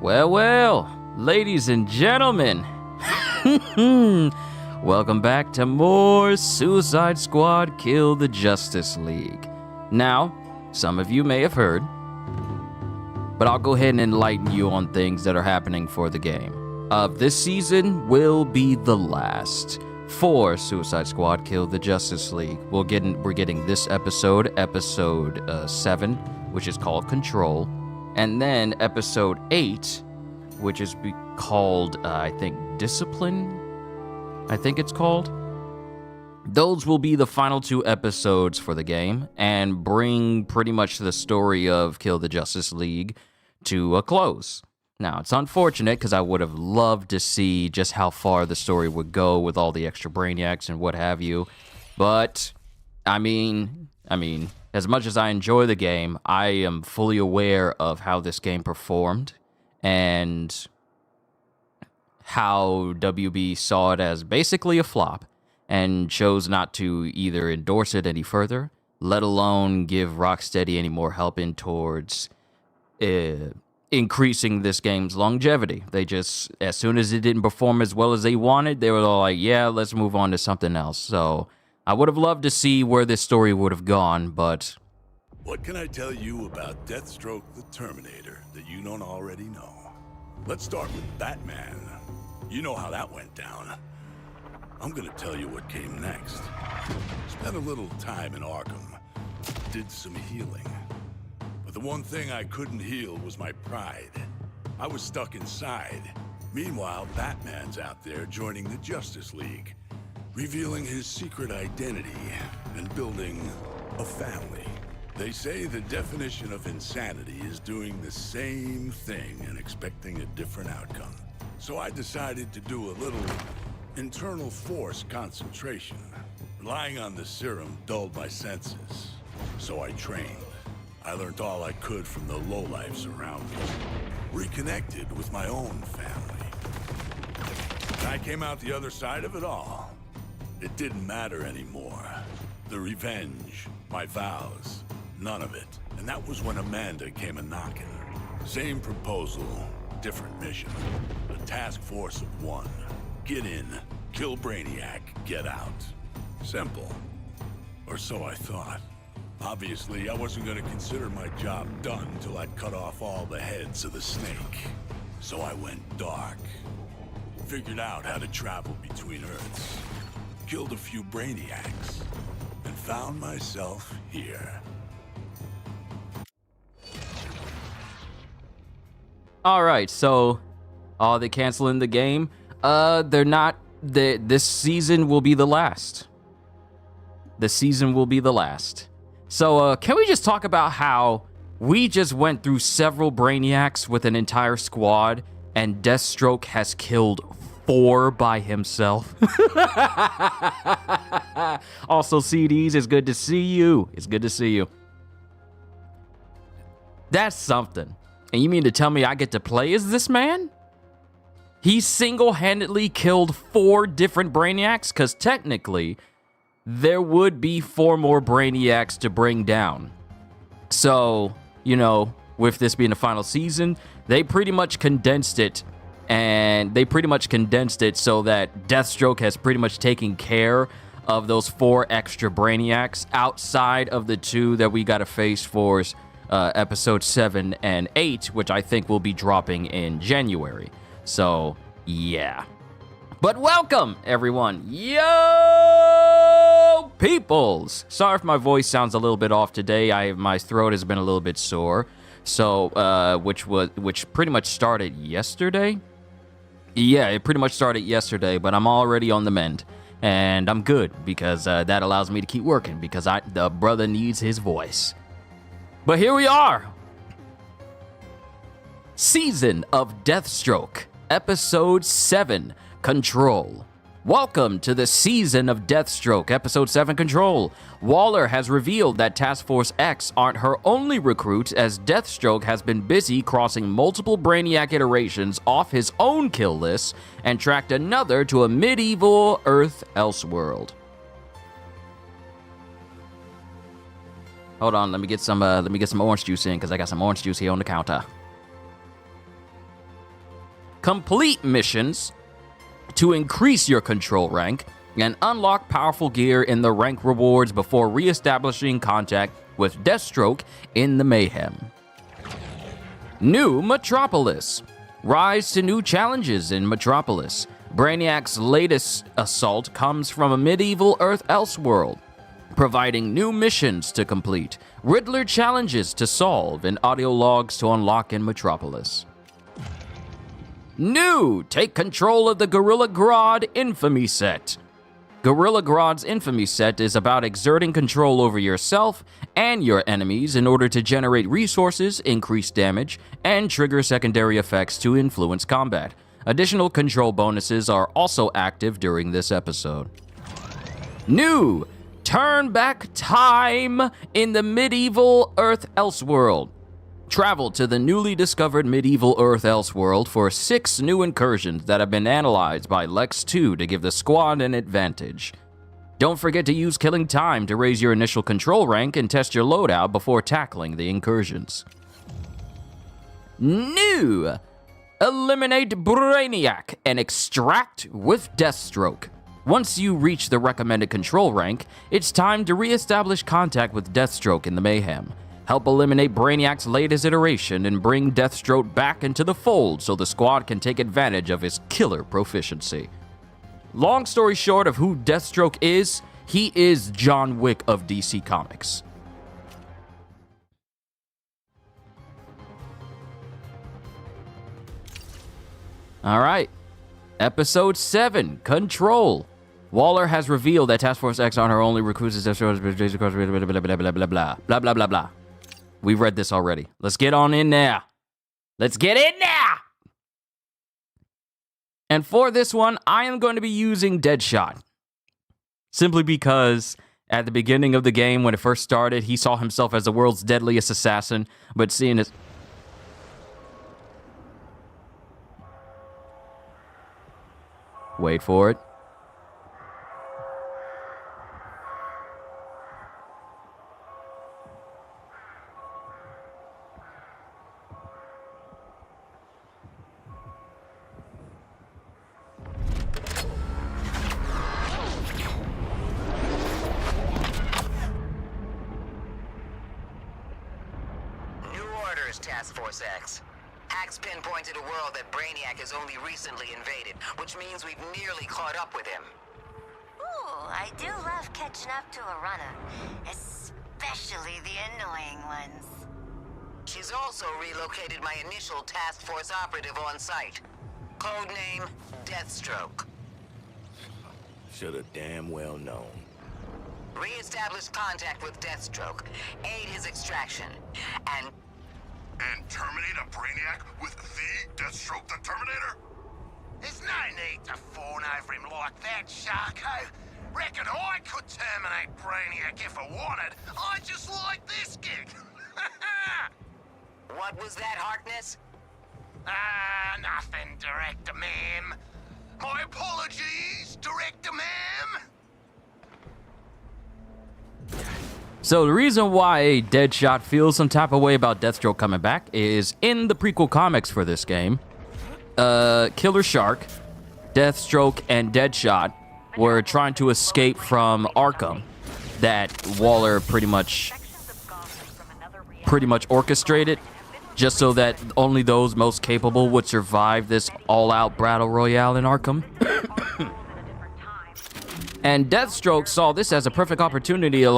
Well, ladies and gentlemen, welcome back to more Suicide Squad Kill the Justice League. Now, some of you may have heard, but I'll go ahead and enlighten you on things that are happening for the game. This season will be the last for Suicide Squad Kill the Justice League. We're getting this episode 7, which is called Control. And then episode 8, which is called, I think, Discipline, I think it's called. Those will be the final 2 episodes for the game and bring pretty much the story of Kill the Justice League to a close. Now, it's unfortunate because I would have loved to see just how far the story would go with all the extra Brainiacs and what have you. But, I mean, as much as I enjoy the game, I am fully aware of how this game performed and how WB saw it as basically a flop and chose not to either endorse it any further, let alone give Rocksteady any more help in towards increasing this game's longevity. They just, as soon as it didn't perform as well as they wanted, they were all like, yeah, let's move on to something else. So I would have loved to see where this story would have gone, but... What can I tell you about Deathstroke the Terminator that you don't already know? Let's start with Batman. You know how that went down. I'm gonna tell you what came next. Spent a little time in Arkham. Did some healing. But the one thing I couldn't heal was my pride. I was stuck inside. Meanwhile, Batman's out there joining the Justice League, revealing his secret identity and building a family. They say the definition of insanity is doing the same thing and expecting a different outcome. So I decided to do a little internal force concentration. Relying on the serum dulled my senses, so I trained. I learned all I could from the lowlifes around me. Reconnected with my own family. And I came out the other side of it all. It didn't matter anymore. The revenge, my vows, none of it. And that was when Amanda came a-knocking. Same proposal, different mission. A task force of 1. Get in, kill Brainiac, get out. Simple. Or so I thought. Obviously, I wasn't gonna consider my job done till I'd cut off all the heads of the snake. So I went dark. Figured out how to travel between Earths. Killed a few Brainiacs. And found myself here. Alright, so... are they canceling the game? They're not... this season will be the last. The season will be the last. So, can we just talk about how we just went through several Brainiacs with an entire squad, and Deathstroke has killed 4 by himself? Also, CDs, it's good to see you. It's good to see you. That's something. And you mean to tell me I get to play as this man? He single-handedly killed 4 different Brainiacs? Because technically, there would be 4 more Brainiacs to bring down. So, you know, with this being the final season, they pretty much condensed it. And they pretty much condensed it so that Deathstroke has pretty much taken care of those 4 extra Brainiacs outside of the 2 that we got to face for episode 7 and 8, which I think will be dropping in January. So, yeah. But welcome, everyone. Yo, peoples. Sorry if my voice sounds a little bit off today. My throat has been a little bit sore. So, which pretty much started yesterday. Yeah, it pretty much started yesterday, but I'm already on the mend. And I'm good because that allows me to keep working because the brother needs his voice. But here we are. Season of Deathstroke, Episode 7, Control. Welcome to the Season of Deathstroke, Episode 7, Control. Waller has revealed that Task Force X aren't her only recruits, as Deathstroke has been busy crossing multiple Brainiac iterations off his own kill list and tracked another to a medieval Earth Elseworld. Hold on, let me get some orange juice in, because I got some orange juice here on the counter. complete missions to increase your control rank, and unlock powerful gear in the rank rewards before re-establishing contact with Deathstroke in the Mayhem. New Metropolis. Rise to new challenges in Metropolis. Brainiac's latest assault comes from a medieval Earth Elseworld, providing new missions to complete, Riddler challenges to solve, and audio logs to unlock in Metropolis. New! Take control of the Gorilla Grodd Infamy set. Gorilla Grodd's Infamy set is about exerting control over yourself and your enemies in order to generate resources, increase damage, and trigger secondary effects to influence combat. Additional control bonuses are also active during this episode. New! Turn back time in the medieval Earth Elseworld. Travel to the newly discovered medieval Earth Elseworld for 6 new incursions that have been analyzed by Lex 2 to give the squad an advantage. Don't forget to use killing time to raise your initial control rank and test your loadout before tackling the incursions. New! Eliminate Brainiac and extract with Deathstroke. Once you reach the recommended control rank, it's time to re-establish contact with Deathstroke in the Mayhem. Help eliminate Brainiac's latest iteration and bring Deathstroke back into the fold so the squad can take advantage of his killer proficiency. Long story short of who Deathstroke is, he is John Wick of DC Comics. Alright, Episode 7, Control. Waller has revealed that Task Force X on her only recruits as Deathstroke, blah blah blah blah blah blah blah blah blah blah. We've read this already. Let's get on in there. Let's get in there! And for this one, I am going to be using Deadshot. Simply because at the beginning of the game, when it first started, he saw himself as the world's deadliest assassin, but seeing his... Wait for it. Task Force X. Hack's pinpointed a world that Brainiac has only recently invaded, which means we've nearly caught up with him. Ooh, I do love catching up to a runner, especially the annoying ones. She's also relocated my initial Task Force operative on site. Codename Deathstroke. Should have damn well known. Re-establish contact with Deathstroke, aid his extraction, and terminate a Brainiac with the Deathstroke the Terminator? There's no need to fawn over him like that, Sharko. Reckon I could terminate Brainiac if I wanted. I just like this gig. What was that, Harkness? Nothing, Director Ma'am. My apologies, Director Ma'am. So the reason why Deadshot feels some type of way about Deathstroke coming back is in the prequel comics for this game, Killer Shark, Deathstroke, and Deadshot were trying to escape from Arkham that Waller pretty much orchestrated just so that only those most capable would survive this all-out battle royale in Arkham. And Deathstroke saw this as a perfect opportunity to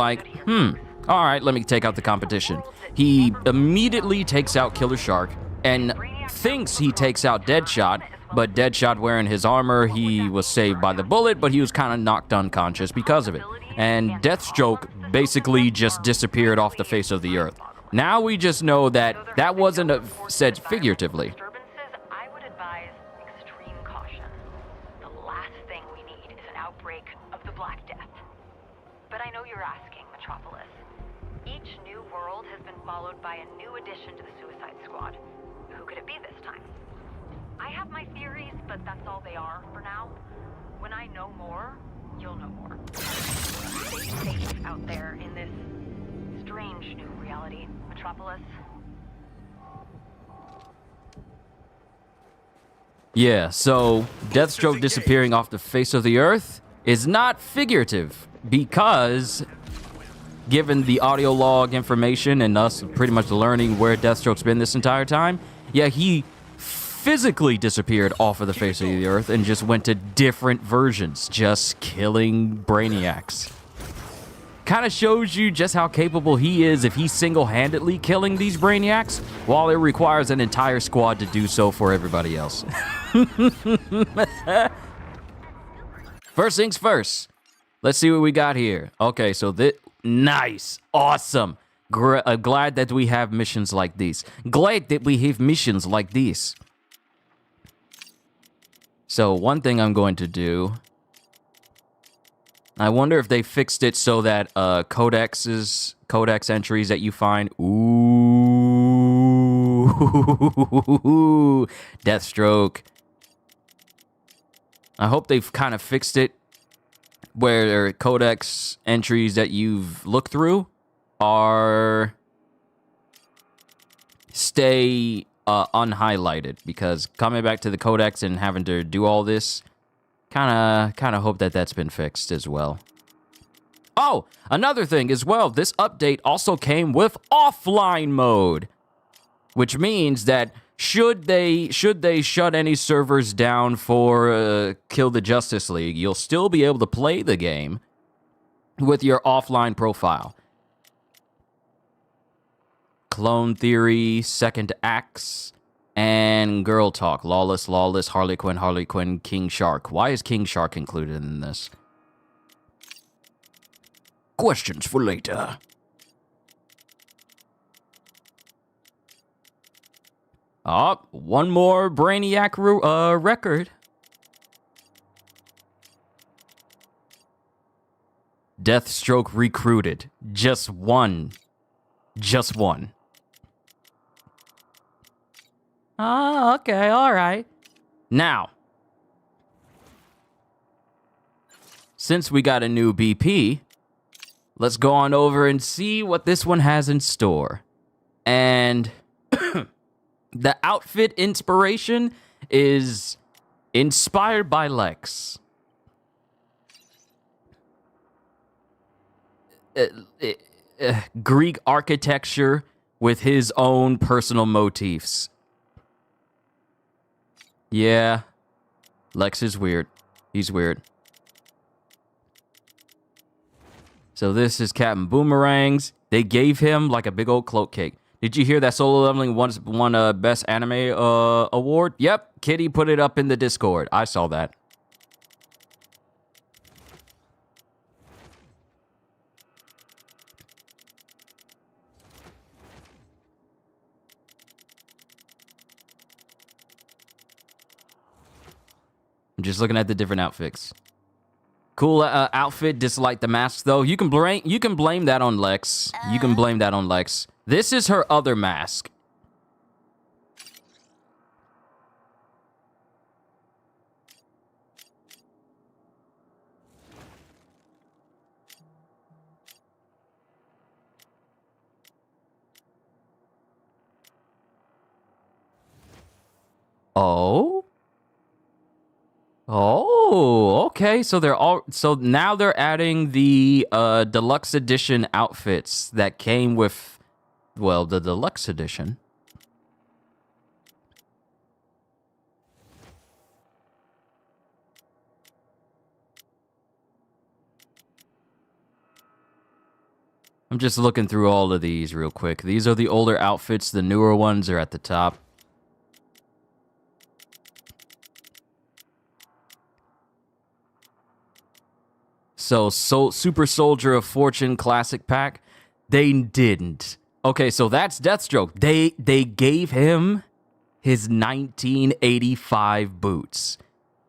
all right, let me take out the competition. He immediately takes out Killer Shark and thinks he takes out Deadshot, but Deadshot wearing his armor, he was saved by the bullet, but he was kind of knocked unconscious because of it. And Deathstroke basically just disappeared off the face of the earth. Now we just know that that wasn't said figuratively. I would advise extreme caution. The last thing we need is an outbreak of the Black Death. But I know you're asking, Metropolis. Each new world has been followed by a new addition to the Suicide Squad. Who could it be this time? I have my theories, but that's all they are for now. When I know more, you'll know more. Stay safe out there in this strange new reality, Metropolis. Yeah, so Deathstroke disappearing off the face of the earth is not figurative because given the audio log information and us pretty much learning where Deathstroke's been this entire time, yeah, he physically disappeared off of the face of the earth and just went to different versions, just killing Brainiacs. Kind of shows you just how capable he is if he's single-handedly killing these Brainiacs, while it requires an entire squad to do so for everybody else. First things first. Let's see what we got here. Okay, so nice, awesome. Glad that we have missions like these. Glad that we have missions like these. So one thing I'm going to do, I wonder if they fixed it so that codex entries that you find, ooh, Deathstroke. I hope they've kind of fixed it where codex entries that you've looked through stay unhighlighted, because coming back to the codex and having to do all this, kind of hope that that's been fixed as well. Oh, another thing as well, this update also came with offline mode, which means that should they shut any servers down for Kill the Justice League, you'll still be able to play the game with your offline profile. Clone Theory, Second Acts, and Girl Talk. Lawless, Harley Quinn, King Shark. Why is King Shark included in this? Questions for later. Oh, one more Brainiac record. Deathstroke recruited. Just one. Just one. Oh, okay, all right. Now, since we got a new BP, let's go on over and see what this one has in store. And the outfit inspiration is inspired by Lex. Greek architecture with his own personal motifs. Yeah, Lex is weird. He's weird. So this is Captain Boomerang's. They gave him like a big old cloak cake. Did you hear that Solo Leveling won Best Anime award? Yep, Kitty put it up in the Discord. I saw that. I'm just looking at the different outfits. Cool outfit, dislike the mask though. You can blame that on Lex. You can blame that on Lex. This is her other mask. Oh? Oh, okay. So now they're adding the deluxe edition outfits that came with, well, the deluxe edition. I'm just looking through all of these real quick. These are the older outfits. The newer ones are at the top. So Super Soldier of Fortune Classic Pack, they didn't. Okay, so that's Deathstroke. They gave him his 1985 boots.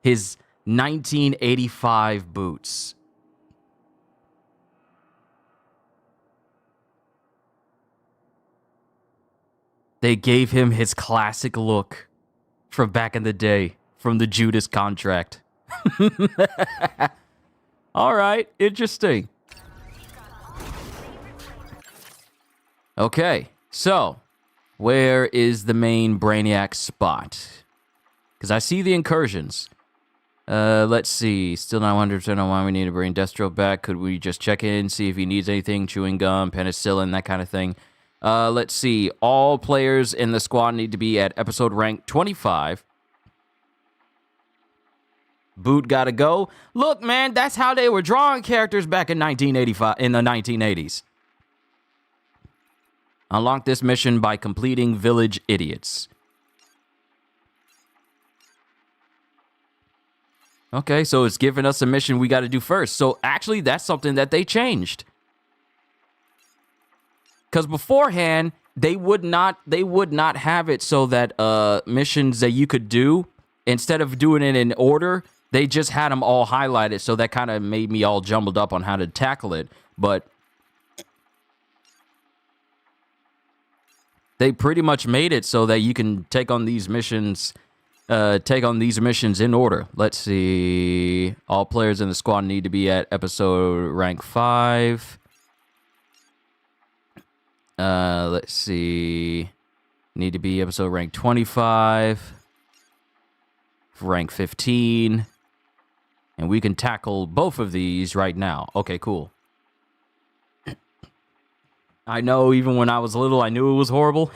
His 1985 boots. They gave him his classic look from back in the day, from the Judas Contract. All right, interesting. Okay, so where is the main Brainiac spot? Because I see the incursions. Let's see. Still not 100% on why we need to bring Deathstroke back. Could we just check in, see if he needs anything? Chewing gum, penicillin, that kind of thing. Let's see. All players in the squad need to be at episode rank 25. Boot gotta go. Look, man, that's how they were drawing characters back in 1985, in the 1980s. Unlock this mission by completing Village Idiots. Okay, so it's giving us a mission we got to do first. So actually, that's something that they changed. Because beforehand, they would not have it so that missions that you could do, instead of doing it in order, they just had them all highlighted. So that kind of made me all jumbled up on how to tackle it. But they pretty much made it so that you can take on these missions. In order. Let's see. All players in the squad need to be at episode rank 5. Let's see. Need to be episode rank 25. Rank 15. And we can tackle both of these right now. Okay, cool. I know even when I was little, I knew it was horrible.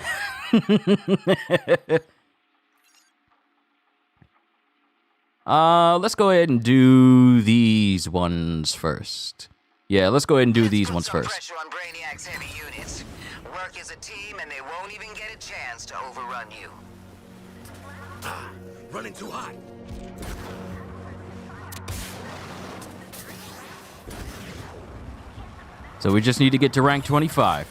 Let's go ahead and do these ones first. Yeah, let's go ahead and do these ones first. Pressure on Brainiac's heavy units. Work as a team, and they won't even get a chance to overrun you. Running too hot. So we just need to get to rank 25.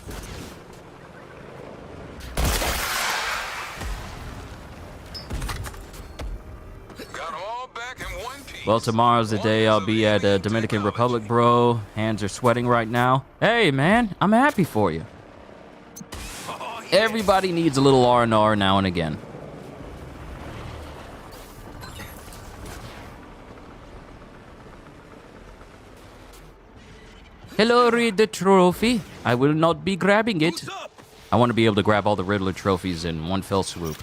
Well, tomorrow's the day I'll be at Dominican Republic, bro. Hands are sweating right now. Hey, man, I'm happy for you. Everybody needs a little R&R now and again. Hello, Riddler trophy. I will not be grabbing it. I want to be able to grab all the Riddler trophies in one fell swoop.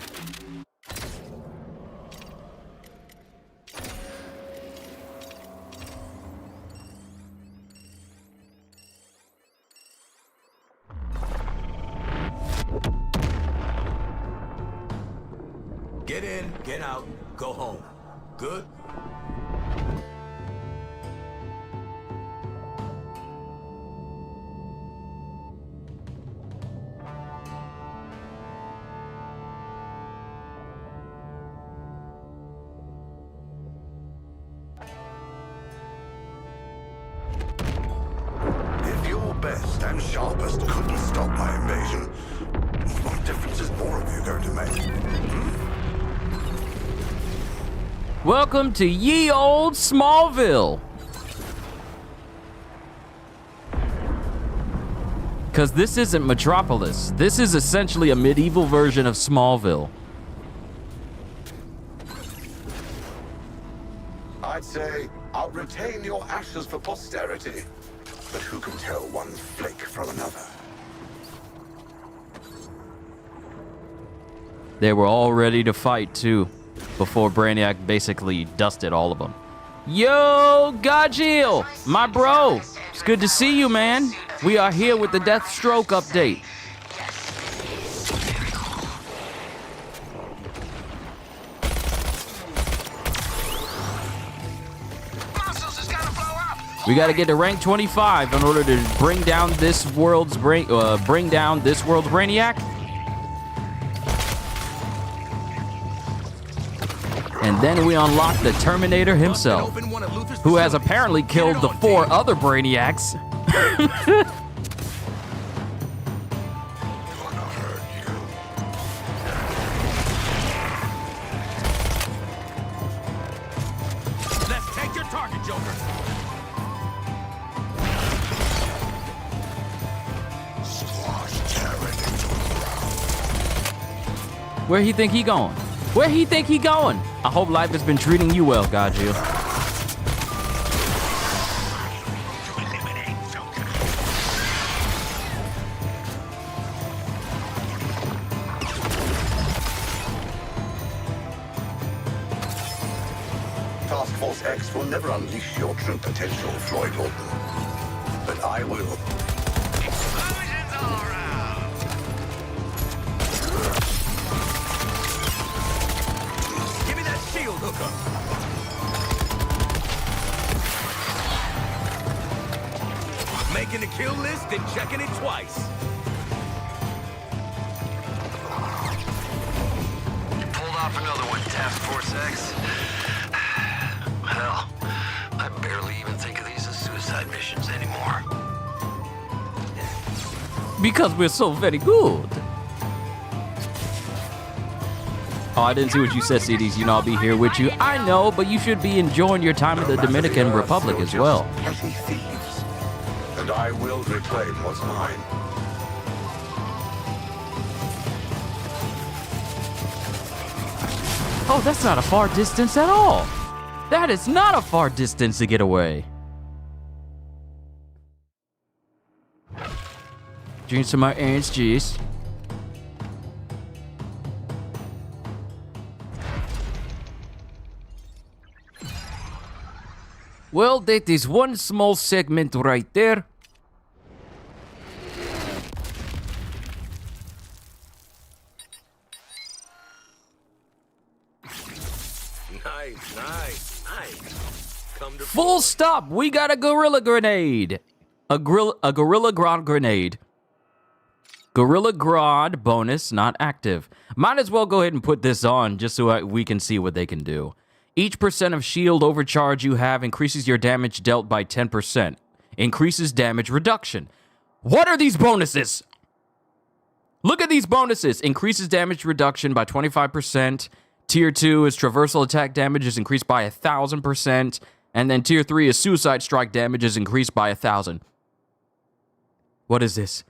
Get in, get out, go home. Good? If your best and sharpest couldn't stop my invasion, what difference is more of you going to make? Welcome to ye old Smallville. Because this isn't Metropolis. This is essentially a medieval version of Smallville. I'd say I'll retain your ashes for posterity, but who can tell one flake from another? They were all ready to fight, too, before Brainiac basically dusted all of them. Yo, Gajil, my bro. It's good to see you, man. We are here with the Deathstroke update. We got to get to rank 25 in order to bring down this world's Brainiac. And then we unlock the Terminator himself, who has apparently killed the 4 other Brainiacs. Let's take your target, Joker. Where he think he going? Where he think he going? I hope life has been treating you well, Gajil. Force X will never unleash your true potential, Floyd Lawton. But I will. Explosions all around! Give me that shield hooker. Making a kill list and checking it twice. Pulled off another one, Task Force X. Hell, I barely even think of these as suicide missions anymore. Because we're so very good. Oh, I didn't see what you said, CDs. You know I'll be here with you. I know, but you should be enjoying your time in the Dominican Republic as well. Petty thieves. And I will reclaim what's mine. Oh, that's not a far distance at all. That is not a far distance to get away. Drink some of my orange juice. Well, that is one small segment right there. Nice. Come to Full stop. We got a gorilla grenade. A gorilla grodd grenade. Gorilla grodd bonus not active. Might as well go ahead and put this on just so we can see what they can do. Each % of shield overcharge you have increases your damage dealt by 10%. Increases damage reduction. What are these bonuses? Look at these bonuses. Increases damage reduction by 25%. Tier 2 is traversal attack damage is increased by 1,000%. And then Tier 3 is suicide strike damage is increased by 1,000. What is this?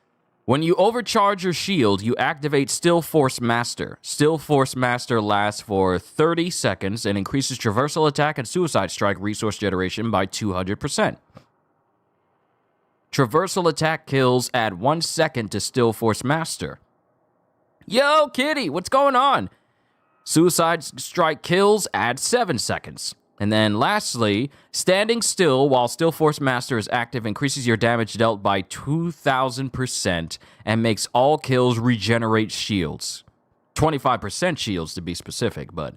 When you overcharge your shield, you activate Still Force Master. Still Force Master lasts for 30 seconds and increases traversal attack and suicide strike resource generation by 200%. Traversal attack kills add 1 second to Still Force Master. Yo, Kitty, what's going on? Suicide strike kills add 7 seconds. And then lastly, standing still while Still Force Master is active increases your damage dealt by 2,000% and makes all kills regenerate shields. 25% shields to be specific, but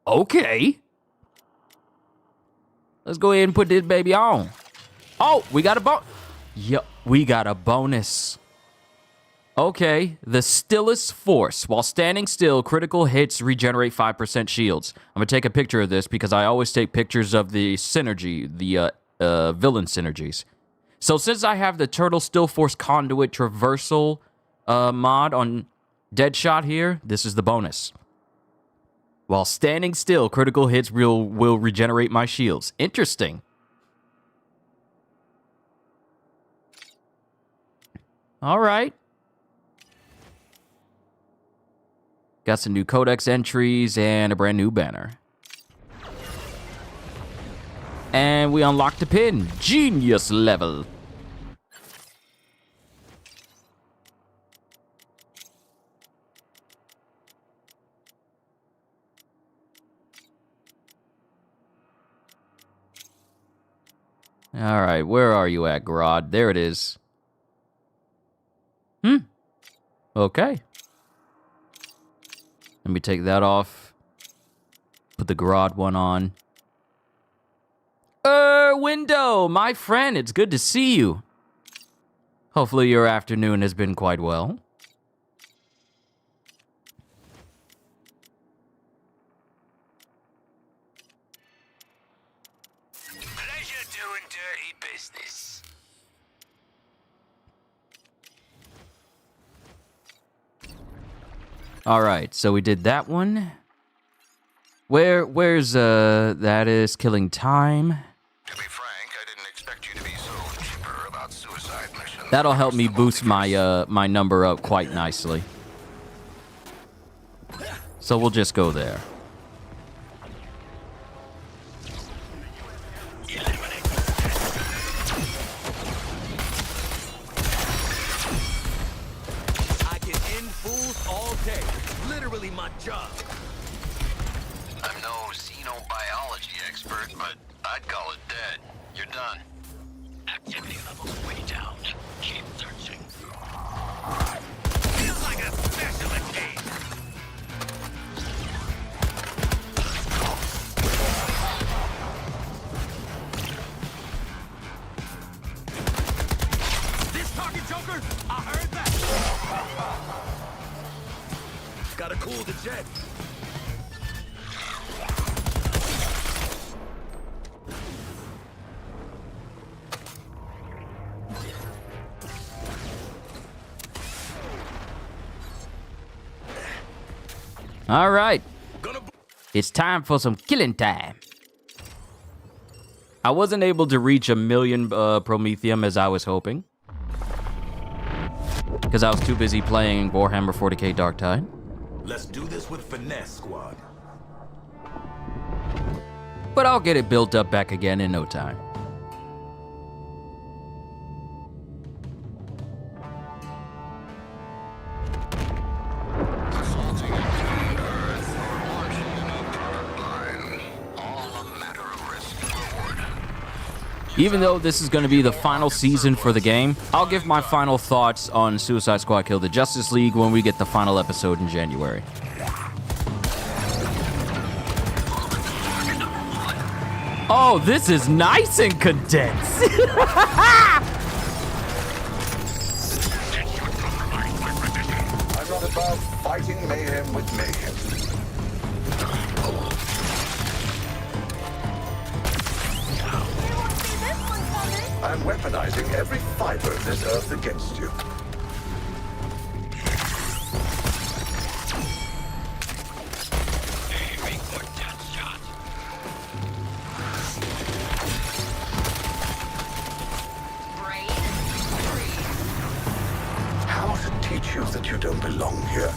okay. Let's go ahead and put this baby on. Oh, we got a bonus. Yup, we got a bonus. Okay, the stillest force. While standing still, critical hits regenerate 5% shields. I'm going to take a picture of this because I always take pictures of the synergy, the villain synergies. So since I have the Turtle Still Force Conduit Traversal mod on Deadshot here, this is the bonus. While standing still, critical hits will regenerate my shields. Interesting. All right. Got some new codex entries and a brand new banner. And we unlocked a pin. Genius level. All right, where are you at, Grodd? There it is. Okay. Let me take that off. Put the Grodd one on. Window, my friend, it's good to see you. Hopefully your afternoon has been quite well. Pleasure doing dirty business. All right, so we did that one. Where's that is killing time. To be frank, I didn't expect you to be so chipper about suicide missions. That'll help me boost my my number up quite nicely. So we'll just go there. I can end fools all day. Literally my job. I'm no xenobiology expert, but I'd call it dead. You're done. Activity level's way down. Keep searching. Feels like a special occasion. This target, Joker? I heard that. Gotta cool the jet. All right. It's time for some killing time. I wasn't able to reach 1 million Prometheum as I was hoping, because I was too busy playing Warhammer 40k Dark Tide. Let's do this with finesse, squad. But I'll get it built up back again in no time. Even though this is going to be the final season for the game, I'll give my final thoughts on Suicide Squad Kill the Justice League when we get the final episode in January. Oh, this is nice and condensed. I'm not above fighting mayhem with mayhem. I'm weaponizing every fiber of this earth against you. How to teach you that you don't belong here?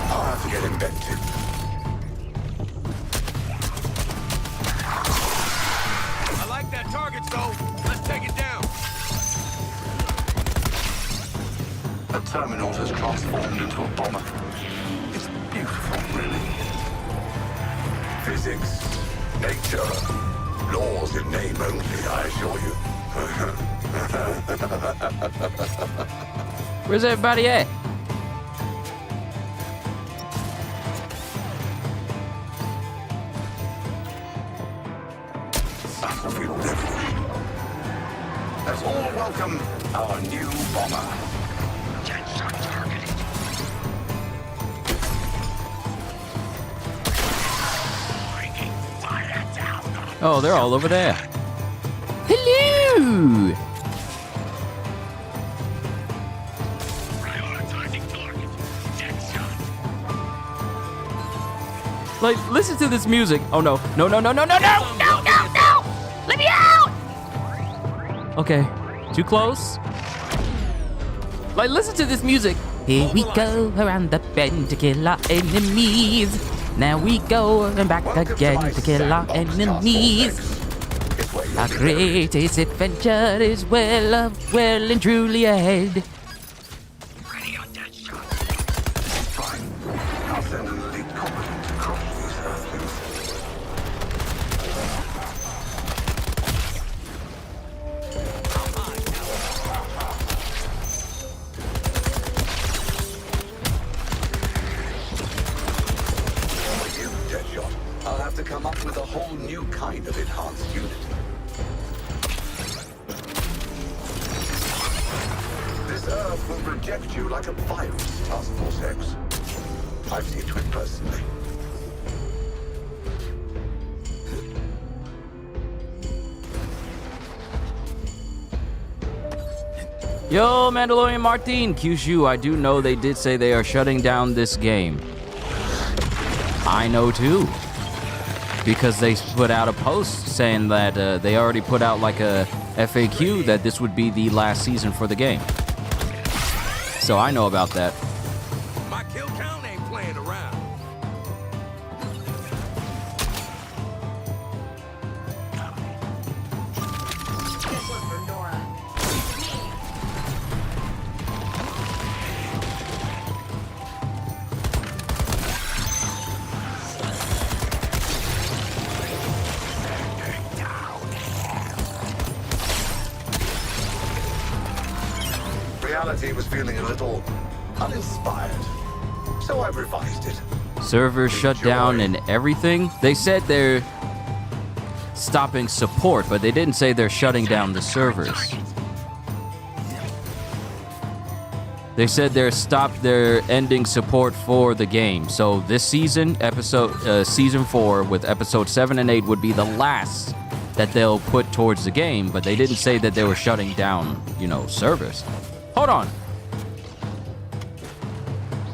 I'll have to get inventive. I like that target, though. Let's take it down. A terminal has transformed into a bomber. It's beautiful, really. Physics, nature, laws in name only, I assure you. Where's everybody at? Battlefield evolution. Let's all welcome our new bomber. Oh, they're all over there. Hello! Like, listen to this music. Oh no, no, no, no, no, no, no, no, no, no! Let me out! Okay, too close. Like, listen to this music. Here we go around the bend to kill our enemies. Now we go and back again to kill our enemies. Our greatest adventure is well and truly ahead. Ready on that shot. Fine. I'll send an elite competent to crush these earthlings. For you, Deadshot, I'll have to come up with a whole new kind of enhanced unit. This Earth will reject you like a virus, Task Force X. I've seen to it personally. Yo, Mandalorian Martin, Kyushu, I do know they did say they are shutting down this game. I know too. Because they put out a post saying that they already put out like a FAQ that this would be the last season for the game. So I know about that. My kill count ain't playing around. reality was feeling a little uninspired, so I revised it. Servers shut down and everything? They said they're stopping support, but they didn't say they're shutting down the servers. They said they're ending support for the game. So this season, season 4 with episode 7 and 8 would be the last that they'll put towards the game, but they didn't say that they were shutting down, servers. Hold on.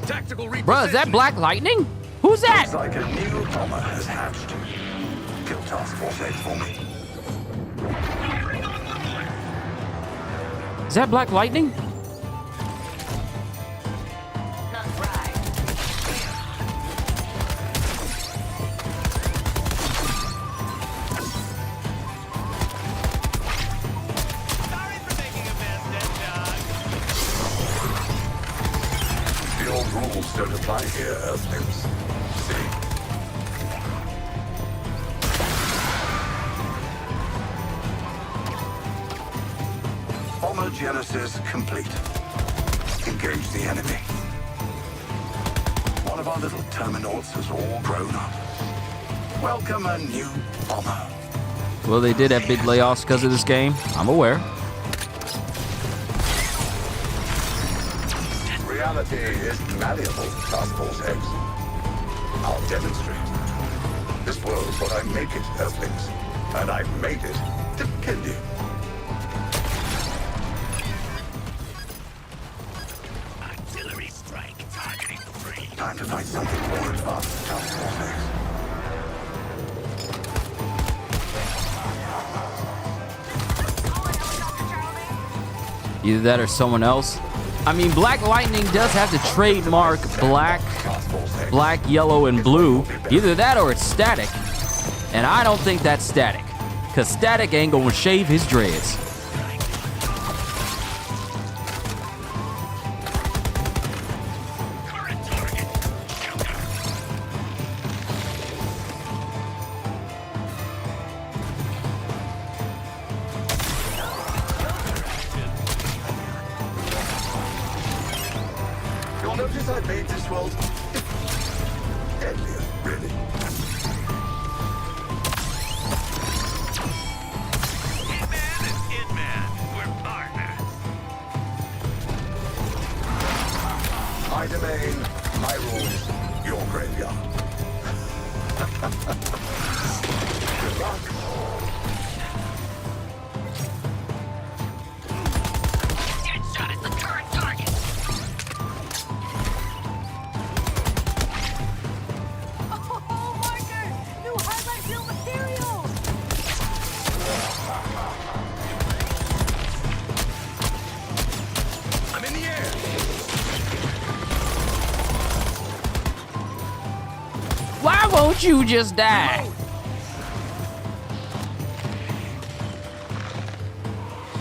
Bruh, is that Black Lightning? Who's that? Looks like a new bomber has hatched. Kill Task Force X for me. Is that Black Lightning? Rules don't apply here, Earthlings. See? Bomber Genesis complete. Engage the enemy. One of our little Terminauts has all grown up. Welcome a new bomber. Well, they did have big layoffs because of this game. I'm aware. Reality is malleable, Task Force X. I'll demonstrate. This world's what I make it, Earthlings. And I made it to kill you. Artillery strike targeting 3. Time to find something more advanced, Task Force X. Either that or someone else. I mean, Black Lightning does have the trademark black, yellow, and blue. Either that or it's Static. And I don't think that's Static. Because Static ain't gonna shave his dreads. You'll notice I made this world deadlier, really. Hitman and Hitman, we're partners. My domain, my rules, your graveyard. Good luck. Deadshot is the current target. I'm in the air. Why won't you just die?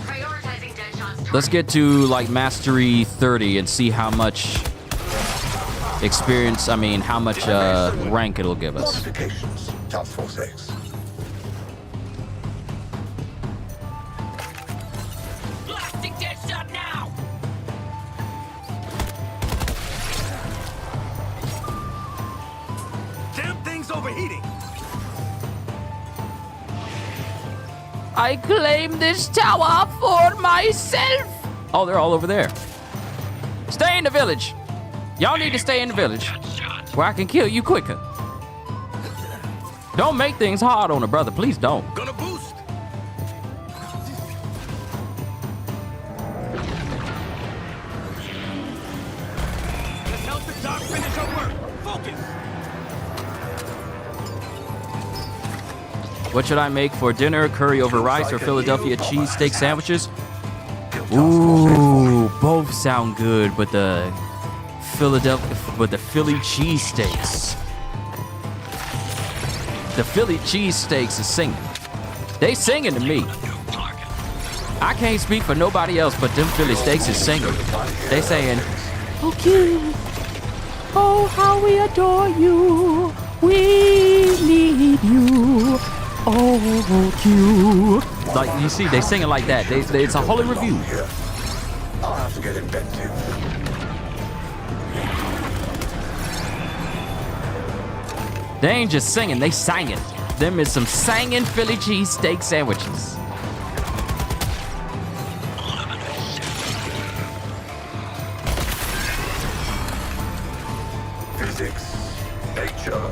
Prioritizing dead shots. Let's get to like Mastery 30 and see how much experience, how much rank it'll give us. Modifications, Task Force X. Blasting Deadshot now. Damn thing's overheating. I claim this tower for myself. Oh, they're all over there. Stay in the village. Y'all need to stay in the village where I can kill you quicker. Don't make things hard on a brother. Please don't. Gonna boost. Let's help the doc finish her work. Focus. What should I make for dinner? Curry over rice or Philadelphia cheesesteak sandwiches? Ooh, both sound good, but the Philly cheesesteaks. The Philly cheesesteaks is singing. They singing to me. I can't speak for nobody else, but them Philly steaks is singing. They saying, "Oh, cute. Oh, how we adore you. We need you. Oh, cute." Like, you see, they singing like that. It's a holy review. I'll have to get inventive. They ain't just singing, they sang it. Them is some singing Philly cheesesteak sandwiches. Physics, nature,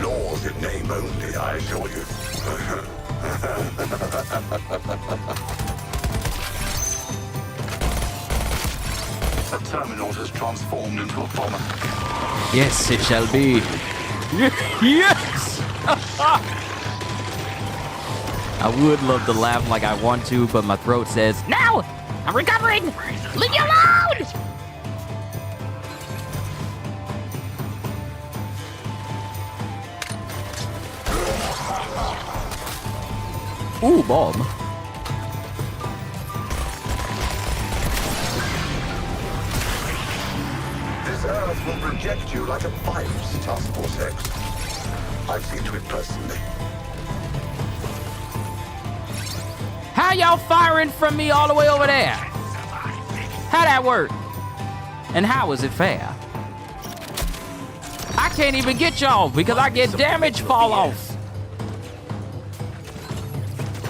laws in name only, I assure you. The terminal has transformed into a bomber. Yes, it shall be. Yes! I would love to laugh like I want to, but my throat says, no! I'm recovering! Leave me alone! Ooh, bomb. This Earth will reject you like a virus, Task Force X. I've seen to it personally. How y'all firing from me all the way over there? How'd that work? And how is it fair? I can't even get y'all because I get damage fall off.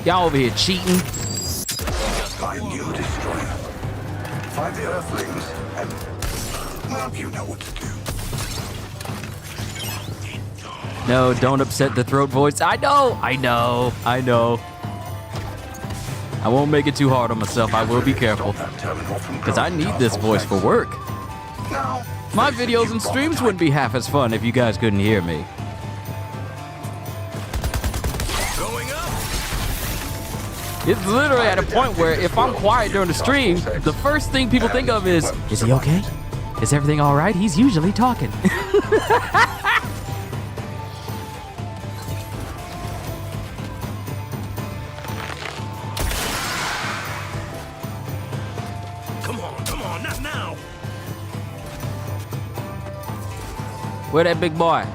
Y'all over here cheating. My new destroyer. Find the Earthlings and, well, you know what to do. No, don't upset the throat voice. I know. I won't make it too hard on myself. I will be careful. Because I need this voice for work. My videos and streams wouldn't be half as fun if you guys couldn't hear me. It's literally at a point where if I'm quiet during the stream, the first thing people think of is he okay? Is everything all right? He's usually talking. Come on, not now. Where that big boy?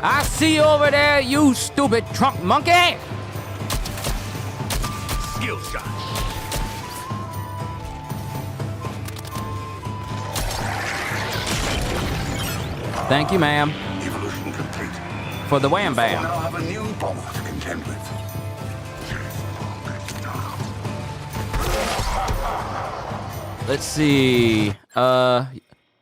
I see you over there, you stupid trunk monkey! Skill shot. Thank you, ma'am. Evolution complete. For the wham We bam. now have a new bomber to contend with. Let's see.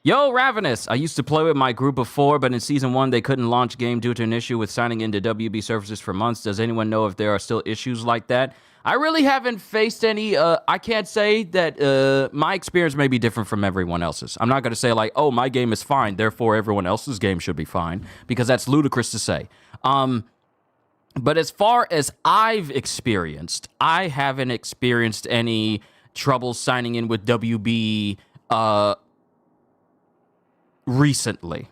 Yo, Ravenous. I used to play with my group of 4, but in Season 1, they couldn't launch game due to an issue with signing into WB services for months. Does anyone know if there are still issues like that? I really haven't faced any. I can't say that my experience may be different from everyone else's. I'm not going to say like, oh, my game is fine, therefore everyone else's game should be fine, because that's ludicrous to say. But as far as I've experienced, I haven't experienced any trouble signing in with WB recently.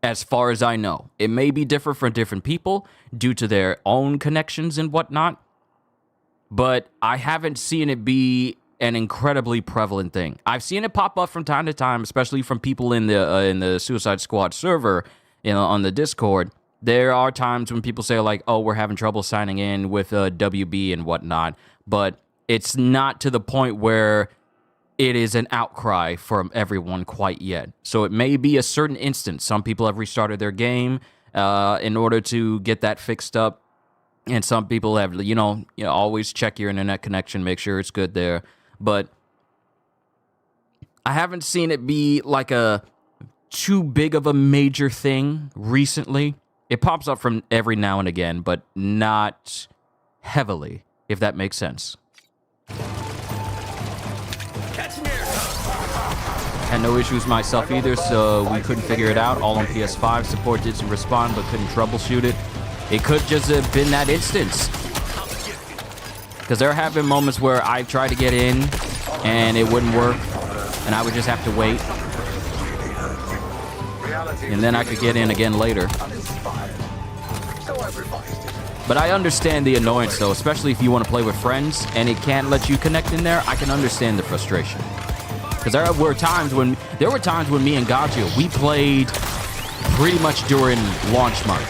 As far as I know, it may be different for different people due to their own connections and whatnot, but I haven't seen it be an incredibly prevalent thing. I've seen it pop up from time to time, especially from people in the Suicide Squad server, on the Discord. There are times when people say like, "Oh, we're having trouble signing in with WB and whatnot," but it's not to the point where it is an outcry from everyone quite yet. So it may be a certain instance. Some people have restarted their game in order to get that fixed up. And some people have, always check your internet connection, make sure it's good there. But I haven't seen it be like a too big of a major thing recently. It pops up from every now and again, but not heavily, if that makes sense. Had no issues myself either, so we couldn't figure it out. All on PS5. Support didn't respond, but couldn't troubleshoot it. It could just have been that instance. Because there have been moments where I tried to get in, and it wouldn't work, and I would just have to wait. And then I could get in again later. But I understand the annoyance, though, especially if you want to play with friends, and it can't let you connect in there. I can understand the frustration. Because there were times when me and Gagio, we played pretty much during launch month.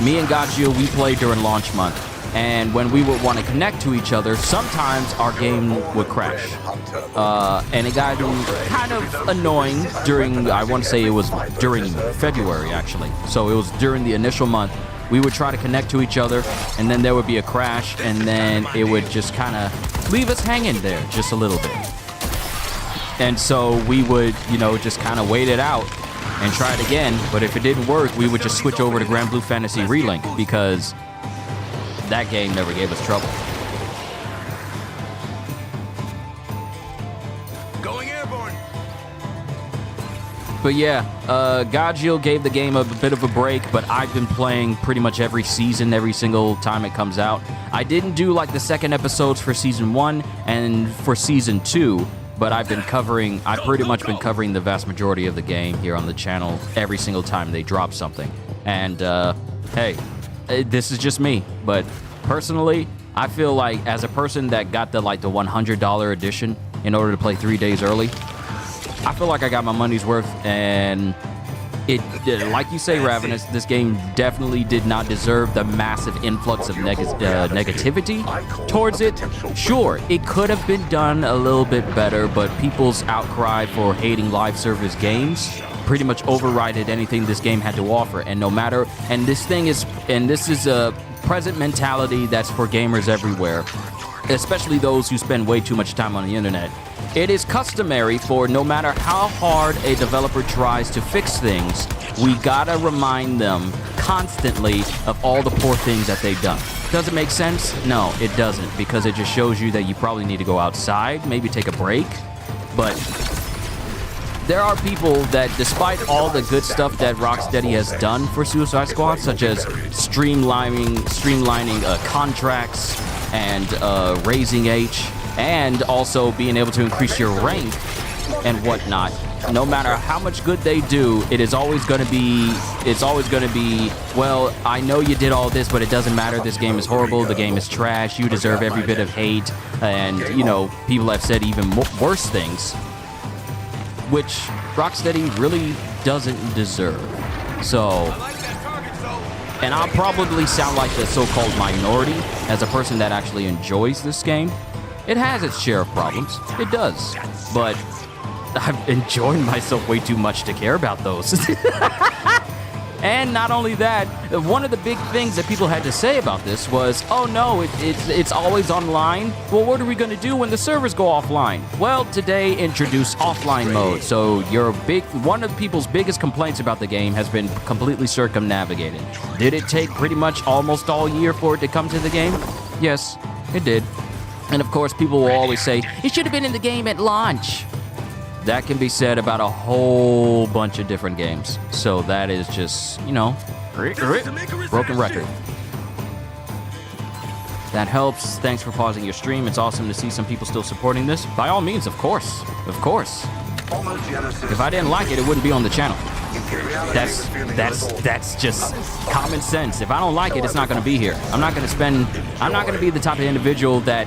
Me and Gagio, we played during launch month. And when we would want to connect to each other, sometimes our game would crash. And it got kind of annoying during, I want to say it was during February, actually. So it was during the initial month. We would try to connect to each other, and then there would be a crash, and then it would just kind of leave us hanging there just a little bit. And so we would, you know, just kind of wait it out and try it again. But if it didn't work, we would just switch over to Grand Blue Fantasy Relink, because that game never gave us trouble. Going airborne. But yeah, Gajil gave the game a bit of a break, but I've been playing pretty much every season, every single time it comes out. I didn't do like the second episodes for season 1 and for season 2, but I've pretty much been covering the vast majority of the game here on the channel every single time they drop something. And hey, this is just me, but personally, I feel like as a person that got the $100 edition in order to play 3 days early, I feel like I got my money's worth. And it, like you say, Ravenous, this game definitely did not deserve the massive influx of negativity towards it. Sure, it could have been done a little bit better, but people's outcry for hating live service games pretty much overrided anything this game had to offer. And this is a present mentality that's for gamers everywhere, especially those who spend way too much time on the internet. It is customary for no matter how hard a developer tries to fix things, we gotta remind them constantly of all the poor things that they've done. Does it make sense? No, it doesn't, because it just shows you that you probably need to go outside, maybe take a break. But there are people that, despite all the good stuff that Rocksteady has done for Suicide Squad, such as streamlining contracts and raising H, and also being able to increase your rank and whatnot, no matter how much good they do, it's always going to be, well, I know you did all this, but it doesn't matter. This game is horrible. The game is trash. You deserve every bit of hate. And, you know, people have said even worse things, which Rocksteady really doesn't deserve. So, and I'll probably sound like the so-called minority as a person that actually enjoys this game. It has its share of problems. It does. But I've enjoyed myself way too much to care about those. And not only that, one of the big things that people had to say about this was, oh no, it's always online. Well, what are we going to do when the servers go offline? Well, today introduced offline mode. So one of people's biggest complaints about the game has been completely circumnavigated. Did it take pretty much almost all year for it to come to the game? Yes, it did. And of course, people will always say, it should have been in the game at launch. That can be said about a whole bunch of different games. So that is just, you know, broken record. That helps. Thanks for pausing your stream. It's awesome to see some people still supporting this. By all means, of course. Of course. If I didn't like it, it wouldn't be on the channel. That's just common sense. If I don't like it, it's not going to be here. I'm not going to be the type of individual that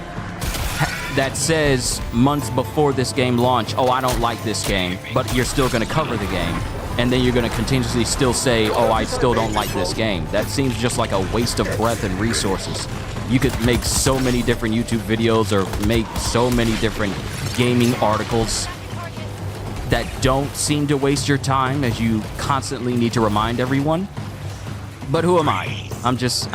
says months before this game launch, oh, I don't like this game, but you're still going to cover the game. And then you're going to continuously still say, oh, I still don't like this game. That seems just like a waste of breath and resources. You could make so many different YouTube videos or make so many different gaming articles that don't seem to waste your time, as you constantly need to remind everyone. But who am I? I'm just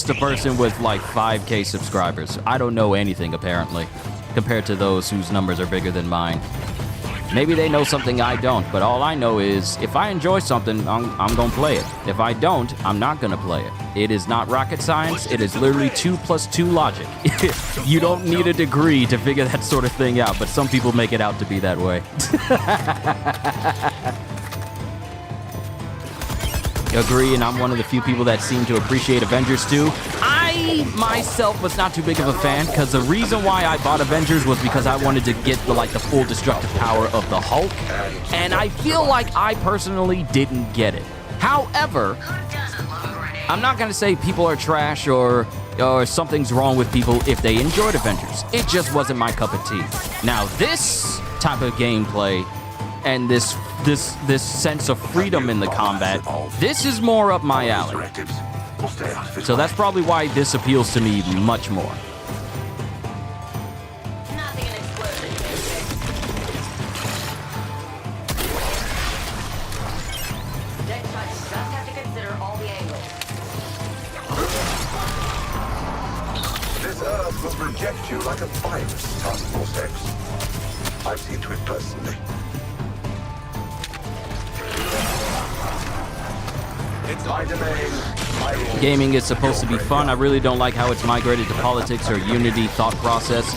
a person with like 5K subscribers. I don't know anything, apparently, compared to those whose numbers are bigger than mine. Maybe they know something I don't, but all I know is if I enjoy something, I'm gonna play it. If I don't, I'm not gonna play it. It is not rocket science. It is literally 2 + 2 logic. You don't need a degree to figure that sort of thing out, but some people make it out to be that way. Agree, and I'm one of the few people that seem to appreciate Avengers 2. I myself was not too big of a fan, because the reason why I bought Avengers was because I wanted to get the full destructive power of the Hulk, and I feel like I personally didn't get it. However, I'm not going to say people are trash or something's wrong with people if they enjoyed Avengers. It just wasn't my cup of tea. Now, this type of gameplay and this sense of freedom in the combat, this is more up my alley. We'll stay out of his So that's way. probably why this appeals to me much more. Nothing an explosion can't fix. Deck shots just have to consider all the angles. This Earth will reject you like a virus, Task Force X. I've seen to it personally. It's my domain. My rules. Gaming is supposed to be fun. I really don't like how it's migrated to politics or Unity thought process.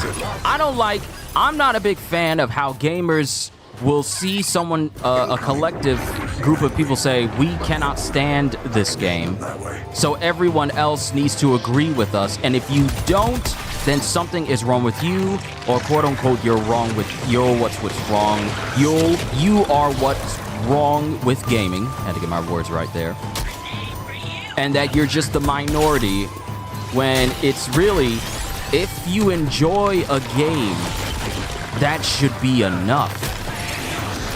I'm not a big fan of how gamers will see someone, a collective group of people say, we cannot stand this game, so everyone else needs to agree with us, and if you don't, then something is wrong with you, or quote unquote, you're wrong with, you're what's wrong, you are what's wrong with gaming. Had to get my words right there. And that you're just the minority, when it's really, if you enjoy a game, that should be enough.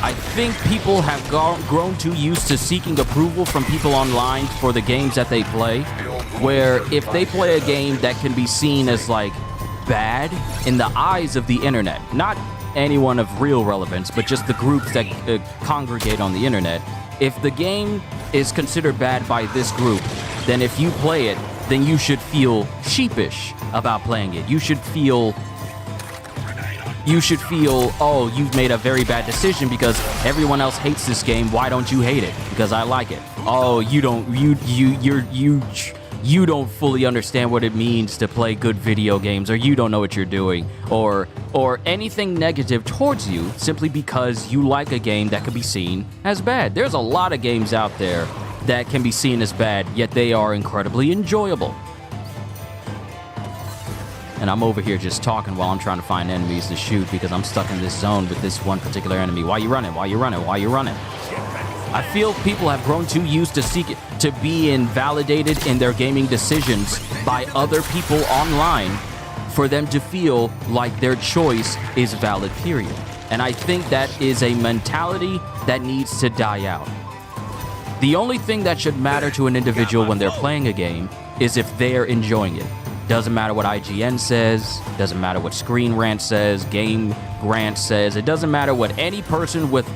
I think people have grown too used to seeking approval from people online for the games that they play, where if they play a game that can be seen as like bad in the eyes of the internet, not anyone of real relevance, but just the groups that congregate on the internet, if the game is considered bad by this group, then if you play it, then you should feel sheepish about playing it. You should feel, oh, you've made a very bad decision because everyone else hates this game. Why don't you hate it? Because I like it. Oh, you don't fully understand what it means to play good video games, or you don't know what you're doing, or anything negative towards you simply because you like a game that could be seen as bad. There's a lot of games out there that can be seen as bad, yet they are incredibly enjoyable. And I'm over here just talking while I'm trying to find enemies to shoot because I'm stuck in this zone with this one particular enemy. Why you running? Why you running? Why you running? I feel people have grown too used to be invalidated in their gaming decisions by other people online for them to feel like their choice is valid, period. And I think that is a mentality that needs to die out. The only thing that should matter to an individual when they're playing a game is if they're enjoying it. Doesn't matter what IGN says, doesn't matter what Screen Rant says, Game Grant says, it doesn't matter what any person with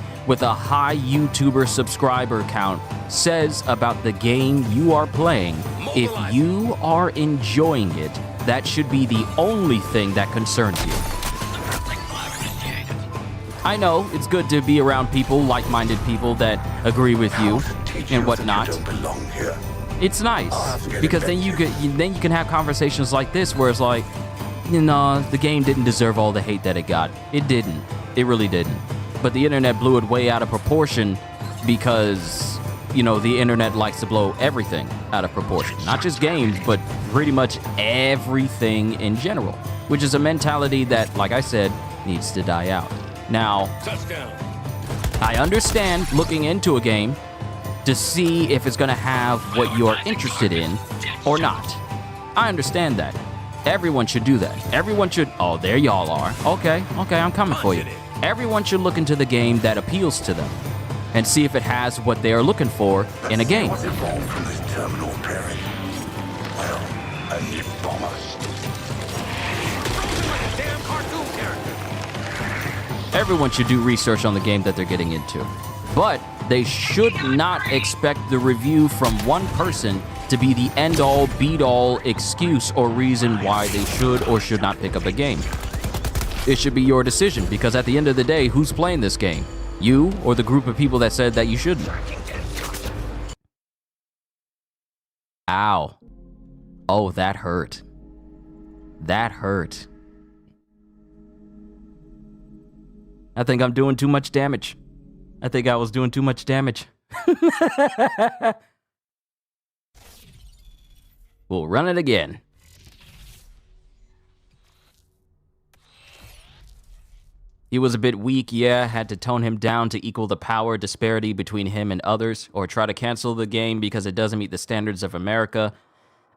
a high YouTuber subscriber count says about the game you are playing. If you are enjoying it, that should be the only thing that concerns you. I know it's good to be around people, like-minded people that agree with you and whatnot. It's nice because then you can have conversations like this where it's like, no, the game didn't deserve all the hate that it got. It didn't. It really didn't. But the internet blew it way out of proportion because, you know, the internet likes to blow everything out of proportion. Not just games, but pretty much everything in general, which is a mentality that, like I said, needs to die out. Now, I understand looking into a game to see if it's going to have what you're interested in or not. I understand that. Everyone should do that. Everyone should... Oh, there y'all are. Okay, I'm coming for you. Everyone should look into the game that appeals to them and see if it has what they are looking for in a game. What's evolved from this terminal pairing? Well, a new bomber. Everyone should do research on the game that they're getting into. But they should not expect the review from one person to be the end-all, beat-all excuse or reason why they should or should not pick up a game. It should be your decision, because at the end of the day, who's playing this game? You or the group of people that said that you shouldn't? Ow. Oh, that hurt. That hurt. I think I'm doing too much damage. I think I was doing too much damage. We'll run it again. He was a bit weak, yeah, had to tone him down to equal the power disparity between him and others, or try to cancel the game because it doesn't meet the standards of America.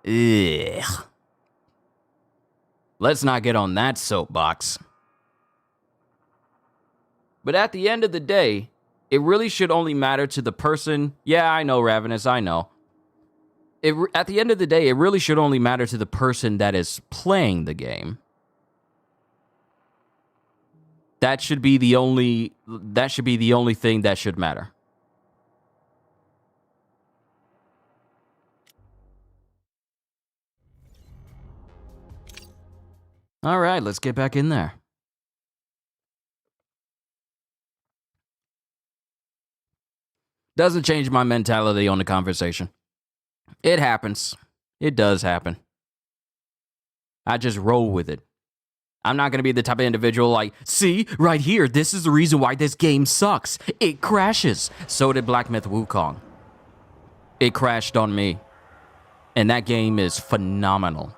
Ugh. Let's not get on that soapbox. But at the end of the day, it really should only matter to the person. Yeah, I know, Ravenous, I know. at the end of the day, it really should only matter to the person that is playing the game. That should be the only thing that should matter. All right, let's get back in there. Doesn't change my mentality on the conversation. It happens. It does happen. I just roll with it. I'm not going to be the type of individual like, see, right here, this is the reason why this game sucks. It crashes. So did Black Myth Wukong. It crashed on me. And that game is phenomenal.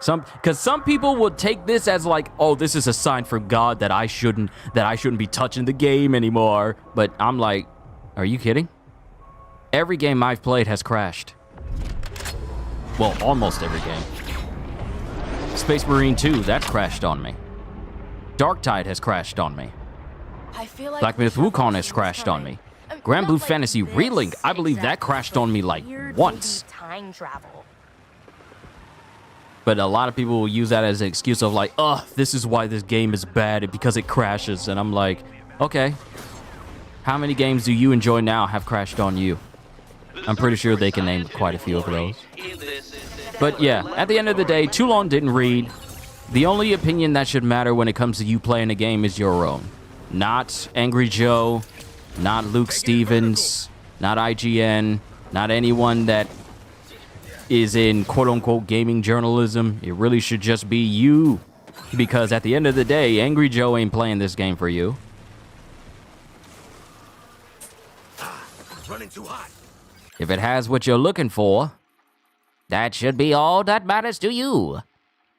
Because some people will take this as like, oh, this is a sign from God that I shouldn't be touching the game anymore. But I'm like, are you kidding? Every game I've played has crashed. Well, almost every game. Space Marine 2, that's crashed on me. Darktide has crashed on me. Black Myth Wukong has crashed on me. Grand Blue Fantasy Relink, I believe that crashed on me like once. Time travel. But a lot of people will use that as an excuse of like, oh, this is why this game is bad, because it crashes. And I'm like, okay, how many games do you enjoy now have crashed on you? I'm pretty sure they can name quite a few of those. But yeah, at the end of the day, too long didn't read. The only opinion that should matter when it comes to you playing a game is your own. Not Angry Joe, not Luke Stevens, not IGN, not anyone that is in quote-unquote gaming journalism. It really should just be you. Because at the end of the day, Angry Joe ain't playing this game for you. Running too hot. If it has what you're looking for, that should be all that matters to you.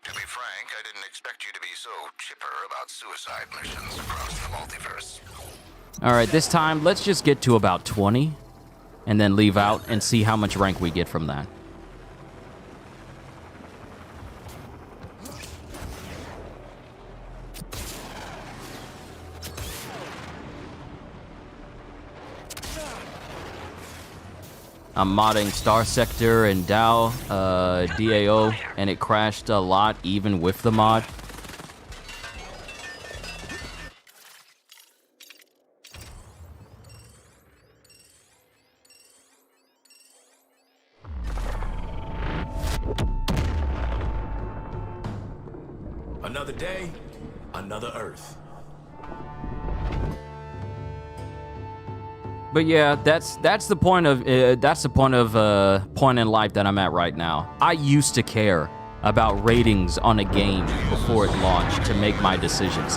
To be frank, I didn't expect you to be so chipper about suicide missions across the multiverse. Alright, this time, let's just get to about 20. And then leave out and see how much rank we get from that. I'm modding Star Sector and DAO, and it crashed a lot even with the mod. Another day, another Earth. But yeah, that's the point of point in life that I'm at right now. I used to care about ratings on a game before it launched to make my decisions.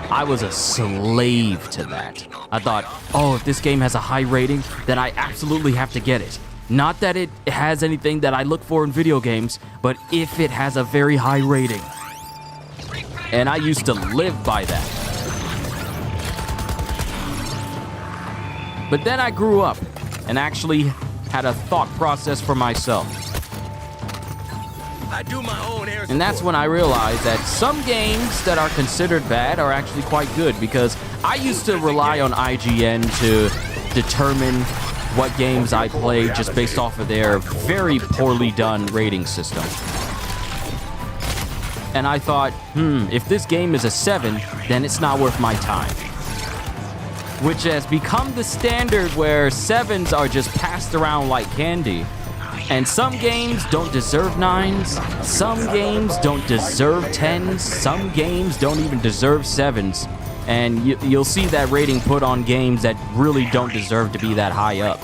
I was a slave to that. I thought, oh, if this game has a high rating, then I absolutely have to get it. Not that it has anything that I look for in video games, but if it has a very high rating. And I used to live by that. But then I grew up and actually had a thought process for myself. I do my own air And that's when I realized that some games that are considered bad are actually quite good, because I used to rely on IGN to determine what games I play just based off of their very poorly done rating system. And I thought, if this game is a 7, then it's not worth my time. Which has become the standard where 7s are just passed around like candy. And some games don't deserve 9s, some games don't deserve 10s, some games don't even deserve 7s. And you'll see that rating put on games that really don't deserve to be that high up.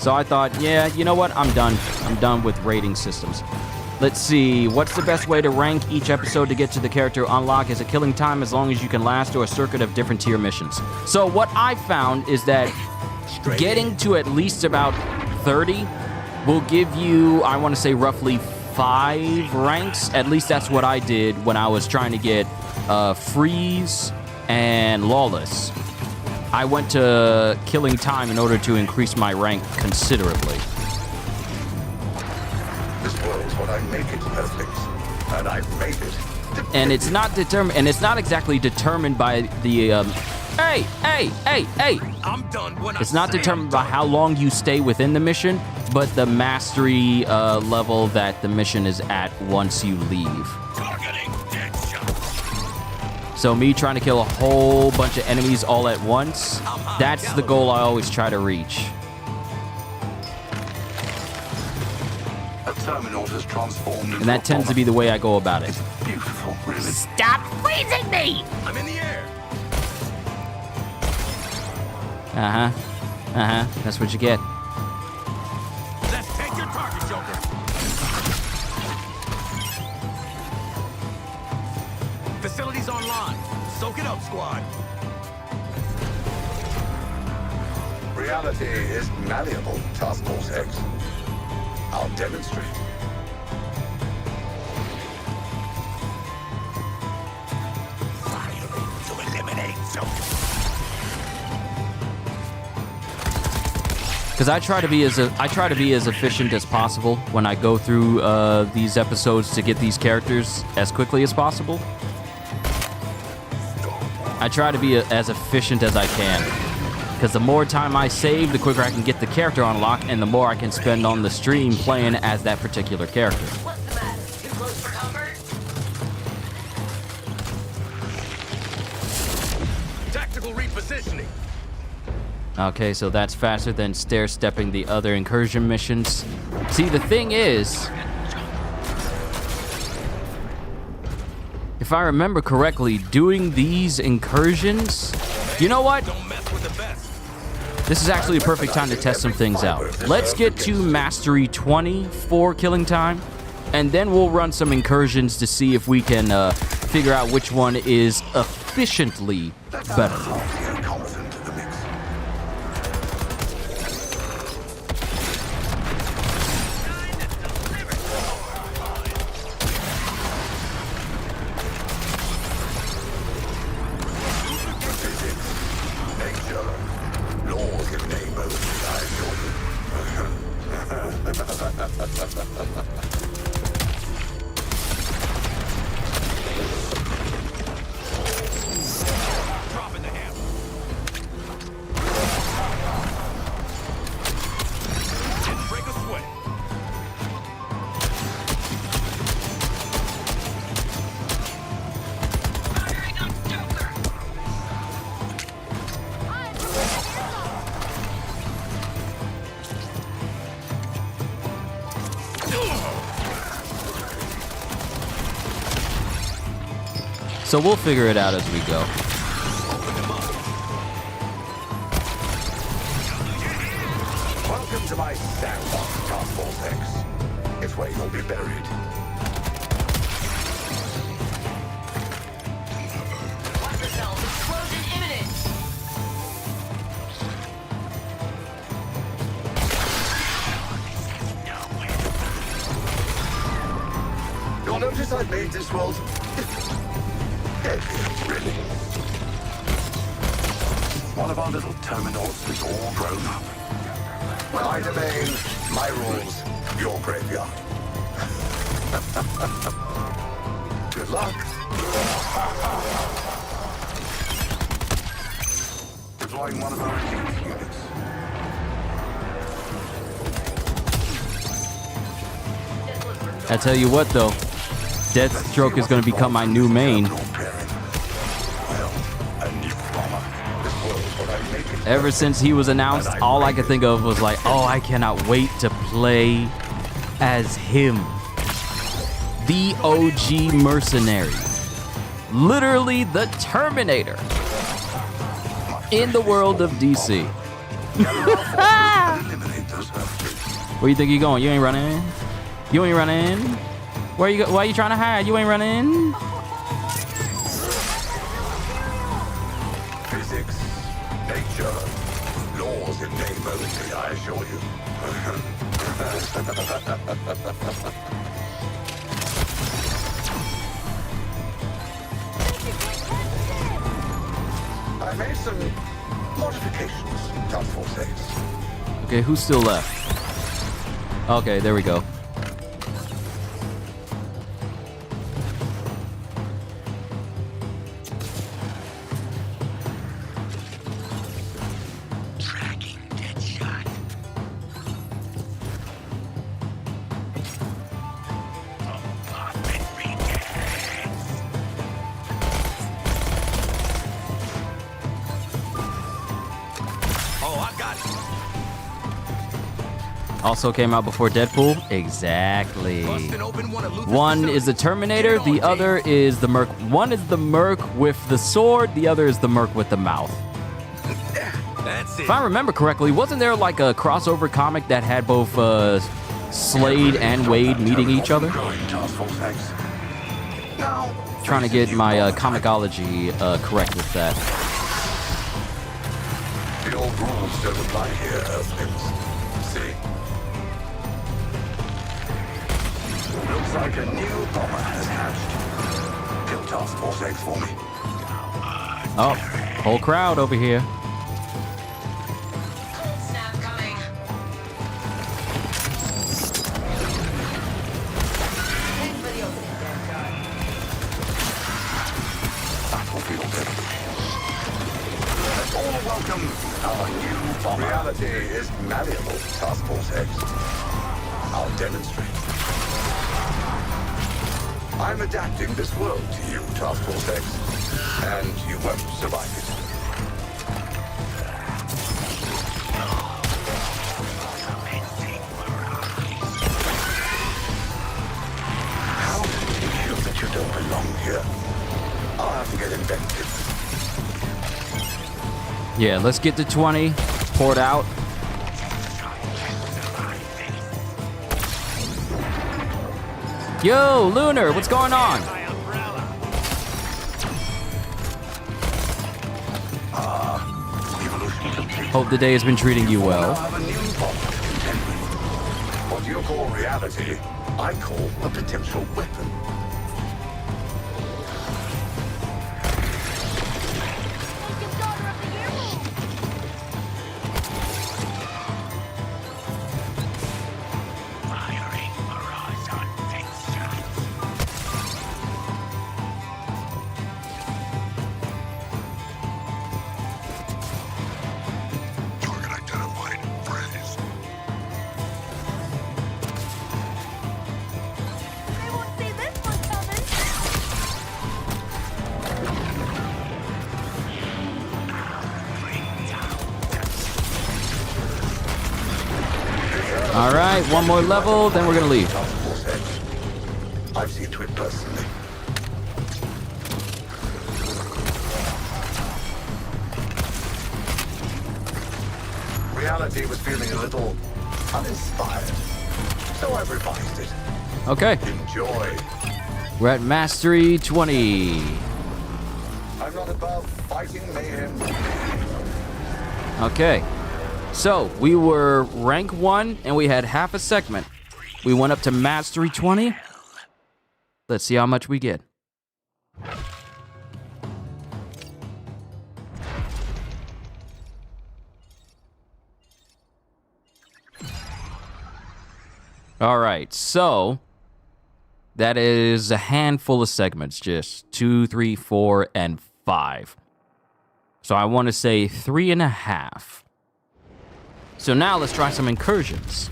So I thought, yeah, you know what, I'm done. I'm done with rating systems. Let's see, what's the best way to rank each episode to get to the character unlock? Is a killing time as long as you can last, or a circuit of different tier missions? So what I found is that getting to at least about 30 will give you, I want to say, roughly 5 ranks. At least that's what I did when I was trying to get Freeze and Lawless. I went to killing time in order to increase my rank considerably. This world's what I make it, Earthlings. And I've made it. And it's not determined, and it's not exactly determined by the Hey, hey, hey, hey! I'm done when It's not determined by how long you stay within the mission, but the mastery level that the mission is at once you leave. Targeting deadshot. So me trying to kill a whole bunch of enemies all at once, that's the goal I always try to reach. A terminal has transformed And that tends to be the way I go about it. beautiful, really. Stop freezing me! I'm in the air. That's what you get. Let's take your target, Joker. Facilities online. Soak it up, squad. Reality is malleable, Task Force X. I'll demonstrate. Firing to eliminate Joker. Because I try to be as efficient as possible when I go through these episodes to get these characters as quickly as possible. I try to be as efficient as I can. Because the more time I save, the quicker I can get the character unlocked, and the more I can spend on the stream playing as that particular character. What's the matter? Too close for comfort? Tactical repositioning. Okay, so that's faster than stair-stepping the other incursion missions. See, the thing is, if I remember correctly, doing these incursions, you know what? Don't mess with the best. This is actually a perfect time to test some things out. Let's get to Mastery 20 for killing time, and then we'll run some incursions to see if we can figure out which one is efficiently better. Confident in the mix. Nature, laws in name only, I assure you. Dropping the hammer. Didn't break a sweat. Firing on Joker! So we'll figure it out as we go. Welcome to my sandbox, Task Force X. It's where you'll be buried. Watch yourself! Explosion imminent! You'll notice I made this world heavy, really. One of our little terminals is all grown up. My domain, my rules, your graveyard. Good luck. Deploying one of our elite units. I tell you what, though, Deathstroke is going to become my new main. Well, a new bomber. This world's what I make it. Ever since he was announced, all I could think of was like, oh, I cannot wait to play as him. The OG mercenary. Literally the Terminator. In the world of DC. Eliminate those earthquakes. Where you think you going? You ain't running. You ain't running. Where you go? Why you trying to hide? You ain't running. Physics, nature, laws in name only, I assure you. I made some modifications, Task Force X. Okay, who's still left? Okay, there we go. Also came out before Deadpool? Exactly. One is the Terminator, the other is the Merc. One is the Merc with the sword, the other is the Merc with the mouth. If I remember correctly, wasn't there like a crossover comic that had both Slade and Wade meeting each other? Trying to get my comicology correct with that. The old rules don't apply here, Earthlings. See? Looks like a new bomber has hatched. Kill Task Force X for me. Oh, whole crowd over here. Snap coming. Thanks for the opening, Battlefield enemy. All welcome our new bomber. Reality is malleable, Task Force X. I'll demonstrate. I'm adapting this world to you, Task Force X, and you won't survive it. How do you feel that you don't belong here? I'll have to get inventive. Yeah, let's get to 20. Pour it out. Yo, Lunar, what's going on? Hope the day has been treating you well. I have a new bomb to contend with. What you call reality, I call a potential weapon. Target identified. Freeze. I won't see this one coming. All right, one more level, then we're gonna leave. Task Force X. I've seen to it personally. Reality was feeling a little uninspired, so I've revised it. Okay, Enjoy. we're at Mastery 20. I'm not above fighting mayhem. Okay, so we were rank 1 and we had half a segment. We went up to Mastery 20. Let's see how much we get. All right, so that is a handful of segments, just 2, 3, 4, and 5. So I want to say 3.5. So now let's try some incursions.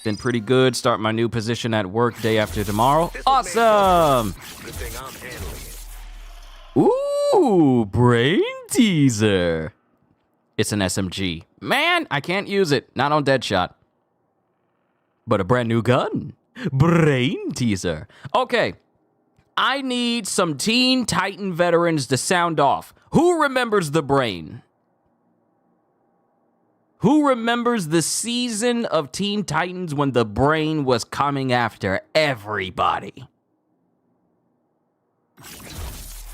Been pretty good. Start my new position at work day after tomorrow. Awesome! Good thing I'm handling it. Ooh, brain teaser. It's an SMG. Man, I can't use it. Not on Deadshot. But a brand new gun. Brain teaser. Okay. I need some Teen Titan veterans to sound off. Who remembers the Brain? Who remembers the season of Teen Titans when the Brain was coming after everybody?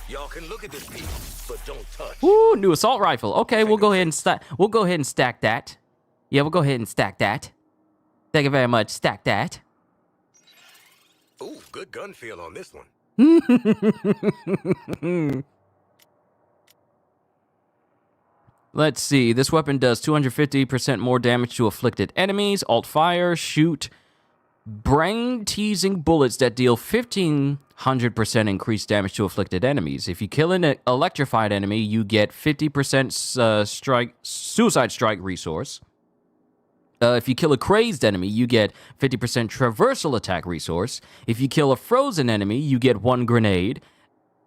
Y'all can look at this piece, but don't touch. Ooh, new assault rifle. Okay, we'll go ahead and stack. We'll go ahead and stack that. Yeah, we'll go ahead and stack that. Thank you very much. Stack that. Ooh, good gun feel on this one. Let's see. This weapon does 250% more damage to afflicted enemies. Alt fire, shoot brain-teasing bullets that deal 1,500% increased damage to afflicted enemies. If you kill an electrified enemy, you get 50% suicide strike resource. If you kill a crazed enemy, you get 50% traversal attack resource. If you kill a frozen enemy, you get 1 grenade.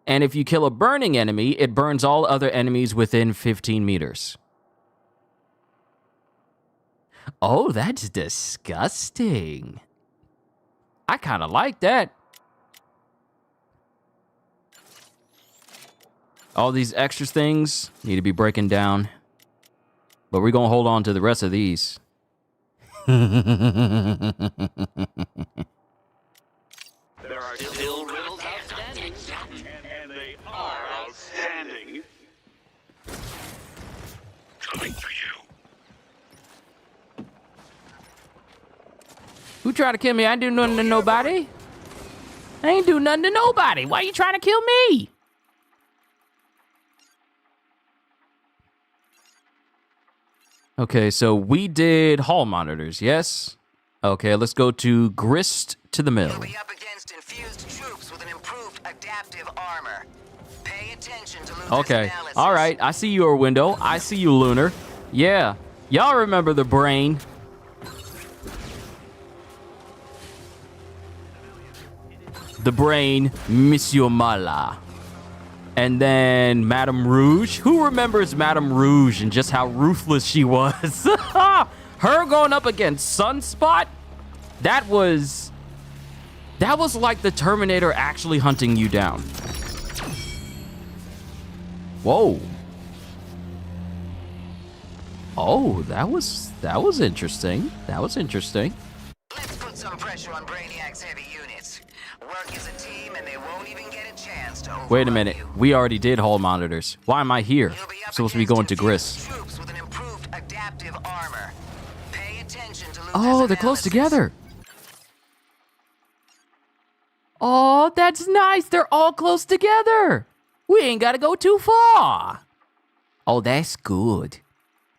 And if you kill a burning enemy, it burns all other enemies within 15 meters. Oh, that's disgusting. I kind of like that. All these extra things need to be breaking down. But we're going to hold on to the rest of these. There are still riddles outstanding, and they are outstanding. Coming for you. Who tried to kill me? I ain't do nothing to nobody. I ain't do nothing to nobody. Why you trying to kill me? Okay, so we did hall monitors, yes? Okay, let's go to Grist to the Mill. You'll be up against infused troops with an improved adaptive armor. Pay attention to Luna's Okay, analysis. all right. I see your window. I see you, Lunar. Yeah, y'all remember the brain. The brain, Monsieur Mala. And then Madame Rouge. Who remembers Madame Rouge and just how ruthless she was? Her going up against Sunspot? That was like the Terminator actually hunting you down. Whoa. Oh, that was interesting. That was interesting. Let's put some pressure on Brainiac's heavy units. Work as a team and they won't even get a chance to overrun Wait a minute. you. We already did hall monitors. Why am I here? You'll be I'm up supposed to be against going to infused Grist. troops with an improved adaptive armor. Pay attention to Luna's Oh, they're close analysis. together. Oh, that's nice. They're all close together. We ain't got to go too far. Oh, that's good.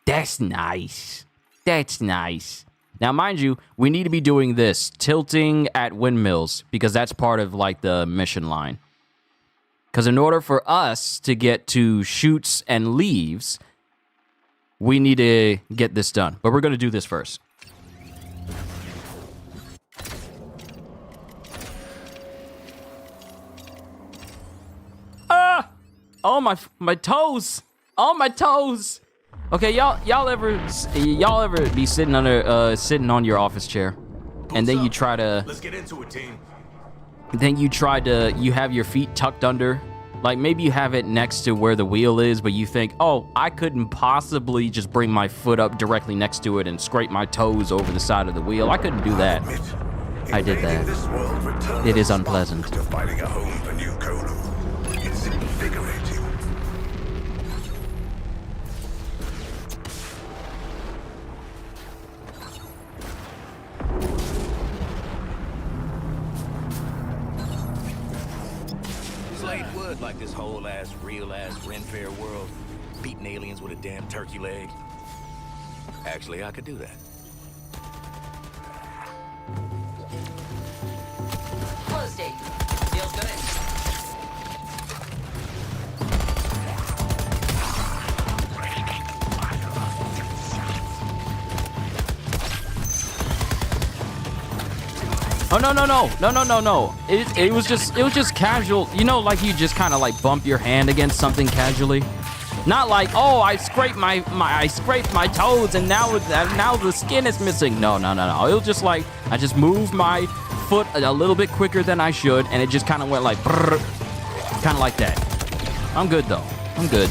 That's nice. That's nice. Now, mind you, we need to be doing this, tilting at windmills, because that's part of, like, the mission line. Because in order for us to get to shoots and leaves, we need to get this done. But we're going to do this first. Ah! Oh, my toes! Oh, my toes! Okay, y'all ever be sitting on your office chair, and then you try to Let's get into it, team. you have your feet tucked under, like maybe you have it next to where the wheel is, but you think, oh, I couldn't possibly just bring my foot up directly next to it and scrape my toes over the side of the wheel. I couldn't do that. I did that. This world returns It is us unpleasant. To finding a home for new Kolu. It's invigorating. Slade would like this whole ass, real ass Ren Fair world, beating aliens with a damn turkey leg. Actually, I could do that. Close date. Feels good. Oh no! It was just casual. You know, like you just kind of like bump your hand against something casually. Not like, oh, I scraped my toes and now the skin is missing. No. It was just like I just moved my foot a little bit quicker than I should, and it just kind of went like, kind of like that. I'm good though. I'm good.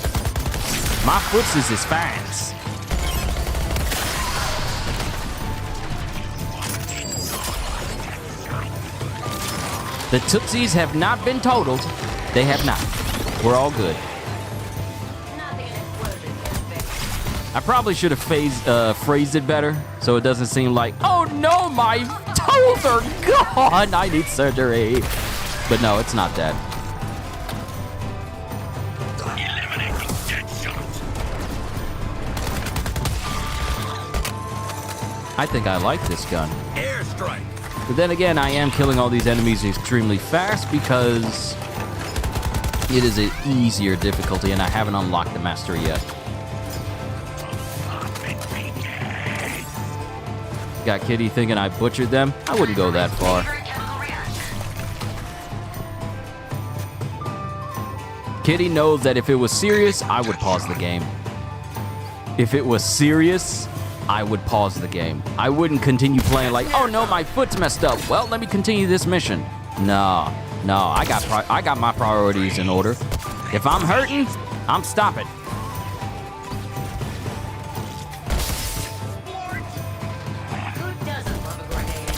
My foot is fast. The Tootsies have not been totaled. They have not. We're all good. I probably should have phrased it better so it doesn't seem like, oh no, my toes are gone. I need surgery. But no, it's not that. I think I like this gun. Airstrike! But then again, I am killing all these enemies extremely fast because it is an easier difficulty and I haven't unlocked the mastery yet. Got Kitty thinking I butchered them? I wouldn't go that far. Kitty knows that if it was serious, I would pause the game. If it was serious, I would pause the game. I wouldn't continue playing like, oh no, my foot's messed up. Well, let me continue this mission. No, I got my priorities in order. If I'm hurting, I'm stopping. Who doesn't love a grenade?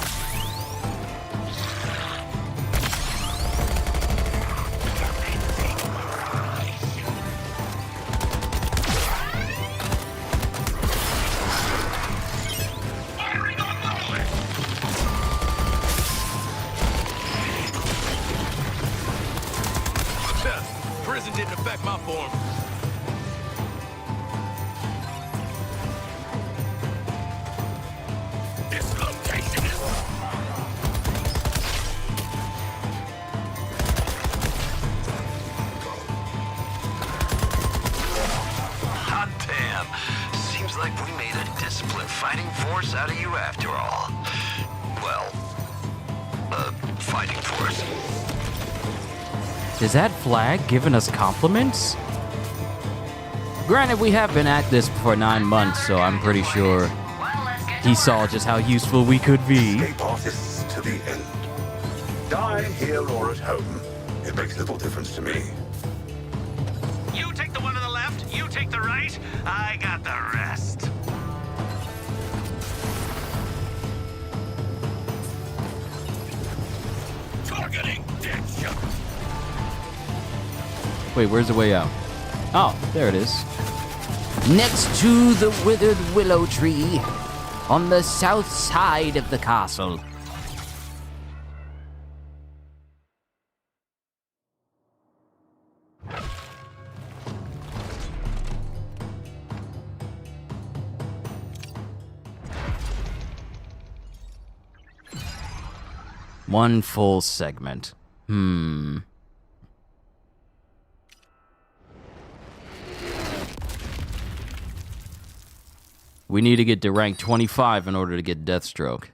Prison didn't affect my form. This location is... Hot damn. Seems like we made a disciplined fighting force out of you after all. Well, fighting force. Is that flag giving us compliments? Granted, we have been at this for 9 months, so I'm pretty sure he saw just how useful we could be. Escape artists to the end. Die here or at home. It makes little difference to me. You take the one to the left, you take the right, I got the rest. Targeting dead shot. Wait, where's the way out? Oh, there it is. Next to the withered willow tree, on the south side of the castle. One full segment. We need to get to rank 25 in order to get Deathstroke.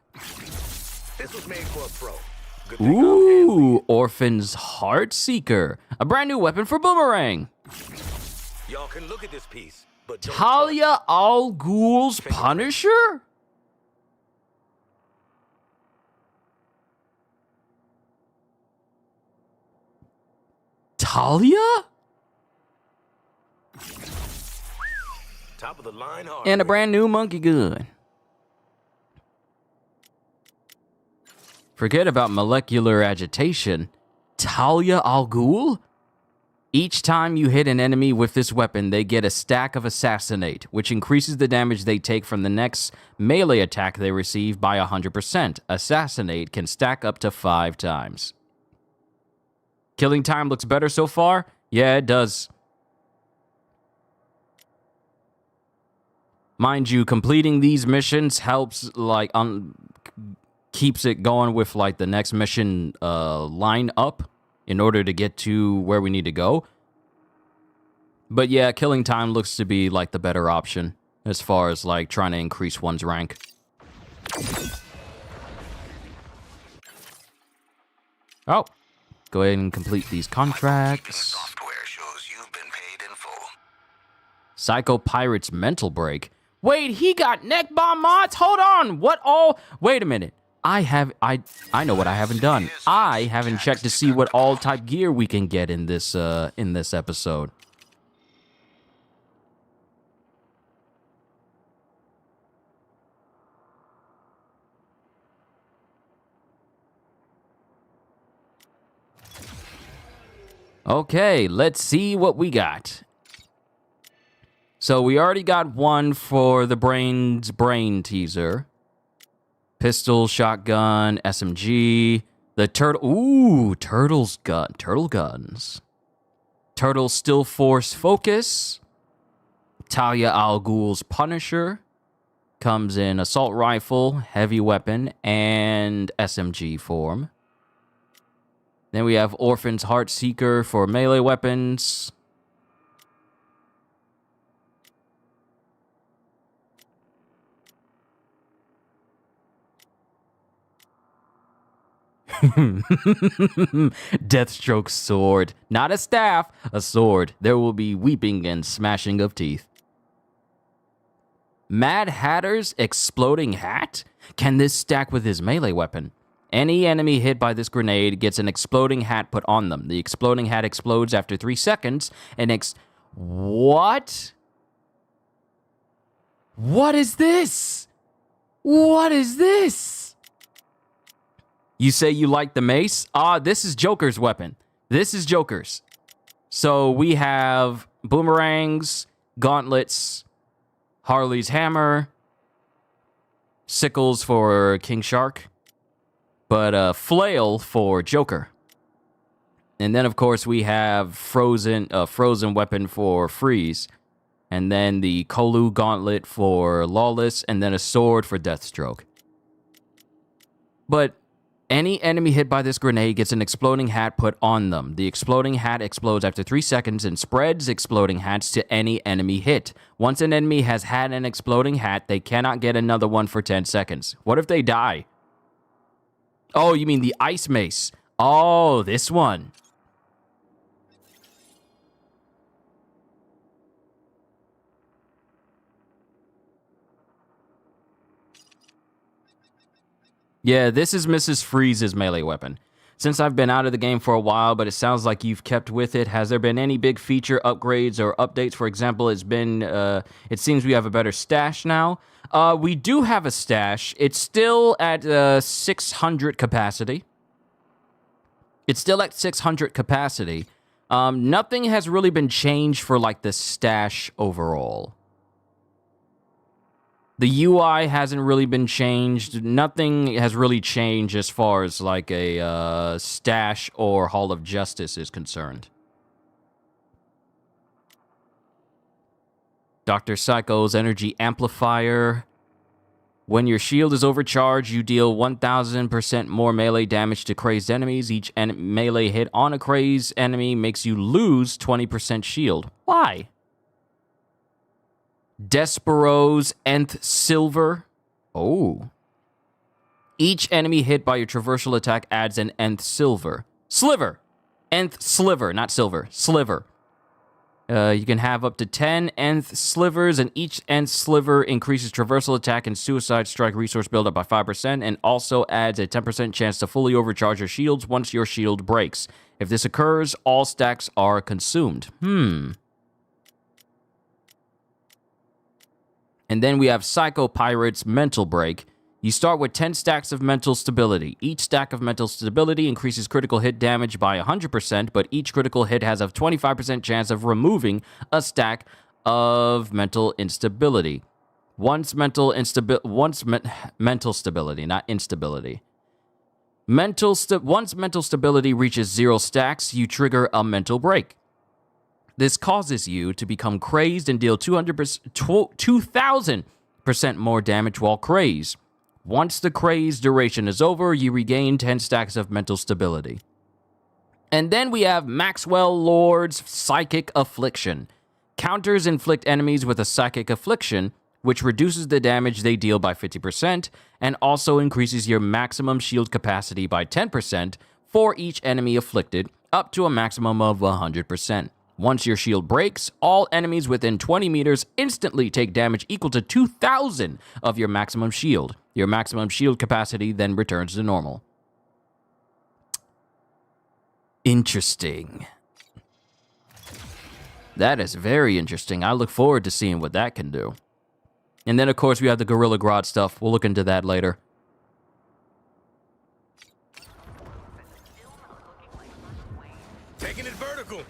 This was made for a pro. Good thing I'm Ooh, Orphan's Heartseeker. A brand new weapon for Boomerang. Y'all can look at this piece, but don't Talia al Ghul's Punisher? Talia? top of the line hard. And a brand new monkey gun. Forget about molecular agitation. Talia al Ghul? Each time you hit an enemy with this weapon, they get a stack of Assassinate, which increases the damage they take from the next melee attack they receive by 100%. Assassinate can stack up to 5 times. Killing time looks better so far? Yeah, it does. Mind you, completing these missions helps, like, keeps it going with, like, the next mission line up in order to get to where we need to go. But yeah, killing time looks to be, like, the better option as far as, like, trying to increase one's rank. Oh, go ahead and complete these contracts. Software shows you've been paid in full. Psycho Pirate's mental break. Wait, he got neck bomb mods? Hold on. What all? Wait a minute. I know what I haven't done. I haven't checked to see what all type gear we can get in this episode. Okay, let's see what we got. So we already got one for the brain teaser. Pistol, shotgun, SMG, the turtle. Ooh, turtle guns. Turtle still force focus. Talia al Ghul's Punisher comes in assault rifle, heavy weapon, and SMG form. Then we have Orphan's Heartseeker for melee weapons. Deathstroke sword. Not a staff, a sword. There will be weeping and smashing of teeth. Mad Hatter's exploding hat? Can this stack with his melee weapon? Any enemy hit by this grenade gets an exploding hat put on them. The exploding hat explodes after 3 seconds and What? What is this? What is this? You say you like the mace? This is Joker's weapon. This is Joker's. So we have boomerangs, gauntlets, Harley's hammer, sickles for King Shark, but flail for Joker. And then, of course, we have frozen weapon for Freeze, and then the Kolu gauntlet for Lawless, and then a sword for Deathstroke. But any enemy hit by this grenade gets an exploding hat put on them. The exploding hat explodes after 3 seconds and spreads exploding hats to any enemy hit. Once an enemy has had an exploding hat, they cannot get another one for 10 seconds. What if they die? Oh, you mean the ice mace. Oh, this one. Yeah, this is Mrs. Freeze's melee weapon. Since I've been out of the game for a while, but it sounds like you've kept with it, has there been any big feature upgrades or updates? For example, it seems we have a better stash now. We do have a stash. It's still at 600 capacity. It's still at 600 capacity. Nothing has really been changed for, like, the stash overall. The UI hasn't really been changed. Nothing has really changed as far as, like, a stash or Hall of Justice is concerned. Dr. Psycho's energy amplifier. When your shield is overcharged, you deal 1000% more melee damage to crazed enemies. Each melee hit on a crazed enemy makes you lose 20% shield. Why? Despero's Nth Silver. Oh. Each enemy hit by your traversal attack adds an Nth Silver. Sliver. Nth Sliver, not silver. Sliver. You can have up to 10 Nth Slivers, and each Nth Sliver increases traversal attack and suicide strike resource buildup by 5%, and also adds a 10% chance to fully overcharge your shields once your shield breaks. If this occurs, all stacks are consumed. And then we have Psycho Pirate's Mental Break. You start with 10 stacks of mental stability. Each stack of mental stability increases critical hit damage by 100%, but each critical hit has a 25% chance of removing a stack of mental instability. Once mental stability, not instability. Once mental stability reaches 0 stacks, you trigger a mental break. This causes you to become crazed and deal 2,000% more damage while crazed. Once the craze duration is over, you regain 10 stacks of mental stability. And then we have Maxwell Lord's Psychic Affliction. Counters inflict enemies with a Psychic Affliction, which reduces the damage they deal by 50%, and also increases your maximum shield capacity by 10% for each enemy afflicted, up to a maximum of 100%. Once your shield breaks, all enemies within 20 meters instantly take damage equal to 2,000 of your maximum shield. Your maximum shield capacity then returns to normal. Interesting. That is very interesting. I look forward to seeing what that can do. And then, of course, we have the Gorilla Grodd stuff. We'll look into that later. Taking it vertical.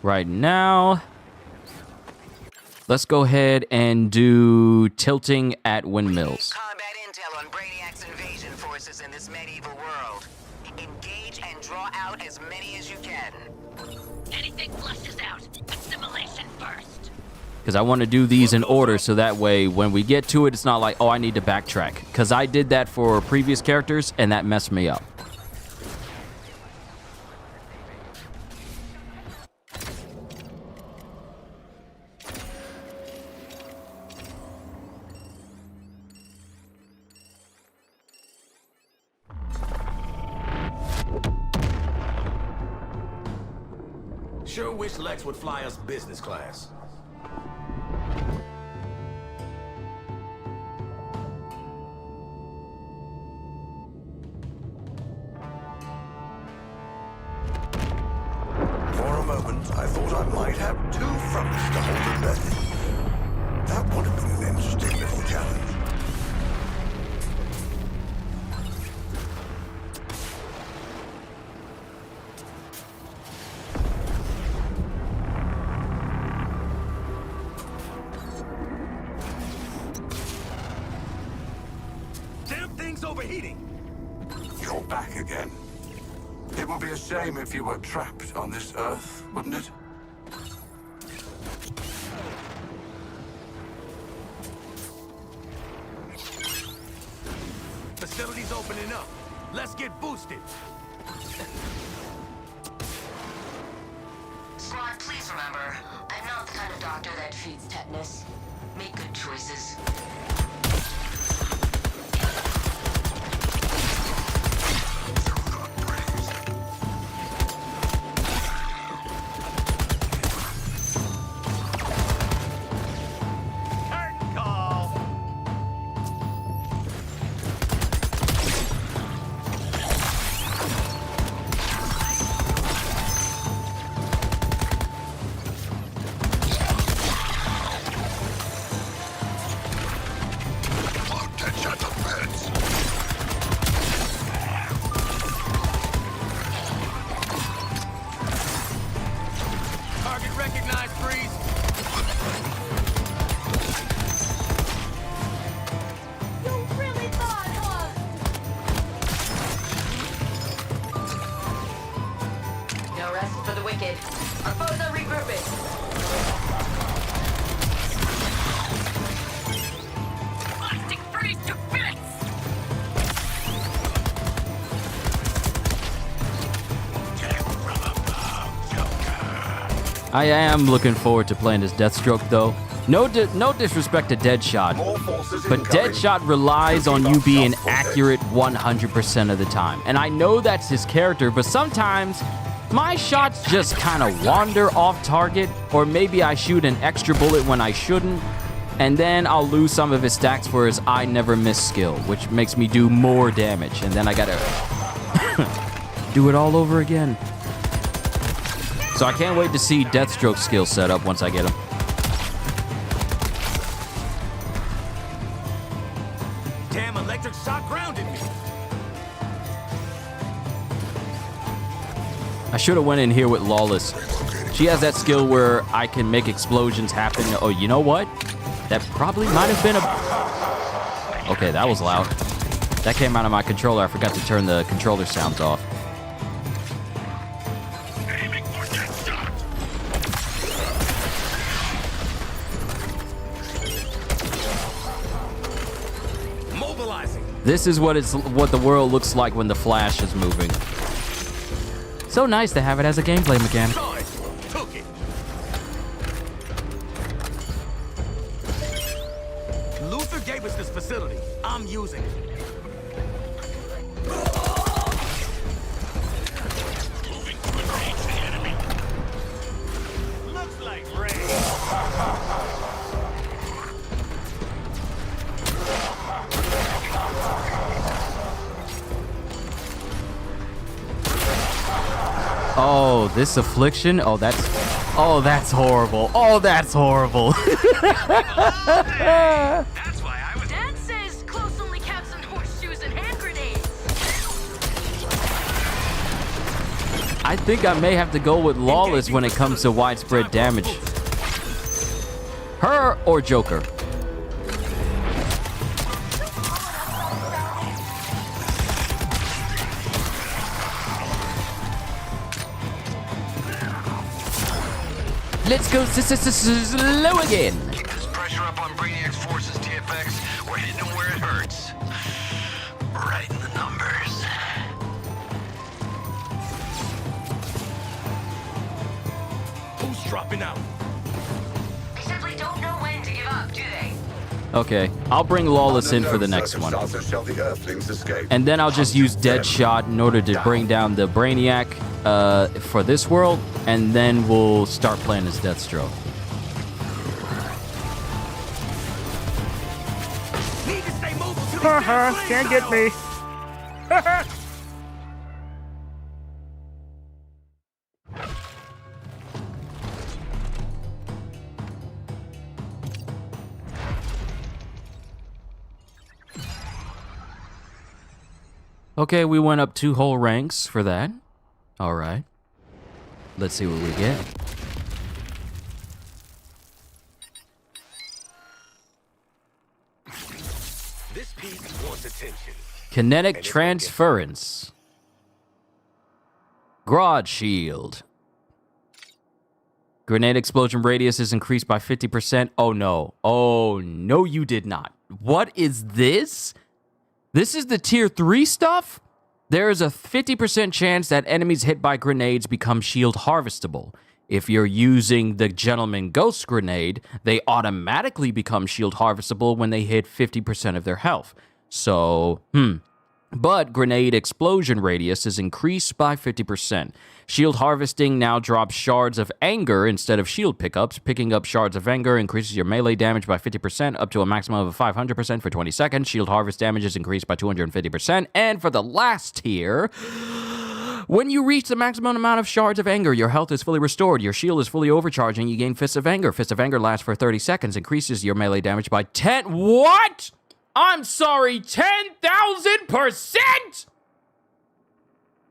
Right now, let's go ahead and do tilting at windmills. Combat intel on Brainiac's invasion forces in this medieval world. Engage and draw out as many as you can. Anything flushes out. Assimilation first. Because I want to do these in order so that way when we get to it, it's not like, oh, I need to backtrack. Because I did that for previous characters and that messed me up. sure wish Lex would fly us business class. For a moment, I thought I might have two fronts to hold at bay. That would have been an interesting little challenge. Damn thing's overheating! You're back again. It would be a shame if you were trapped on this Earth, wouldn't it? Facility's opening up. Let's get boosted. Squad, please remember, I'm not the kind of doctor that treats tetanus. Make good choices. Curtain call! Attention to beds. Target recognized, freeze! You really thought, huh? No rest for the wicked. Our foes are regrouping. Plastic freeze to bits! I am looking forward to playing as Deathstroke, though. No disrespect to Deadshot, More forces but incoming. Deadshot relies on you being accurate 100% of the time. And I know that's his character, but sometimes my shots just kind of wander off target, or maybe I shoot an extra bullet when I shouldn't, and then I'll lose some of his stacks for his I never miss skill, which makes me do more damage, and then I gotta do it all over again. So I can't wait to see Deathstroke's skill set up once I get him. Damn electric shock grounded me! I should have went in here with Lawless. She has that skill where I can make explosions happen. Oh, you know what? That probably might have been a... Okay, that was loud. That came out of my controller. I forgot to turn the controller sounds off. Mobilizing! This is what the world looks like when the Flash is moving. So nice to have it as a gameplay mechanic. Saw it! Took it! Luther gave us this facility. I'm using it. Moving to engage the enemy. Looks like rain. Oh, this affliction? Oh, that's horrible. Oh, that's horrible. That's why I was... Dad says close only caps and horseshoes and hand grenades. I think I may have to go with Lawless when it comes to widespread damage. Her or Joker? Let's go slow again. Keep this pressure up on Brainiac's forces, TFX. We're hitting them where it hurts. Right in the numbers. Who's dropping out? They simply don't know when to give up, do they? Okay, I'll bring Lawless in for the next one. Shall the Earthlings escape. And then I'll just use Hunt Deadshot in order to bring down the Brainiac for this world, and then we'll start playing as Deathstroke. Need to stay mobile till Can't get me. Okay, we went up 2 whole ranks for that. All right. Let's see what we get. This piece wants attention. Kinetic transference. Grodd shield. Grenade explosion radius is increased by 50%. Oh no. Oh no, you did not. What is this? This is the tier 3 stuff? There is a 50% chance that enemies hit by grenades become shield harvestable. If you're using the Gentleman Ghost grenade, they automatically become shield harvestable when they hit 50% of their health. So, But grenade explosion radius is increased by 50%. Shield harvesting now drops shards of anger instead of shield pickups. Picking up shards of anger increases your melee damage by 50% up to a maximum of 500% for 20 seconds. Shield harvest damage is increased by 250%. And for the last tier, when you reach the maximum amount of shards of anger, your health is fully restored, your shield is fully overcharged, and you gain Fists of Anger. Fists of Anger lasts for 30 seconds, increases your melee damage by 10... What? I'm sorry, 10,000%?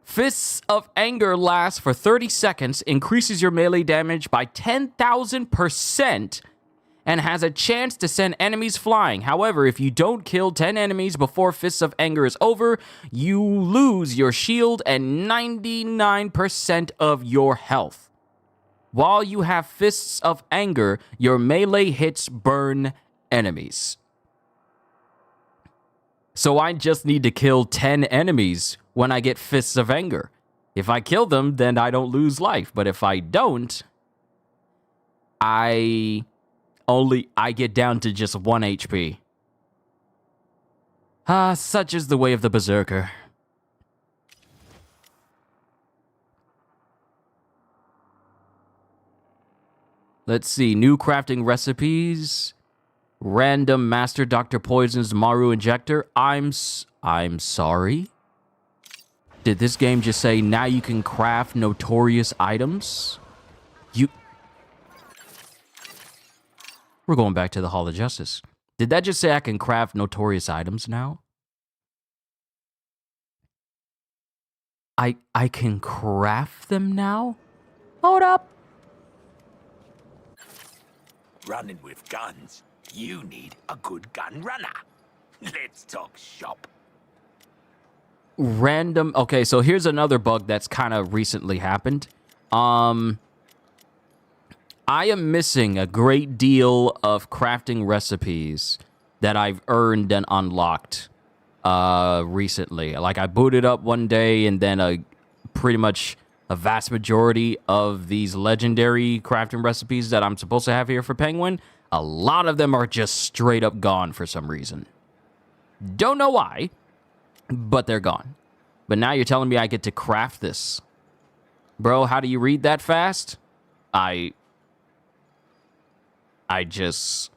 Fists of Anger lasts for 30 seconds, increases your melee damage by 10,000%, and has a chance to send enemies flying. However, if you don't kill 10 enemies before Fists of Anger is over, you lose your shield and 99% of your health. While you have Fists of Anger, your melee hits burn enemies. So I just need to kill 10 enemies when I get Fists of Anger. If I kill them, then I don't lose life. But if I don't, I get down to just 1 HP. Such is the way of the Berserker. Let's see, new crafting recipes. Random Master Dr. Poison's Maru Injector. I'm sorry? Did this game just say now you can craft notorious items? We're going back to the Hall of Justice. Did that just say I can craft notorious items now? I can craft them now? Hold up. Running with guns. You need a good gun runner. Let's talk shop. Random. Okay, so here's another bug that's kind of recently happened. I am missing a great deal of crafting recipes that I've earned and unlocked recently. Like, I booted up one day, and then pretty much a vast majority of these legendary crafting recipes that I'm supposed to have here for Penguin, a lot of them are just straight up gone for some reason. Don't know why, but they're gone. But now you're telling me I get to craft this. Bro, how do you read that fast? I just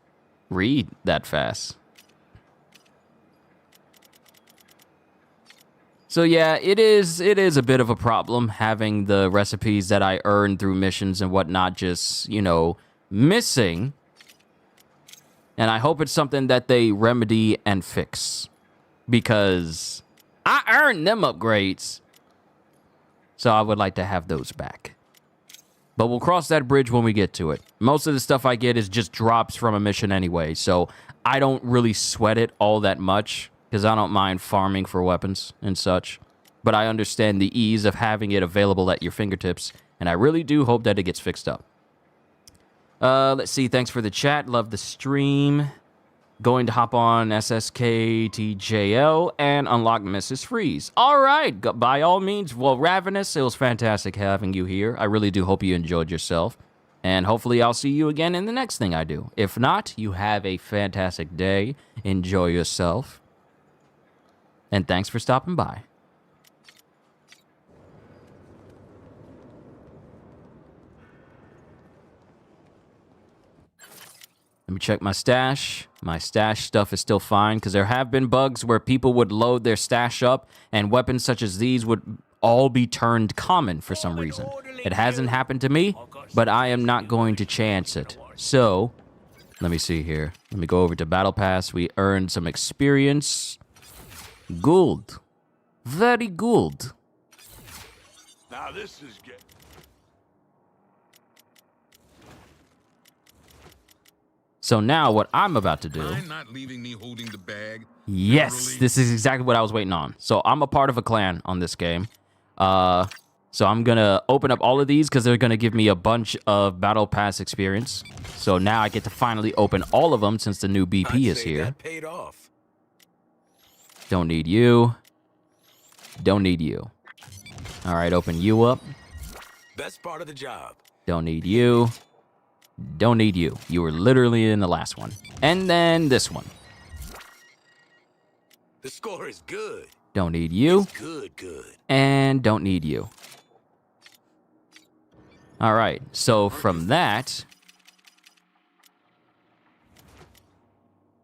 read that fast. So yeah, it is a bit of a problem having the recipes that I earned through missions and whatnot just, missing. And I hope it's something that they remedy and fix. Because I earned them upgrades. So I would like to have those back. But we'll cross that bridge when we get to it. Most of the stuff I get is just drops from a mission anyway. So I don't really sweat it all that much. Because I don't mind farming for weapons and such. But I understand the ease of having it available at your fingertips. And I really do hope that it gets fixed up. Let's see. Thanks for the chat. Love the stream. Going to hop on SSKTJL and unlock Mrs. Freeze. All right. By all means. Well, Ravenous, it was fantastic having you here. I really do hope you enjoyed yourself. And hopefully I'll see you again in the next thing I do. If not, you have a fantastic day. Enjoy yourself. And thanks for stopping by. Let me check my stash. My stash stuff is still fine because there have been bugs where people would load their stash up and weapons such as these would all be turned common for some reason. It hasn't happened to me, but I am not going to chance it. So, let me see here. Let me go over to Battle Pass. We earned some experience. Gold. Very good. Now this is good. So now what I'm about to do... Not leaving me holding the bag. Yes, this is exactly what I was waiting on. So I'm a part of a clan on this game. So I'm going to open up all of these because they're going to give me a bunch of Battle Pass experience. So now I get to finally open all of them since the new BP is here. That paid off. Don't need you. Don't need you. All right, open you up. Best part of the job. Don't need you. Don't need you. You were literally in the last one. And then this one. The score is good. Don't need you. It's good. And don't need you. All right. So from that,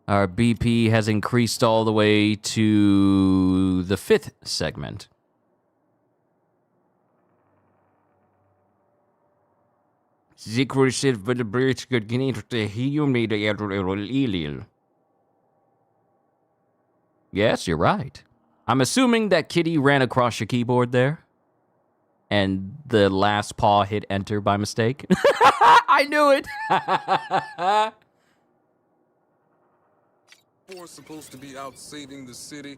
our BP has increased all the way to the 5th segment. Yes, you're right. I'm assuming that Kitty ran across your keyboard there. And the last paw hit enter by mistake. I knew it. We're supposed to be out saving the city.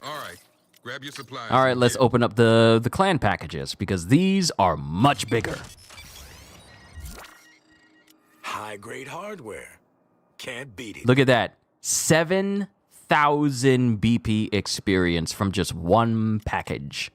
All right. Grab your supplies. All right, let's open up the clan packages because these are much bigger. High-grade hardware. Can't beat it. Look at that. 7,000 BP experience from just one package.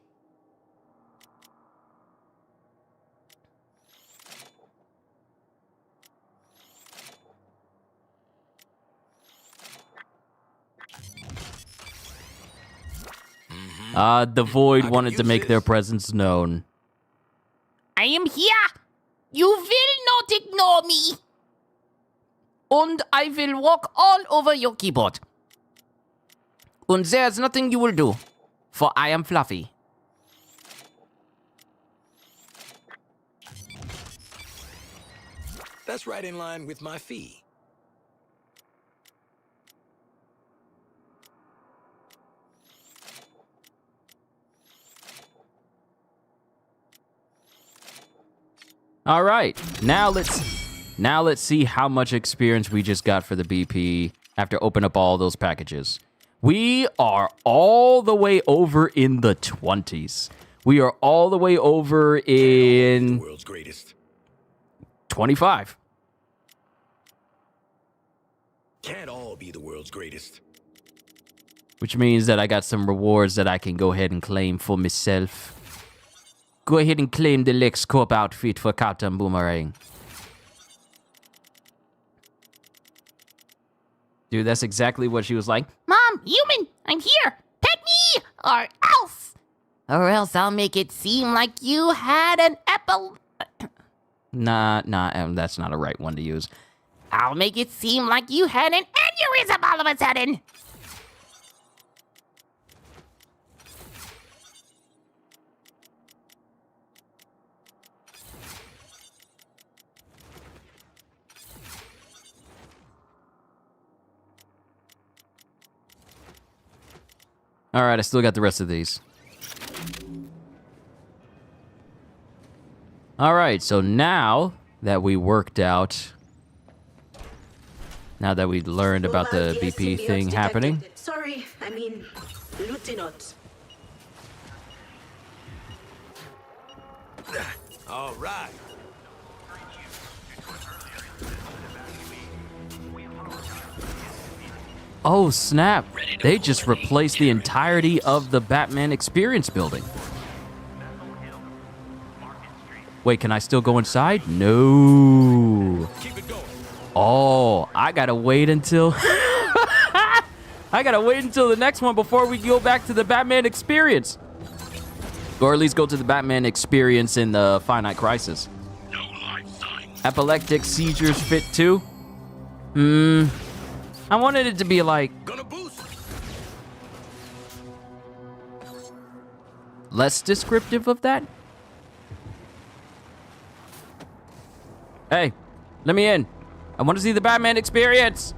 The Void wanted to make their presence known. I am here. You will not ignore me. And I will walk all over your keyboard. And there's nothing you will do, for I am Fluffy. That's right in line with my fee. All right, now let's see how much experience we just got for the BP after opening up all those packages. We are all the way over in the 20s. We are all the way over in The world's greatest. 25. Can't all be the world's greatest. Which means that I got some rewards that I can go ahead and claim for myself. Go ahead and claim the Lex Corp outfit for Captain Boomerang. Dude, that's exactly what she was like. Mom, human, I'm here. Pet me, or else. Or else I'll make it seem like you had an apple. Nah, that's not a right one to use. I'll make it seem like you had an aneurysm all of a sudden. All right, I still got the rest of these. All right, so now that we worked out, now that we learned about the BP thing happening. Sorry, I mean, Lieutenant. All right. Oh, snap. They just replaced the entirety of the Batman Experience building. Wait, can I still go inside? No. Keep it going. Oh, I gotta wait until... I gotta wait until the next one before we go back to the Batman experience. Or at least go to the Batman experience in the Finite Crisis. No life signs. Epileptic seizures fit too? I wanted it to be like... Gonna boost. less descriptive of that? Hey, let me in. I want to see the Batman experience.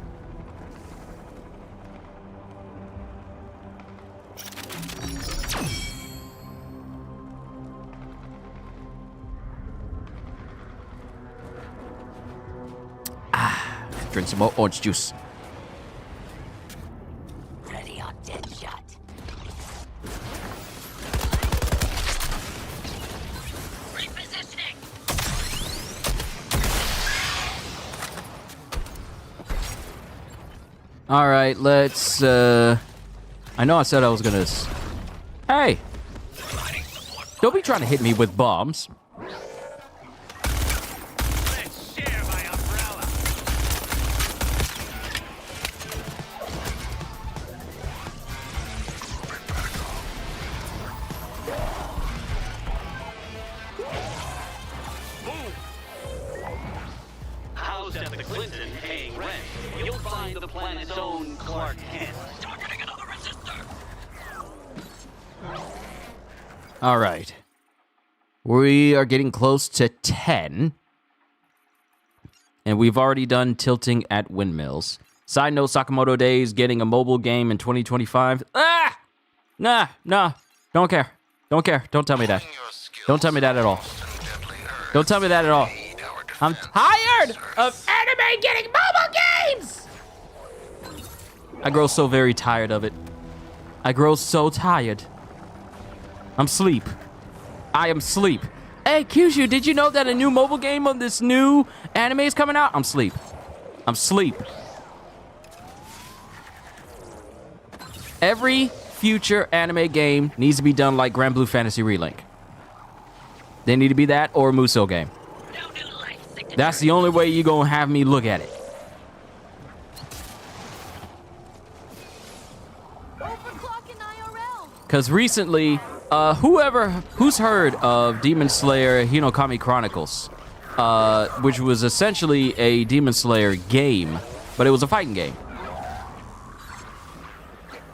Drink some more orange juice. Ready on dead shot. Repositioning. All right, let's, I know I said I was gonna... Hey! Don't be trying to hit me with bombs. Let's share my umbrella. Housed at the Clinton paying rent, you'll find the planet's own Clark Kent. Targeting another resistor. All right. We are getting close to 10. And we've already done tilting at windmills. Side note, Sakamoto Days getting a mobile game in 2025. Ah! Nah. Don't care. Don't care. Don't tell me that. Don't tell me that at all. Don't tell me that at all. I'm tired of anime getting mobile games! I grow so very tired of it. I grow so tired. I'm sleep. I am sleep. Hey, Kyushu, did you know that a new mobile game on this new anime is coming out? I'm sleep. I'm sleep. Every future anime game needs to be done like Grand Blue Fantasy Relink. They need to be that or a Musou game. That's the only way you're gonna have me look at it. Because recently, who's heard of Demon Slayer Hinokami Chronicles? Which was essentially a Demon Slayer game, but it was a fighting game.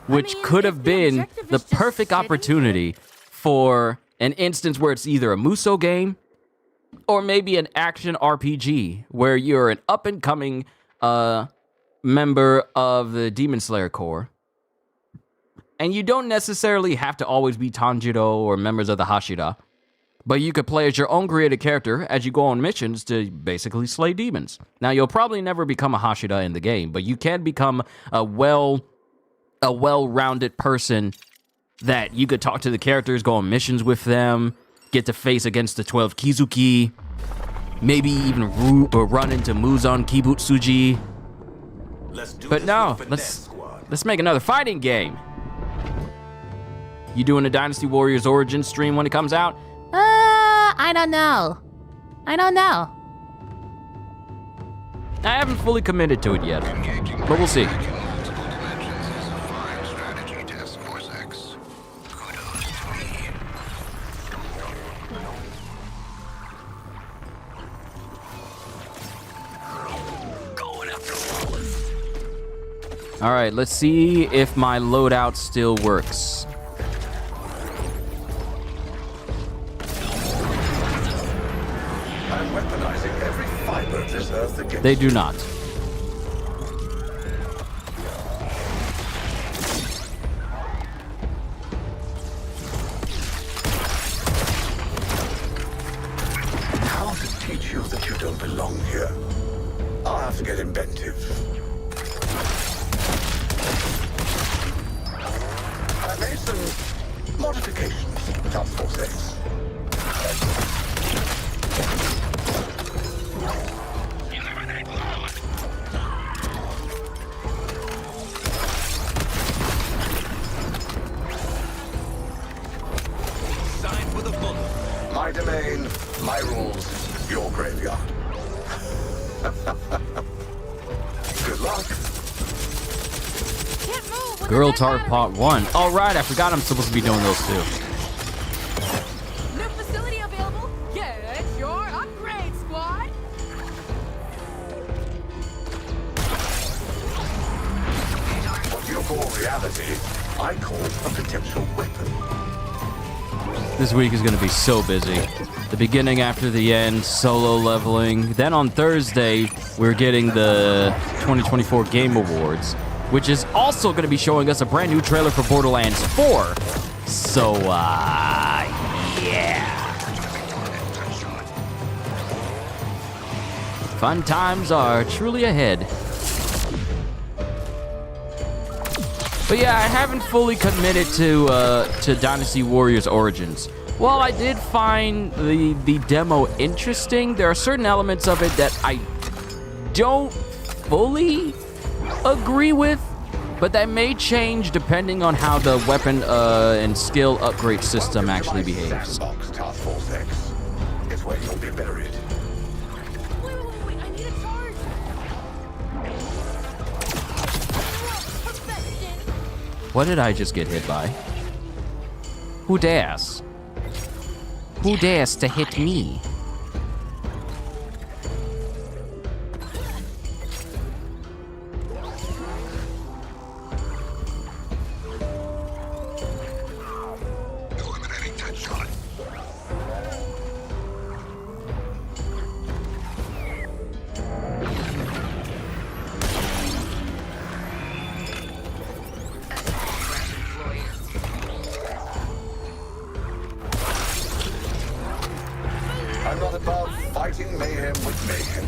Which could have been the perfect opportunity for an instance where it's either a Musou game or maybe an action RPG where you're an up-and-coming member of the Demon Slayer Corps. And you don't necessarily have to always be Tanjiro or members of the Hashira, but you could play as your own created character as you go on missions to basically slay demons. Now, you'll probably never become a Hashira in the game, but you can become a well-rounded person that you could talk to the characters, go on missions with them, get to face against the 12 Kizuki, maybe even run into Muzan Kibutsuji. But no, let's make another fighting game. You doing a Dynasty Warriors Origin stream when it comes out? I don't know. I haven't fully committed to it yet, but we'll see. All right, let's see if my loadout still works. I'm weaponizing every fiber of this earth against They do not. How to teach you that you don't belong here? I'll have to get inventive. I made some modifications to Task Force X. Signed with a bullet. My domain, my rules, Good luck. Girl Talk Part 1. All right, I forgot I'm supposed to be doing those too. New facility available. Get your upgrade, squad. What you call reality, I call a potential weapon. This week is going to be so busy. The beginning after the end, solo leveling. Then on Thursday, we're getting the 2024 Game Awards, which is also going to be showing us a brand new trailer for Borderlands 4. So, yeah. Fun times are truly ahead. But yeah, I haven't fully committed to Dynasty Warriors Origins. While I did find the demo interesting, there are certain elements of it that I don't fully agree with, but that may change depending on how the weapon and skill upgrade system actually behaves. Sandbox Task Force X. It's where you'll be buried. Wait, I need a charge. Perfection. What did I just get hit by? Who dares? Who dares to hit me? Eliminating Deadshot. I'm not above fighting mayhem with mayhem.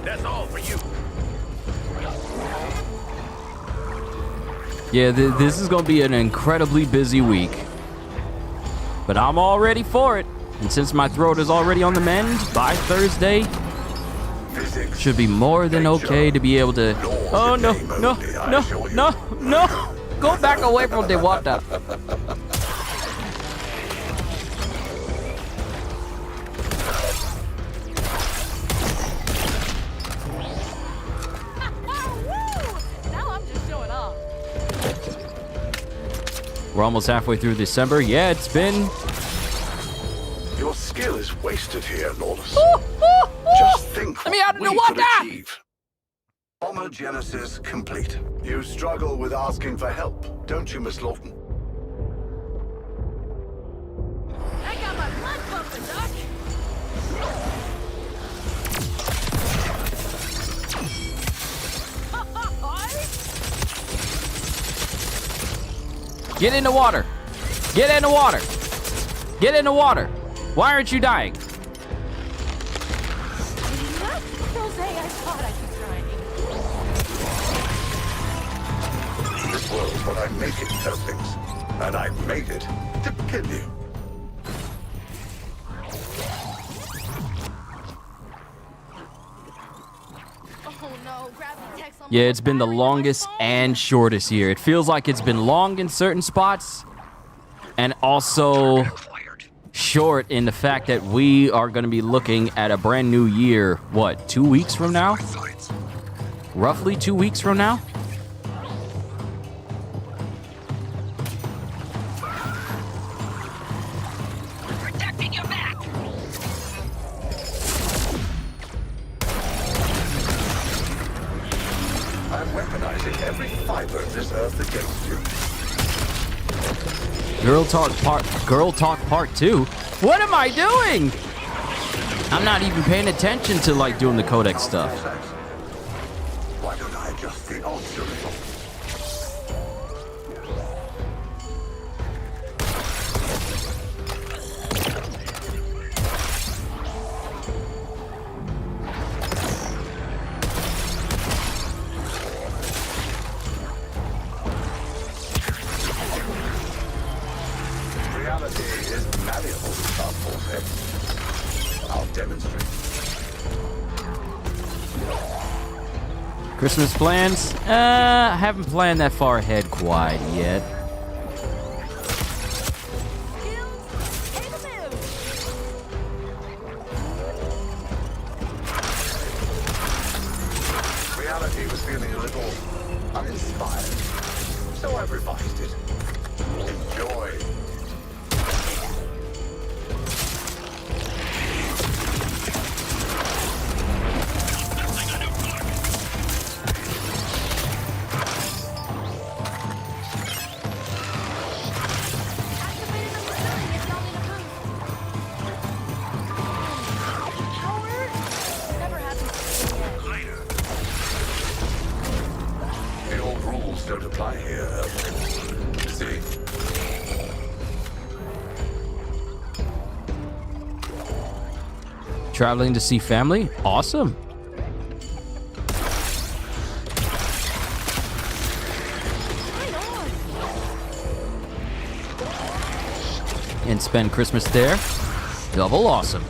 That's all for you. Yeah, this is going to be an incredibly busy week. But I'm all ready for it. And since my throat is already on the mend, by Thursday, should be more than okay to be able to... Oh, no, no, no, no, no. Go back away from the water. Now I'm just showing off. We're almost halfway through December. Yeah, it's been... Your skill is wasted here, Lawless. Ooh, Just think Let me out of what the we could water! achieve. Homogenesis complete. You struggle with asking for help, don't you, Miss Lawton? I got my blood pumping, Doc. Get in the water. Get in the water. Get in the water. Why aren't you dying? Not Jose, I thought I could try. This world's what I make it, Earthlings. And I made it to kill you. Oh no, grab the text on Yeah, it's been the longest and shortest year. It feels like it's been long in certain spots and also short in the fact that we are going to be looking at a brand new year, what, 2 weeks from now? Roughly 2 weeks from now? Protecting your back. I'm weaponizing every fiber of this earth against you. Girl Talk Part 2? What am I doing? I'm not even paying attention to like doing the codex stuff. Why don't I adjust the odds a little? Reality is malleable, Task Force X. I'll demonstrate. Christmas plans? I haven't planned that far ahead quite yet. Reality was feeling a little uninspired, so I've revised it. Enjoy. The old rules don't apply here. See? Traveling to see family? Awesome. And spend Christmas there? Double awesome.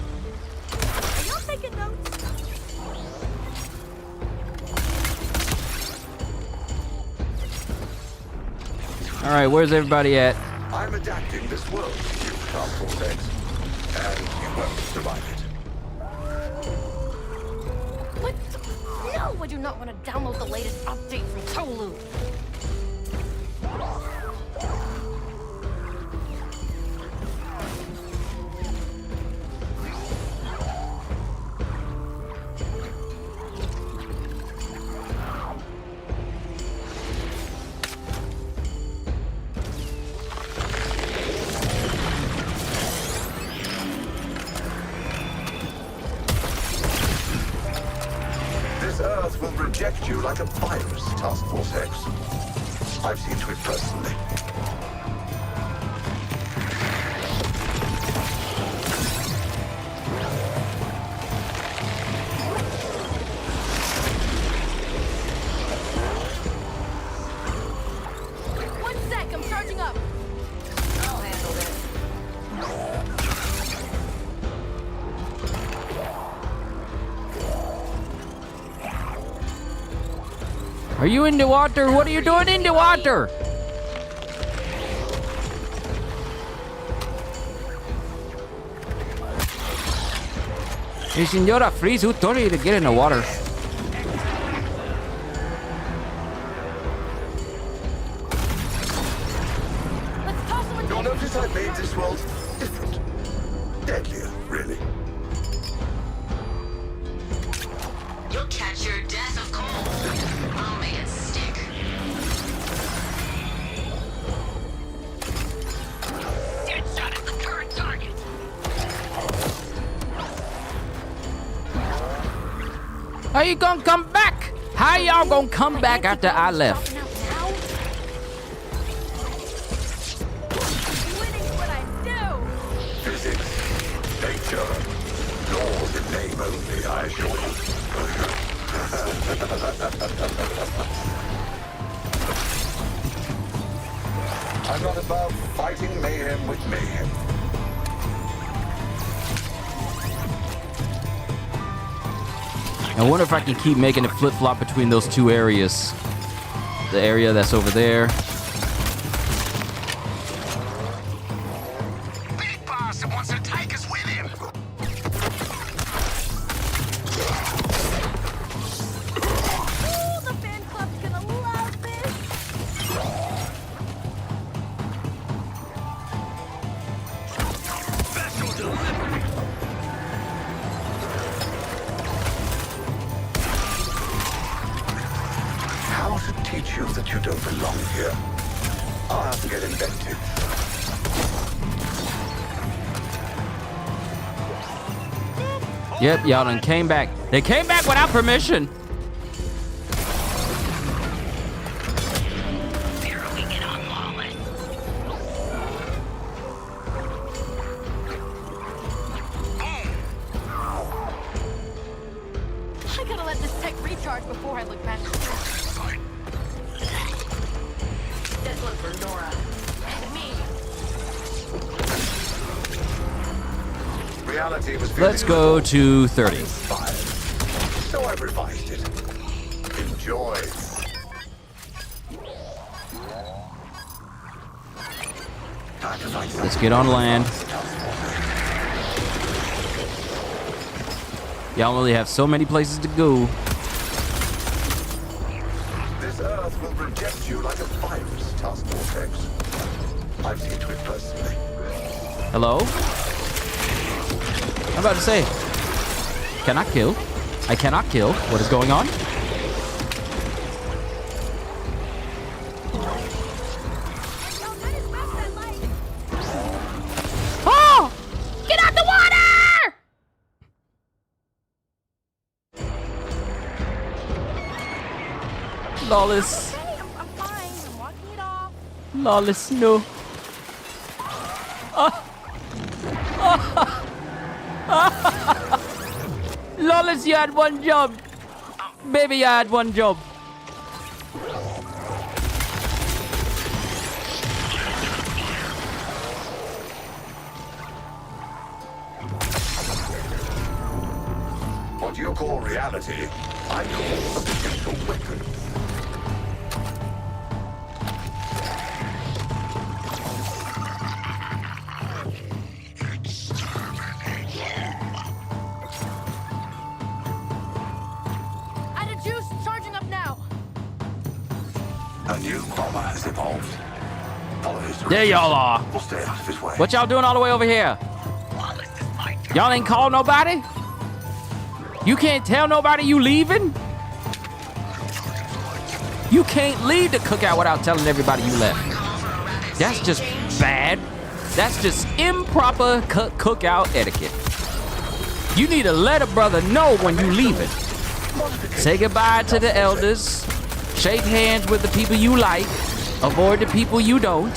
All right, where's everybody at? I'm adapting this world to you, Task Force X, and you won't survive it. What? No, I do not want to download the latest update from Tolu. This Earth will reject you like a virus, Task Force X. I've seen to it personally. One sec, I'm charging up. I'll handle this. Are you in the water? What are you doing in the water? Hey, Senora Freeze, who told you to get in the water? You'll notice I made this world different. Deadlier, really. You'll catch your death of cold. I'll make it stick. Dead shot at the current target. How you gonna come back? How y'all gonna come back after I left? Physics, nature, laws in name only, I assure you. I'm not above fighting mayhem with mayhem. I wonder if I can keep making it flip-flop between those two areas. The area that's over there. Big boss wants to take us with him. Oh, the fan club's gonna love this. Special delivery. How to teach you that you don't belong here? I'll have to get inventive. Yep, y'all done came back. They came back without permission. Zeroing in on Lawless. I gotta let this tech recharge before I look past the screen. This one's for Nora. And me. Reality was Let's go to 30. so I've revised it. Enjoy. Enjoy. Let's get on land. Y'all only have so many places to go. This Earth will reject you like a virus, Task Force X. I've seen to it personally. Hello? I'm about to say, cannot kill. I cannot kill. What is going on? Oh! Get out the water! Lawless. I'm fine. I'm walking it off. Lawless, no. Lawless, you had one job. Baby, you had one job. What you call reality, I call a potential weapon. Out of juice, charging up now. A new bomber has evolved. Follow his There y'all are. We'll stay out of his way. What y'all doing all the way over here? Y'all ain't called nobody? You can't tell nobody you leaving? You can't leave the cookout without telling everybody you left. That's just bad. That's just improper cookout etiquette. You need to let a brother know when you leaving. Say goodbye to the elders. Shake hands with the people you like. Avoid the people you don't.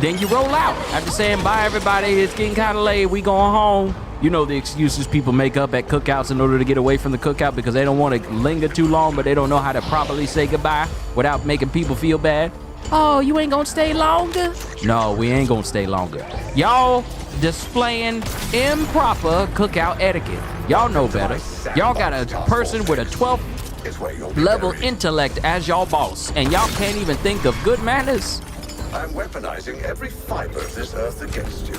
Then you roll out. After saying bye everybody, it's getting kind of late, we going home. You know the excuses people make up at cookouts in order to get away from the cookout because they don't want to linger too long, but they don't know how to properly say goodbye without making people feel bad. Oh, you ain't gonna stay longer? No, we ain't gonna stay longer. Y'all displaying improper cookout etiquette. Y'all know better. Y'all got a person with a 12th level intellect as y'all boss, and y'all can't even think of good manners? I'm weaponizing every fiber of this Earth against you.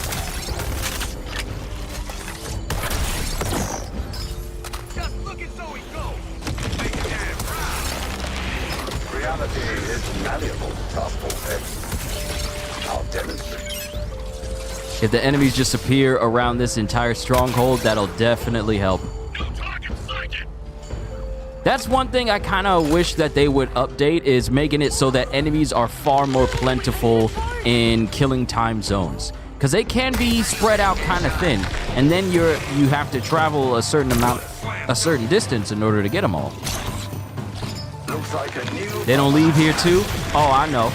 Reality is malleable, Task Force X. I'll demonstrate. If the enemies just appear around this entire stronghold, that'll definitely help. That's one thing I kind of wish that they would update, is making it so that enemies are far more plentiful in killing time zones. Because they can be spread out kind of thin, and then you have to travel a certain distance in order to get them all. Looks like a new They don't leave here too? Oh, I know.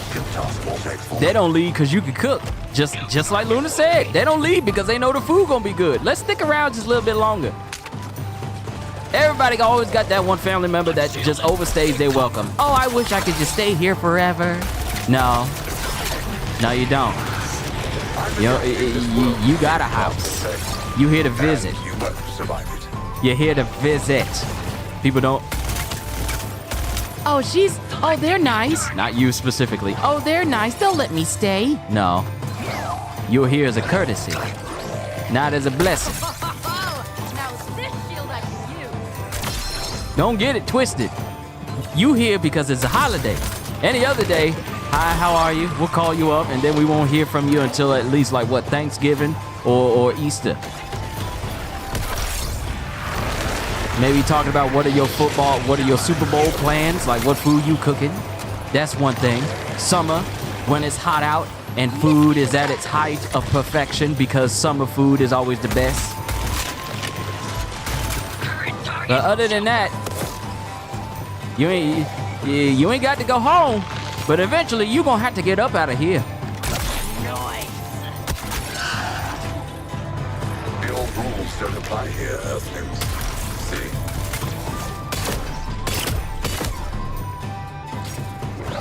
They don't leave because you can cook. Just like Luna said, they don't leave because they know the food gonna be good. Let's stick around just a little bit longer. Everybody always got that one family member that just overstays their welcome. Oh, I wish I could just stay here forever. No, you don't. You got a house. You here to visit. You're here to visit. People don't. Oh, they're nice. Not you specifically. Oh, they're nice. They'll let me stay. No. You're here as a courtesy, not as a blessing. Now is this shield I can use? Don't get it twisted. You here because it's a holiday. Any other day, hi, how are you? We'll call you up, and then we won't hear from you until at least like what, Thanksgiving or Easter. Maybe talking about what are your Super Bowl plans, like what food you cooking. That's one thing. Summer, when it's hot out and food is at its height of perfection because summer food is always the best. But other than that, you ain't got to go home, but eventually you gonna have to get up out of here. The old rules don't apply here, Earthlings. See?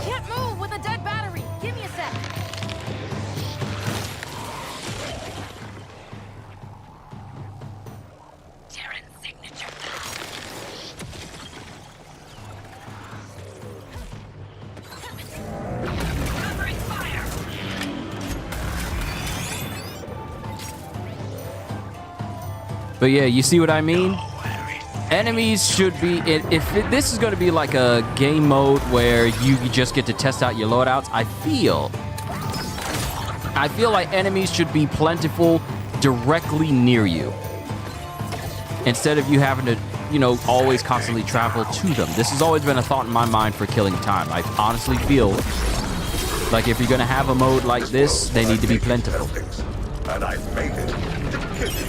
Can't move with a dead battery. Give me a sec. But yeah, you see what I mean? Enemies should be, this is going to be like a game mode where you just get to test out your loadouts, I feel like enemies should be plentiful directly near you, instead of you having to, you know, always constantly travel to them. This has always been a thought in my mind for killing time. I honestly feel like if you're going to have a mode like this, they need to be plentiful. And I made it to kill you.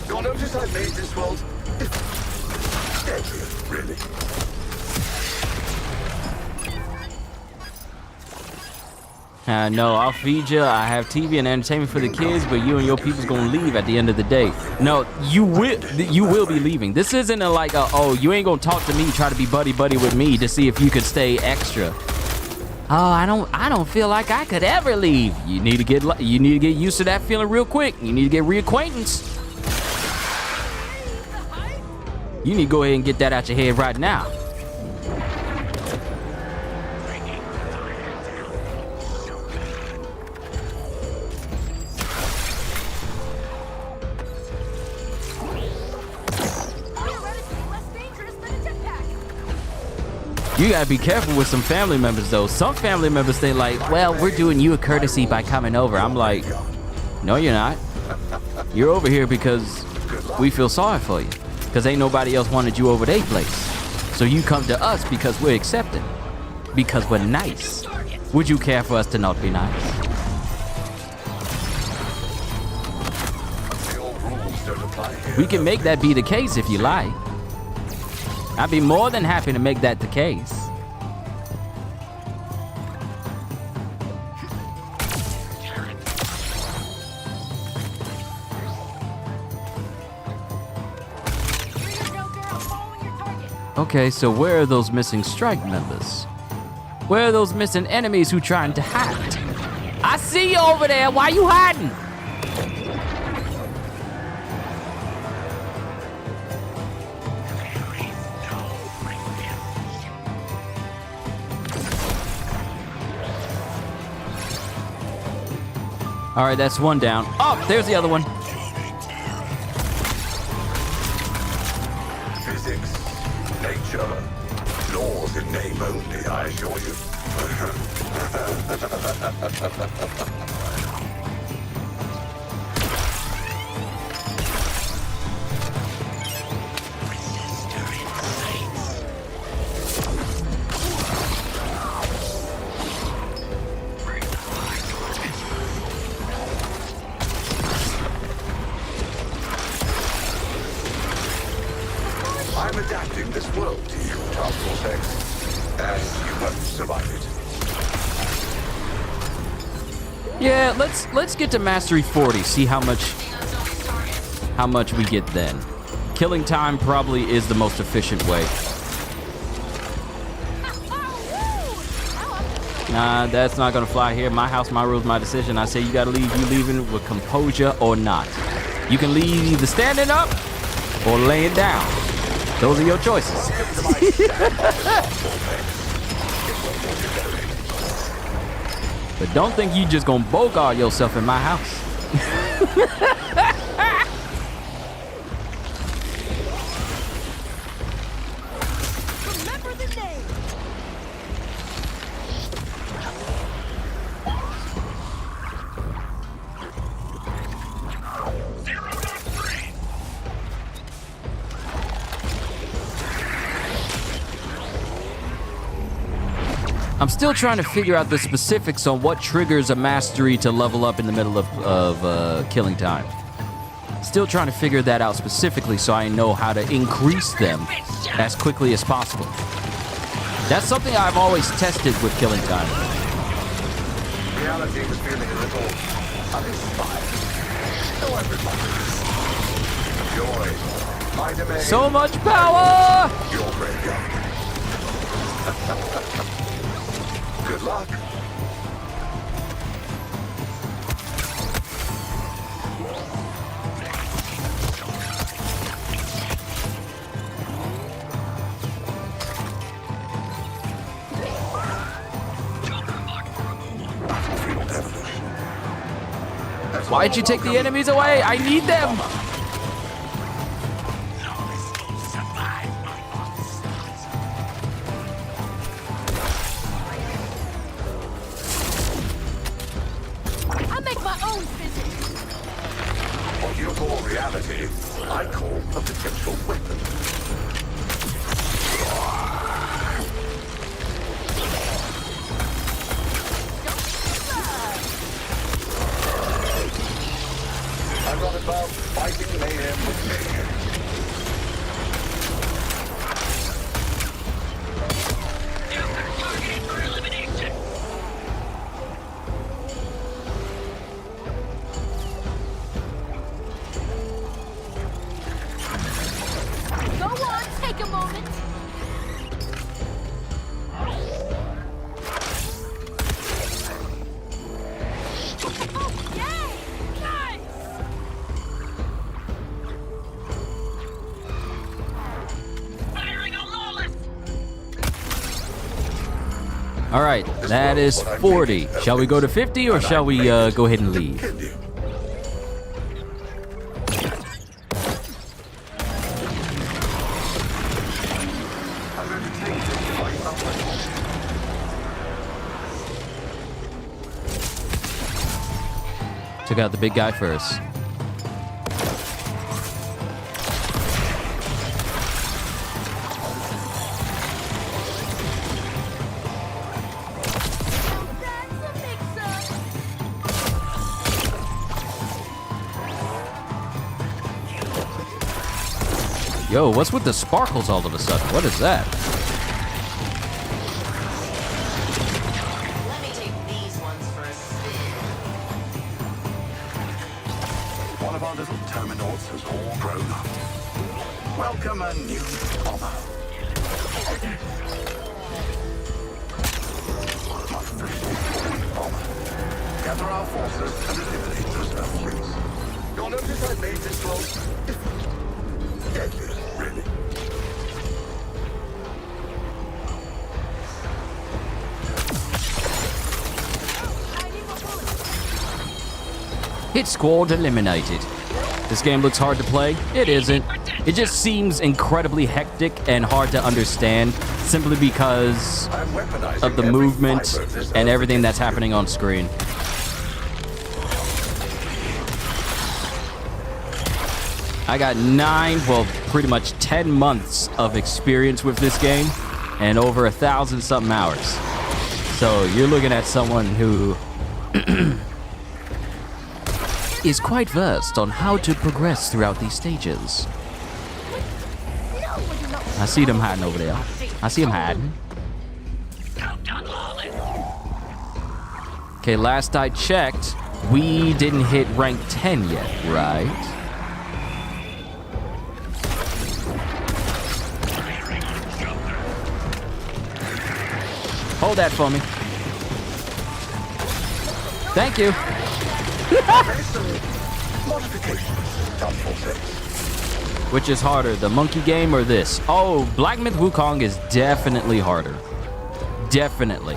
You'll notice I made this world deadlier, really. No, I'll feed you. I have TV and entertainment for the kids, but you and your people's gonna leave at the end of the day. No, you will be leaving. This isn't a like, oh, you ain't gonna talk to me, try to be buddy with me to see if you could stay extra. Oh, I don't feel like I could ever leave. You need to get used to that feeling real quick. You need to get reacquainted. You need to go ahead and get that out your head right now. You gotta be careful with some family members, though. Some family members say like, well, we're doing you a courtesy by coming over. I'm like, no, you're not. You're over here because we feel sorry for you. Because ain't nobody else wanted you over their place. So you come to us because we're accepting. Because we're nice. Would you care for us to not be nice? We can make that be the case if you like. I'd be more than happy to make that the case. Okay, so where are those missing strike members? Where are those missing enemies who trying to hide? I see you over there. Why you hiding? All right, that's one down. Oh, there's the other one. Physics, nature, laws in name only, I assure you. I'm adapting this world to you, Task Force X, and you won't survive it. Yeah, let's get to Mastery 40, see how much we get then. Killing time probably is the most efficient way. Nah, that's not gonna fly here. My house, my rules, my decision. I say you gotta leave, you leaving with composure or not. You can leave either standing up or laying down. Those are your choices. But don't think you just gonna bogart yourself in my house. Remember the name. I'm still trying to figure out the specifics on what triggers a mastery to level up in the middle of killing time. Still trying to figure that out specifically so I know how to increase them as quickly as possible. That's something I've always tested with killing time. Reality was feeling a little uninspired. So everybody. Joy. My domain. So much power! Your graveyard. Good luck. Battlefield evolution. That's Why'd you take the enemies away? I need them. I make my own physics. What you call reality, I call a potential weapon. I'm not about fighting mayhem with mayhem. Targeted for elimination. Go on, take a moment. Oh, yay! Nice! Firing a lawless. All right, that is 40. Shall we go to 50 or shall we go ahead and leave? Took out the big guy first. Yo, what's with the sparkles all of a sudden? What is that? Let me take these ones for a spin. One of our little Terminators has all grown up. Welcome a new mama. My freshly bomber. Gather our forces and eliminate those earthlings. You'll notice I made this world different. Deadly, really. Hit squad eliminated. This game looks hard to play. It isn't. It just seems incredibly hectic and hard to understand simply because of the movement and everything that's happening on screen. I got 9, well, pretty much 10 months of experience with this game and over 1,000 something hours. So you're looking at someone who is quite versed on how to progress throughout these stages. I see them hiding over there. I see them hiding. Okay, last I checked, we didn't hit rank 10 yet, right? Hold that for me. Thank you. Which is harder, the monkey game or this? Oh, Black Myth Wukong is definitely harder. Definitely.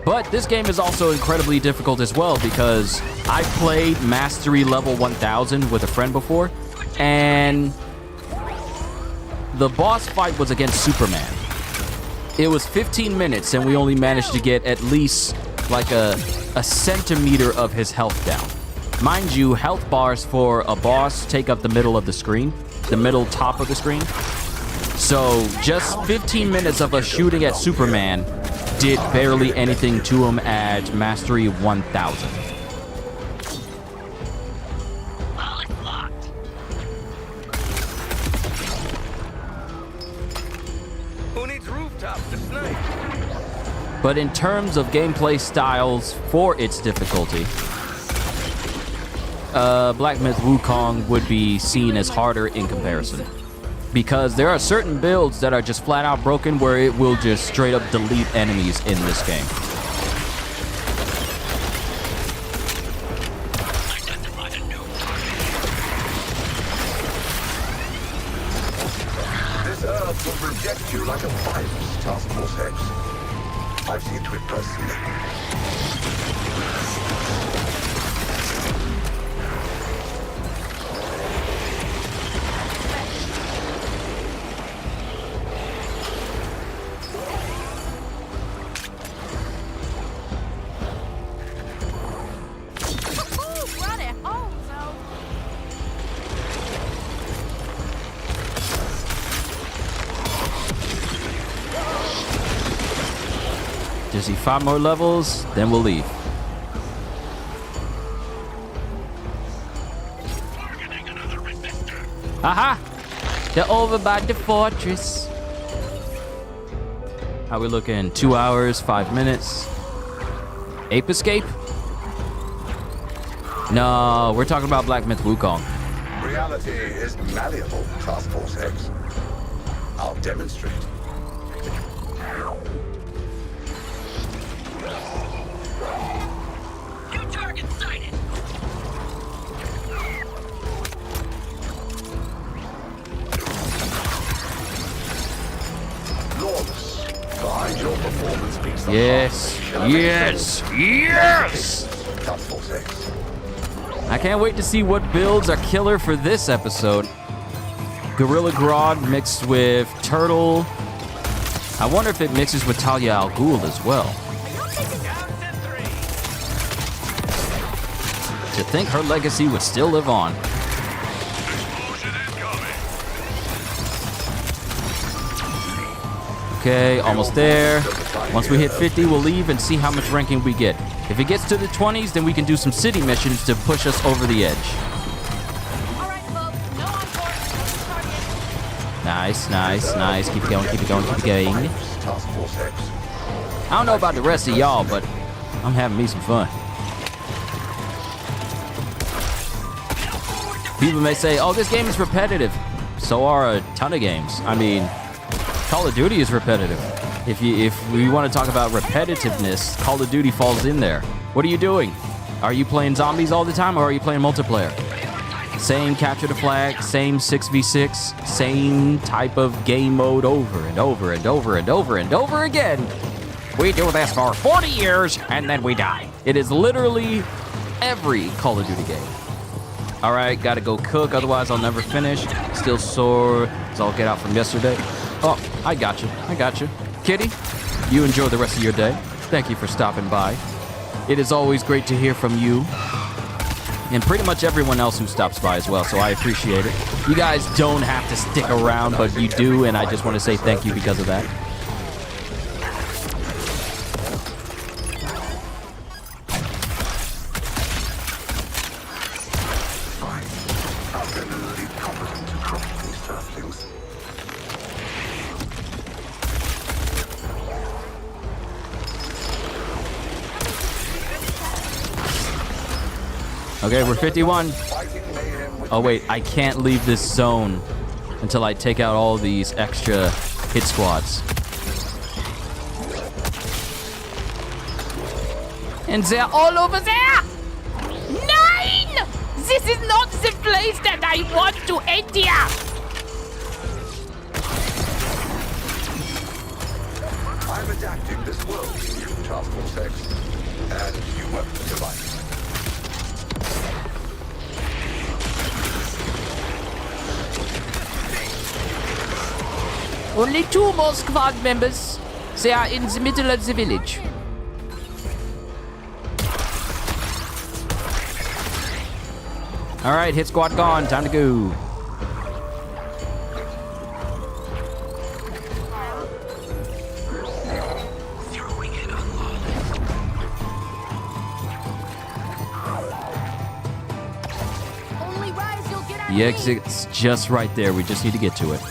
But this game is also incredibly difficult as well because I played Mastery Level 1000 with a friend before, and the boss fight was against Superman. It was 15 minutes and we only managed to get at least like a centimeter of his health down. Mind you, health bars for a boss take up the middle of the screen, the middle top of the screen. So just 15 minutes of us shooting at Superman did barely anything to him at Mastery 1000. Who needs rooftops to snipe? But in terms of gameplay styles for its difficulty, Black Myth Wukong would be seen as harder in comparison. Because there are certain builds that are just flat out broken where it will just straight up delete enemies in this game. This Earth will reject you like a virus, Task Force X. I've seen to it personally. Just see 5 more levels, then we'll leave. Aha! They're over by the fortress. How we looking? 2 hours, 5 minutes. Ape escape? No, we're talking about Black Myth Wukong. Reality is malleable, Task Force X. I'll demonstrate. New target sighted. Lawless. Behind your performance beats the Yes, yes, yes! Task Force X. I can't wait to see what builds are killer for this episode. Gorilla Grodd mixed with Turtle. I wonder if it mixes with Talia al Ghul as well. To think her legacy would still live on. Okay, almost there. Once we hit 50, we'll leave and see how much ranking we get. If it gets to the 20s, then we can do some city missions to push us over the edge. Nice, nice, nice. Keep it going, keep it going, keep it going. I don't know about the rest of y'all, but I'm having me some fun. People may say, oh, this game is repetitive. So are a ton of games. I mean, Call of Duty is repetitive. If we want to talk about repetitiveness, Call of Duty falls in there. What are you doing? Are you playing zombies all the time, or are you playing multiplayer? Same capture the flag, same 6v6, same type of game mode over and over and over and over and over again. We do this for 40 years, and then we die. It is literally every Call of Duty game. All right, gotta go cook, otherwise I'll never finish. Still sore as I'll get out from yesterday. Oh, I got you. I got you. Kitty, you enjoy the rest of your day. Thank you for stopping by. It is always great to hear from you. And pretty much everyone else who stops by as well, so I appreciate it. You guys don't have to stick around, but you do, and I just want to say thank you because of that. Okay, we're 51. Oh wait, I can't leave this zone until I take out all these extra hit squads. And they're all over there! 9! This is not the place that I want to enter! I'm adapting this world to you, Task Force X, and you won't survive. Only 2 more squad members. They are in the middle of the village. All right, hit squad gone. Time to go. The exit's just right there. We just need to get to it.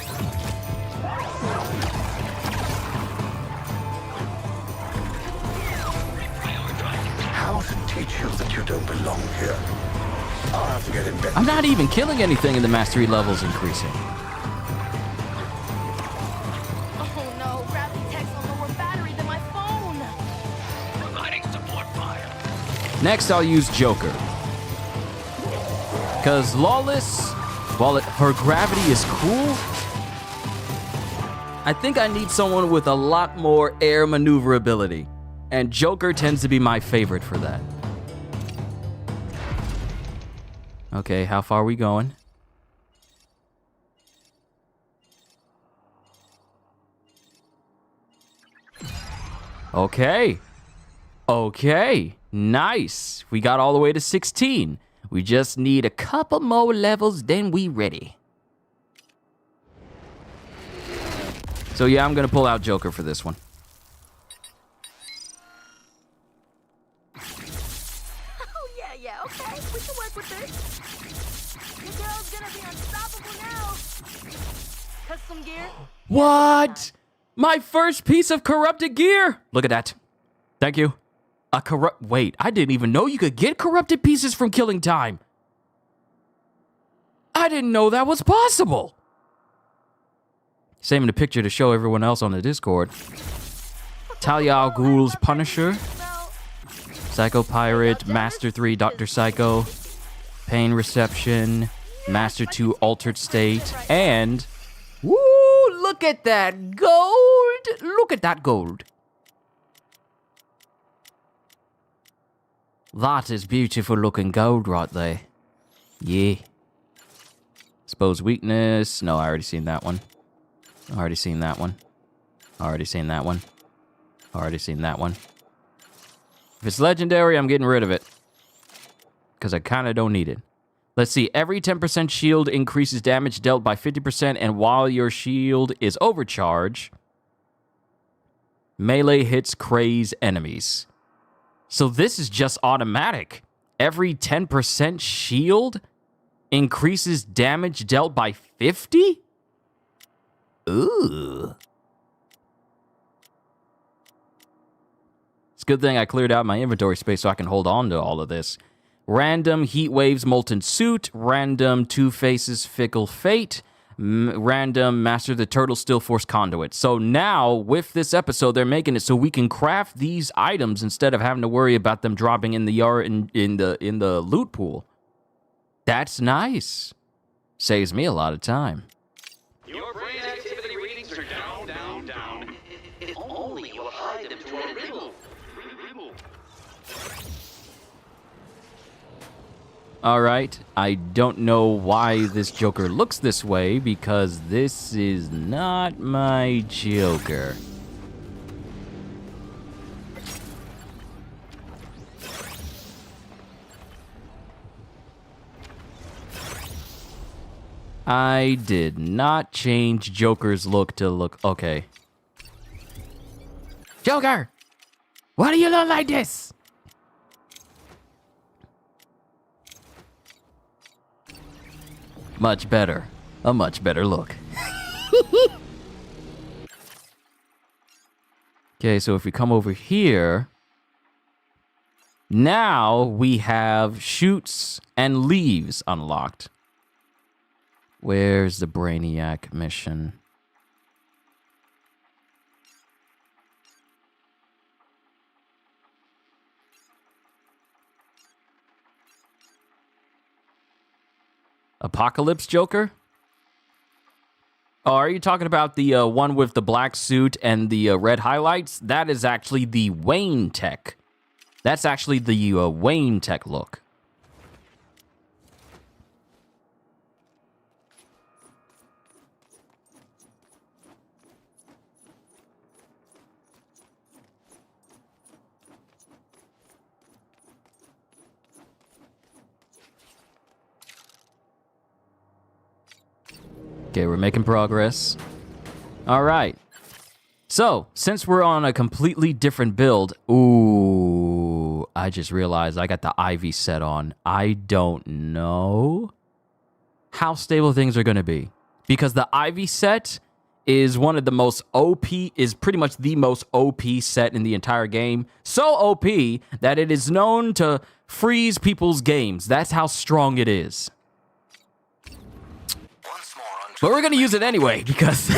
How to teach you that you don't belong here? I'll have to get in bed. I'm not even killing anything, and the mastery level's increasing. Oh no, gravity tech's on lower battery than my phone. Providing support fire. Next, I'll use Joker. Because Lawless, while her gravity is cool, I think I need someone with a lot more air maneuverability. And Joker tends to be my favorite for that. Okay, how far are we going? Okay. Okay. Nice. We got all the way to 16. We just need a couple more levels, then we ready. So yeah, I'm gonna pull out Joker for this one. some gear? What? My first piece of corrupted gear. Look at that. Thank you. Wait, I didn't even know you could get corrupted pieces from killing time. I didn't know that was possible. Saving the picture to show everyone else on the Discord. Talia al Ghul's Punisher. Psycho Pirate, Master 3, Dr. Psycho. Pain Reception, Master 2, Altered State, and... Woo! Look at that gold! Look at that gold. That is beautiful looking gold right there. Yeah. Expose weakness. No, I already seen that one. Already seen that one. Already seen that one. Already seen that one. If it's legendary, I'm getting rid of it. Because I kind of don't need it. Let's see. Every 10% shield increases damage dealt by 50%, and while your shield is overcharged, melee hits craze enemies. So this is just automatic. Every 10% shield increases damage dealt by 50? Ooh. It's a good thing I cleared out my inventory space so I can hold on to all of this. Random Heat Waves Molten Suit. Random Two Faces Fickle Fate. Random Master the Turtle Steel Force Conduit. So now, with this episode, they're making it so we can craft these items instead of having to worry about them dropping in the yard in the loot pool. That's nice. Saves me a lot of time. Your brain activity readings are down, down, down. If only you applied them to a riddle. Alright, I don't know why this Joker looks this way, because this is not my Joker. I did not change Joker's look to look... Okay. Joker! Why do you look like this? Much better. A much better look. Okay, so if we come over here... Now we have shoots and leaves unlocked. Where's the Brainiac mission? Apocalypse Joker? Oh, are you talking about the one with the black suit and the red highlights? That is actually the Wayne Tech. That's actually the Wayne Tech look. Okay, we're making progress. All right. So, since we're on a completely different build... Ooh, I just realized I got the Ivy set on. I don't know how stable things are going to be. Because the Ivy set is one of the most OP... is pretty much the most OP set in the entire game. So OP that it is known to freeze people's games. That's how strong it is. But we're going to use it anyway, because... We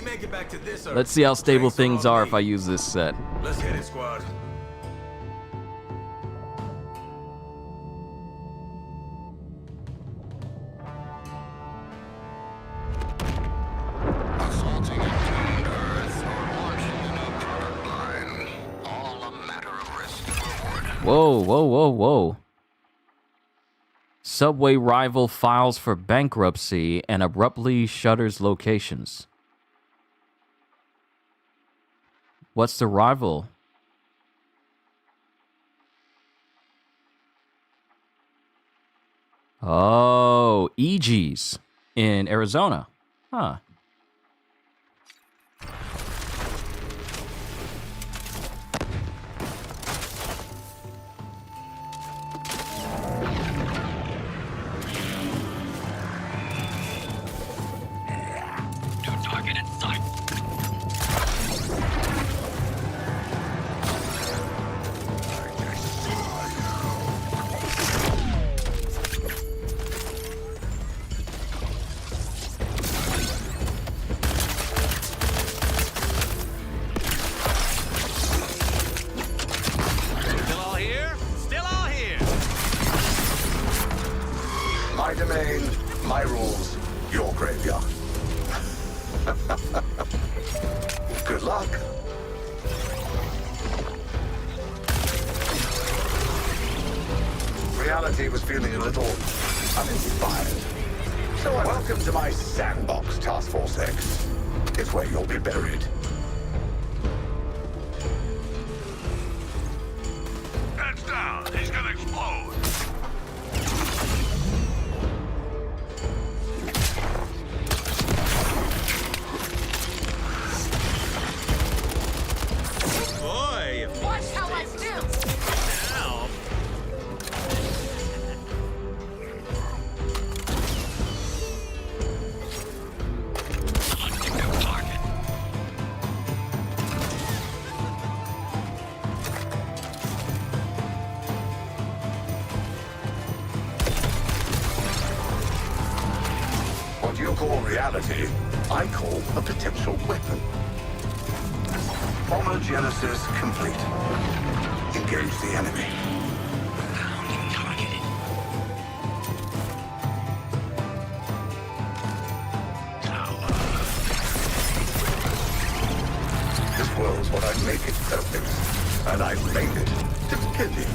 make it back to this. Let's see how stable things are if I use this set. Let's hit it, squad. Whoa, whoa, whoa, whoa. Subway rival files for bankruptcy and abruptly shutters locations. What's the rival? Oh, EG's in Arizona. Huh. My domain, my rules, your graveyard. Good luck. Reality was feeling a little uninspired. So welcome to my sandbox, Task Force X. It's where you'll be buried. Heads down. He's gonna explode. Boy, Watch how I do! now. What you call reality, I call a potential weapon. Homogenesis complete. Engage the enemy. This world's what I make it, Earthlings. And I made it to kill you.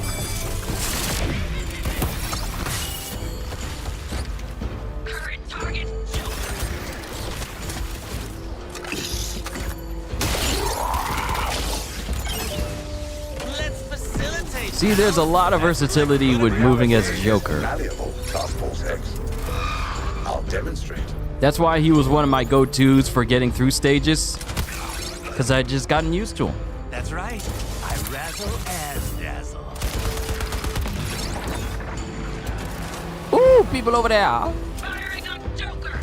Current target, Joker. Let's facilitate. See, there's a lot of versatility with moving as Joker. Malleable, Task Force X. I'll demonstrate. That's why he was one of my go-tos for getting through stages, because I just gotten used to him. That's right. I razzle as dazzle. Ooh, people over there. Firing on Joker.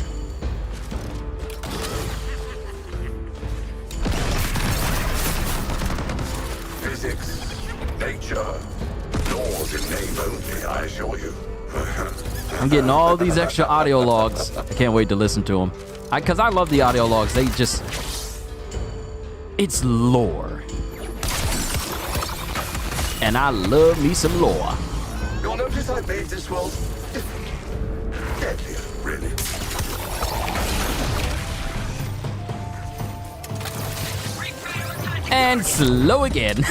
Physics, nature, laws in name only, I assure you. I'm getting all these extra audio logs. I can't wait to listen to them. Because I love the audio logs. They just... It's lore. And I love me some lore. You'll notice I made this world different. Deadlier, really. And slow again.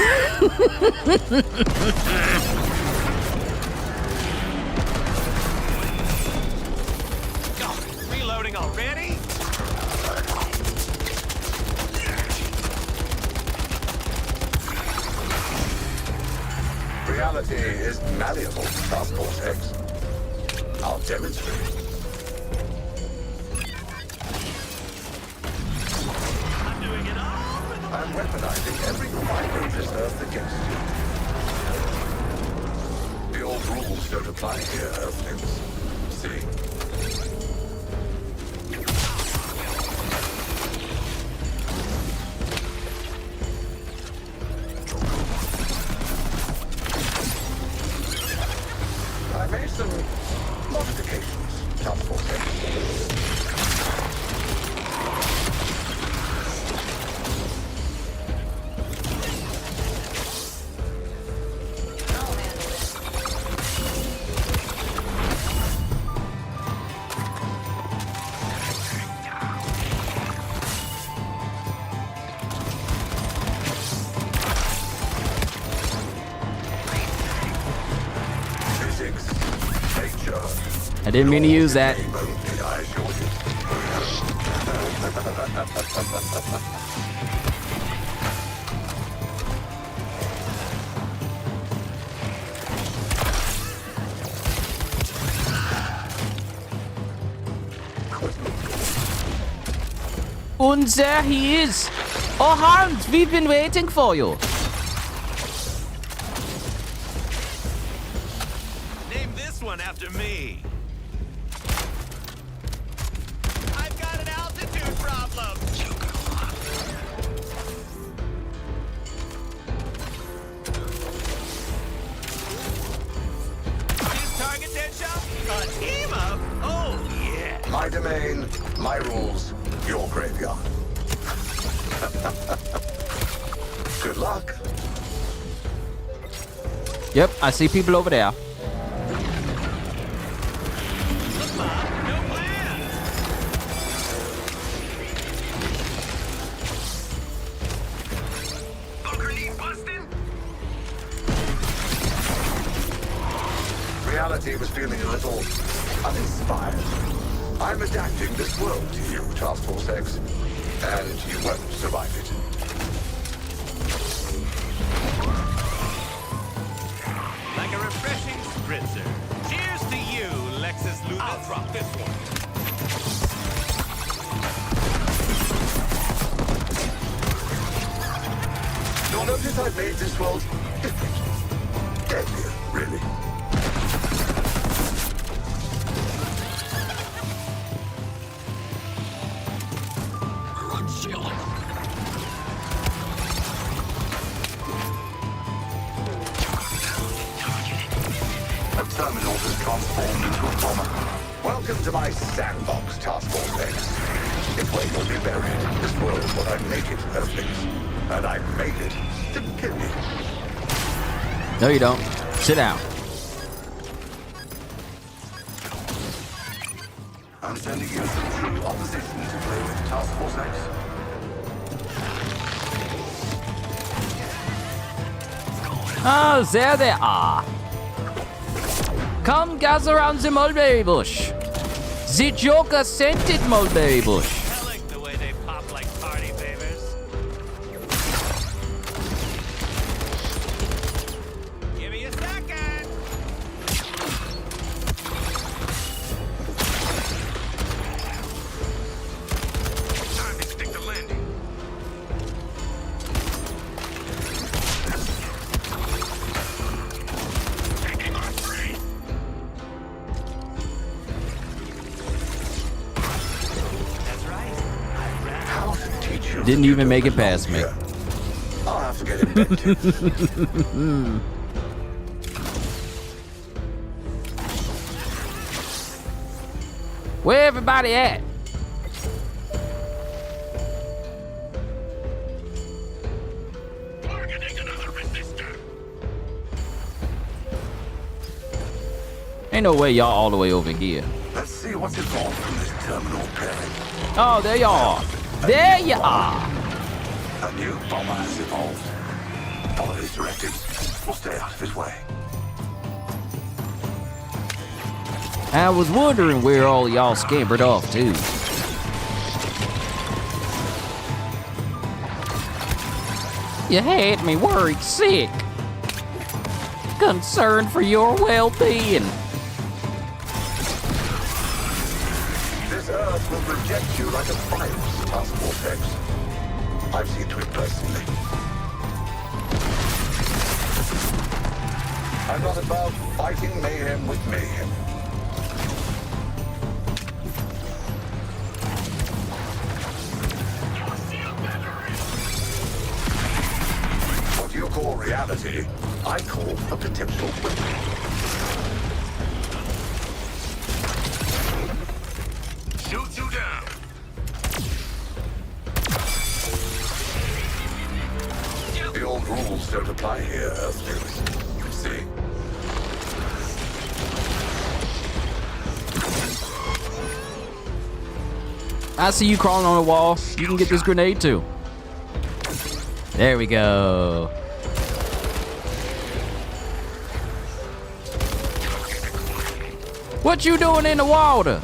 Reloading already? Reality is malleable, Task Force X. I'll demonstrate. I'm doing it all for the... I'm weaponizing every fiber of this earth against you. The old rules don't apply here, Earthlings. See? I made some modifications, Task Force X. Physics, nature. I didn't mean to use that. Name only, I assure you. And there he is. Oh, Hans, we've been waiting for you. Name this one after me. I've got an altitude problem. These target headshot? A team up? Oh, yeah. My domain, my rules, your graveyard. Good luck. Yep, I see people over there. Reality was feeling a little uninspired. I'm adapting this world to you, Task Force X, and you won't survive it. Like a refreshing spritzer. Cheers to you, Lexus Luthor. I'll drop this one. You'll notice I've made this world different. Deadlier, really. A terminal has transformed into a bomber. Welcome to my sandbox, Task Force X. It's where you'll be buried. This world is what I make it, Earthlings. And I made it to kill you. No, you don't. Sit down. I'm sending you some true opposition to play with, Task Force X. Ah, there they are. Come gather around the mulberry bush. The Joker scented mulberry bush. I like the way they pop like party favors. Give me a second. Time to stick the landing. Taking on three. That's right. How to teach you? Didn't even make it past me. I'll have to get inventive. Where everybody at? Targeting another resistor. Ain't no way y'all all the way over here. Let's see what's evolved from this terminal pairing. Oh, there y'all are. There you are. A new bomber has evolved. Follow his directives. We'll stay out of his way. I was wondering where all y'all scampered off to. You had me worried sick. Concerned for your well-being. This Earth will reject you like a virus, Task Force X. I've seen to it personally. I'm not about fighting mayhem with mayhem. What you call reality, I call a potential weapon. Shoot you down. The old rules don't apply here, Earthlings. See? I see you crawling on a wall. You can get this grenade too. There we go. What you doing in the water?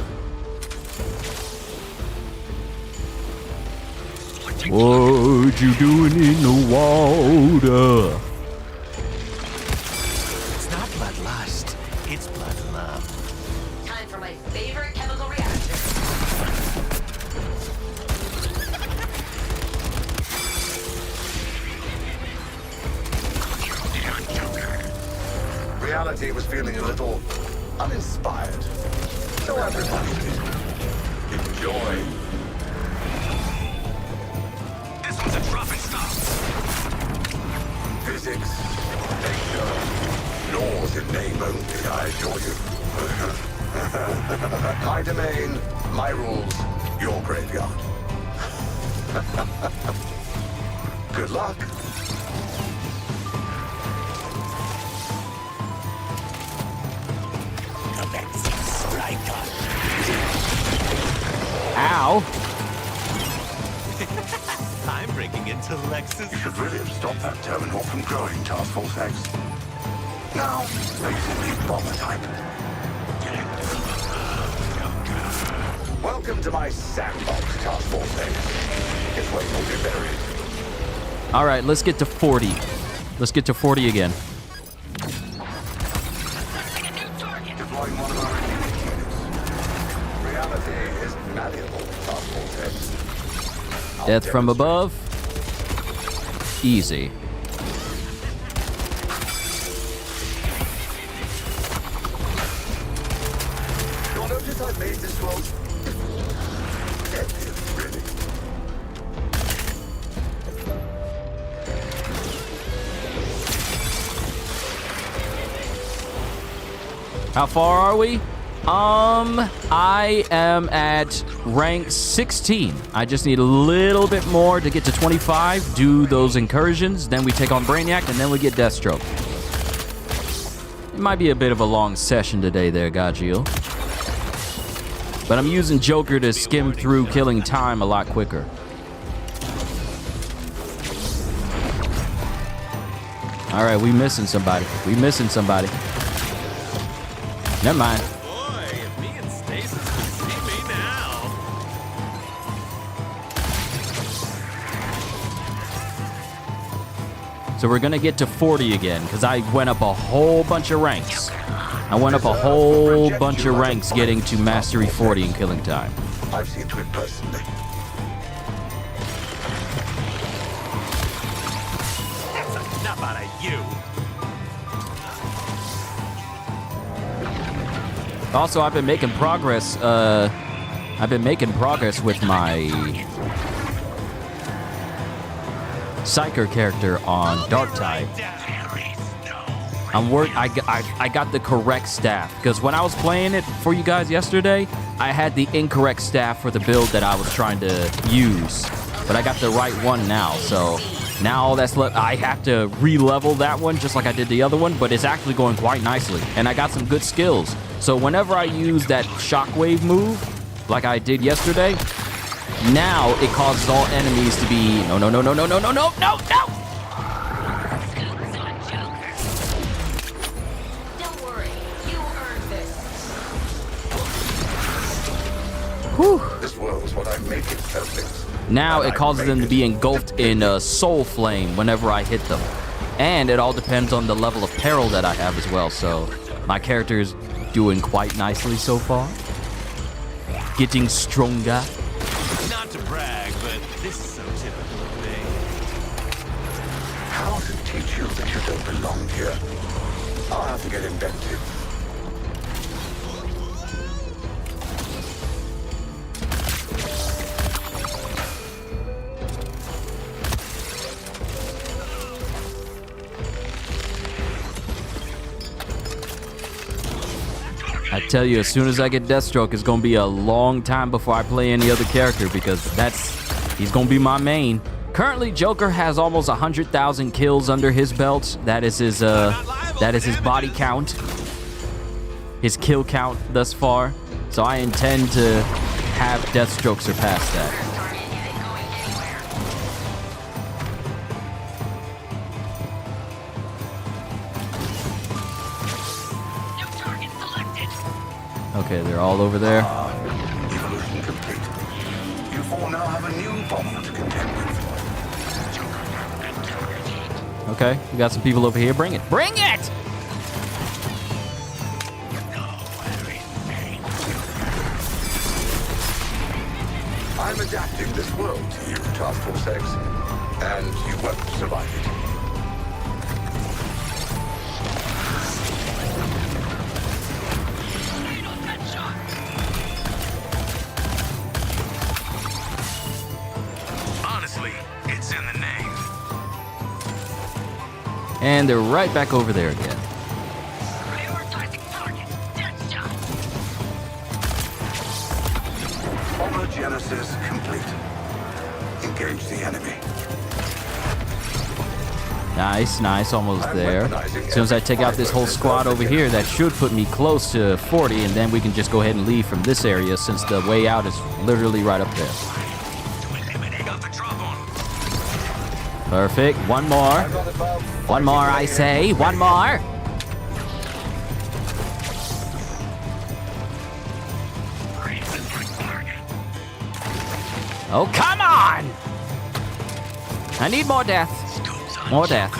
What you doing in the water? It's not bloodlust. It's blood love. Time for my favorite chemical reaction. Reality was feeling a little uninspired. So everybody did. Enjoy. This one's a drop and stop. Physics, nature, laws in name only, I assure you. My domain, my rules, your graveyard. Good luck. Ow. I'm breaking into Lexus. You should really have stopped that terminal from growing, Task Force X. Now, basically bomber type. Welcome to my sandbox, Task Force X. This way will be buried. All right, let's get to 40. Let's get to 40 again. Deploying one of our engineering units. Reality is malleable, Task Force X. Death from above. Easy. You'll notice I made this world deadly, really. How far are we? I am at rank 16. I just need a little bit more to get to 25, do those incursions, then we take on Brainiac, and then we get Deathstroke. It might be a bit of a long session today there, Gajeel. But I'm using Joker to skim through killing time a lot quicker. All right, we missing somebody. We missing somebody. Never mind. Boy, if me and Stasis could see me now. So we're gonna get to 40 again, because I went up a whole bunch of ranks. I went up a whole bunch of ranks getting to Mastery 40 in killing time. I've seen to it personally. That's enough out of you. Also, I've been making progress. With my Psyker character on Darktide. I got the correct staff, because when I was playing it for you guys yesterday, I had the incorrect staff for the build that I was trying to use, but I got the right one now. So now all that's left, I have to re-level that one just like I did the other one, but it's actually going quite nicely, and I got some good skills. So whenever I use that shockwave move, like I did yesterday, now it causes all enemies to be no. Whew. This world's what I make it perfect. Now it causes them to be engulfed in a soul flame whenever I hit them. And it all depends on the level of peril that I have as well. So my character is doing quite nicely so far. Getting stronger. Not to brag, but this is so typical of me. How to teach you that you don't belong here? I'll have to get inventive. I tell you, as soon as I get Deathstroke, it's gonna be a long time before I play any other character, because he's gonna be my main. Currently, Joker has almost 100,000 kills under his belt. That is his body count, his kill count thus far. So I intend to have Deathstroke surpass that. Okay, they're all over there. Evolution complete. You four now have a new bomber to contend with. Okay, we got some people over here. Bring it. Bring it! I'm adapting this world to you, Task Force X, and you won't survive it. And they're right back over there again. Homogenesis complete. Engage the enemy. Nice, nice, almost there. As soon as I take out this whole squad over here, that should put me close to 40, and then we can just go ahead and leave from this area, since the way out is literally right up there. Perfect. One more. One more, I say. One more. Oh, come on! I need more death. More death.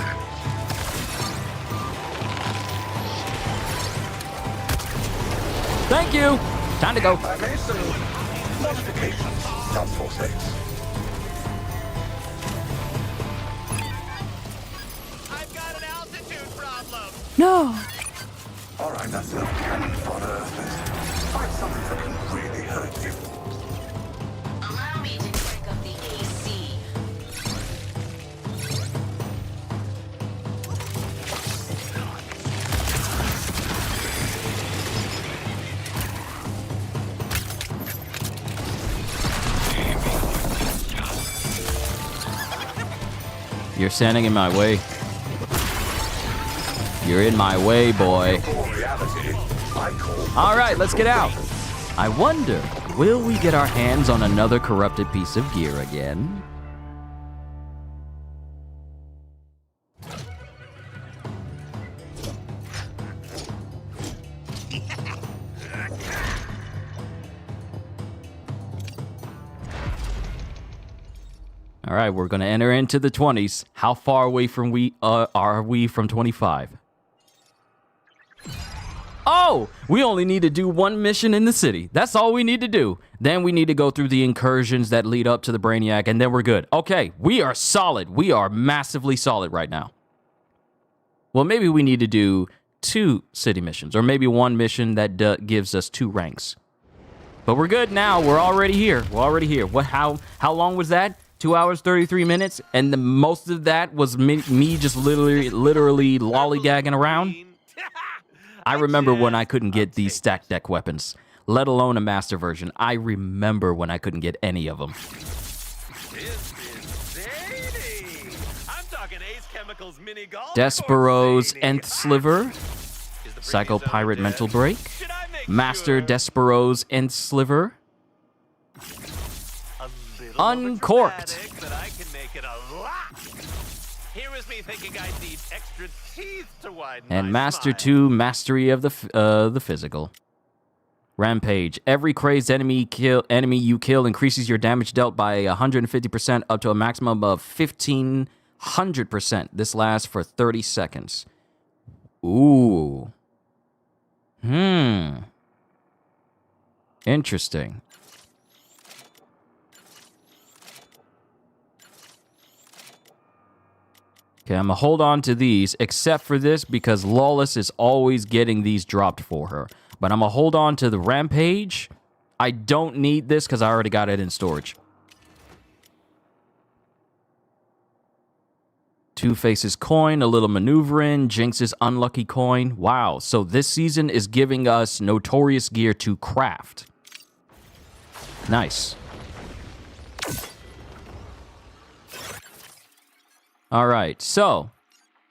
Thank you. Time to go. I made some modifications, Task Force X. I've got an altitude problem. No. All right, that's enough cannon fodder. Find something that can really hurt you. Allow me to crank up the AC. You're standing in my way. You're in my way, boy. All right, let's get out. I wonder, will we get our hands on another corrupted piece of gear again? All right, we're going to enter into the 20s. How far away from are we from 25? Oh, we only need to do one mission in the city. That's all we need to do. Then we need to go through the incursions that lead up to the Brainiac, and then we're good. Okay, we are solid. We are massively solid right now. Well, maybe we need to do 2 city missions, or maybe 1 mission that gives us 2 ranks. But we're good now. We're already here. We're already here. What? How long was that? 2 hours, 33 minutes, and the most of that was me just literally lollygagging around. I remember when I couldn't get these stack deck weapons, let alone a master version. I remember when I couldn't get any of them. I'm talking Ace Chemicals mini golf. Despero's Nth Sliver, Psycho Pirate Mental Break, Master Despero's Nth Sliver, Uncorked. I can make it a lot. Here is me thinking I need extra teeth to widen And my Master smile. 2, Mastery of the Physical. Rampage. Every crazed enemy you kill increases your damage dealt by 150% up to a maximum of 1,500%. This lasts for 30 seconds. Ooh. Interesting. Okay, I'm going to hold on to these, except for this, because Lawless is always getting these dropped for her. But I'm going to hold on to the Rampage. I don't need this, because I already got it in storage. Two-Face's coin, a little maneuvering, Jinx's unlucky coin. Wow, so this season is giving us notorious gear to craft. Nice. All right, so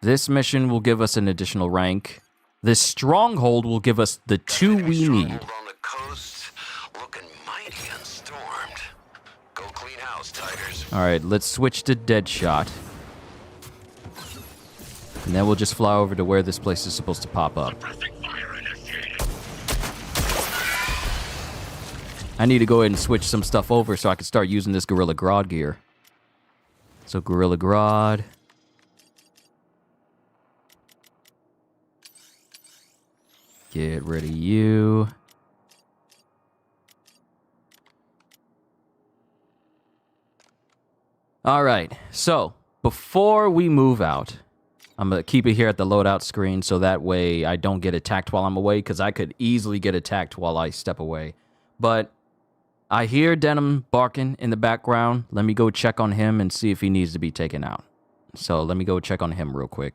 this mission will give us an additional rank. This stronghold will give us the 2 we need. On the coast, looking mighty unstormed. Go clean house, Tigers. All right, let's switch to Deadshot. And then we'll just fly over to where this place is supposed to pop up. I need to go ahead and switch some stuff over so I can start using this Gorilla Grodd gear. So Gorilla Grodd. Get rid of you. All right, so before we move out, I'm going to keep it here at the loadout screen so that way I don't get attacked while I'm away, because I could easily get attacked while I step away. But I hear Denim barking in the background. Let me go check on him and see if he needs to be taken out. So let me go check on him real quick.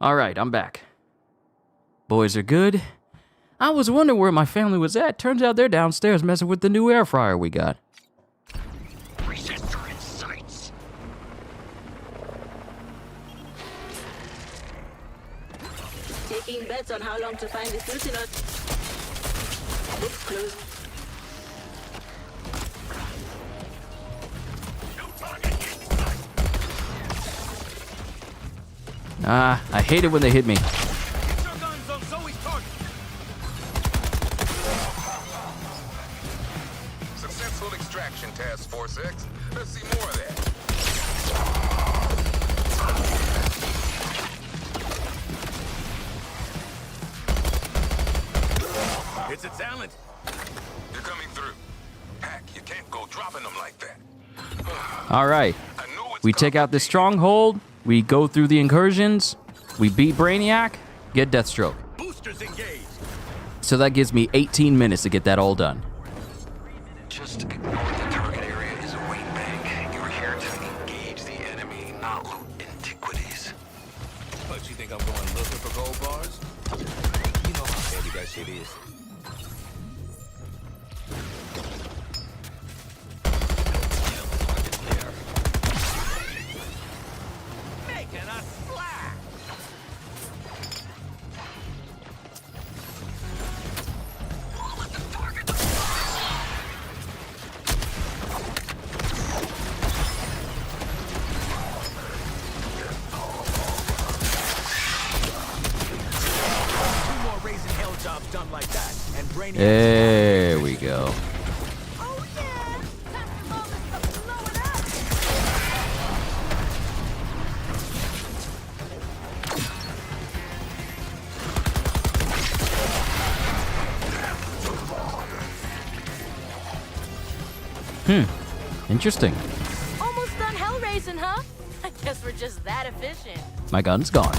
Alright, I'm back. Boys are good. I was wondering where my family was at. Turns out they're downstairs messing with the new air fryer we got. Resistor in sights. Taking bets on how long to find the filter nut. Looks closed. I hate it when they hit me. Successful extraction, Task Force X. Let's see more of that. It's a talent. They're coming through. Hack, you can't go dropping them like that. Alright. We take out the stronghold. We go through the incursions. We beat Brainiac. Get Deathstroke. Boosters engaged. So that gives me 18 minutes to get that all done. Just ignore the target area is a weight bank. You're here to engage the enemy, not loot antiquities. But you think I'm going looking for gold bars? You know how heavy that shit is. Making a splash. Done like that, and Brainiac. There we go. Interesting. Almost done hell raising, huh? I guess we're just that efficient. My gun's gone.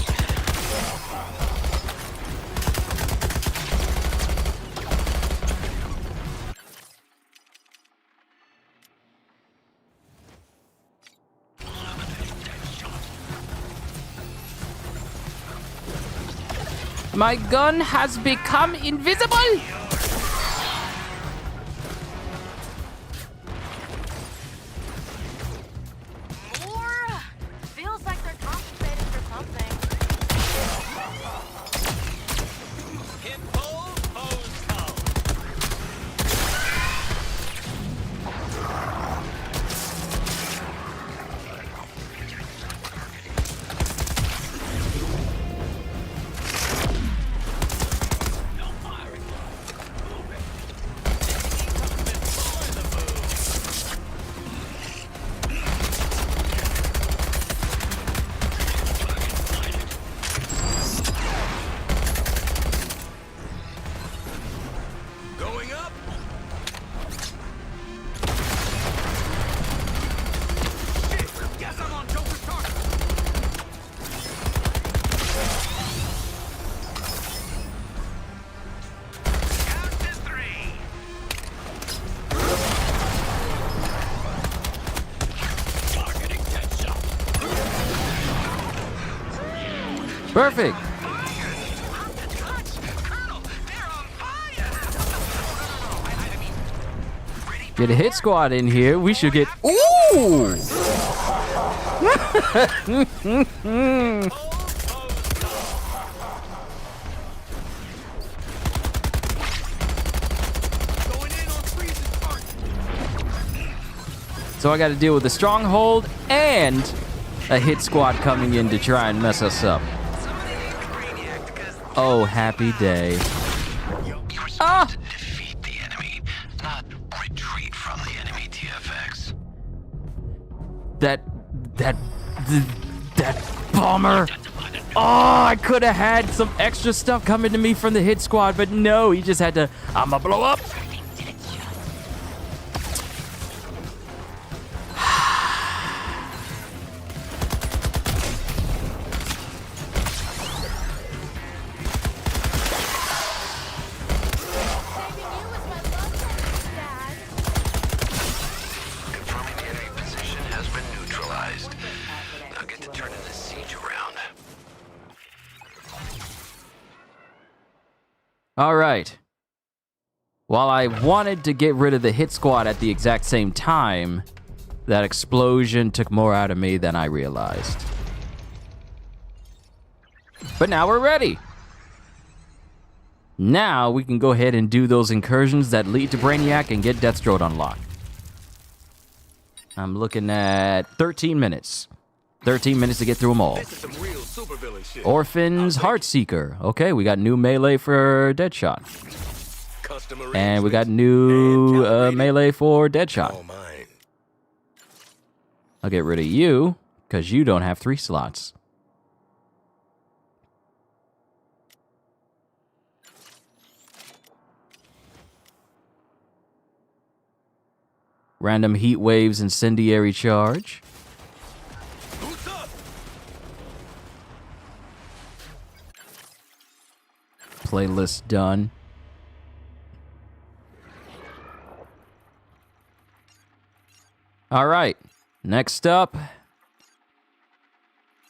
My gun has become invisible! More? Feels like they're compensating for something. Hit pole, pose toe. Going up. Shit, guess I'm on Joker's target. Count to 3. Targeting headshot. Perfect. Get a hit squad in here. We should get. Ooh! So I got to deal with the stronghold and a hit squad coming in to try and mess us up. Oh, happy day. Ah! Defeat the enemy, not retreat from the enemy TFX. That bomber. Oh, I could have had some extra stuff coming to me from the hit squad, but no, he just had to. I'ma blow up. Confirming the enemy position has been neutralized. Now get to turning this siege around. All right. While I wanted to get rid of the hit squad at the exact same time, that explosion took more out of me than I realized. But now we're ready. Now we can go ahead and do those incursions that lead to Brainiac and get deathstroke unlocked. I'm looking at 13 minutes. 13 minutes to get through them all. This is some real supervillain shit. Orphan's Heartseeker. Okay, we got new melee for Deadshot. And we got new melee for Deadshot. I'll get rid of you, because you don't have 3 slots. Random heat waves, incendiary charge. Playlist done. All right, next up,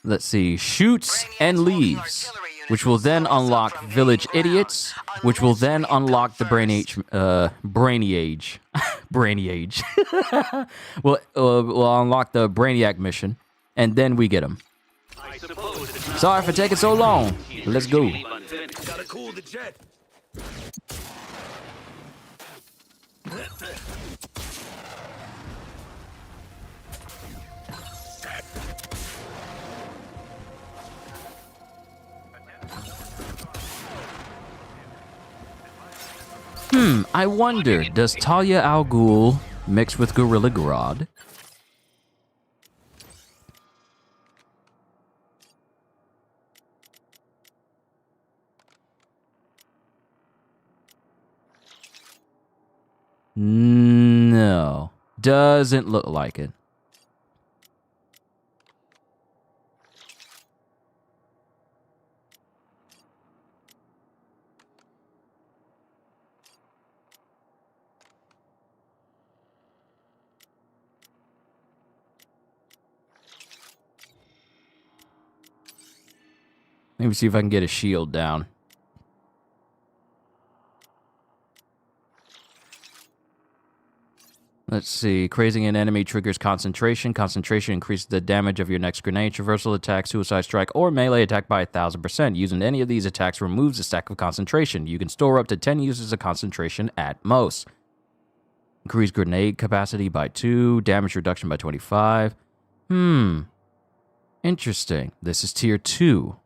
let's see, shoots and leaves, which will then unlock village idiots, which will then unlock the Brainiac. We'll unlock the Brainiac mission, and then we get him. Sorry for taking so long. Let's go. Gotta cool the jet. I wonder, does Talia Al Ghul mix with Gorilla Grodd? No, doesn't look like it. Let me see if I can get a shield down. Let's see. Crazing an enemy triggers concentration. Concentration increases the damage of your next grenade, traversal attack, suicide strike, or melee attack by 1,000%. Using any of these attacks removes a stack of concentration. You can store up to 10 uses of concentration at most. Increase grenade capacity by 2. Damage reduction by 25. Interesting. This is tier 2.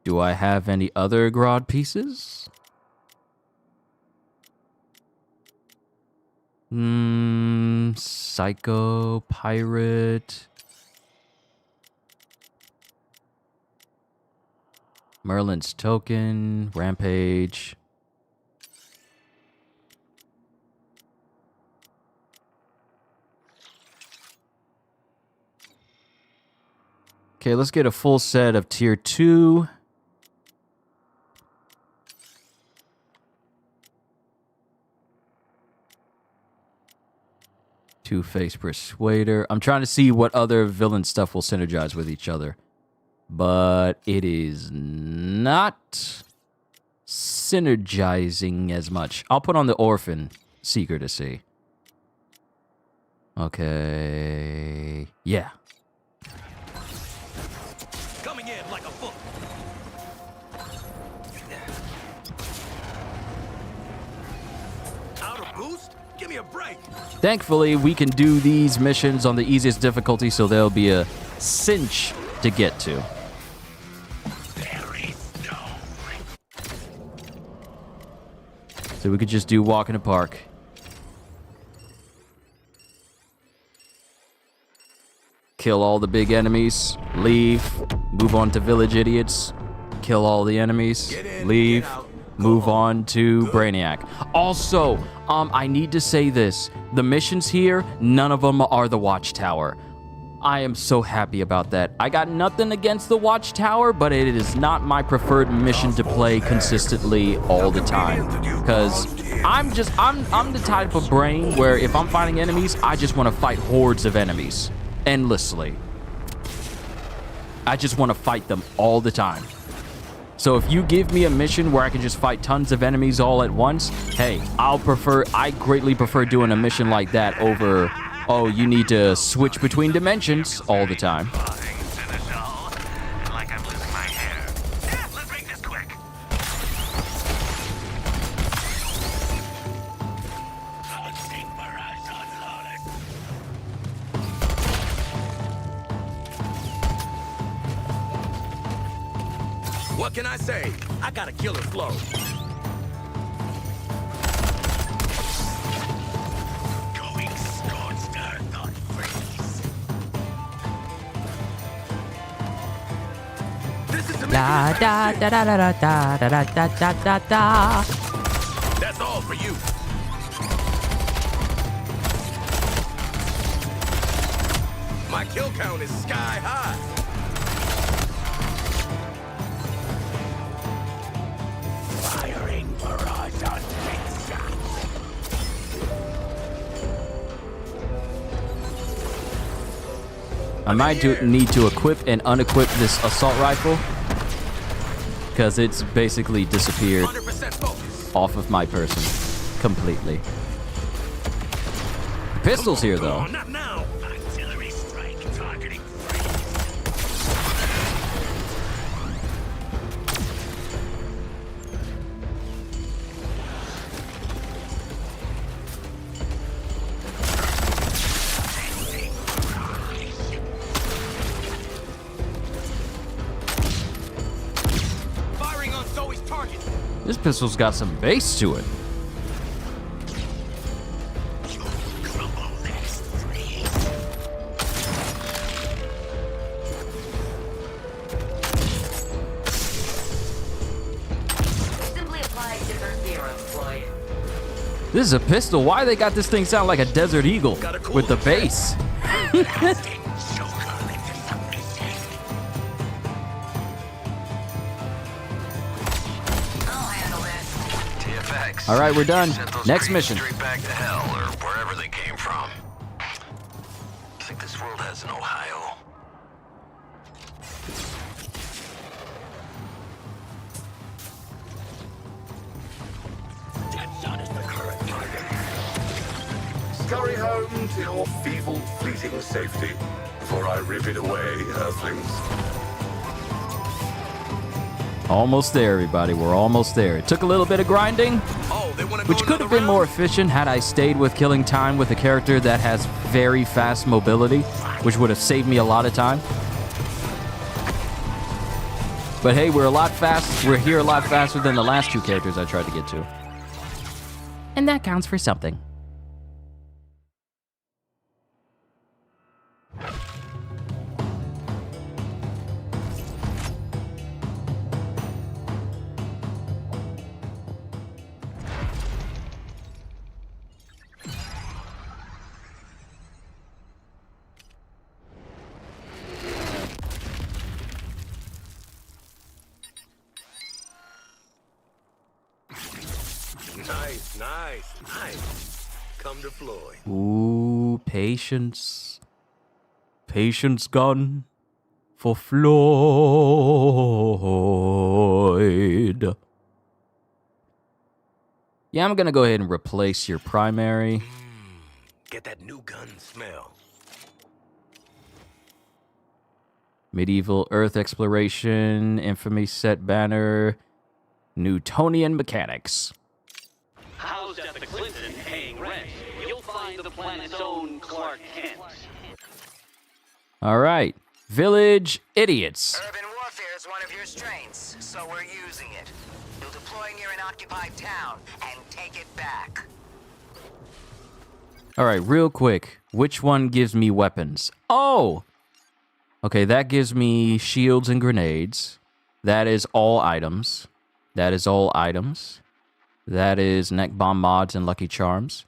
Do I have any other Grodd pieces? Psycho, Pirate. Merlin's Token, Rampage. Okay, let's get a full set of tier 2. Two-Face Persuader. I'm trying to see what other villain stuff will synergize with each other. But it is not synergizing as much. I'll put on the Orphan Seeker to see. Okay. Yeah. Coming in like a book. Out of boost? Give me a break. Thankfully, we can do these missions on the easiest difficulty, so there'll be a cinch to get to. So we could just do walk in the park. Kill all the big enemies, leave, move on to village idiots, kill all the enemies, leave, move on to Brainiac. Also, I need to say this. The missions here, none of them are the Watchtower. I am so happy about that. I got nothing against the Watchtower, but it is not my preferred mission to play consistently all the time. Because I'm the type of brain where if I'm fighting enemies, I just want to fight hordes of enemies. Endlessly. I just want to fight them all the time. So if you give me a mission where I can just fight tons of enemies all at once, hey, I greatly prefer doing a mission like that over, oh, you need to switch between dimensions all the time. Like I'm losing my hair. Yeah, let's make this quick. What can I say? I got a killer flow. Going scorched earth on freeze. This is Da da da da da da da da da da da. That's all for you. My kill count is sky high. Firing barrage on big shots. I might need to equip and unequip this assault rifle because it's basically disappeared 100% focus. off of my person completely. Pistol's here though. Not now. Artillery strike targeting freeze. Firing on Zoe's target. This pistol's got some bass to it. Crumble next freeze. Simply apply different theorem, Floyd. This is a pistol. Why they got this thing sound like a Desert Eagle with the bass? TFX. All right, we're done. Sent those Next creeps mission. Straight back to hell, or wherever they came from. You think this world has an Ohio? Deadshot is the current target. Scurry home to your feeble, fleeting safety before I rip it away, Earthlings. Almost there, everybody. We're almost there. It took a little bit of grinding, Oh, they want to which could have been more efficient had I stayed with killing time with a character that has very fast mobility, which would have saved me a lot of time. But hey, we're here a lot faster than the last two characters I tried to get to. And that counts for something. Nice. Come to Floyd. Ooh, patience. Patience gun for Floyd. Yeah, I'm gonna go ahead and replace your primary. Get that new gun smell. Medieval Earth exploration, infamy set banner, Newtonian mechanics. Housed at the Clinton paying rent, you'll find the planet's own Clark Kent. All right, village idiots. Urban warfare is one of your strengths, so we're using it. You'll deploy near an occupied town and take it back. All right, real quick, which one gives me weapons? Oh! Okay, that gives me shields and grenades. That is all items. That is all items. That is neck bomb mods and lucky charms.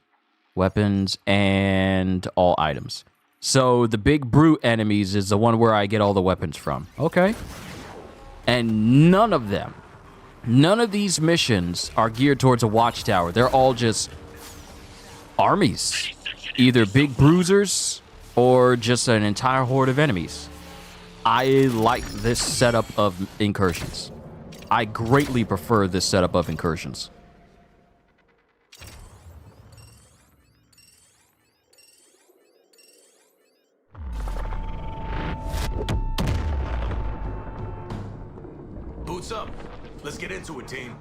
Weapons and all items. So the big brute enemies is the one where I get all the weapons from. Okay. And none of these missions are geared towards a watchtower. They're all just armies. Either big bruisers or just an entire horde of enemies. I like this setup of incursions. I greatly prefer this setup of incursions. Boots up. Let's get into it, team.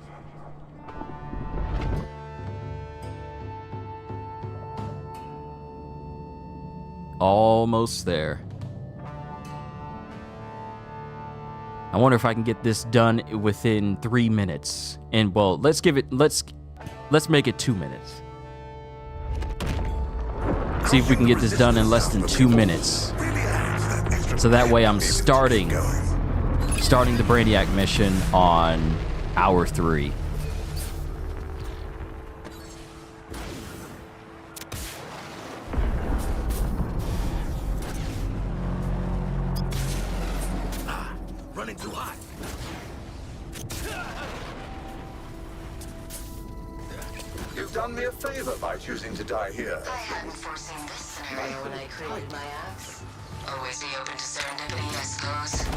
Almost there. I wonder if I can get this done within 3 minutes. And well, let's make it 2 minutes. See if we can get this done in less than 2 minutes. So that way I'm starting the Brainiac mission on hour 3. Running too hot. You've done me a favor by choosing to die here. I hadn't foreseen this scenario when I created my axe. Always be open to serendipity, I suppose.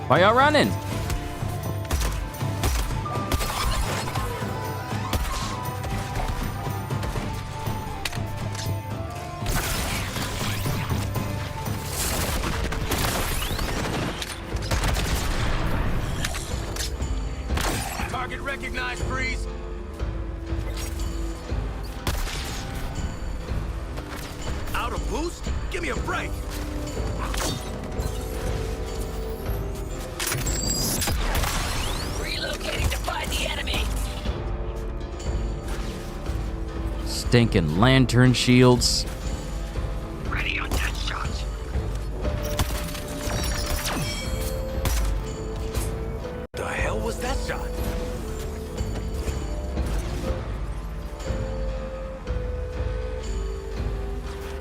Why y'all running? Target recognized, freeze. Out of boost? Give me a break. Relocating to find the enemy. Stinking lantern shields. Ready on that shot. The hell was that shot?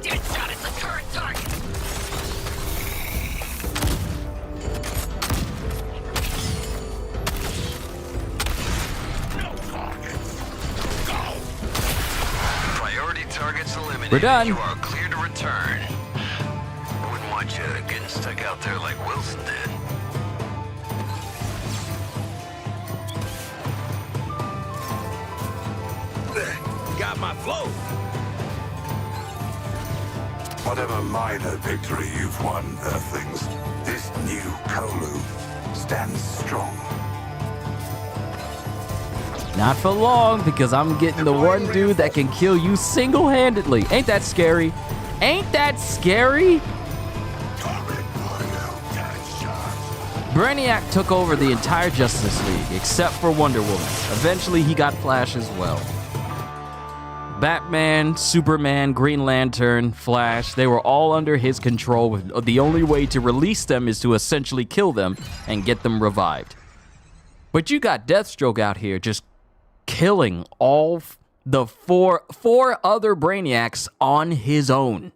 Dead shot is the current target. Priority targets eliminated. We're done. You are clear to return. Wouldn't want you getting stuck out there like Wilson did. Got my flow. Whatever minor victory you've won, Earthlings, this new Kolu stands strong. Not for long, because I'm getting the one dude that can kill you single-handedly. Ain't that scary? Ain't that scary? Brainiac took over the entire Justice League, except for Wonder Woman. Eventually, he got Flash as well. Batman, Superman, Green Lantern, Flash, they were all under his control. The only way to release them is to essentially kill them and get them revived. But you got Deathstroke out here just killing all the four other Brainiacs on his own.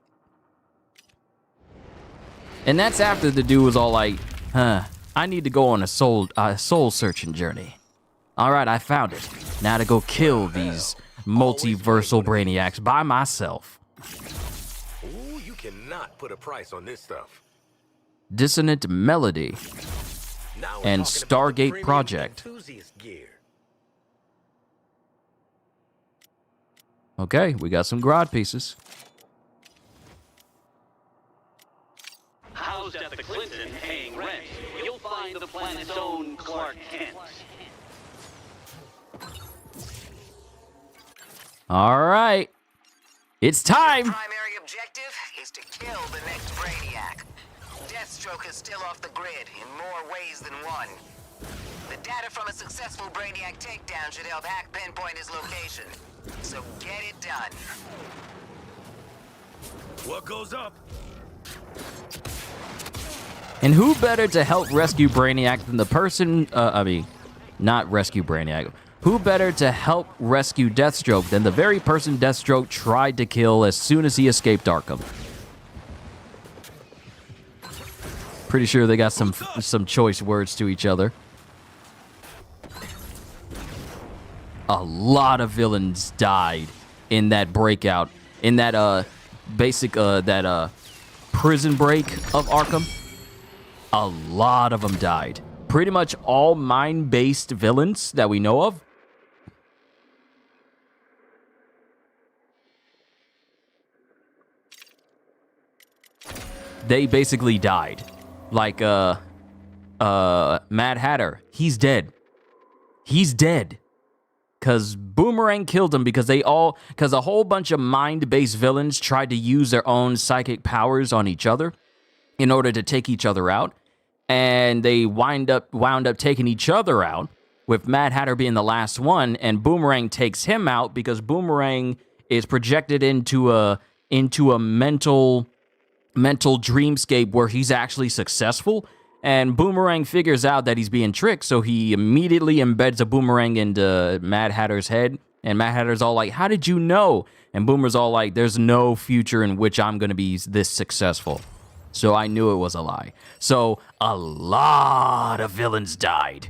And that's after the dude was all like, I need to go on a soul searching journey. All right, I found it. Now to go kill these multiversal Brainiacs by myself. put a price on this stuff. Dissonant Melody, Now we're and talking about the Stargate premium Project. enthusiast gear. Okay, we got some Grodd pieces. Housed at the Clinton paying rent, you'll find the planet's own Clark Kent. All right. It's time. Primary objective is to kill the next Brainiac. Deathstroke is still off the grid in more ways than one. The data from a successful Brainiac takedown should help Hack pinpoint his location. So get it done. What goes up? And who better to help rescue Brainiac than the person, not rescue Brainiac. Who better to help rescue Deathstroke than the very person Deathstroke tried to kill as soon as he escaped Arkham? Pretty sure they got some choice words to each other. A lot of villains died in that breakout, in that prison break of Arkham. A lot of them died. Pretty much all mind-based villains that we know of. They basically died. Like, Mad Hatter, he's dead. He's dead. Because Boomerang killed him because a whole bunch of mind-based villains tried to use their own psychic powers on each other in order to take each other out. And they wound up taking each other out, with Mad Hatter being the last one, and Boomerang takes him out because Boomerang is projected into a mental dreamscape where he's actually successful. And Boomerang figures out that he's being tricked, so he immediately embeds a boomerang into Mad Hatter's head. And Mad Hatter's all like, "How did you know?" And Boomer's all like, "There's no future in which I'm going to be this successful." So I knew it was a lie. So a lot of villains died.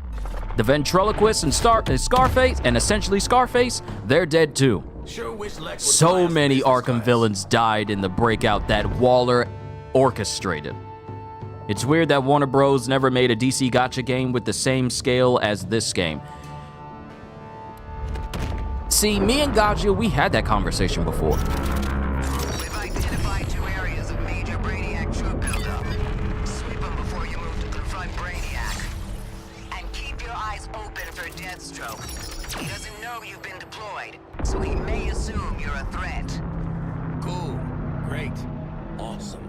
The ventriloquist and Scarface, and essentially Scarface, they're dead too. Sure wish Lex would So buy us many business Arkham class. villains died in the breakout that Waller orchestrated. It's weird that Warner Bros. Never made a DC Gotcha game with the same scale as this game. See, me and Gotcha, we had that conversation before. We've identified 2 areas of major Brainiac troop buildup. Sweep them before you move to confront Brainiac. And keep your eyes open for Deathstroke. He doesn't know you've been deployed, so he may assume you're a threat. Cool. Great. Awesome.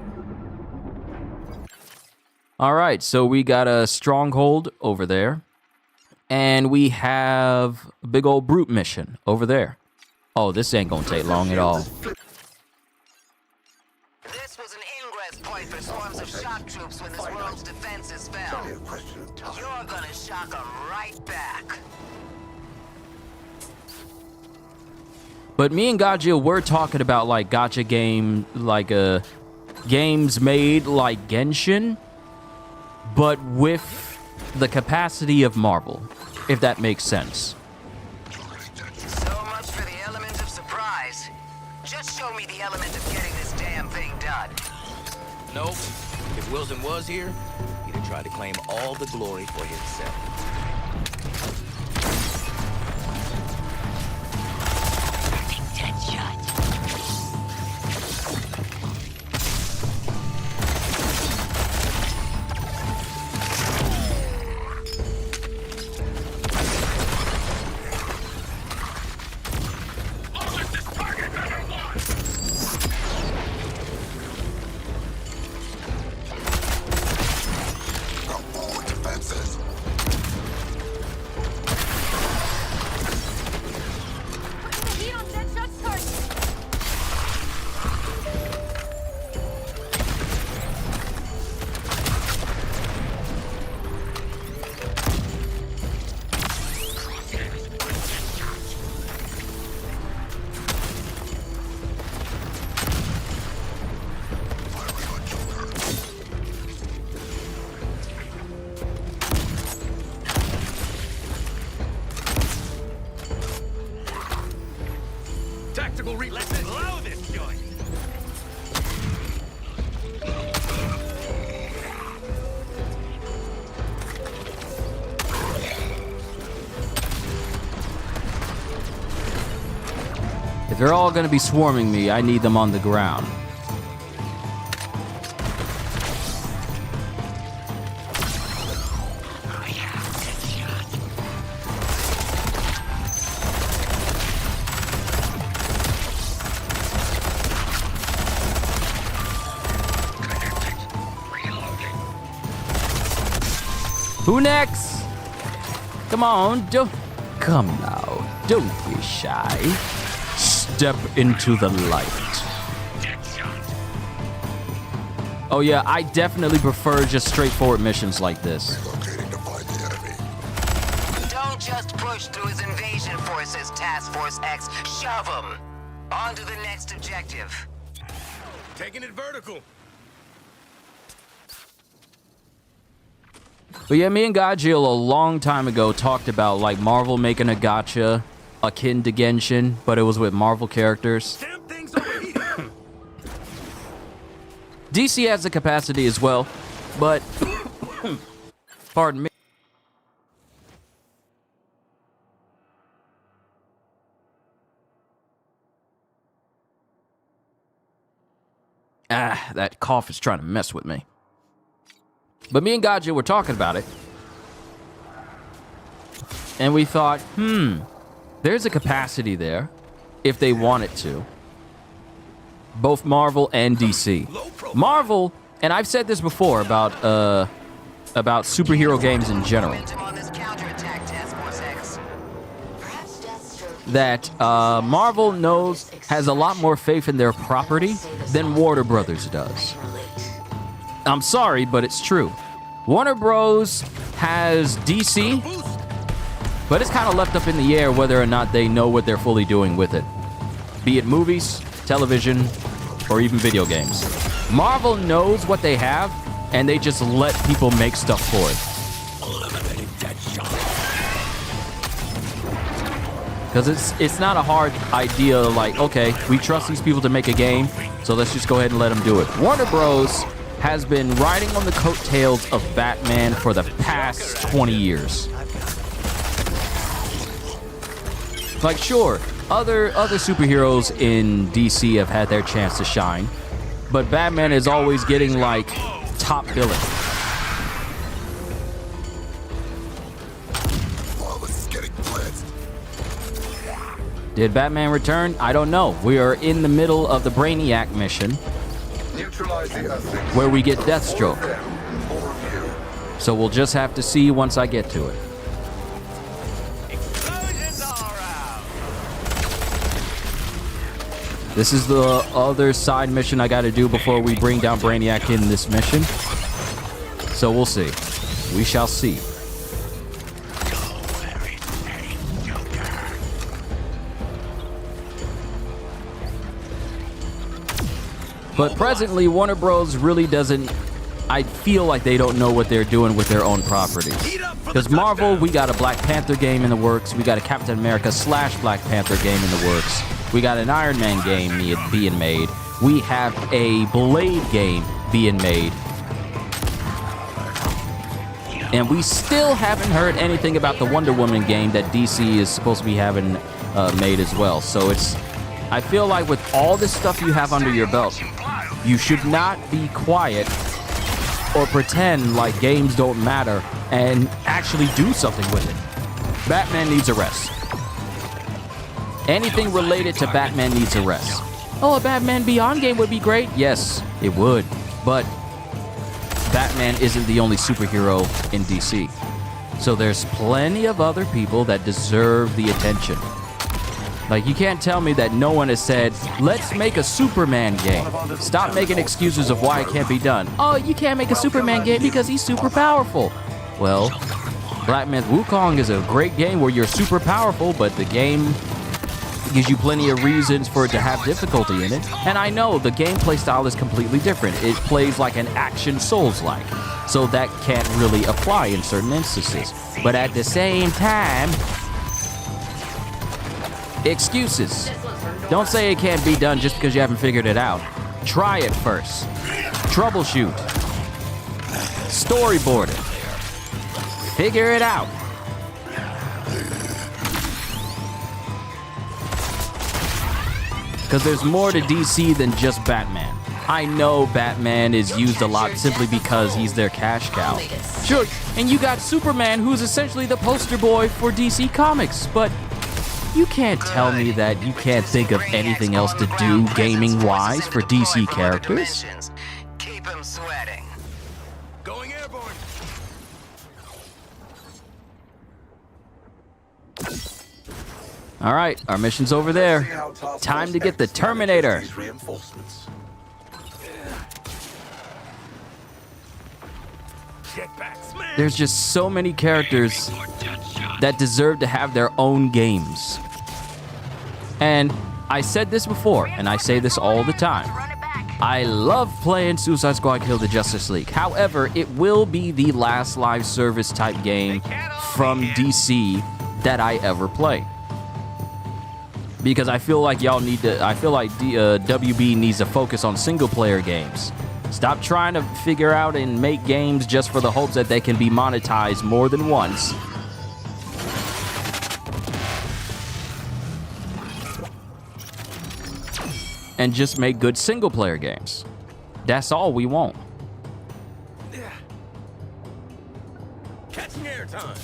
All right, so we got a stronghold over there. And we have a big old brute mission over there. Oh, this ain't gonna take long at all. This was an ingress point for swarms of shock troops when this world's defenses fell. You're gonna shock them right back. But me and Gotcha, we're talking about like Gotcha game, like games made like Genshin, but with the capacity of Marvel, if that makes sense. So much for the element of surprise. Just show me the element of getting this damn thing done. Nope. If Wilson was here, he'd have tried to claim all the glory for himself. If they're all gonna be swarming me, I need them on the ground. Who next? Come on, come now. Don't be shy. Step into the light. Oh yeah, I definitely prefer just straightforward missions like this. Don't just push through his invasion forces, Task Force X. Shove him. On to the next objective. Taking it vertical. But yeah, me and Gajil a long time ago talked about like Marvel making a gacha akin to Genshin, but it was with Marvel characters. DC has the capacity as well, but pardon me. Ah, that cough is trying to mess with me. But me and Gajil were talking about it. And we thought, there's a capacity there if they wanted to. Both Marvel and DC. Marvel, and I've said this before about superhero games in general, that Marvel has a lot more faith in their property than Warner Brothers does. I'm sorry, but it's true. Warner Bros. Has DC, but it's kind of left up in the air whether or not they know what they're fully doing with it. Be it movies, television, or even video games. Marvel knows what they have, and they just let people make stuff for it. Because it's not a hard idea like, okay, we trust these people to make a game, so let's just go ahead and let them do it. Warner Bros. Has been riding on the coattails of Batman for the past 20 years. Like, sure, other superheroes in DC have had their chance to shine, but Batman is always getting, like, top billing. Did Batman return? I don't know. We are in the middle of the Brainiac mission, where we get Deathstroke. So we'll just have to see once I get to it. This is the other side mission I gotta do before we bring down Brainiac in this mission. So we'll see. We shall see. But presently, Warner Bros. Really doesn't... I feel like they don't know what they're doing with their own properties. Because Marvel, we got a Black Panther game in the works. We got a Captain America / Black Panther game in the works. We got an Iron Man game being made. We have a Blade game being made. And we still haven't heard anything about the Wonder Woman game that DC is supposed to be having made as well. So it's... I feel like with all this stuff you have under your belt, you should not be quiet or pretend like games don't matter and actually do something with it. Batman needs a rest. Anything related to Batman needs a rest. Oh, a Batman Beyond game would be great. Yes, it would. But Batman isn't the only superhero in DC. So there's plenty of other people that deserve the attention. Like, you can't tell me that no one has said, let's make a Superman game. Stop making excuses of why it can't be done. Oh, you can't make a Superman game because he's super powerful. Well, Black Myth Wukong is a great game where you're super powerful, but the game gives you plenty of reasons for it to have difficulty in it. And I know the gameplay style is completely different. It plays like an action Souls-like. So that can't really apply in certain instances. But at the same time... excuses. Don't say it can't be done just because you haven't figured it out. Try it first. Troubleshoot. Storyboard it. Figure it out. Because there's more to DC than just Batman. I know Batman is used a lot simply because he's their cash cow. Sure, and you got Superman, who's essentially the poster boy for DC Comics, but you can't tell me that you can't think of anything else to do gaming-wise for DC characters. Keep him sweating. Going airborne. All right, our mission's over there. Time to get the Terminator. There's just so many characters that deserve to have their own games. And I said this before, and I say this all the time. I love playing Suicide Squad Kill the Justice League. However, it will be the last live service type game from DC that I ever play. Because I feel like WB needs to focus on single player games. Stop trying to figure out and make games just for the hopes that they can be monetized more than once. And just make good single player games. That's all we want. Catching air time.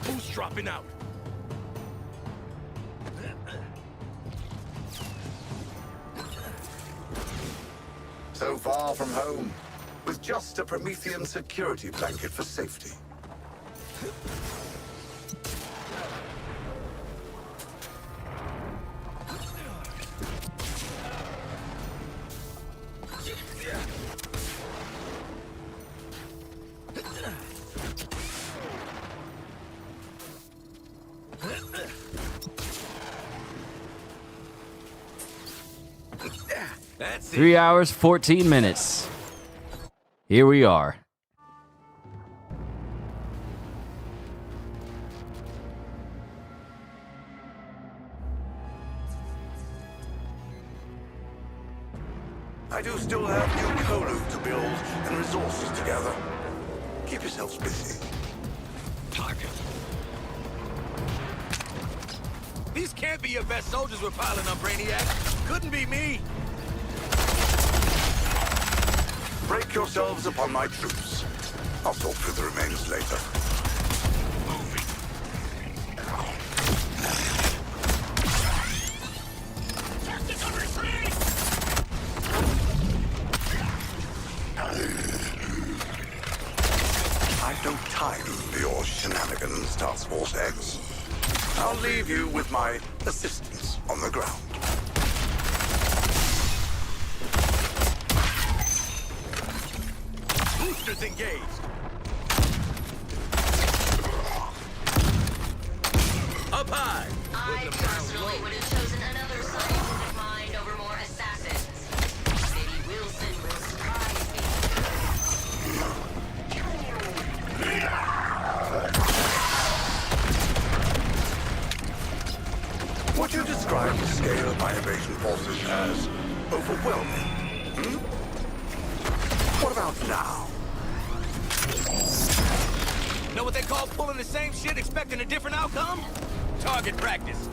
Who's dropping out? So far from home, with just a Promethean security blanket for safety. That's it. 3 hours, 14 minutes. Here we are. I do still have new colo to build and resources to gather. Keep yourselves busy. Target. These can't be your best soldiers we're piling on, Brainiac. Couldn't be me. Break yourselves upon my troops. I'll talk through the remains later. I've no time for your shenanigans, Task Force X. I'll leave you with my assistants on the ground. Boosters engaged. Up high. I personally would have chosen another scientific mind over more assassins. Maybe Wilson will surprise me. Would you describe the scale of my invasion forces as overwhelming? What about now? Know what they call pulling the same shit, expecting a different outcome? Target practice.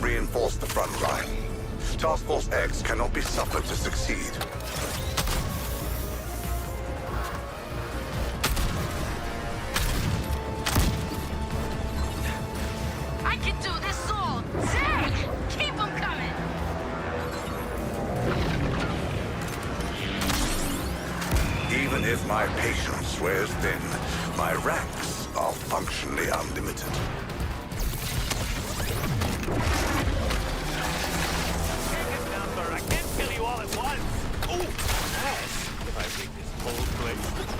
Reinforce the front line. Task Force X cannot be suffered to succeed. I can do this all day! Keep them coming! Even if my patience wears thin, my ranks are functionally unlimited. I can't kill you all at once. Ooh, nice. If I take this cold place.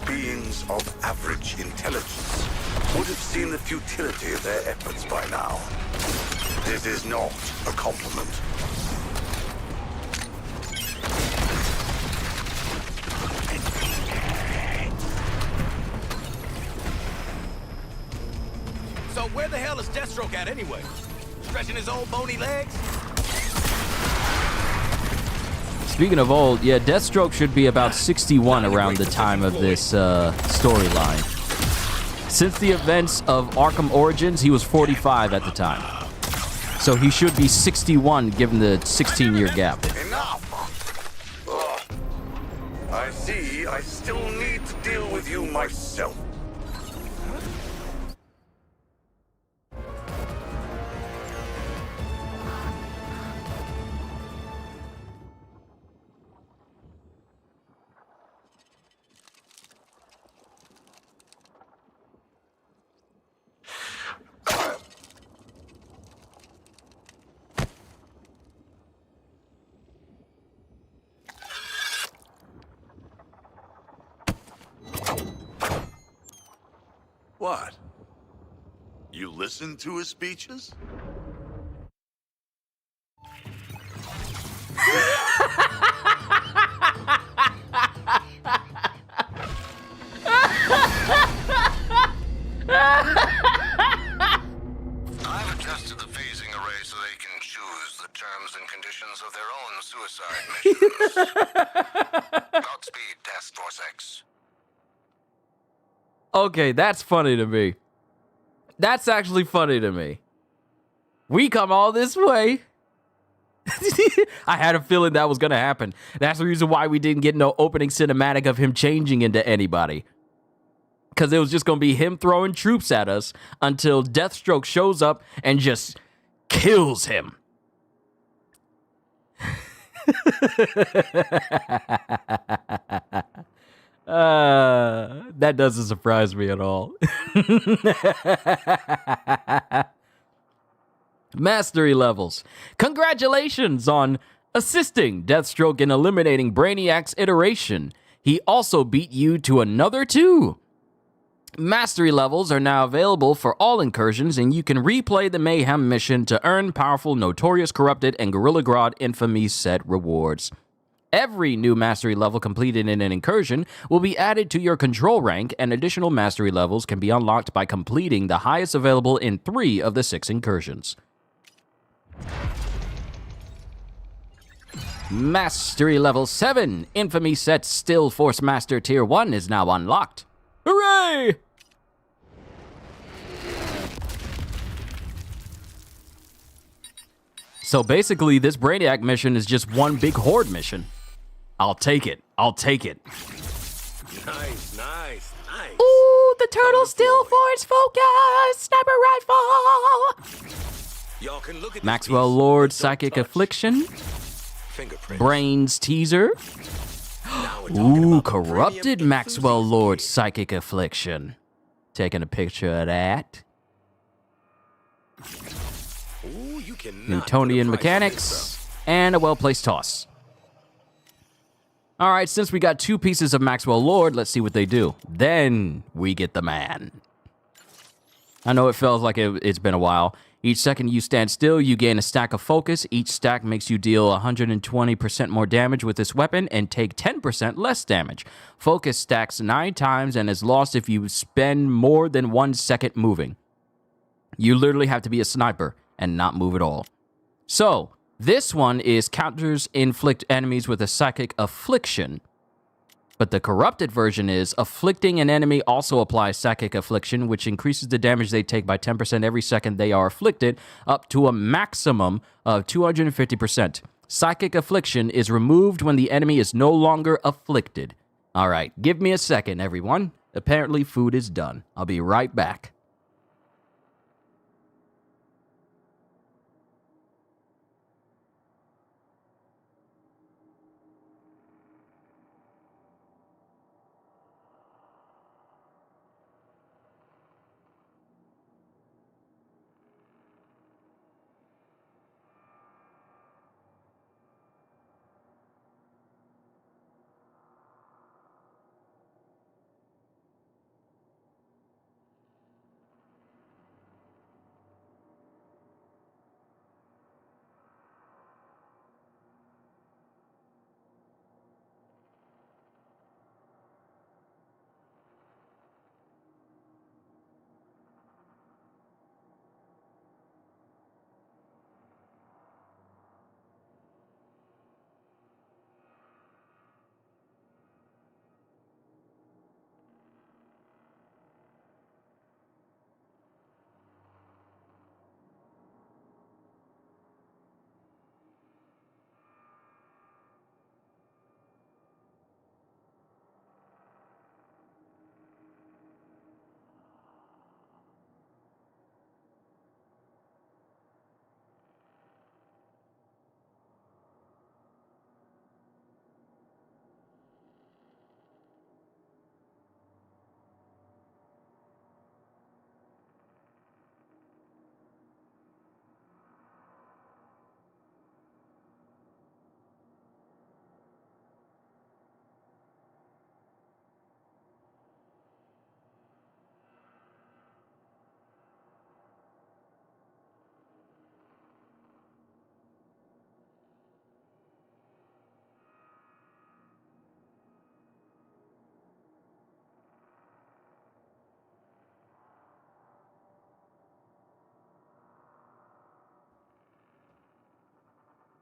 Beings of average intelligence would have seen the futility of their efforts by now. This is not a compliment. So where the hell is Deathstroke at anyway? Stretching his old bony legs? Speaking of old, yeah, Deathstroke should be about 61 around the time of this storyline. Since the events of Arkham Origins, he was 45 at the time. So he should be 61 given the 16-year gap. Enough! Ugh. I see I still need to deal with you myself. What? You listened to his speeches? I've adjusted the phasing array so they can choose the terms and conditions of their own suicide missions. Godspeed, Task Force X. Okay, that's funny to me. That's actually funny to me. We come all this way. I had a feeling that was going to happen. That's the reason why we didn't get no opening cinematic of him changing into anybody. Because it was just going to be him throwing troops at us until Deathstroke shows up and just kills him. That doesn't surprise me at all. Mastery levels. Congratulations on assisting Deathstroke in eliminating Brainiac's iteration. He also beat you to another 2. Mastery levels are now available for all incursions, and you can replay the Mayhem mission to earn powerful Notorious Corrupted and Gorilla Grodd Infamy set rewards. Every new mastery level completed in an incursion will be added to your control rank, and additional mastery levels can be unlocked by completing the highest available in 3 of the 6 incursions. Mastery level 7, Infamy set Still Force Master Tier 1 is now unlocked. Hooray! So basically, this Brainiac mission is just one big horde mission. I'll take it. I'll take it. Nice, nice, nice. Ooh, the turtle still force focus. Sniper rifle. Y'all can look at Maxwell Lord Psychic Affliction. Brains Teaser. Ooh, Corrupted Maxwell Lord Psychic Affliction. Taking a picture of that. Newtonian Mechanics. And a well-placed toss. Alright, since we got 2 pieces of Maxwell Lord, let's see what they do. Then we get the man. I know it feels like it's been a while. Each second you stand still, you gain a stack of focus. Each stack makes you deal 120% more damage with this weapon and take 10% less damage. Focus stacks 9 times and is lost if you spend more than 1 second moving. You literally have to be a sniper and not move at all. So, this one is counters inflict enemies with a psychic affliction. But the corrupted version is afflicting an enemy also applies psychic affliction, which increases the damage they take by 10% every second they are afflicted, up to a maximum of 250%. Psychic affliction is removed when the enemy is no longer afflicted. All right, give me a second, everyone. Apparently, food is done. I'll be right back.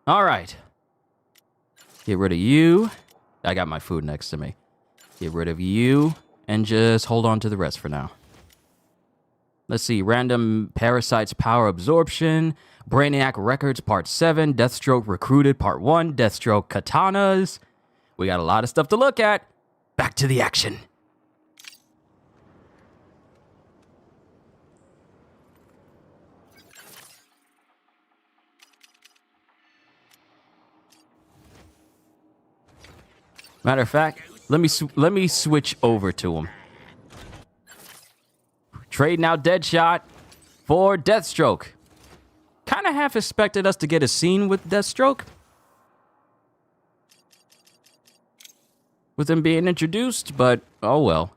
All right. Get rid of you. I got my food next to me. Get rid of you and just hold on to the rest for now. Let's see. Random Parasites Power Absorption. Brainiac Records Part 7. Deathstroke Recruited Part 1. Deathstroke Katanas. We got a lot of stuff to look at. Back to the action. Matter of fact, let me switch over to him. Trading out Deadshot for Deathstroke. Kind of half expected us to get a scene with Deathstroke. With him being introduced, but oh well.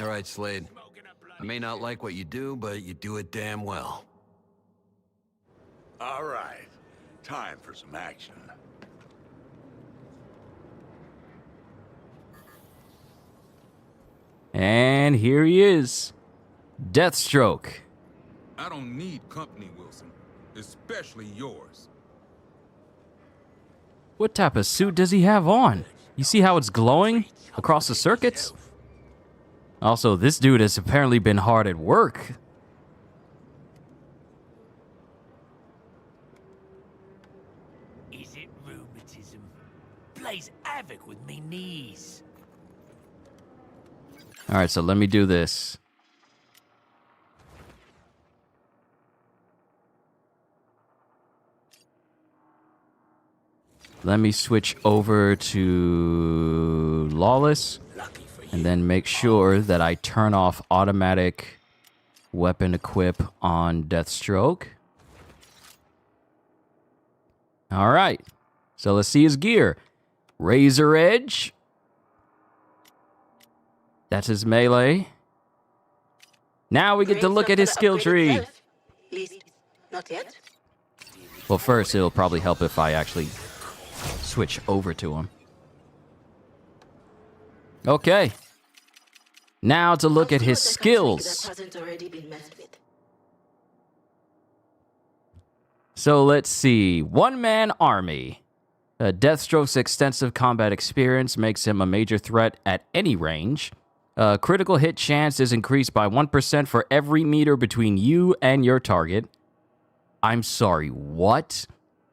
All right, Slade. I may not like what you do, but you do it damn well. All right. Time for some action. And here he is. Deathstroke. I don't need company, Wilson. Especially yours. What type of suit does he have on? You see how it's glowing across the circuits? Also, this dude has apparently been hard at work. Is it rheumatism? Plays havoc with me knees. All right, so let me do this. Let me switch over to Lawless and then make sure that I turn off automatic weapon equip on Deathstroke. All right, so let's see his gear. Razor Edge. That's his melee. Now we get to look at his skill tree. Not yet. Well, first, it'll probably help if I actually switch over to him. Okay. Now to look at his skills. So let's see. One-man army. Deathstroke's extensive combat experience makes him a major threat at any range. Critical hit chance is increased by 1% for every meter between you and your target. I'm sorry, what?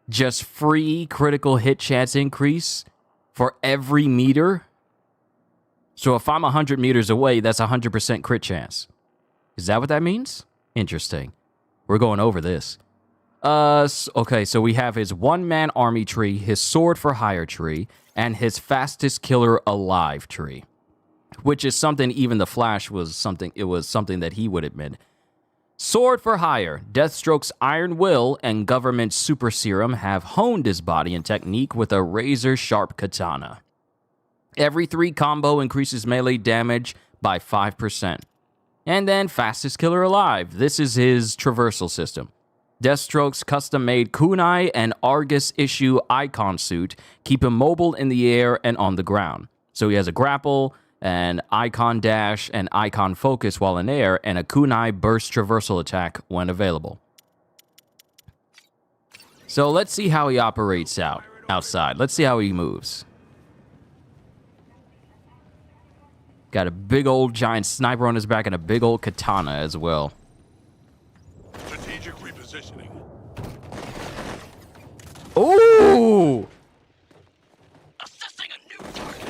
Just free critical hit chance increase for every meter? So if I'm 100 meters away, that's 100% crit chance. Is that what that means? Interesting. We're going over this. Okay, so we have his one-man army tree, his sword for hire tree, and his fastest killer alive tree. Which is something even the Flash was something that he would admit. Sword for hire. Deathstroke's iron will and government super serum have honed his body and technique with a razor-sharp katana. Every 3 combo increases melee damage by 5%. And then fastest killer alive. This is his traversal system. Deathstroke's custom-made kunai and Argus issue icon suit keep him mobile in the air and on the ground. So he has a grapple, an icon dash, and icon focus while in air, and a kunai burst traversal attack when available. So let's see how he operates outside. Let's see how he moves. Got a big old giant sniper on his back and a big old katana as well. Strategic repositioning. Ooh! Assessing a new target.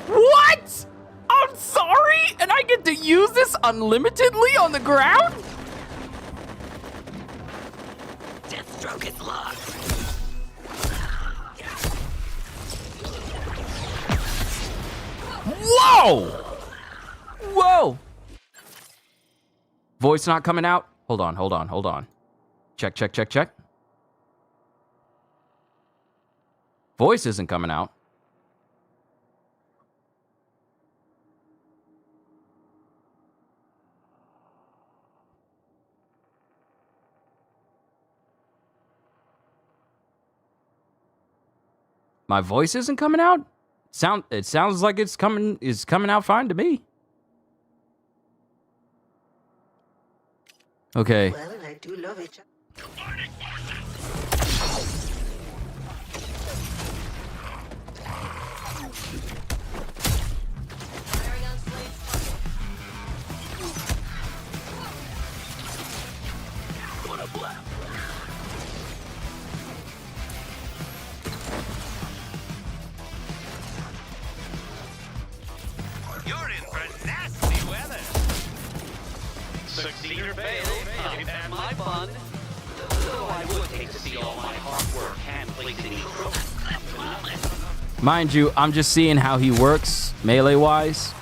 What? I'm sorry? And I get to use this unlimitedly on the ground? Deathstroke is locked. Whoa! Whoa! Voice not coming out? Hold on. Check. Voice isn't coming out. My voice isn't coming out? It sounds like it's coming out fine to me. Okay. Well, I do love it. What a blast. You're in for nasty weather. Succeed or fail, I've had my fun. Though I would hate to see all my hard work hand placing Mind you, I'm just seeing how he works melee-wise.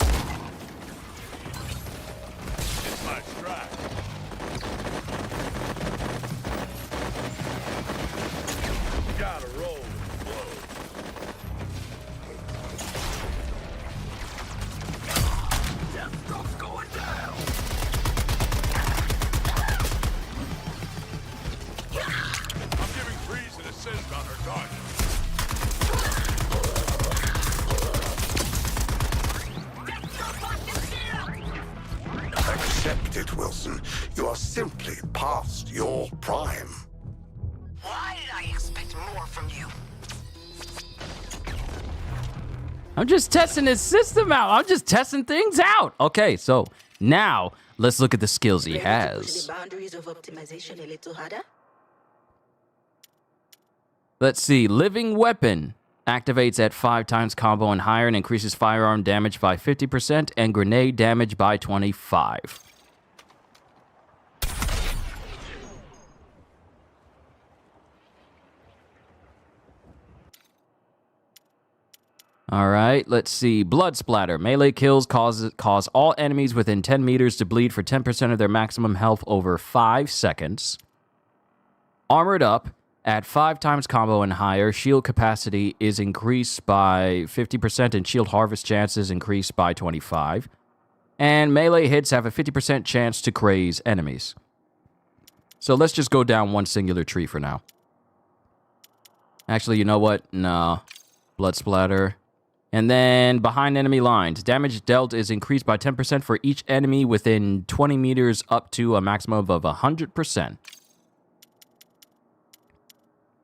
It's my strike. Gotta roll with the blow. Deathstroke's going down. I'm giving Freeze an assist on her target. Accept it, Wilson. You are simply past your prime. Why did I expect more from you? I'm just testing his system out. I'm just testing things out. Okay, so now let's look at the skills he Push has. the boundaries of optimization a little harder. Let's see. Living Weapon activates at 5 times combo and higher and increases firearm damage by 50% and grenade damage by 25. All right, let's see. Blood Splatter. Melee kills cause all enemies within 10 meters to bleed for 10% of their maximum health over 5 seconds. Armored Up. At 5 times combo and higher, shield capacity is increased by 50% and shield harvest chances increased by 25. And melee hits have a 50% chance to craze enemies. So let's just go down one singular tree for now. Actually, you know what? No. Blood Splatter. And then behind enemy lines, damage dealt is increased by 10% for each enemy within 20 meters up to a maximum of 100%.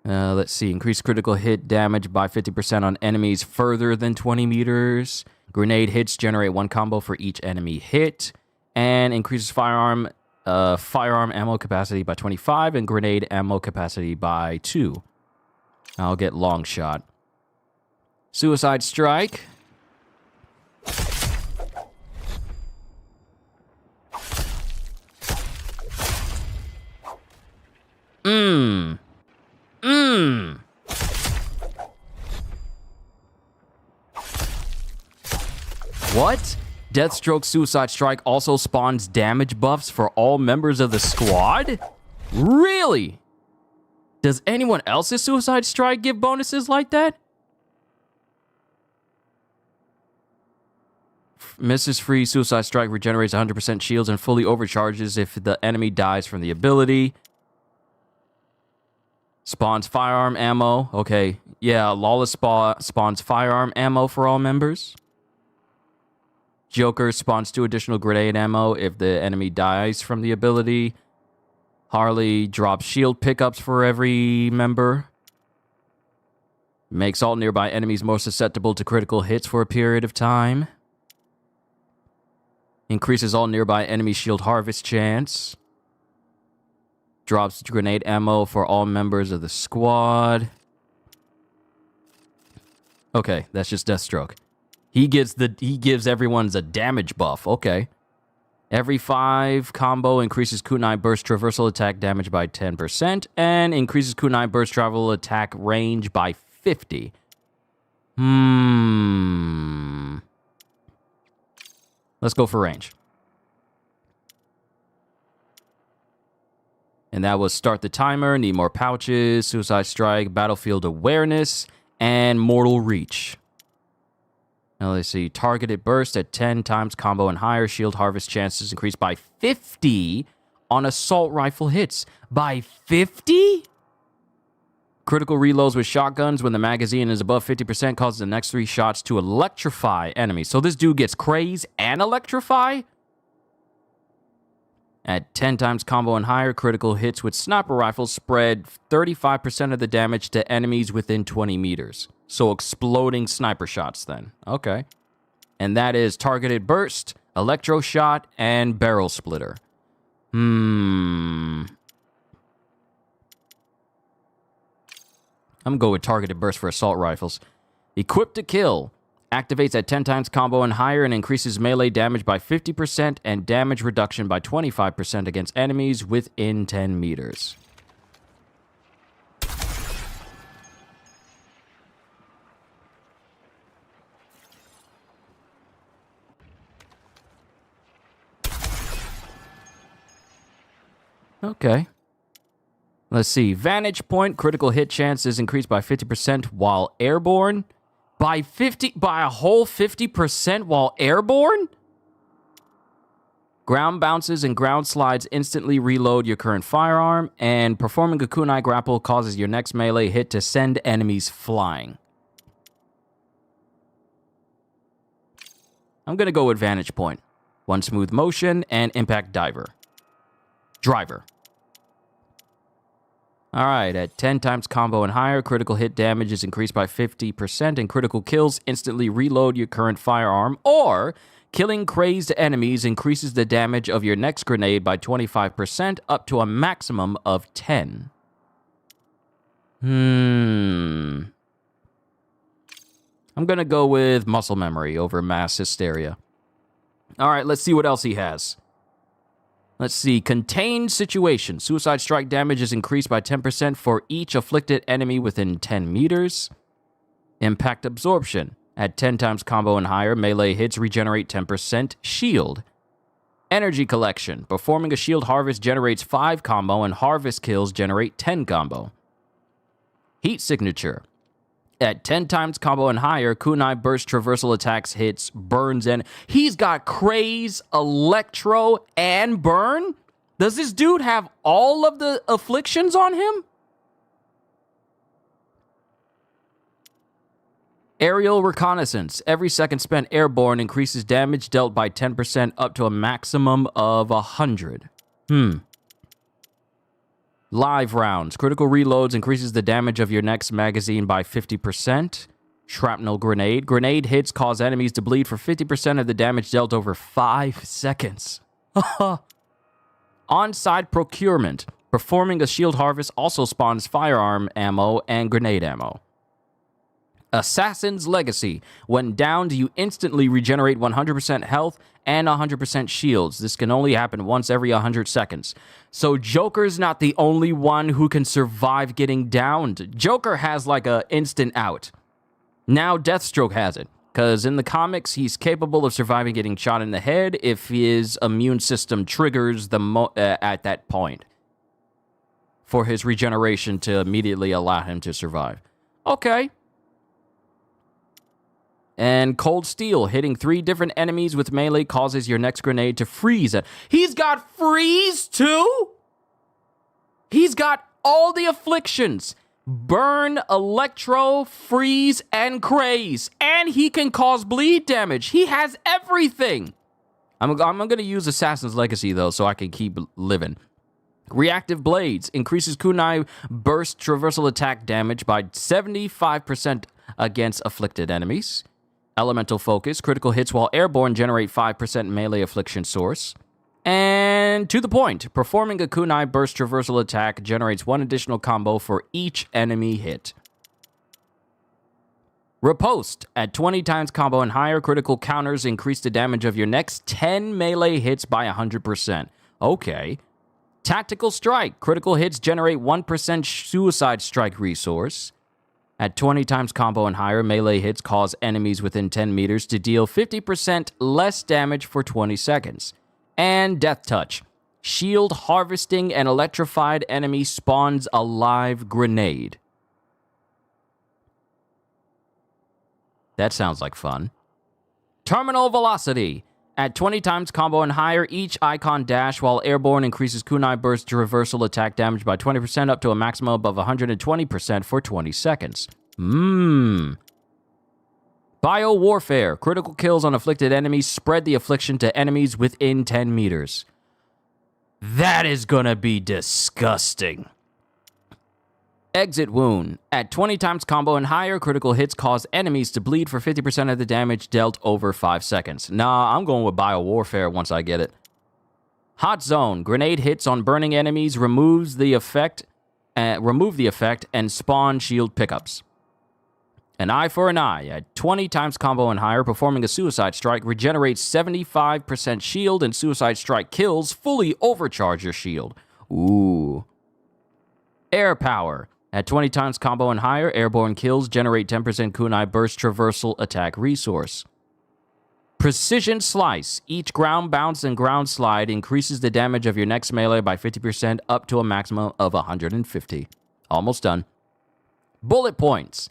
Let's see. Increased critical hit damage by 50% on enemies further than 20 meters. Grenade hits generate 1 combo for each enemy hit. And increases firearm ammo capacity by 25 and grenade ammo capacity by 2. I'll get long shot. Suicide Strike. What? Deathstroke Suicide Strike also spawns damage buffs for all members of the squad? Really? Does anyone else's Suicide Strike give bonuses like that? Mrs. Free Suicide Strike regenerates 100% shields and fully overcharges if the enemy dies from the ability. Spawns firearm ammo. Okay, yeah, Lawless spawns firearm ammo for all members. Joker spawns 2 additional grenade ammo if the enemy dies from the ability. Harley drops shield pickups for every member. Makes all nearby enemies more susceptible to critical hits for a period of time. Increases all nearby enemy shield harvest chance. Drops grenade ammo for all members of the squad. Okay, that's just Deathstroke. He gives everyone's a damage buff. Okay. Every 5 combo increases kunai burst traversal attack damage by 10% and increases kunai burst travel attack range by 50. Let's go for range. And that was Start the Timer, Need More Pouches, Suicide Strike, Battlefield Awareness, and Mortal Reach. Now let's see. Targeted burst at 10 times combo and higher. Shield harvest chances increased by 50 on assault rifle hits. By 50? Critical reloads with shotguns when the magazine is above 50% causes the next 3 shots to electrify enemies. So this dude gets craze and electrify? At 10 times combo and higher, critical hits with sniper rifles spread 35% of the damage to enemies within 20 meters. So exploding sniper shots then. Okay. And that is targeted burst, electro shot, and barrel splitter. I'm going to go with targeted burst for assault rifles. Equipped to kill. Activates at 10 times combo and higher and increases melee damage by 50% and damage reduction by 25% against enemies within 10 meters. Okay. Let's see. Vantage point, critical hit chance is increased by 50% while airborne. By a whole 50% while airborne? Ground bounces and ground slides instantly reload your current firearm, and performing a kunai grapple causes your next melee hit to send enemies flying. I'm gonna go with vantage point. 1 smooth motion and impact driver. All right, at 10 times combo and higher, critical hit damage is increased by 50%, and critical kills instantly reload your current firearm, or killing crazed enemies increases the damage of your next grenade by 25% up to a maximum of 10. I'm going to go with muscle memory over mass hysteria. All right, let's see what else he has. Let's see. Contained situation. Suicide strike damage is increased by 10% for each afflicted enemy within 10 meters. Impact absorption. At 10 times combo and higher, melee hits regenerate 10% shield. Energy collection. Performing a shield harvest generates 5 combo, and harvest kills generate 10 combo. Heat signature. At 10 times combo and higher, kunai burst traversal attacks hits, burns, and he's got craze, electro, and burn? Does this dude have all of the afflictions on him? Aerial reconnaissance. Every second spent airborne increases damage dealt by 10% up to a maximum of 100. Live rounds. Critical reloads increases the damage of your next magazine by 50%. Shrapnel grenade. Grenade hits cause enemies to bleed for 50% of the damage dealt over 5 seconds. On-site procurement. Performing a shield harvest also spawns firearm ammo and grenade ammo. Assassin's Legacy. When downed, you instantly regenerate 100% health and 100% shields. This can only happen once every 100 seconds. So Joker's not the only one who can survive getting downed. Joker has like a instant out. Now Deathstroke has it, because in the comics, he's capable of surviving getting shot in the head if his immune system triggers at that point for his regeneration to immediately allow him to survive. Okay. And Cold Steel, hitting 3 different enemies with melee causes your next grenade to freeze. He's got freeze too? He's got all the afflictions. Burn, electro, freeze, and craze. And he can cause bleed damage. He has everything. I'm going to use Assassin's Legacy, though, so I can keep living. Reactive Blades increases kunai burst traversal attack damage by 75% against afflicted enemies. Elemental Focus, critical hits while airborne generate 5% melee affliction source. And to the point, performing a kunai burst traversal attack generates 1 additional combo for each enemy hit. Riposte, at 20 times combo and higher, critical counters increase the damage of your next 10 melee hits by 100%. Okay. Tactical Strike, critical hits generate 1% suicide strike resource. At 20 times combo and higher, melee hits cause enemies within 10 meters to deal 50% less damage for 20 seconds. And Death Touch. Shield harvesting an electrified enemy spawns a live grenade. That sounds like fun. Terminal Velocity. At 20 times combo and higher, each icon dash while airborne increases kunai burst reversal attack damage by 20% up to a maximum of 120% for 20 seconds. Bio-warfare. Critical kills on afflicted enemies spread the affliction to enemies within 10 meters. That is gonna be disgusting. Exit wound. At 20 times combo and higher, critical hits cause enemies to bleed for 50% of the damage dealt over 5 seconds. Nah, I'm going with bio-warfare once I get it. Hot zone. Grenade hits on burning enemies remove the effect and spawn shield pickups. An eye for an eye. At 20 times combo and higher, performing a suicide strike regenerates 75% shield, and suicide strike kills fully overcharge your shield. Ooh. Air power. At 20 times combo and higher, airborne kills generate 10% kunai burst traversal attack resource. Precision slice. Each ground bounce and ground slide increases the damage of your next melee by 50% up to a maximum of 150. Almost done. Bullet points.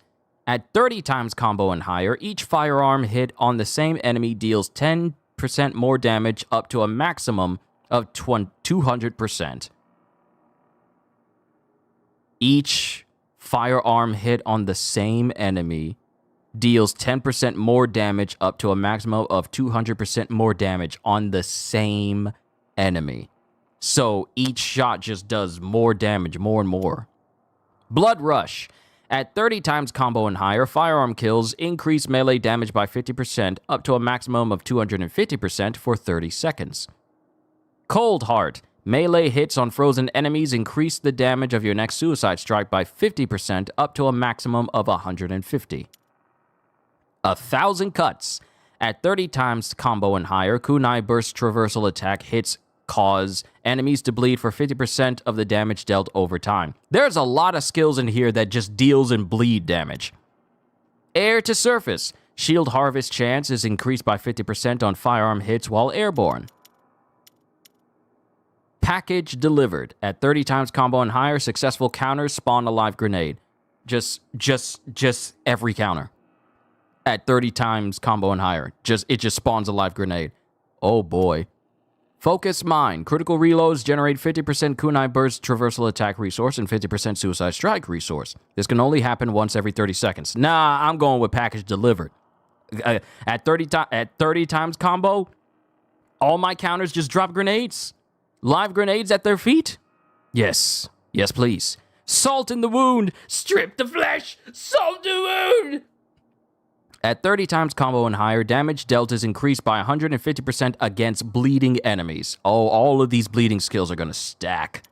At 30 times combo and higher, each firearm hit on the same enemy deals 10% more damage up to a maximum of 200%. Each firearm hit on the same enemy deals 10% more damage up to a maximum of 200% more damage on the same enemy. So each shot just does more damage, more and more. Blood rush. At 30 times combo and higher, firearm kills increase melee damage by 50% up to a maximum of 250% for 30 seconds. Cold heart. Melee hits on frozen enemies increase the damage of your next suicide strike by 50% up to a maximum of 150. 1,000 cuts. At 30 times combo and higher, kunai burst traversal attack hits cause enemies to bleed for 50% of the damage dealt over time. There's a lot of skills in here that just deals in bleed damage. Air to surface. Shield harvest chance is increased by 50% on firearm hits while airborne. Package delivered. At 30 times combo and higher, successful counters spawn a live grenade. Just every counter. At 30 times combo and higher, it just spawns a live grenade. Oh boy. Focus mine. Critical reloads generate 50% kunai burst traversal attack resource and 50% suicide strike resource. This can only happen once every 30 seconds. Nah, I'm going with package delivered. At 30 times combo, all my counters just drop grenades. Live grenades at their feet? Yes. Yes, please. Salt in the wound. Strip the flesh. Salt the wound. At 30 times combo and higher, damage dealt is increased by 150% against bleeding enemies. Oh, all of these bleeding skills are going to stack.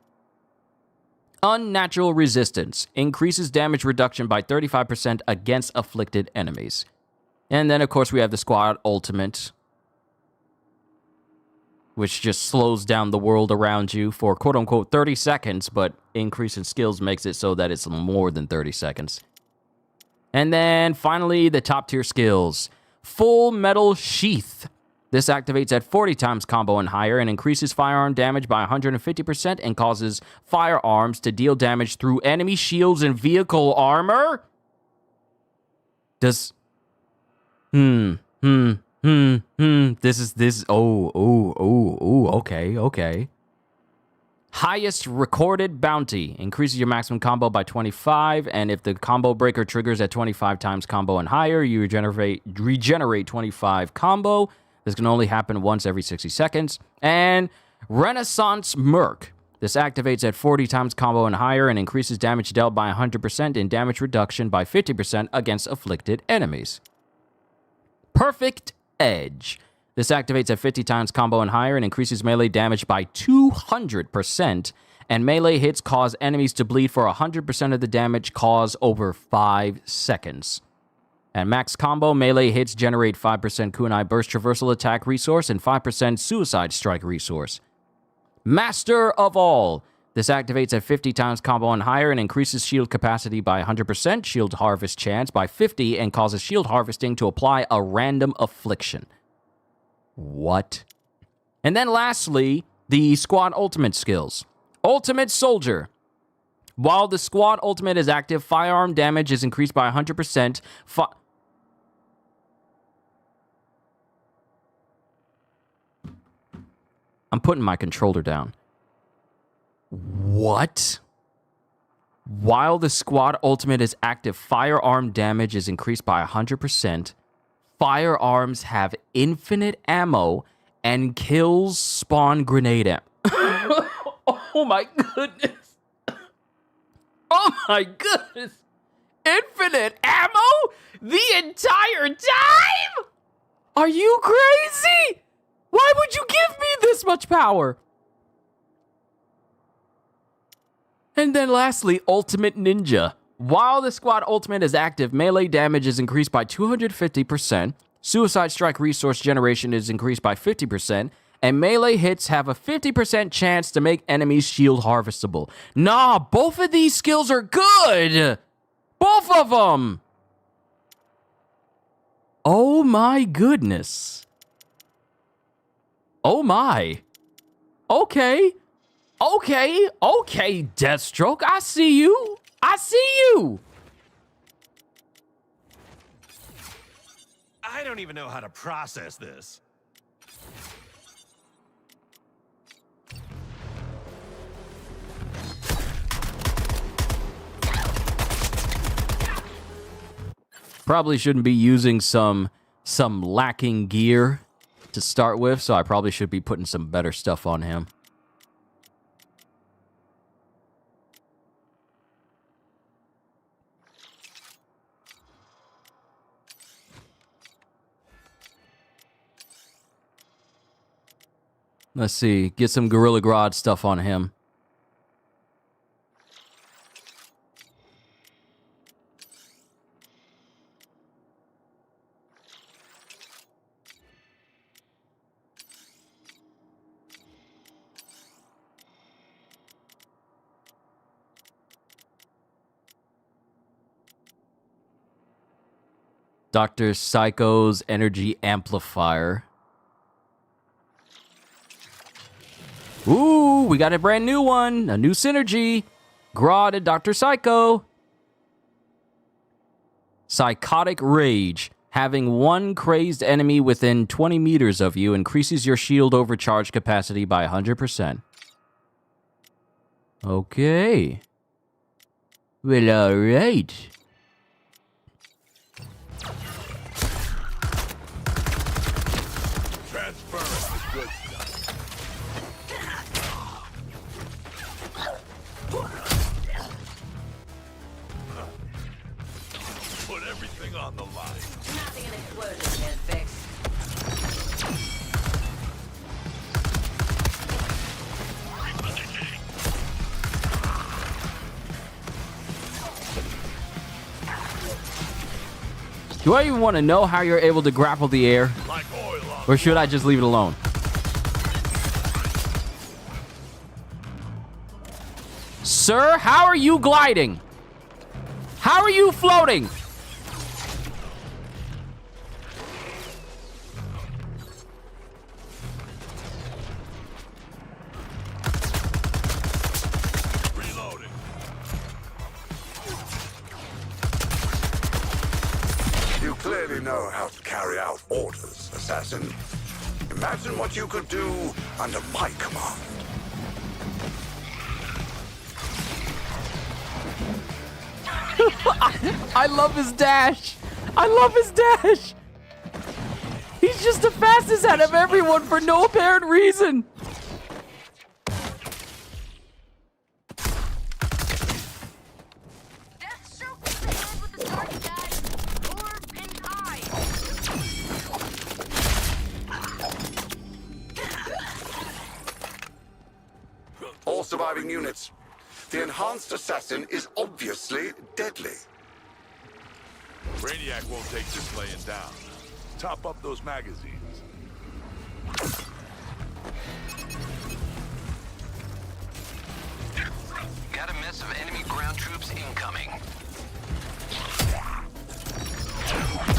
Unnatural resistance. Increases damage reduction by 35% against afflicted enemies. And then, of course, we have the squad ultimate, which just slows down the world around you for quote-unquote 30 seconds, but increase in skills makes it so that it's more than 30 seconds. And then, finally, the top-tier skills. Full Metal Sheath. This activates at 40 times combo and higher and increases firearm damage by 150% and causes firearms to deal damage through enemy shields and vehicle armor? This is, okay. Highest recorded bounty. Increases your maximum combo by 25, and if the combo breaker triggers at 25 times combo and higher, you regenerate 25 combo. This can only happen once every 60 seconds. And Renaissance Merc. This activates at 40 times combo and higher and increases damage dealt by 100% and damage reduction by 50% against afflicted enemies. Perfect Edge. This activates at 50 times combo and higher and increases melee damage by 200%, and melee hits cause enemies to bleed for 100% of the damage caused over 5 seconds. At max combo, melee hits generate 5% kunai burst traversal attack resource and 5% suicide strike resource. Master of All. This activates at 50 times combo and higher and increases shield capacity by 100%, shield harvest chance by 50, and causes shield harvesting to apply a random affliction. What? And then lastly, the squad ultimate skills. Ultimate Soldier. While the squad ultimate is active, firearm damage is increased by 100%. I'm putting my controller down. What? While the squad ultimate is active, firearm damage is increased by 100%. Firearms have infinite ammo and kills spawn grenade ammo. Oh my goodness. Oh my goodness. Infinite ammo? The entire time? Are you crazy? Why would you give me this much power? And then lastly, Ultimate Ninja. While the squad ultimate is active, melee damage is increased by 250%, suicide strike resource generation is increased by 50%, and melee hits have a 50% chance to make enemies shield harvestable. Nah, both of these skills are good! Both of them! Oh my goodness. Oh my. Okay. Okay, Deathstroke, I see you. I see you. I don't even know how to process this. Probably shouldn't be using some lacking gear to start with, so I probably should be putting some better stuff on him. Let's see. Get some Gorilla Grodd stuff on him. Dr. Psycho's energy amplifier. Ooh, we got a brand new one. A new synergy. Grodd and Dr. Psycho. Psychotic Rage. Having one crazed enemy within 20 meters of you increases your shield overcharge capacity by 100%. Okay. Well, alright. Transference is good stuff. Put everything on the line. Nothing an explosion can't fix. Do I even want to know how you're able to grapple the air? Like oil on. Or should I just leave it alone? Sir, how are you gliding? How are you floating? Reloading. You clearly know how to carry out orders, assassin. Imagine what you could do under my command. I love his dash. I love his dash. He's just the fastest out of everyone for no apparent reason. Deathstroke was the hand with the start, guys. Or pin high. All surviving units. The enhanced assassin is obviously deadly. Brainiac won't take this laying down. Top up those magazines. Got a mess of enemy ground troops incoming.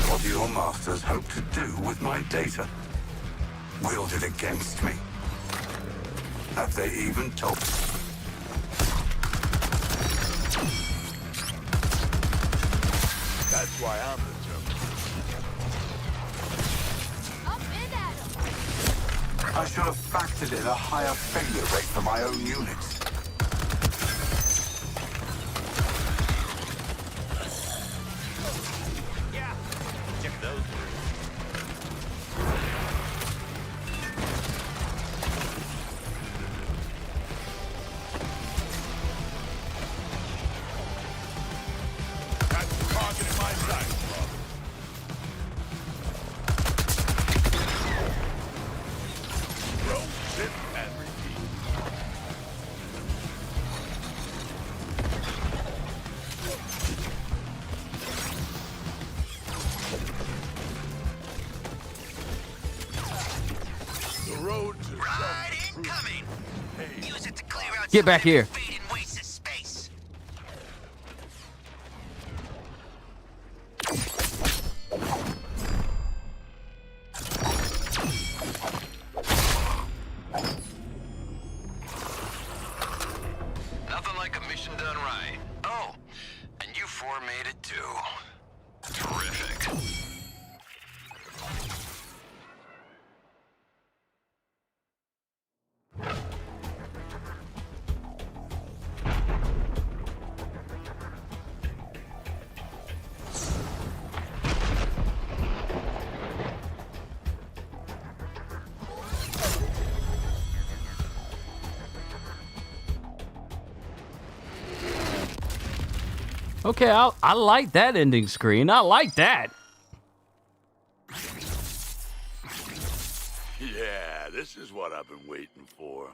What do your masters hope to do with my data? Wield it against me? Have they even told? That's why I'm the Terminator. Up and at him. I should have factored in a higher failure rate for my own units. Yeah, check those. Got the target in my sight, brother. Roll, sit, and repeat. The road to Right incoming. Use it to clear out Get some back here. fading wastes of space. Nothing like a mission done right. Oh, and you four made it too. Terrific. Okay, I like that ending screen. I like that. Yeah, this is what I've been waiting for.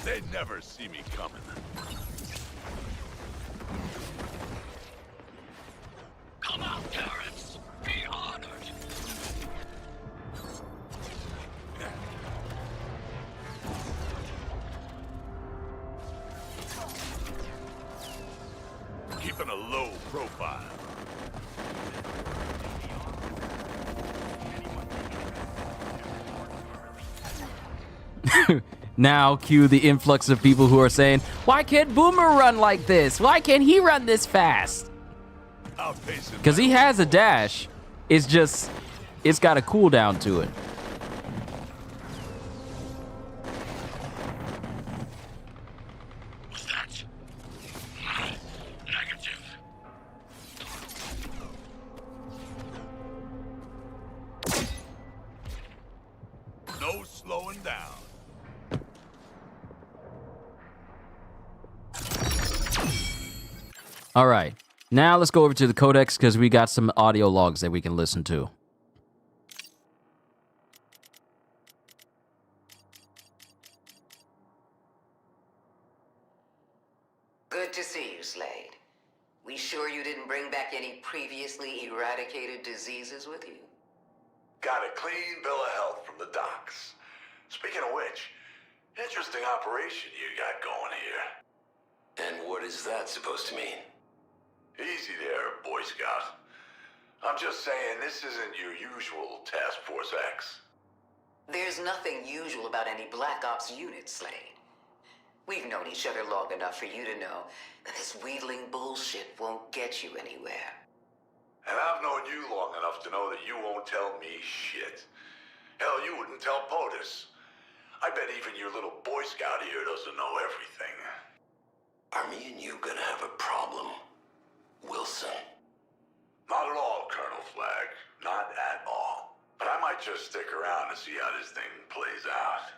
They never see me coming. Come on, parents. Be honored. Keeping a low profile. Now cue the influx of people who are saying, why can't Boomer run like this? Why can't he run this fast? Because he has a dash. It's just, it's got a cooldown to it. What's that? Negative. No slowing down. All right. Now let's go over to the codex because we got some audio logs that we can listen to. Good to see you, Slade. We sure you didn't bring back any previously eradicated diseases with you? Got a clean bill of health from the docs. Speaking of which, interesting operation you got going here. And what is that supposed to mean? Easy there, Boy Scout. I'm just saying this isn't your usual Task Force X. There's nothing usual about any Black Ops unit, Slade. We've known each other long enough for you to know that this wheedling bullshit won't get you anywhere. And I've known you long enough to know that you won't tell me shit. Hell, you wouldn't tell POTUS. I bet even your little Boy Scout here doesn't know everything. Are me and you gonna have a problem, Wilson? Not at all, Colonel Flagg. Not at all. But I might just stick around to see how this thing plays out.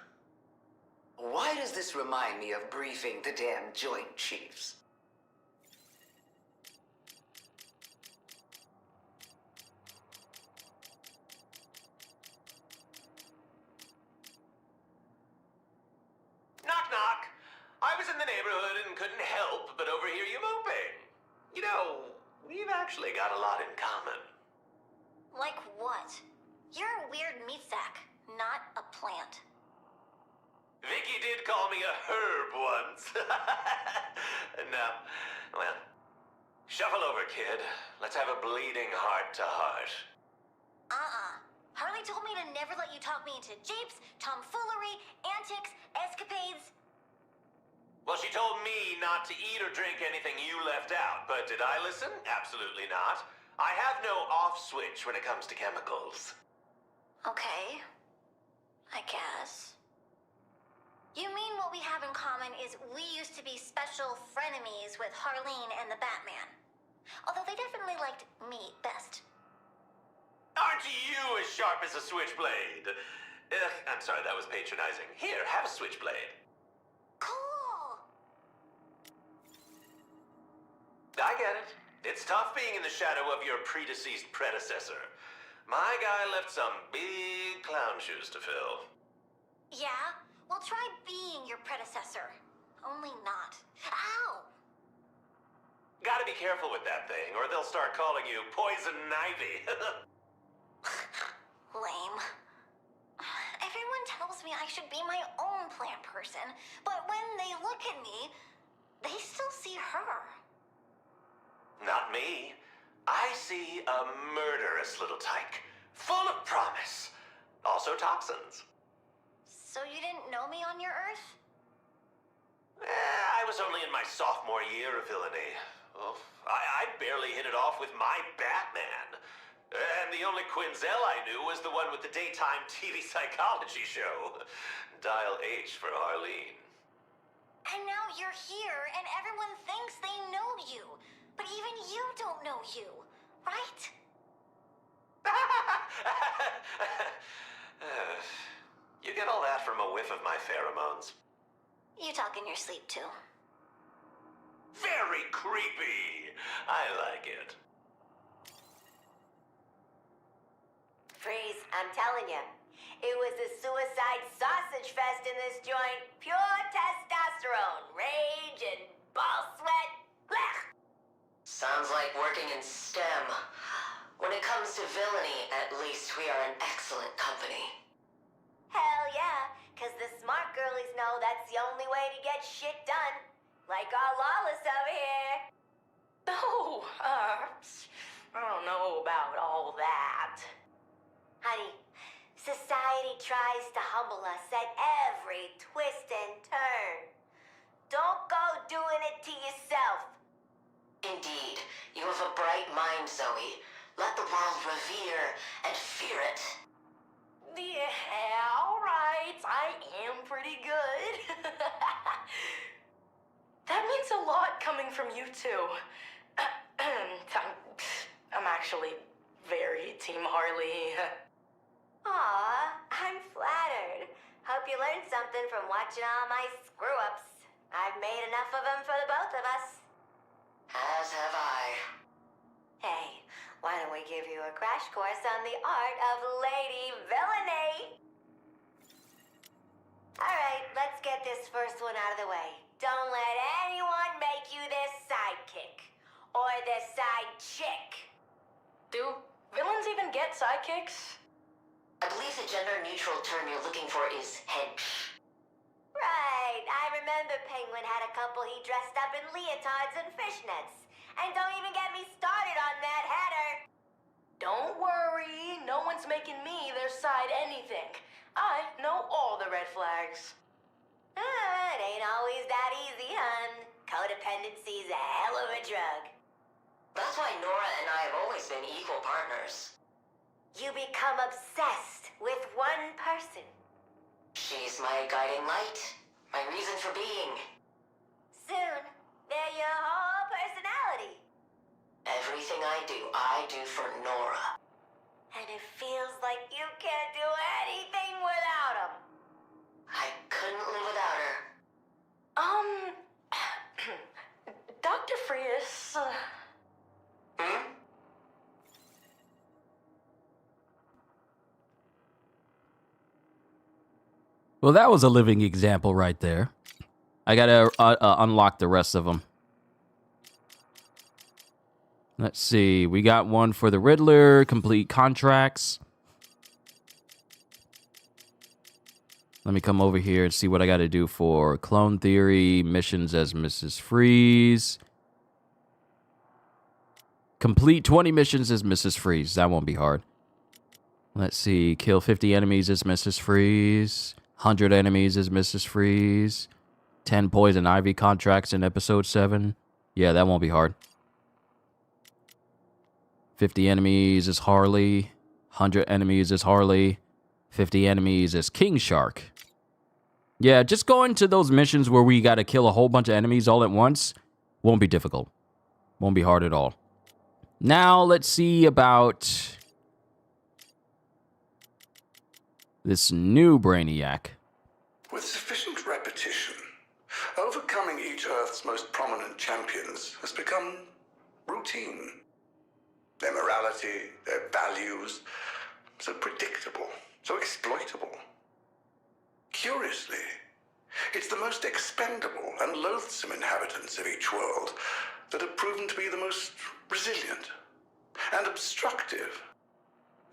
Why does this remind me of briefing the damn Joint Chiefs? Knock, knock. I was in the neighborhood and couldn't help but overhear you moping. You know, we've actually got a lot in common. Like what? You're a weird meat sack, not a plant. Vicky did call me a herb once. No, well, shuffle over, kid. Let's have a bleeding heart-to-heart. Harley told me to never let you talk me into japes, tomfoolery, antics, escapades. Well, she told me not to eat or drink anything you left out, but did I listen? Absolutely not. I have no off switch when it comes to chemicals. Okay. I guess. You mean what we have in common is we used to be special frenemies with Harleen and the Batman. Although they definitely liked me best. Aren't you as sharp as a switchblade? I'm sorry, that was patronizing. Here, have a switchblade. Cool! I get it. It's tough being in the shadow of your predeceased predecessor. My guy left some big clown shoes to fill. Yeah? Well, try being your predecessor. Only not. Ow! Gotta be careful with that thing, or they'll start calling you Poison Ivy. Lame. Everyone tells me I should be my own plant person, but when they look at me, they still see her. Not me. I see a murderous little tyke, full of promise. Also toxins. So you didn't know me on your Earth? I was only in my sophomore year of villainy. Oh, I barely hit it off with my Batman. And the only Quinzel I knew was the one with the daytime TV psychology show. Dial H for Arlene. And now you're here, and everyone thinks they know you. But even you don't know you, right? You get all that from a whiff of my pheromones. You talk in your sleep, too. Very creepy. I like it. Freeze, I'm telling you. It was a suicide sausage fest in this joint. Pure testosterone, rage, and ball sweat. Blech! Sounds like working in STEM. When it comes to villainy, at least we are in excellent company. Hell yeah, because the smart girlies know that's the only way to get shit done. Like our Lawless over here. No, I don't know about all that. Honey, society tries to humble us at every twist and turn. Don't go doing it to yourself. Indeed, you have a bright mind, Zoe. Let the world revere and fear it. Yeah, alright, I am pretty good. That means a lot coming from you two. I'm actually very Team Harley. Aw, I'm flattered. Hope you learned something from watching all my screw-ups. I've made enough of them for the both of us. As have I. Hey, why don't we give you a crash course on the art of Lady Villainy? Alright, let's get this first one out of the way. Don't let anyone make you this sidekick. Or this side chick. Do villains even get sidekicks? I believe the gender-neutral term you're looking for is hench. Right, I remember Penguin had a couple he dressed up in leotards and fishnets. And don't even get me started on that header. Don't worry, no one's making me their side anything. I know all the red flags. It ain't always that easy, hun. Codependency's a hell of a drug. That's why Nora and I have always been equal partners. You become obsessed with one person. She's my guiding light, my reason for being. Soon, they're your whole personality. Everything I do for Nora. And it feels like you can't do anything without him. I couldn't live without her. Dr. Frias, Well, that was a living example right there. I gotta unlock the rest of them. Let's see. We got one for the Riddler. Complete contracts. Let me come over here and see what I got to do for Clone Theory. Missions as Mrs. Freeze. Complete 20 missions as Mrs. Freeze. That won't be hard. Let's see. Kill 50 enemies as Mrs. Freeze. 100 enemies as Mrs. Freeze. 10 poison ivy contracts in episode 7. Yeah, that won't be hard. 50 enemies is Harley. 100 enemies is Harley. 50 enemies is King Shark. Yeah, just going to those missions where we gotta kill a whole bunch of enemies all at once won't be difficult. Won't be hard at all. Now, let's see about this new Brainiac. With sufficient repetition, overcoming each Earth's most prominent champions has become routine. Their morality, their values, so predictable, so exploitable. Curiously, it's the most expendable and loathsome inhabitants of each world that have proven to be the most resilient and obstructive.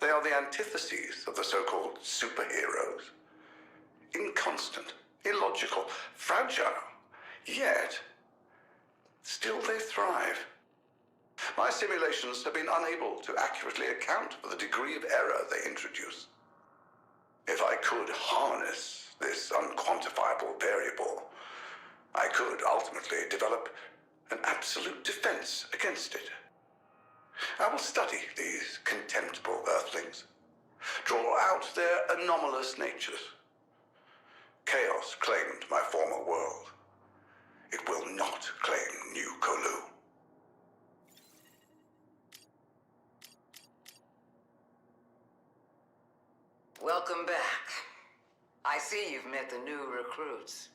They are the antitheses of the so-called superheroes. Inconstant, illogical, fragile, yet still they thrive. My simulations have been unable to accurately account for the degree of error they introduce. If I could harness this unquantifiable variable, I could ultimately develop an absolute defense against it. I will study these contemptible earthlings, draw out their anomalous natures. Chaos claimed my former world. It will not claim New Kolu. Welcome back. I see you've met the new recruits.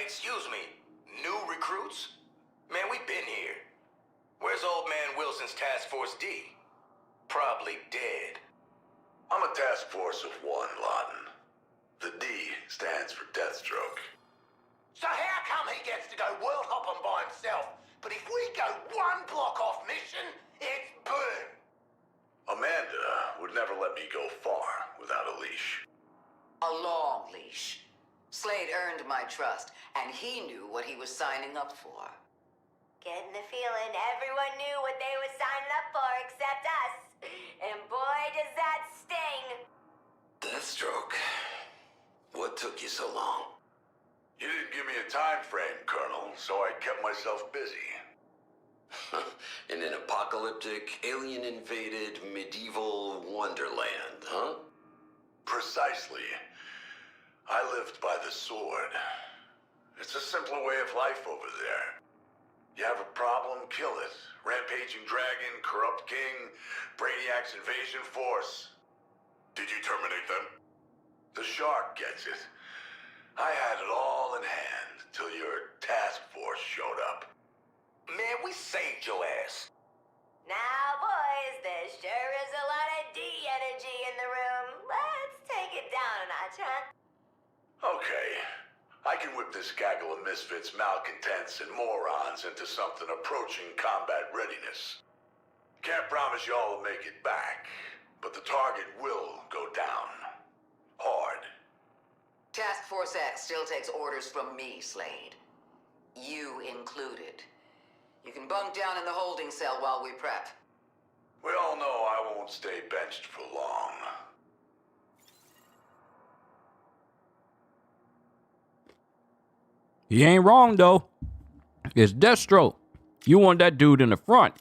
Excuse me. New recruits? Man, we've been here. Where's old man Wilson's Task Force D? Probably dead. I'm a task force of one, Lawton. The D stands for deathstroke. So how come he gets to go world hopping by himself, but if we go one block off mission, it's boom? Amanda would never let me go far without a leash. A long leash. Slade earned my trust, and he knew what he was signing up for. Getting the feeling everyone knew what they were signing up for except us. And boy, does that sting. Deathstroke. What took you so long? You didn't give me a time frame, Colonel, so I kept myself busy. In an apocalyptic, alien-invaded, medieval wonderland, huh? Precisely. I lived by the sword. It's a simpler way of life over there. You have a problem, kill it. Rampaging dragon, corrupt king, Brainiac's invasion force. Did you terminate them? The shark gets it. I had it all in hand till your task force showed up. Man, we saved your ass. Now, boys, there sure is a lot of D energy in the room. Let's take it down a notch, huh? Okay. I can whip this gaggle of misfits, malcontents, and morons into something approaching combat readiness. Can't promise y'all will make it back, but the target will go down. Hard. Task Force X still takes orders from me, Slade. You included. You can bunk down in the holding cell while we prep. We all know I won't stay benched for long. He ain't wrong, though. It's Deathstroke. You want that dude in the front.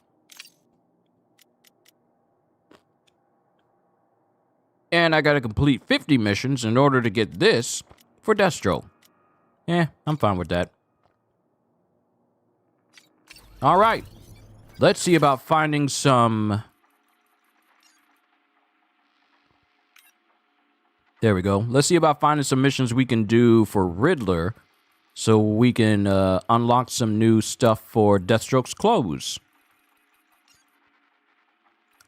And I gotta complete 50 missions in order to get this for Deathstroke. Yeah, I'm fine with that. Alright. Let's see about finding some... There we go. Let's see about finding some missions we can do for Riddler, so we can unlock some new stuff for Deathstroke's clothes.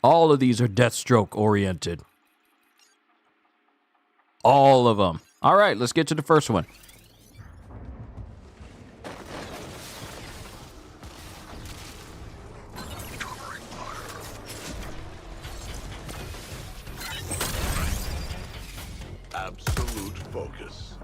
All of these are Deathstroke oriented. All of them. All right, let's get to the first one. Absolute focus.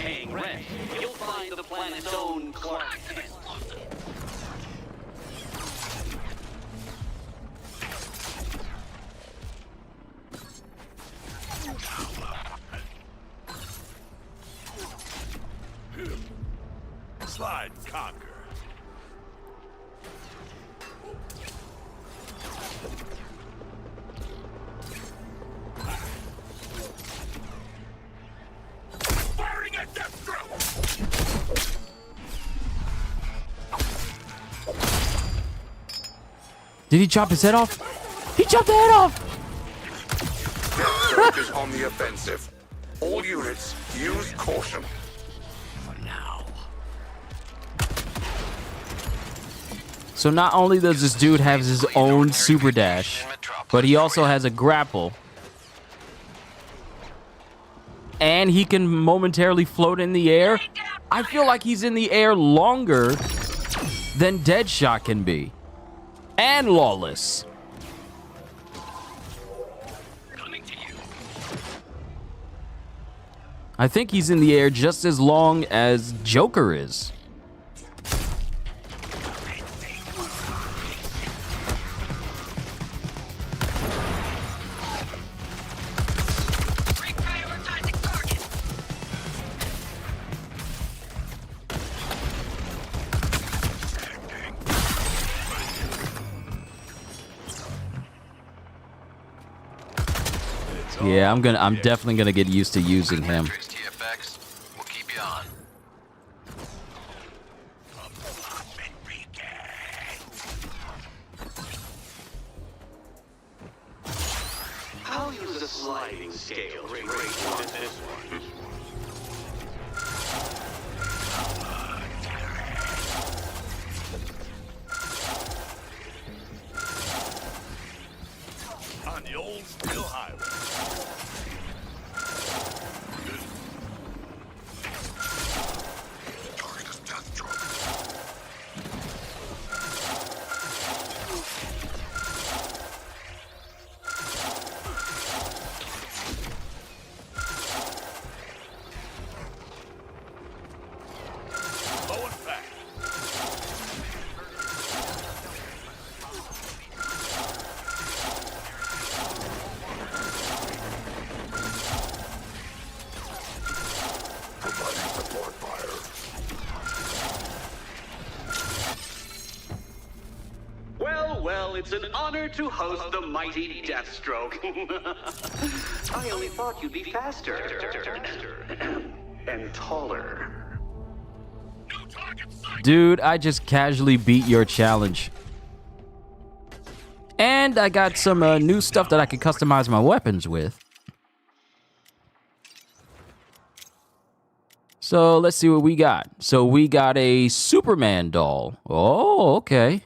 paying rent, you'll find the planet's own Clark Kent. Slide and conquer. Firing at deathstroke! Did he chop his head off? He chopped the head off! Deathstroke is on the offensive. All units, use caution. For now. So not only does this dude have his own super dash, but he also has a grapple. And he can momentarily float in the air. I feel like he's in the air longer than Deadshot can be. And Lawless. I think he's in the air just as long as Joker is. Yeah, I'm definitely gonna get used to using him. TFX, we'll keep you on. I'll use a sliding scale to rate this one. On the old steel highway. Target is Deathstroke. Low and fast. Providing support fire. Well, well, it's an honor to host the mighty Deathstroke. I only thought you'd be faster. And taller. Dude, I just casually beat your challenge. And I got some new stuff that I can customize my weapons with. So let's see what we got. So we got a Superman doll. Oh, okay.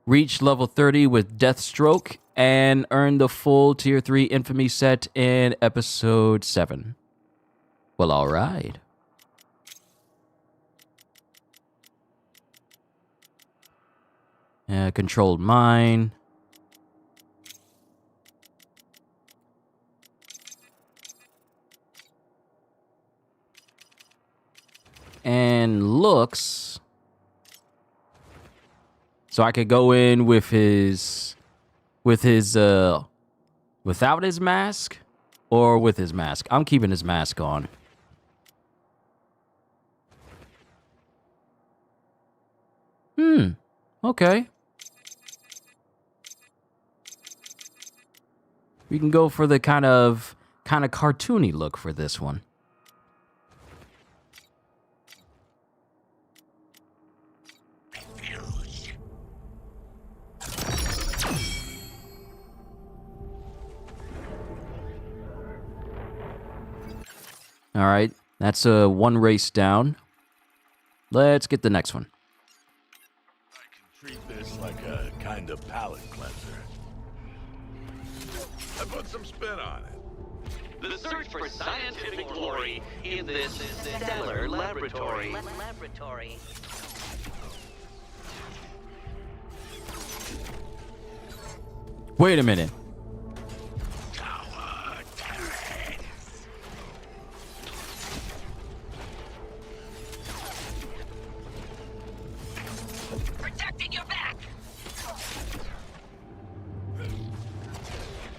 Reach level 30 with Deathstroke and earn the full Tier 3 Infamy set in Episode 7. Well, all right. Controlled mine. And looks. So I could go in with his without his mask or with his mask. I'm keeping his mask on. Okay. We can go for the kind of cartoony look for this one. All right, that's one race down. Let's get the next one. Treat this like a kind of palate cleanser. I put some spin on it. The search for scientific glory in this stellar laboratory. Wait a minute.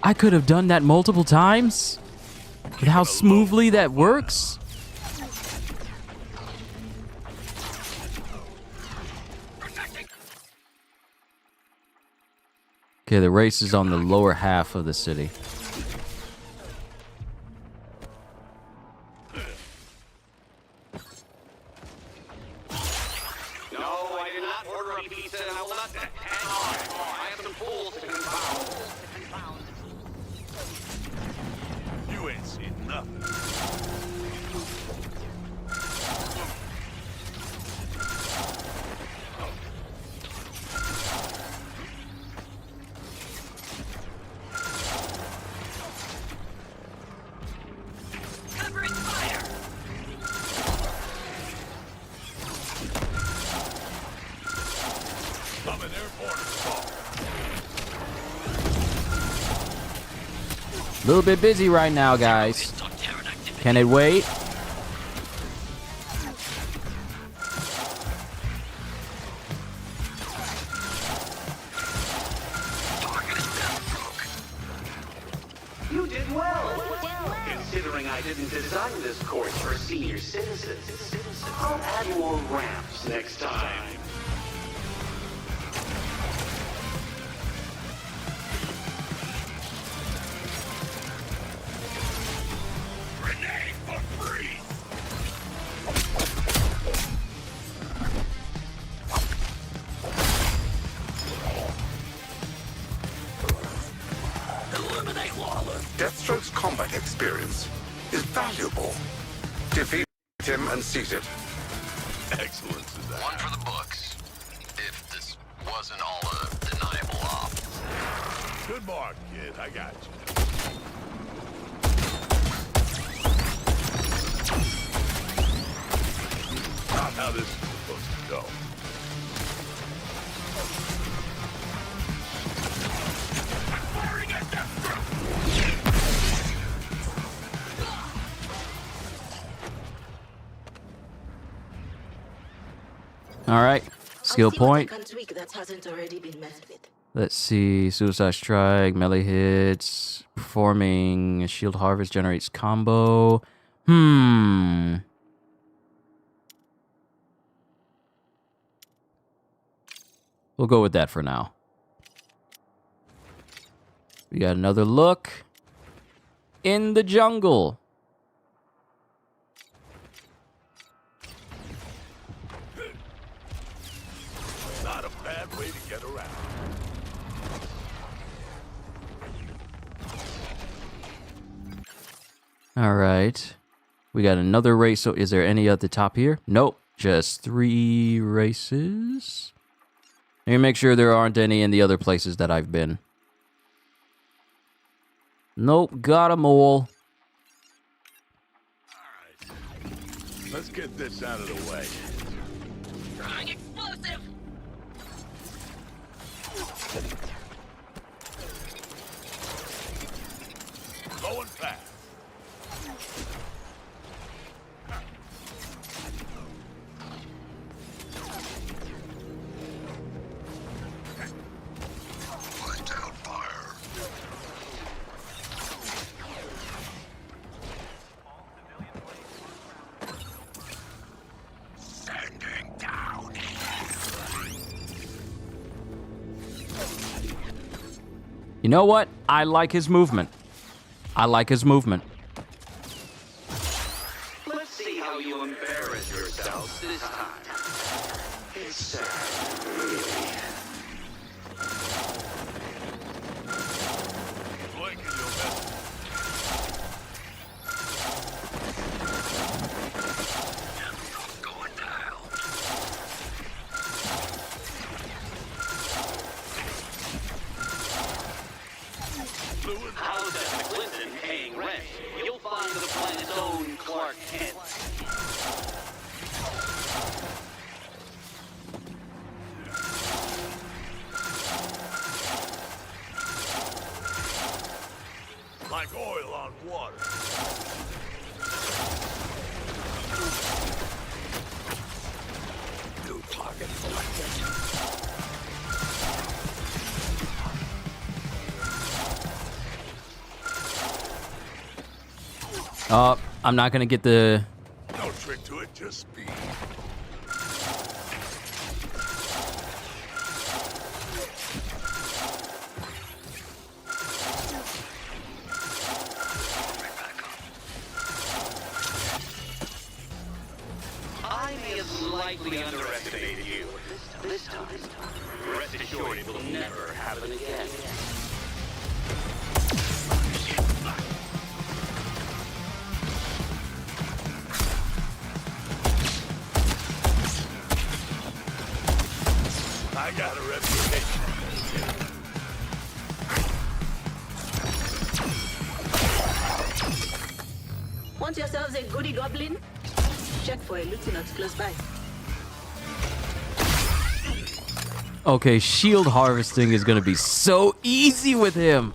I could have done that multiple times. With how smoothly that works. Okay, the race is on the lower half of the city. No, I did not order a pizza, and I will not. Hang on. I have some fools to confound. You ain't seen nothing. Covering fire! I'm an airborne assault. A little bit busy right now, guys. Can it wait? You did well. Considering I didn't design this course for senior citizens, I'll add more ramps next time. Grenade for free! Eliminate Lawler. Deathstroke's combat experience is valuable. Defeat him and seize it. Excellent, Suzanne. One for the books. If this wasn't all a deniable op. Good mark, kid. I got you. Not how this is supposed to go. Firing at deathstroke! All right. Skill I'll see what I point. can tweak that hasn't already been messed with. Let's see. Suicide Strike, melee hits, performing shield harvest generates combo. We'll go with that for now. We got another look in the jungle. Not a bad way to get around. All right. We got another race. So is there any at the top here? Nope. Just 3 races. Let me make sure there aren't any in the other places that I've been. Nope. Got them all. Let's get this out of the way. Throwing explosive! Going fast. Light out fire. Sending down. You know what? I like his movement. I like his movement. Let's see how you embarrass yourselves this time. It's sad, really. Blink and you'll miss. Going down. How's that McClinton paying rent? You'll find the planet's own Clark Kent. Oh, I'm not gonna get the... No trick to it, just speed. I may have slightly underestimated you. This time, rest assured it will never happen again. I got a reputation. Want yourselves a goody goblin? Check for a lieutenant close by. Okay, shield harvesting is gonna be so easy with him.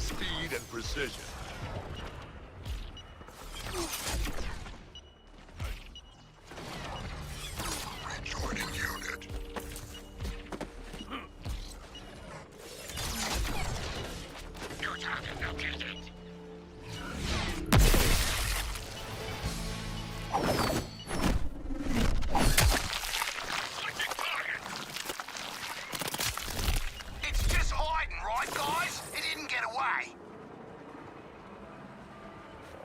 Speed and precision. Rejoining unit. New target located. It's just hiding, right, guys? It didn't get away.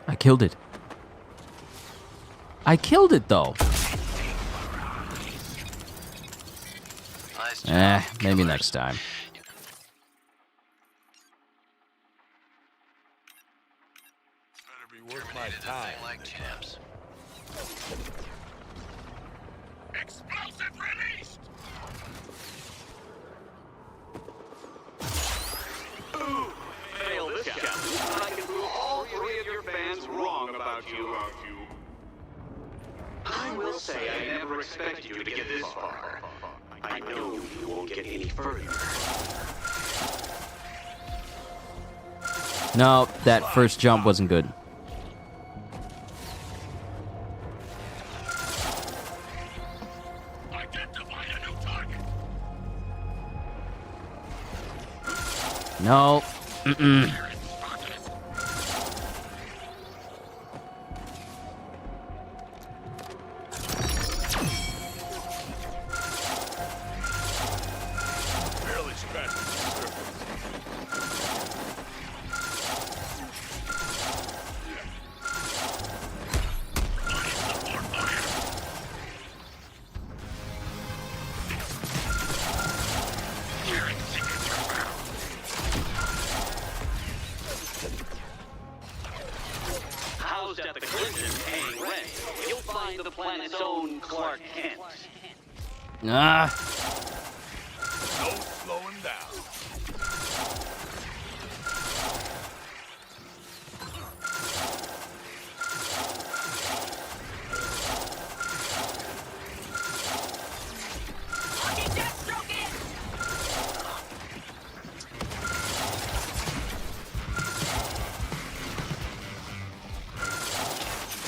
I killed it. I killed it, though. Maybe next time. Better be worth my time. Like champs. Explosive released. Fail this challenge, and I can prove all three of your fans wrong about you. I will say I never expected you to get this far. I know you won't get any further. No, that first jump wasn't good. Identify a new target. No. Mm-mm. Barely scratching the surface. Housed at the Clinton hanging rent, you'll find the planet's own Clark Kent. Ah. No slowing down.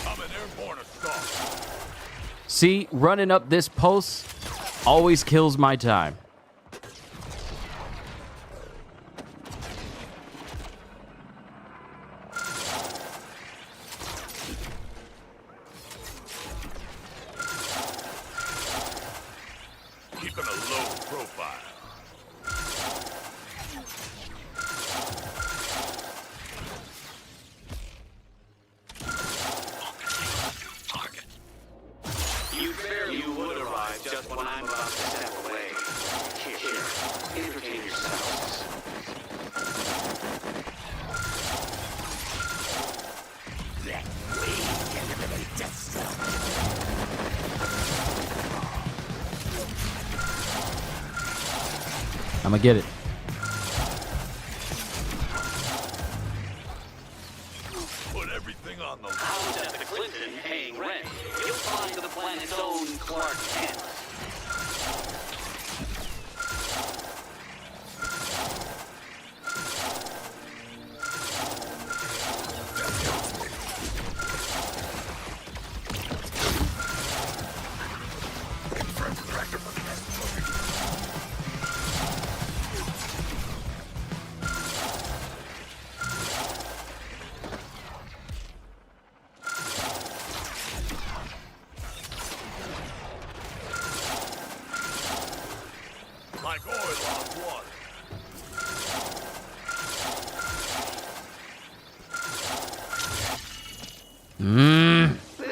I'm an airborne assault. See, running up this post always kills my time. Keeping a low profile. You barely would arrive just when I'm about to step away. Here, entertain yourselves. I'm gonna get it. Put everything on the line. Housed at the Clinton paying rent, you'll find the planet's own Clark Kent.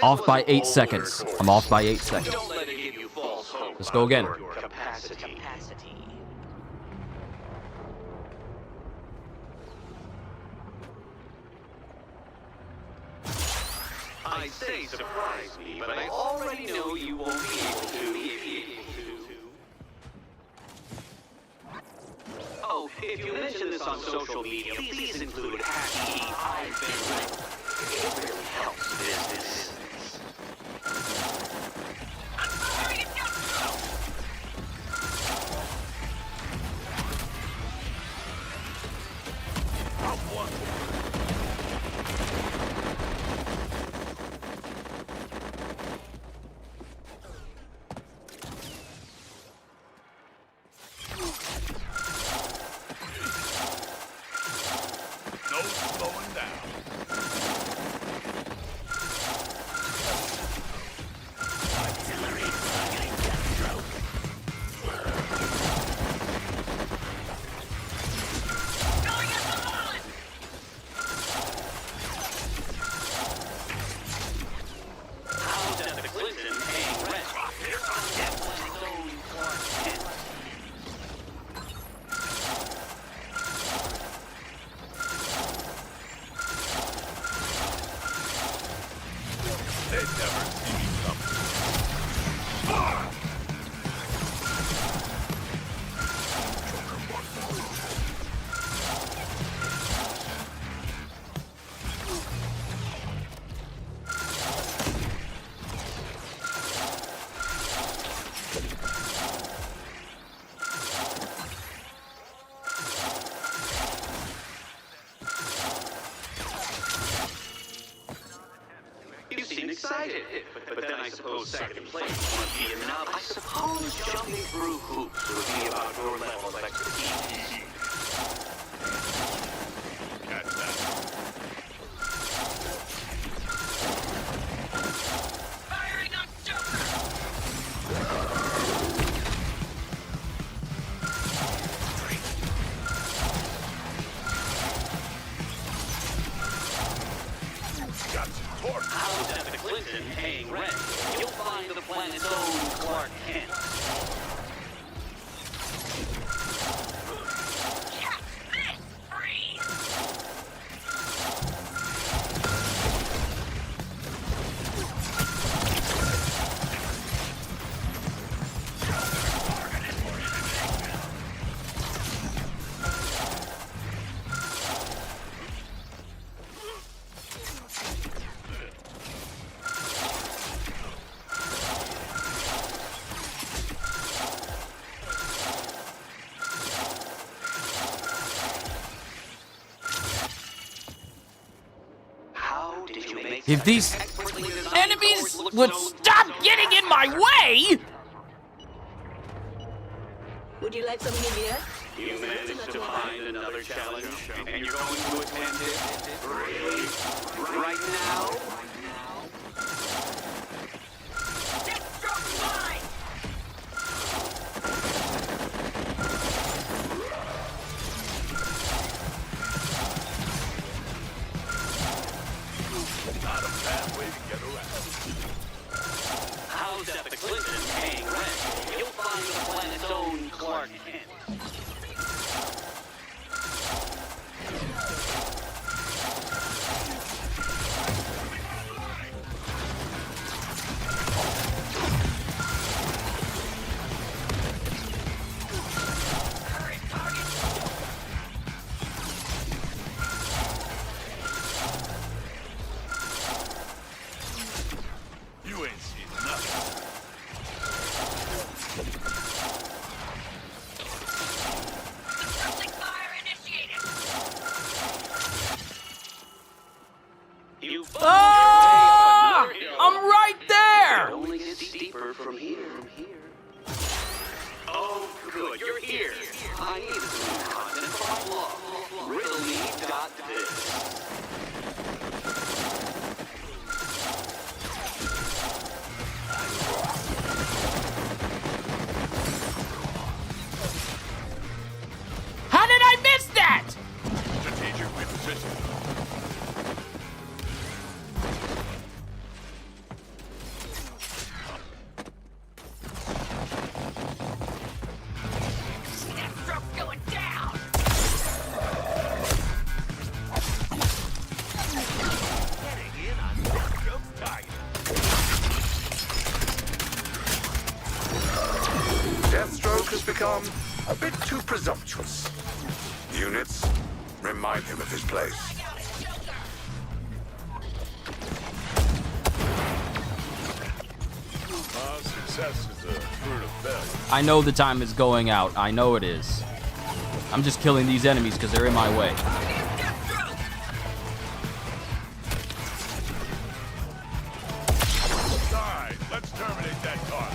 Off by 8 seconds. I'm off by 8 seconds. Don't let it give you false hope. Let's go again. Your capacity. I say surprise me, but I already know you won't be able to. Oh, if you mention this on social media, please include hashtag I've been ready. It really helps business. No slowing down. Artillery targeting deathstroke. Going at the wall! How's that the Clinton paying rent? They never see me coming. You seem excited, but then I suppose second place must be enough. I suppose jumping through hoops would be about your level of expertise. Catch that. Firing on Joker! Got some torque. How's that the Clinton paying rent? You'll find the planet's own Clark Kent. How did you make If these Enemies would stop getting in my way! Would you like some Nivea? You managed to find another challenge, and you're going to attempt it? Really? Right now? Deathstroke mine! Not a bad way to get around. How's that the Clinton paying rent? You'll find the planet's own Clark Kent. You ain't seen nothing. Suppressing fire initiated! You Ah! I'm right there! It only gets deeper from here. Oh, good, you're here. I need some new content for my blog. Riddle-me.this. How did I miss that? Strategic reposition. become a bit too presumptuous. Units, remind him of his place. Success is a fruit of failure. I know the time is going out. I know it is. I'm just killing these enemies because they're in my way. Alright, let's terminate that car.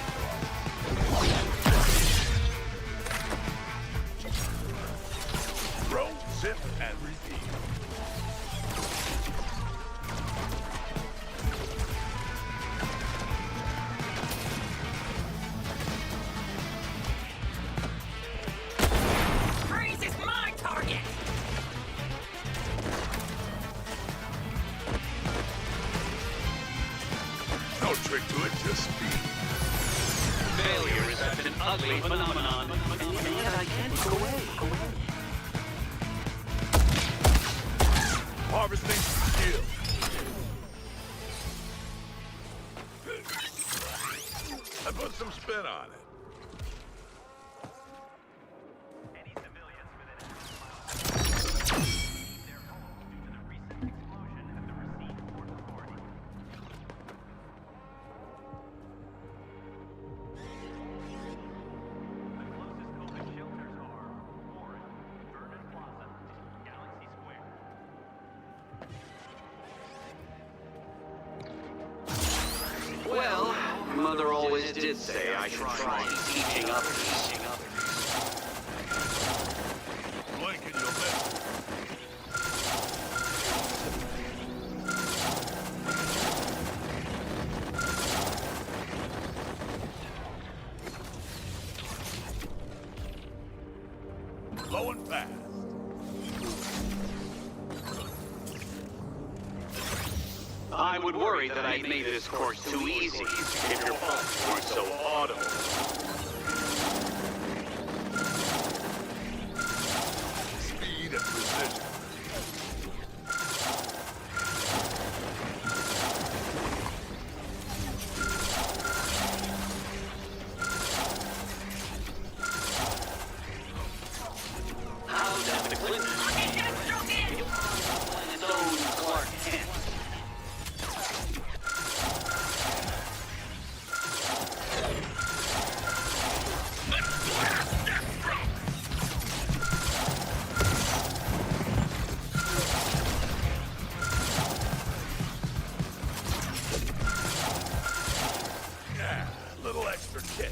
Throw, zip, and repeat. Freeze is my target! No trick to it, just speed. Failure is such an ugly phenomenon, and yet I can't go away. Harvesting shield. I put some spin on it. Well, Mother always did say I should try teaching others. Blink and you'll miss. Low and fast. I would worry that I'd made this course too easy if your pulse weren't so audible. Speed and precision. How's that the Clinton? You'll find its own Clark Kent. Yeah, little extra kick.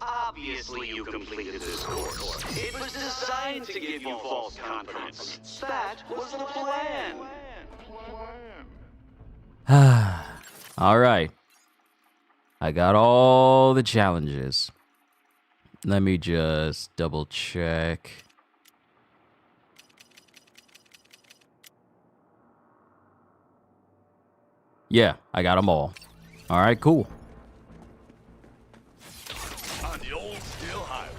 Obviously you completed this course. It was designed to give you false confidence. That was the plan. All right. I got all the challenges. Let me just double check. Yeah, I got them all. All right, cool. On the old steel highway.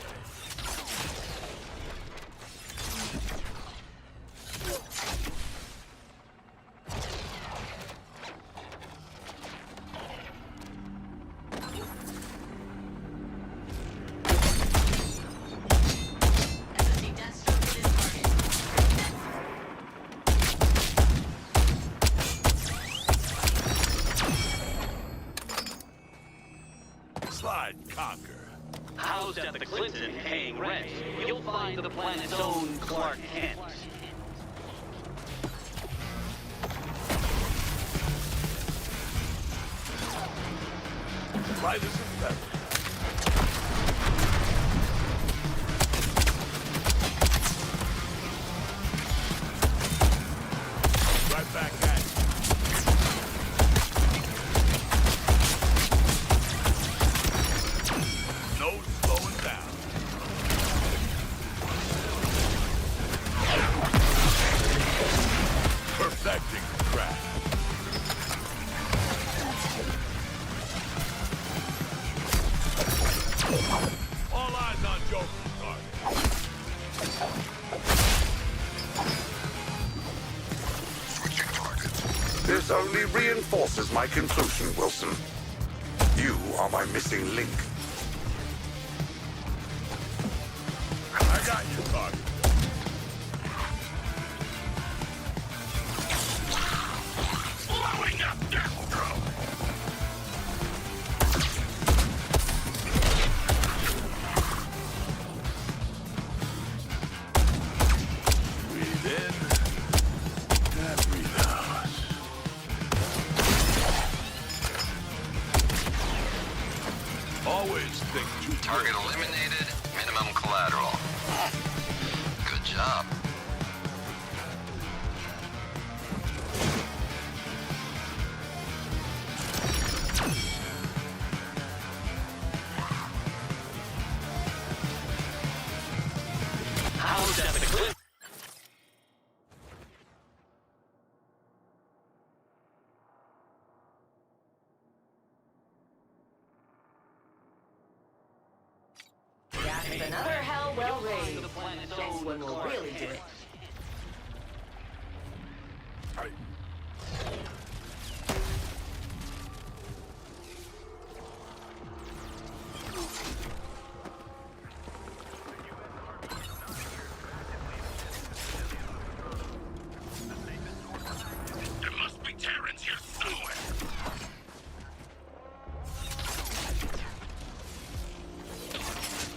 Slide, conquer. Housed at the Clinton paying rent, you'll find the planet's own Clark Kent. Try this in better. Right back at you. No slowing down. Perfecting the craft. This only reinforces my conclusion, Wilson. You are my missing link. I got your target. Blowing up deathstroke. Breathe in and breathe out. Always think too Target eliminated, minimum collateral. Good job. How's that the clip? That's another hell well raised. Next one will really do it. There must be Terrans here somewhere.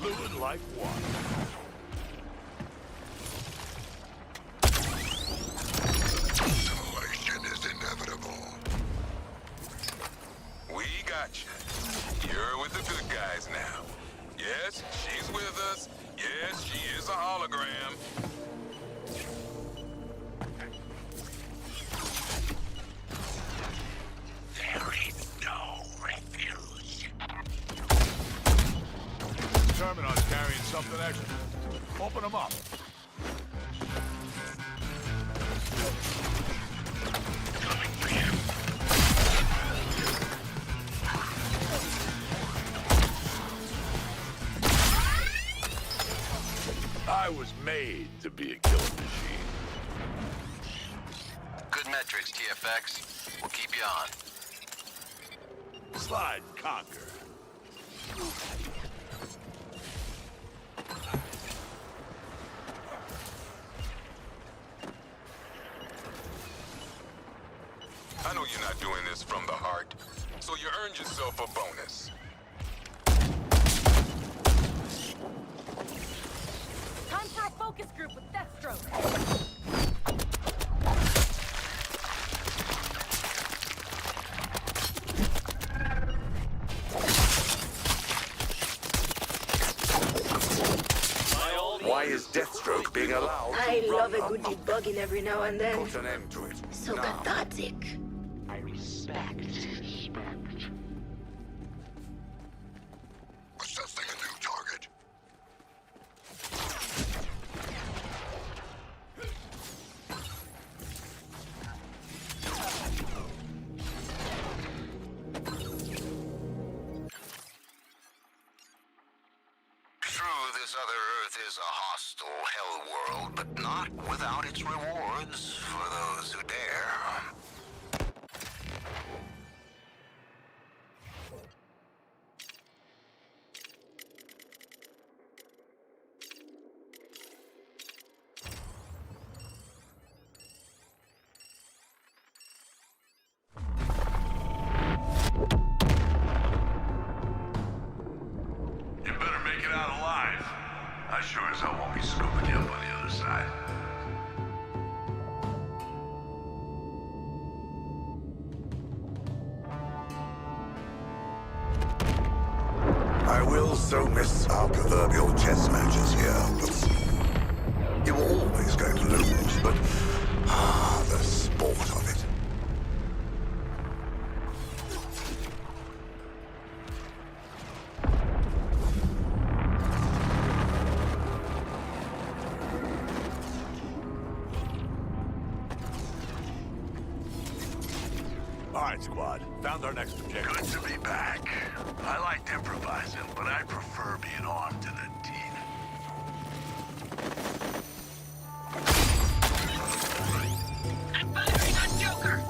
fluid like water. Annihilation is inevitable. We got you. You're with the good guys now. Yes, she's with us. Yes, she is a hologram. There is no refuge. Terminal's carrying something extra. Open them up. Coming for you. I was made to be a killing machine. Good metrics, TFX. We'll keep you on. Slide and conquer. I know you're not doing this from the heart, so you earned yourself a bonus. Time for a focus group with Deathstroke. Why is Deathstroke being allowed I to love run a good debugging every now and then. Put an end to it. So now. cathartic. I respect. Assessing a new target. True, this other Earth is a hostile hell world, but not without its rewards for those who dare. You better make it out alive. I sure as hell won't be scooping you up on the other side. I will so miss our proverbial chess matches here, Wilson. You were always going to lose, but the sport of it. All right, squad. Found our next objective. Good to be back. I liked improvising, but I prefer being armed to the teeth. I'm firing on Joker!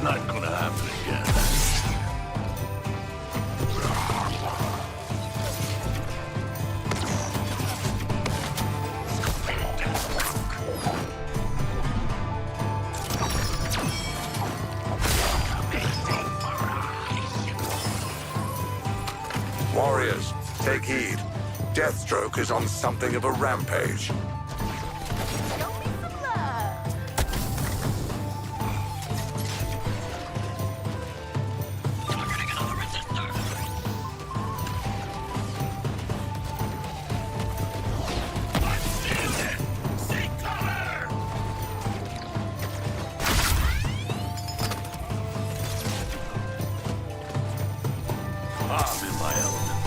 not gonna happen again. Warriors, take heed. Deathstroke is on something of a rampage. I'm in my element.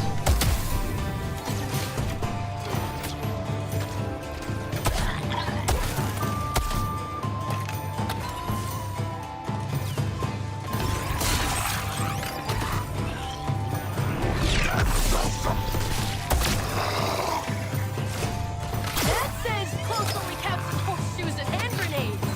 That says close only counts as horseshoes and hand grenades.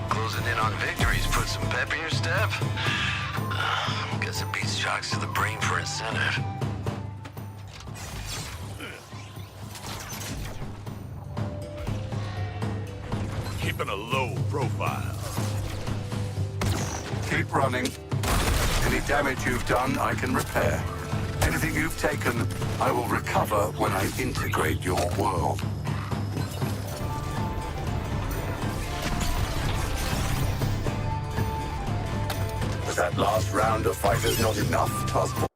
Closing in on victories put some pep in your step. Guess it beats jocks to the brain for incentive. Keeping a low profile. Keep running. Any damage you've done, I can repair. Anything you've taken, I will recover when I integrate your world. Was that last round of fighters not enough, Task Force?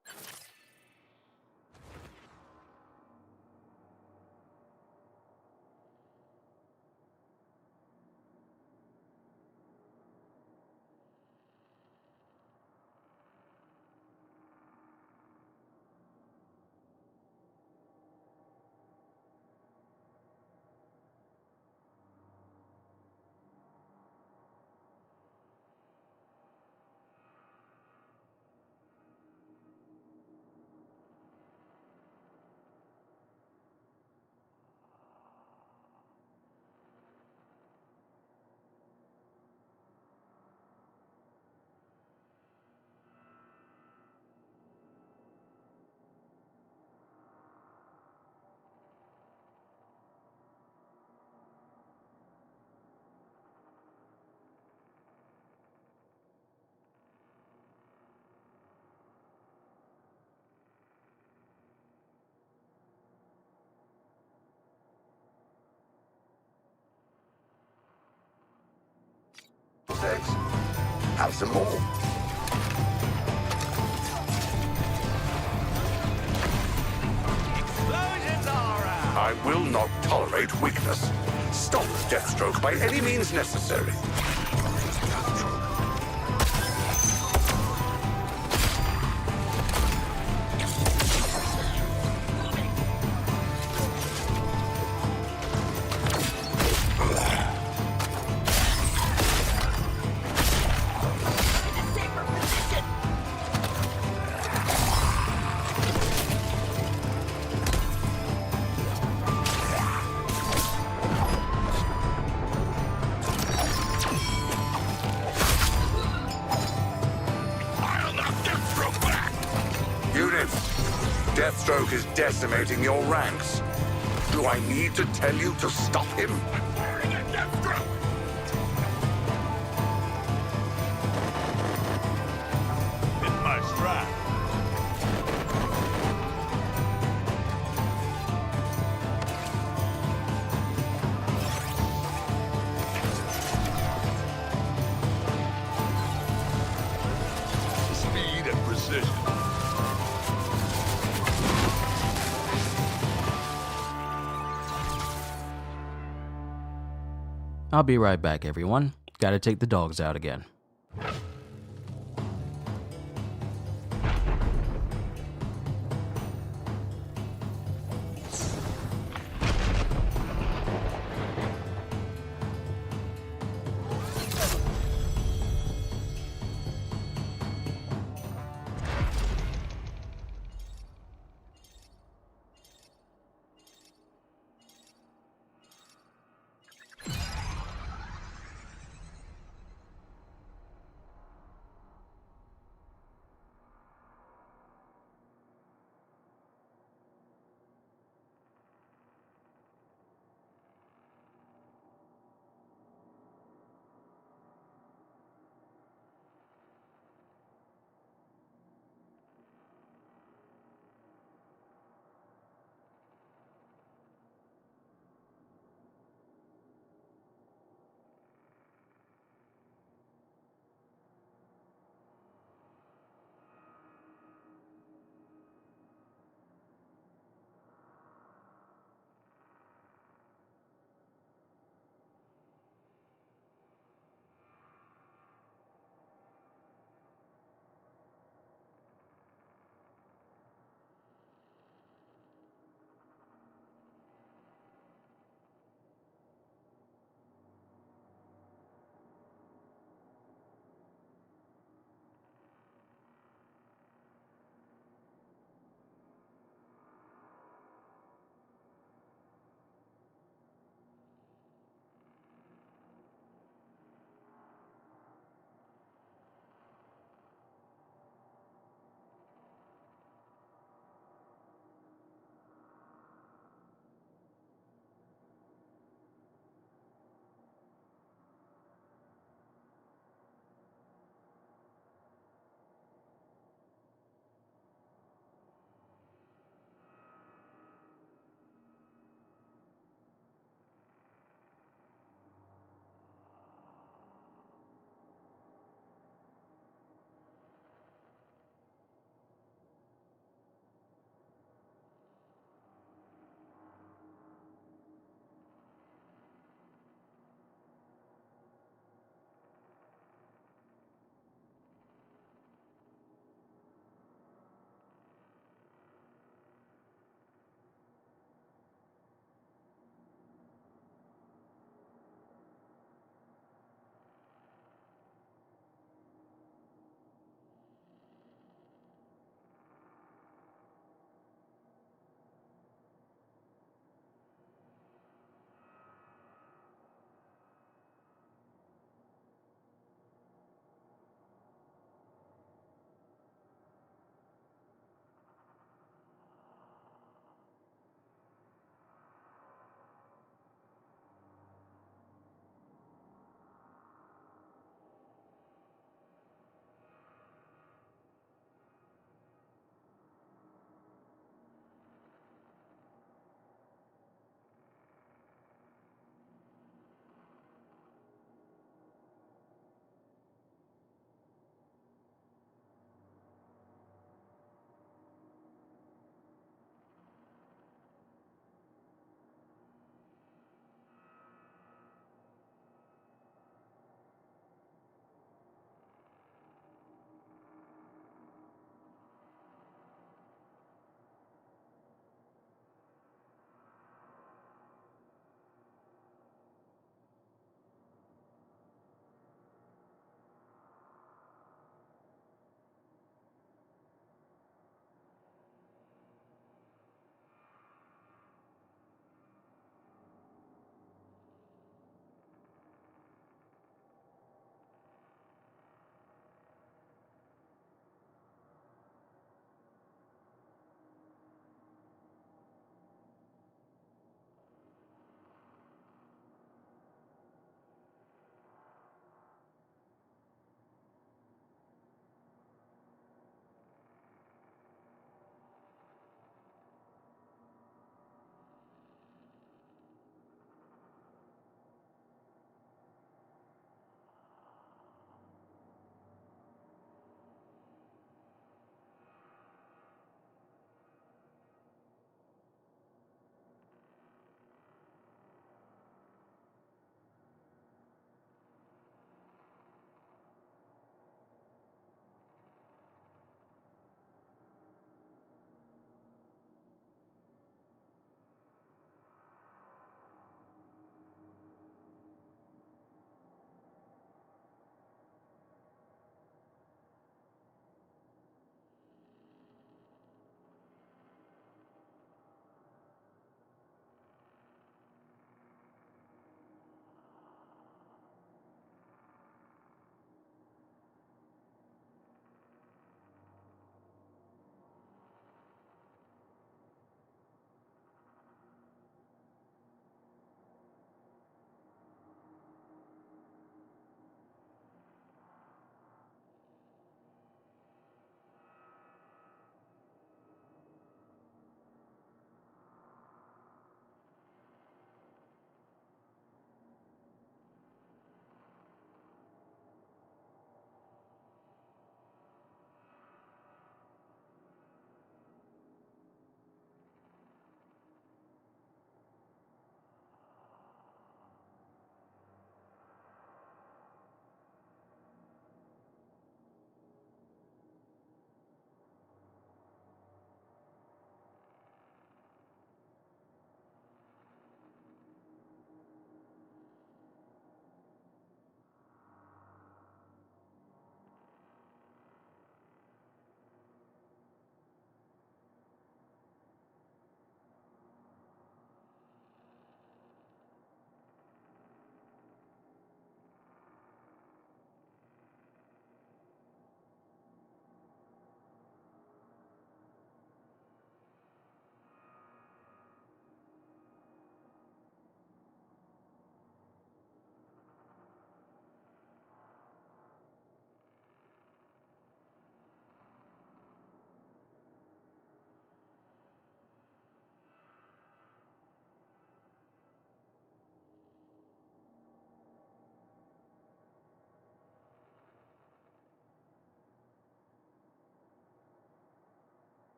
Thanks. Have some more. Explosions all around. I will not tolerate weakness. Stop Deathstroke by any means necessary. Units, Deathstroke is decimating your ranks. Do I need to tell you to stop him? Firing at Deathstroke! Hit my stride. Speed and precision. I'll be right back, everyone. Gotta take the dogs out again.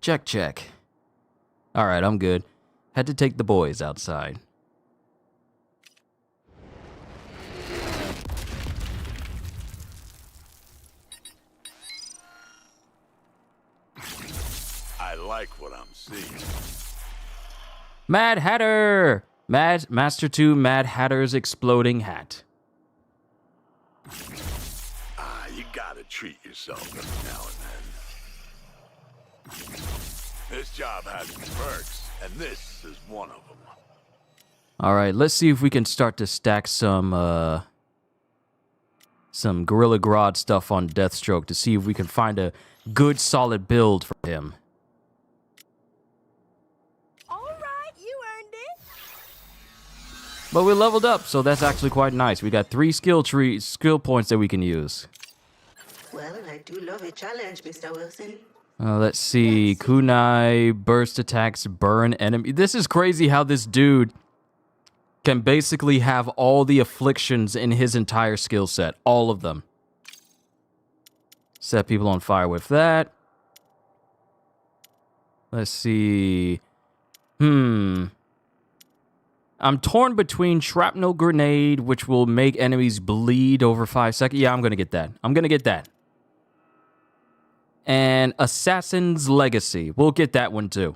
Check, check. Alright, I'm good. Had to take the boys outside. I like what I'm seeing. Mad Hatter! Master 2 Mad Hatter's exploding hat. You gotta treat yourself every now and then. This job has its perks, and this is one of them. Alright, let's see if we can start to stack some Gorilla Grodd stuff on Deathstroke to see if we can find a good solid build for him. Alright, you earned it. But we leveled up, so that's actually quite nice. We got 3 skill points that we can use. Well, I do love a challenge, Mr. Wilson. Let's see. Kunai, burst attacks, burn enemy. This is crazy how this dude can basically have all the afflictions in his entire skill set. All of them. Set people on fire with that. Let's see. I'm torn between shrapnel grenade, which will make enemies bleed over 5 seconds. Yeah, I'm going to get that. And Assassin's Legacy. We'll get that one too.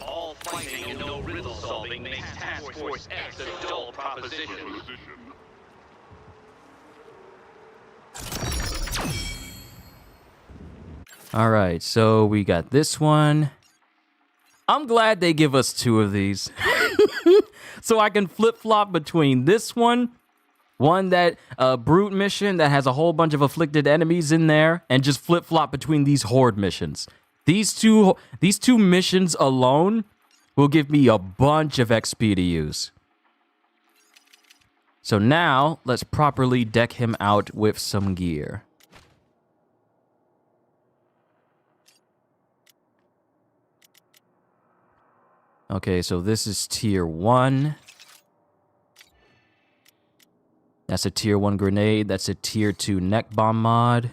All fighting and no riddle solving makes Task Force X a dull proposition. Alright, so we got this one. I'm glad they give us 2 of these. So I can flip-flop between this one that brute mission that has a whole bunch of afflicted enemies in there, and just flip-flop between these horde missions. These two missions alone will give me a bunch of XP to use. So now, let's properly deck him out with some gear. Okay, so this is tier 1. That's a tier 1 grenade. That's a tier 2 neck bomb mod.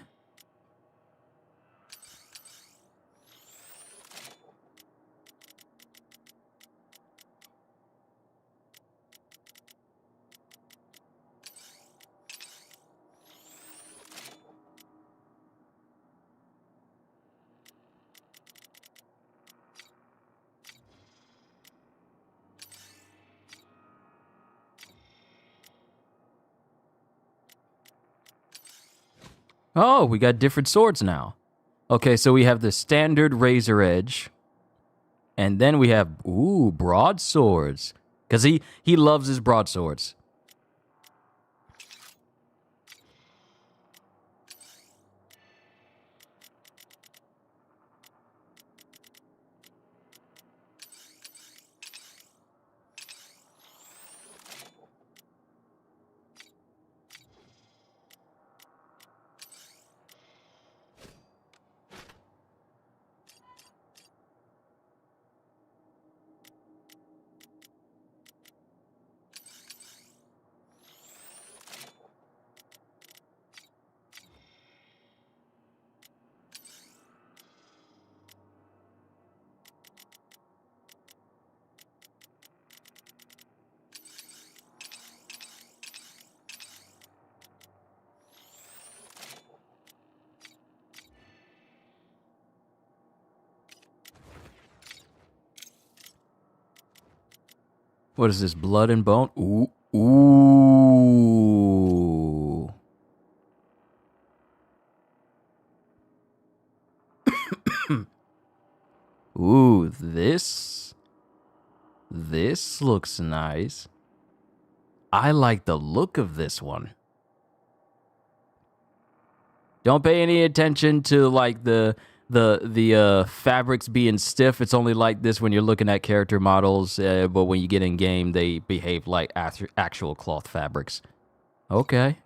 Oh, we got different swords now. Okay, so we have the standard razor edge. And then we have, broadswords. Because he loves his broadswords. What is this? Blood and bone? Ooh. Ooh. Ooh, this looks nice. I like the look of this one. Don't pay any attention to like the fabrics being stiff. It's only like this when you're looking at character models, but when you get in game, they behave like actual cloth fabrics. Okay.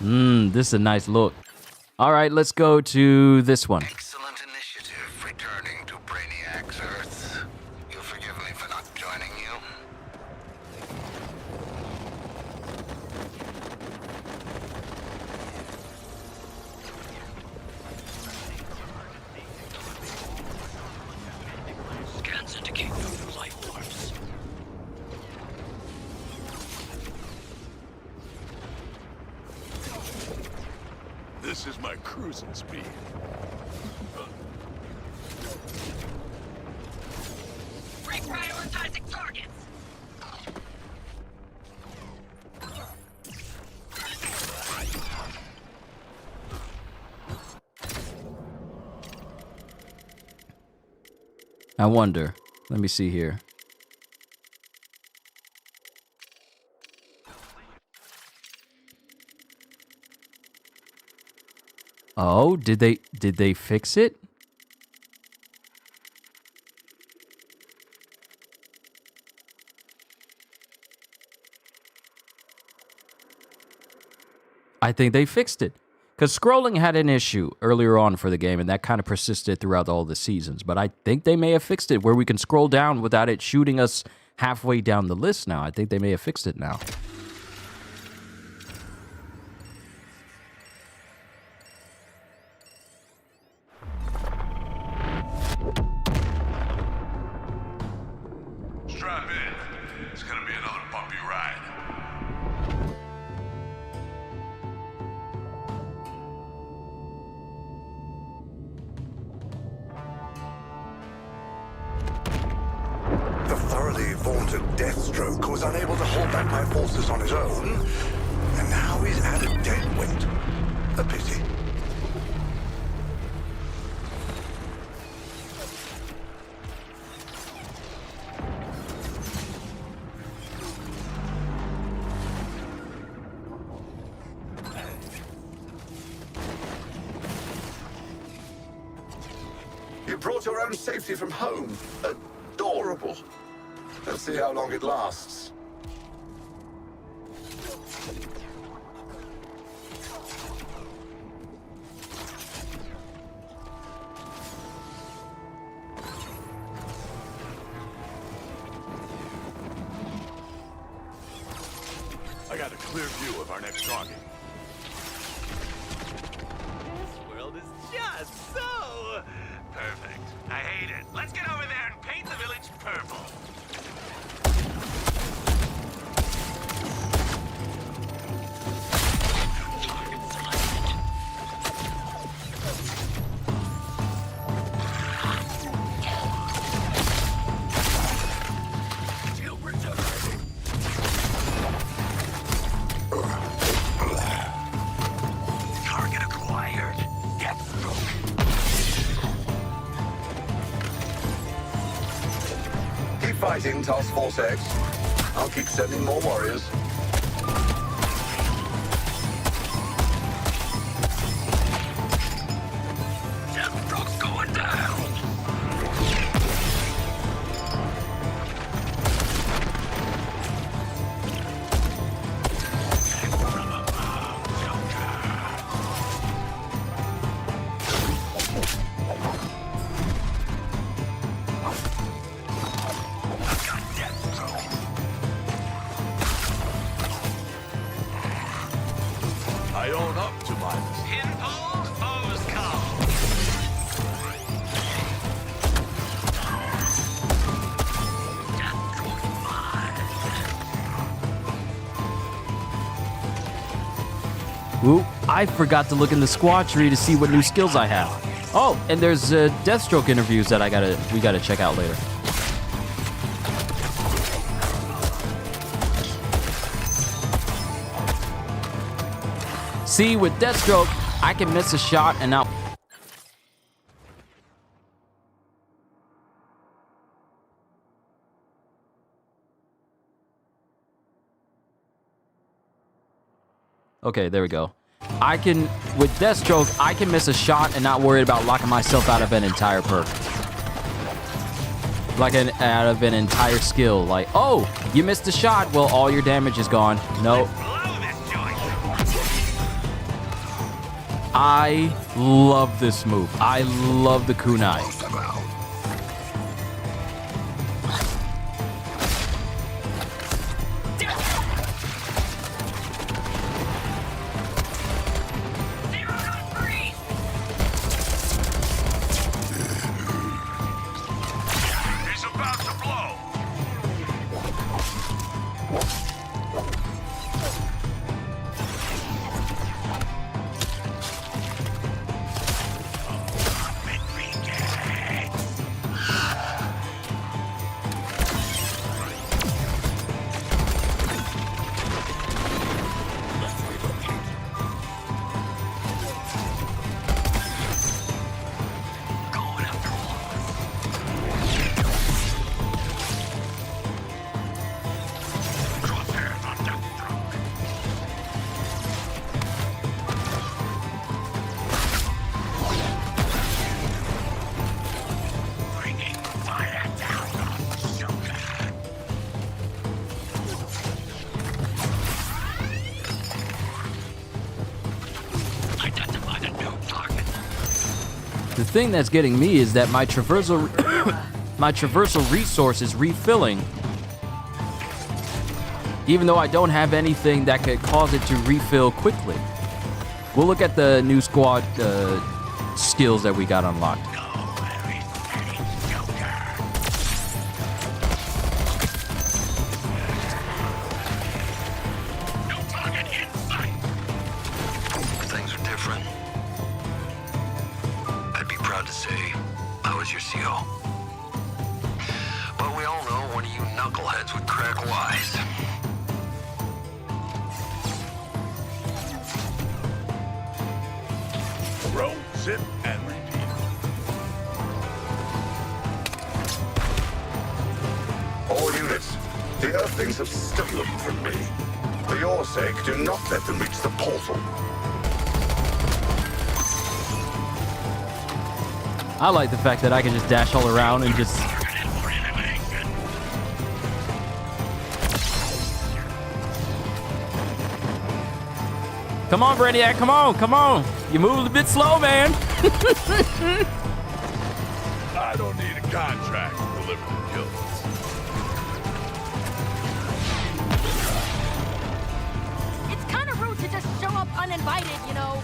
This is a nice look. All right, let's go to this one. Excellent initiative returning to Brainiac's Earth. You'll forgive me for not joining you. Scans indicate no new life forms. This is my cruising speed. Reprioritizing targets. I wonder. Let me see here. Oh, did they fix it? I think they fixed it. Because scrolling had an issue earlier on for the game, and that kind of persisted throughout all the seasons. But I think they may have fixed it, where we can scroll down without it shooting us halfway down the list now. I think they may have fixed it now. Strap in. It's gonna be another bumpy ride. The thoroughly vaunted Deathstroke was unable to hold back my forces on his own, and now he's added dead weight. A pity. You brought your own safety from home. Adorable. Let's see how long it lasts. I got a clear view of our next target. This world is just so perfect. I hate it. Let's get over there and paint the village purple. Target acquired. Deathstroke. Keep fighting, Task Force X. I'll keep sending more warriors. Deathstroke's going down. I own up to my mistake. Pinpolled, foes come. Ooh, I forgot to look in the squad tree to see what new skills I have. Oh, and there's Deathstroke interviews that we gotta check out later. See, with Deathstroke, I can miss a shot and now. Okay, there we go. With Deathstroke, I can miss a shot and not worry about locking myself out of an entire perk. Out of an entire skill. Like, oh, you missed a shot. Well, all your damage is gone. No. I love this move. I love the kunai. He's about to blow. The thing that's getting me is that my traversal resource is refilling, even though I don't have anything that could cause it to refill quickly. We'll look at the new squad skills that we got unlocked. Things are different. I'd be proud to say I was your CO. But we all know one of you knuckleheads would crack wise. Roll, sit, and repeat. All units, the Earthlings have stolen from me. For your sake, do not let them reach the portal. I like the fact that I can just dash all around and just... Come on, Brainiac, come on, come on. You moved a bit slow, man. I don't need a contract to deliver the kills. It's kind of rude to just show up uninvited, you know.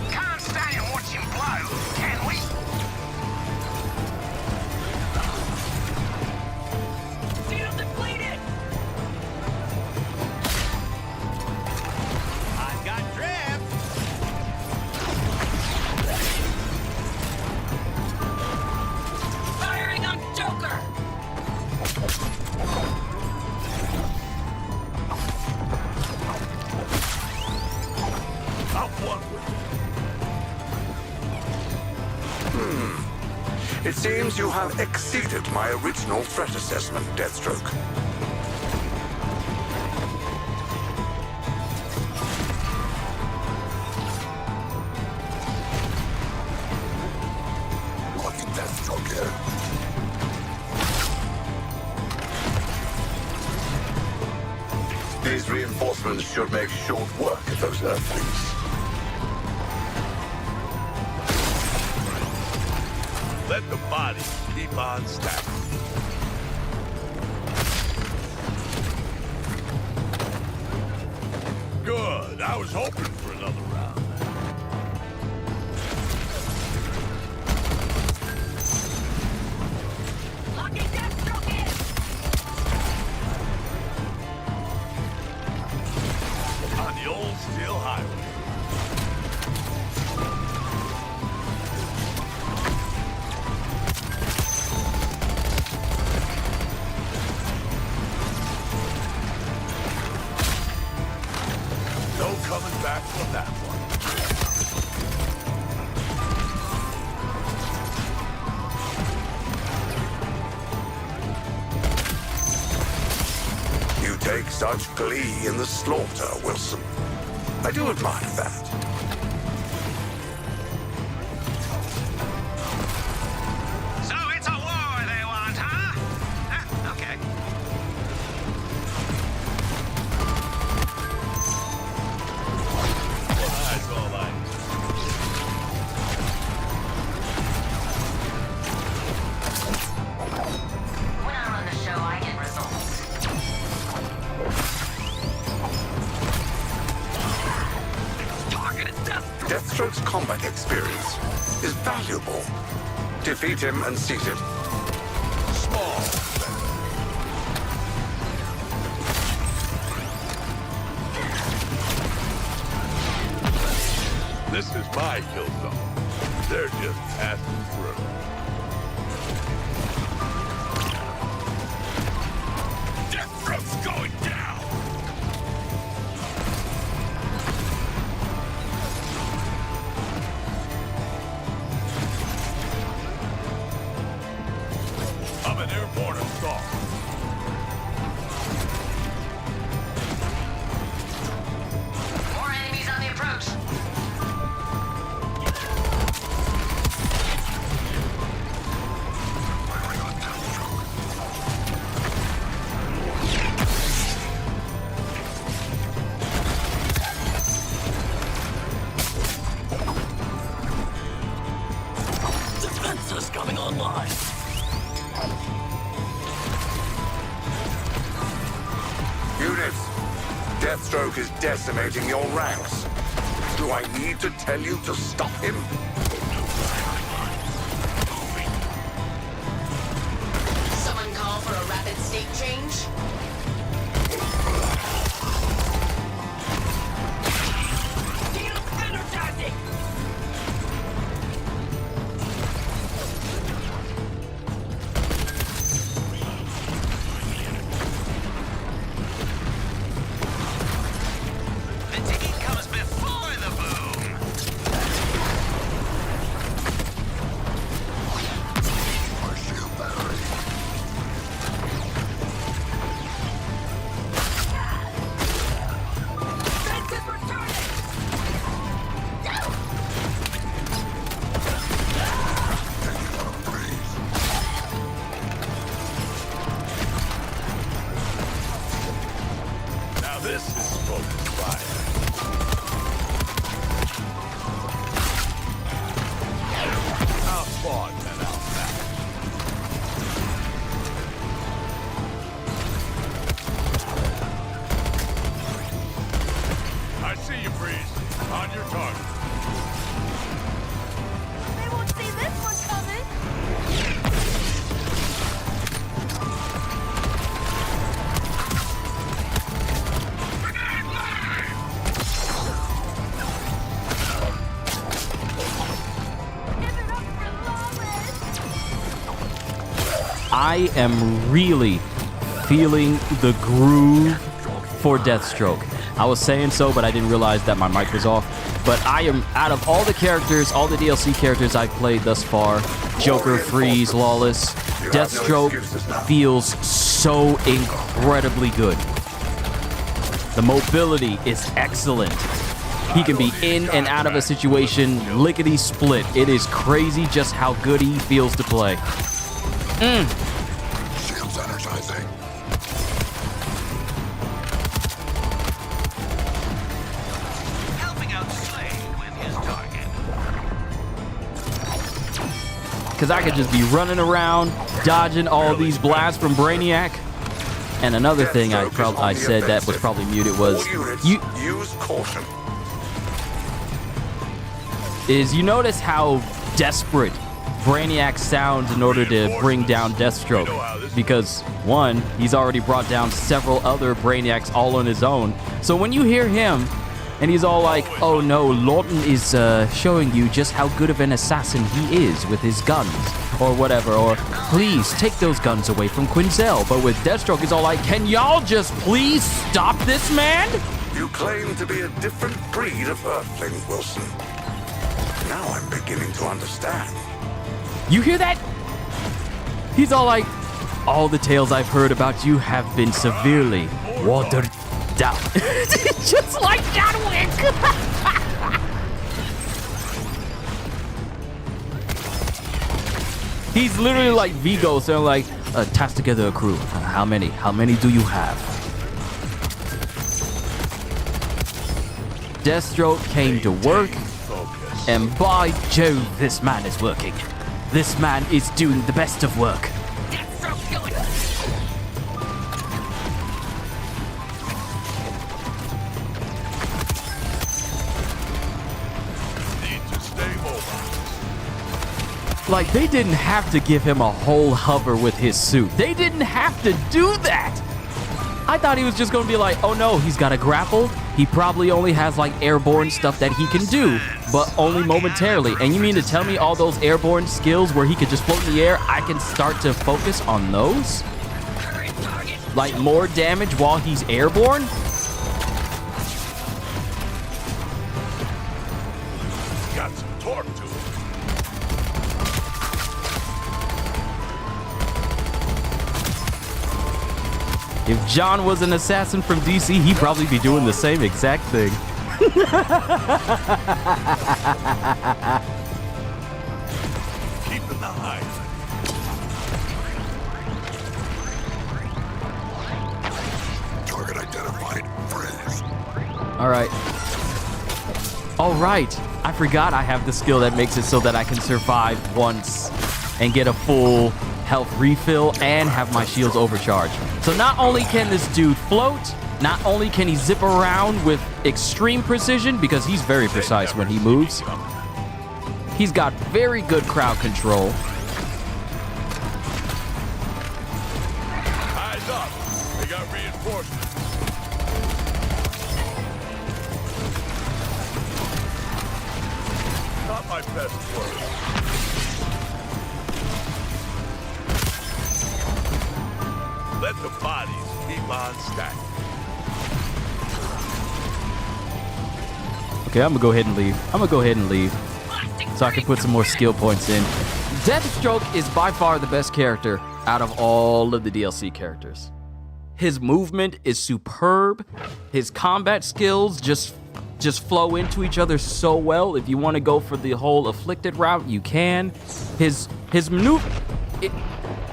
Can't stand and watch him blow, can we? Shield depleted! I've got drip! Firing on Joker! Not one with It seems you have exceeded my original threat assessment, Deathstroke. Look at Deathstroke here. These reinforcements should make short work of those Earthlings. Let the bodies keep on stacking. Good. I was hoping for another round. Locking Deathstroke in! On the old steel highway. No coming back from that one. You take such glee in the slaughter, Wilson. I do admire that. Deathstroke's combat experience is valuable. Defeat him and seize it. Small. This is my kill zone. They're just passing through. Deathstroke's going down! I'm an airborne assault. More enemies on the approach. Defenses coming online. Units, Deathstroke is decimating your ranks. Do I need to tell you to stop him? Someone call for a rapid state change? Energizing! The ticket comes before the boom! Now this is focused fire. Out fought and out back. I see you, Breeze. On your target. They won't see this one coming. I am really feeling the groove for Deathstroke. I was saying so, but I didn't realize that my mic was off. But I am, out of all the characters, all the DLC characters I've played thus far, Joker, Freeze, Lawless, Deathstroke feels so incredibly good. The mobility is excellent. He can be in and out of a situation lickety-split. It is crazy just how good he feels to play. Shields energizing. Helping out Slade with his target. Because I could just be running around, dodging all these blasts from Brainiac. And another thing I said that was probably muted was, Use caution. you notice how desperate Brainiac sounds in order to bring down Deathstroke. Because, one, he's already brought down several other Brainiacs all on his own. So when you hear him, and he's all like, oh no, Lawton is showing you just how good of an assassin he is with his guns, or whatever, or please take those guns away from Quinzel. But with Deathstroke, he's all like, can y'all just please stop this man? You claim to be a different breed of Earthling, Wilson. Now I'm beginning to understand. You hear that? He's all like, all the tales I've heard about you have been severely watered down. Just like John Wick. He's literally like Vigo saying like, task together a crew. How many? How many do you have? Deathstroke came to work, and by Jove, this man is working. This man is doing the best of work. Like, they didn't have to give him a whole hover with his suit. They didn't have to do that. I thought he was just gonna be like, oh no, he's got a grapple. He probably only has like airborne stuff that he can do, but only momentarily. And you mean to tell me all those airborne skills where he could just float in the air, I can start to focus on those? Like more damage while he's airborne? Got some torque to it. If John was an assassin from DC, he'd probably be doing the same exact thing. Keeping the high. Target identified. Freeze. All right. All right. I forgot I have the skill that makes it so that I can survive once and get a full health refill and have my shields overcharged. So not only can this dude float, not only can he zip around with extreme precision, because he's very precise when he moves, he's got very good crowd control. Eyes up. They got reinforcements. Not my best work. Let the bodies keep on stacking. Okay, I'm gonna go ahead and leave. So I can put some more skill points in. Deathstroke is by far the best character out of all of the DLC characters. His movement is superb. His combat skills just flow into each other so well. If you want to go for the whole afflicted route, you can. His maneuver,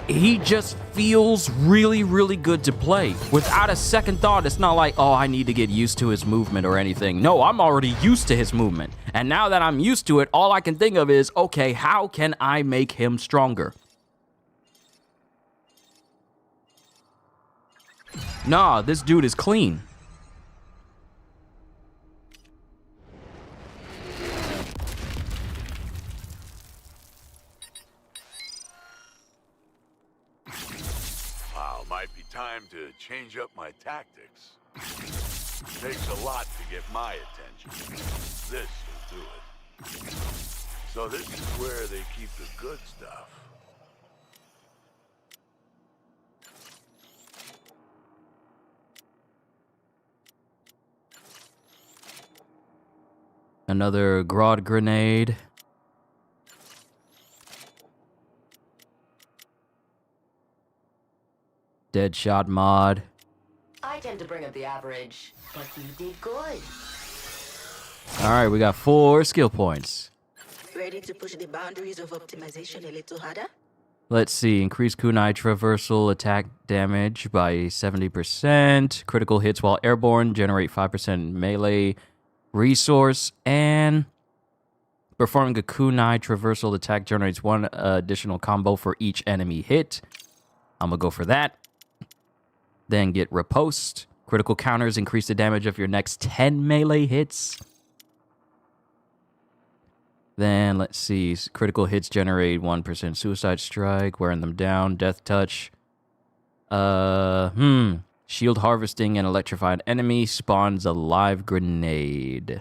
he just feels really, really good to play. Without a second thought, it's not like, oh, I need to get used to his movement or anything. No, I'm already used to his movement. And now that I'm used to it, all I can think of is, okay, how can I make him stronger? Nah, this dude is clean. Might be time to change up my tactics. Takes a lot to get my attention. This will do it. So this is where they keep the good stuff. Another Grodd grenade. Deadshot mod. I tend to bring up the average, but you did good. All right, we got 4 skill points. Ready to push the boundaries of optimization a little harder? Let's see. Increase kunai traversal attack damage by 70%. Critical hits while airborne. Generate 5% melee resource. And performing a kunai traversal attack generates 1 additional combo for each enemy hit. I'm going to go for that. Then get riposte. Critical counters increase the damage of your next 10 melee hits. Then, let's see. Critical hits generate 1% suicide strike. Wearing them down. Death touch. Shield harvesting and electrified enemy spawns a live grenade.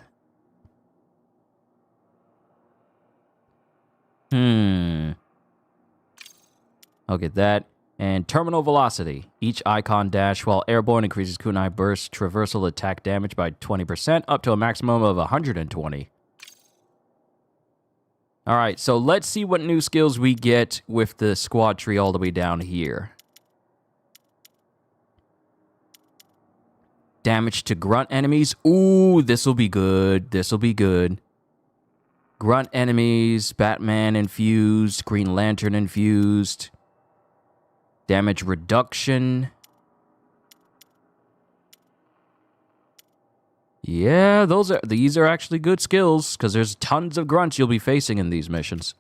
I'll get that. And terminal velocity. Each icon dash while airborne increases kunai burst traversal attack damage by 20% up to a maximum of 120. All right, so let's see what new skills we get with the squad tree all the way down here. Damage to grunt enemies. Ooh, this will be good. This will be good. Grunt enemies, Batman infused, Green Lantern infused. Damage reduction. Yeah, these are actually good skills, because there's tons of grunts you'll be facing in these missions.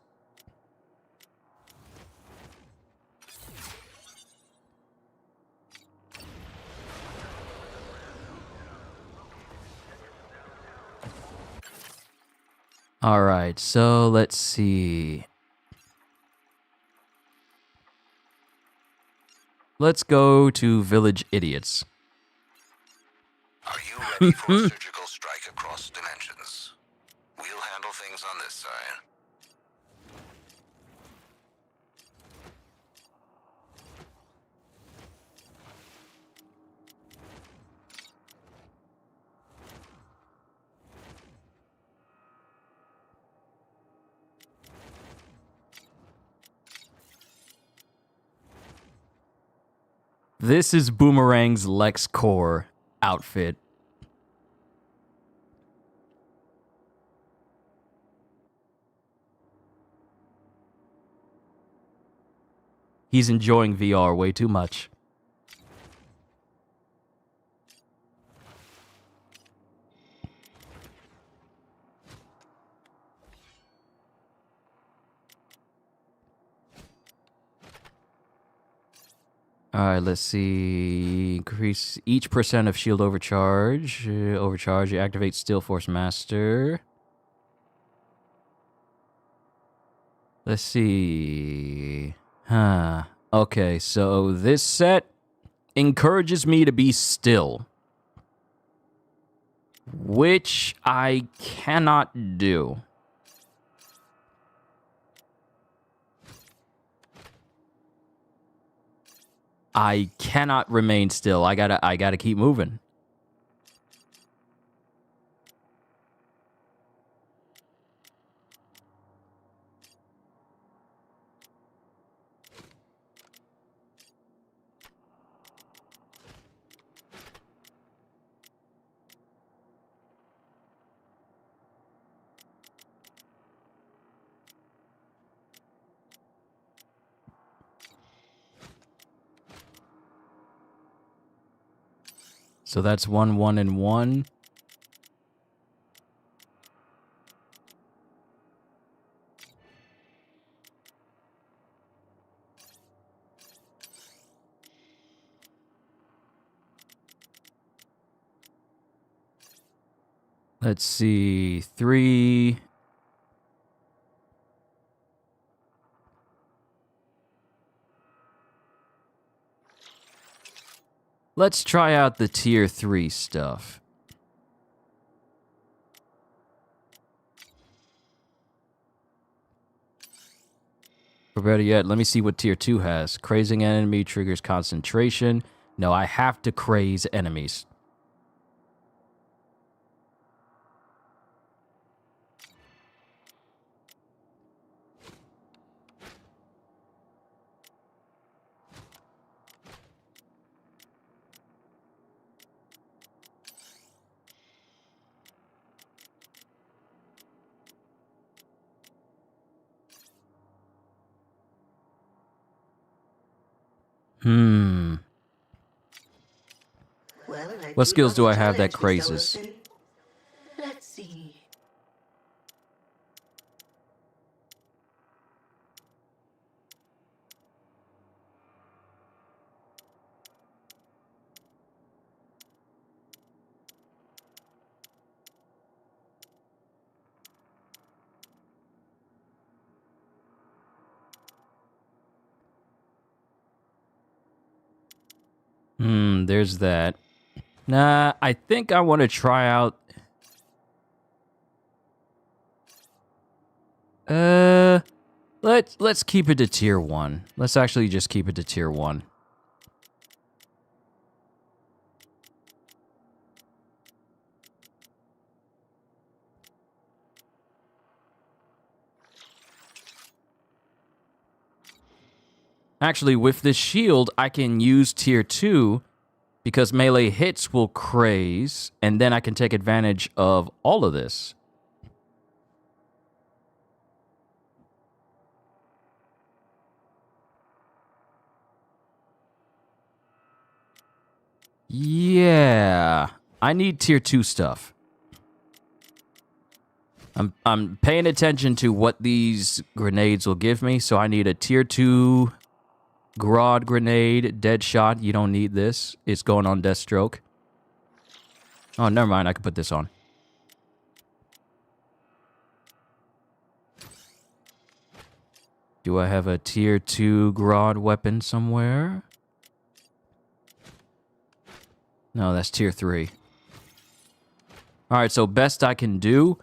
All right, so let's see. let's go to Village Idiots. Are you ready for a surgical strike across dimensions? We'll handle things on this side. This is Boomerang's LexCorp outfit. He's enjoying VR way too much. Alright, let's see. Increase each % of shield overcharge. Overcharge, you activate Steel Force Master. Let's see. Okay, so this set encourages me to be still, which I cannot do. I cannot remain still. I gotta keep moving. So that's 1, 1, and 1. Let's see. 3. Let's try out the tier 3 stuff. Or better yet, let me see what tier 2 has. Crazing enemy triggers concentration. No, I have to craze enemies. What skills do I have that crazes? Let's see. There's that. Nah, I think I want to try out... Let's keep it to tier 1. Let's actually just keep it to tier 1. Actually, with this shield, I can use tier 2 because melee hits will craze, and then I can take advantage of all of this. Yeah, I need tier 2 stuff. I'm paying attention to what these grenades will give me, so I need a tier 2 Grodd grenade, dead shot. You don't need this. It's going on deathstroke. Oh, never mind. I can put this on. Do I have a tier 2 Grodd weapon somewhere? No, that's tier 3. All right, so best I can do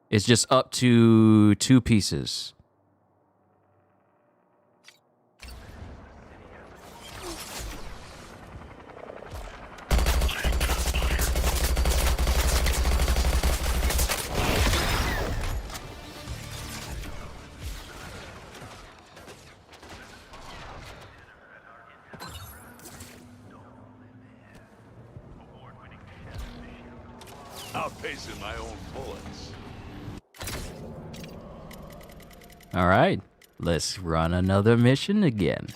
is just up to 2 pieces. Outpacing my own bullets. All right, let's run another mission again.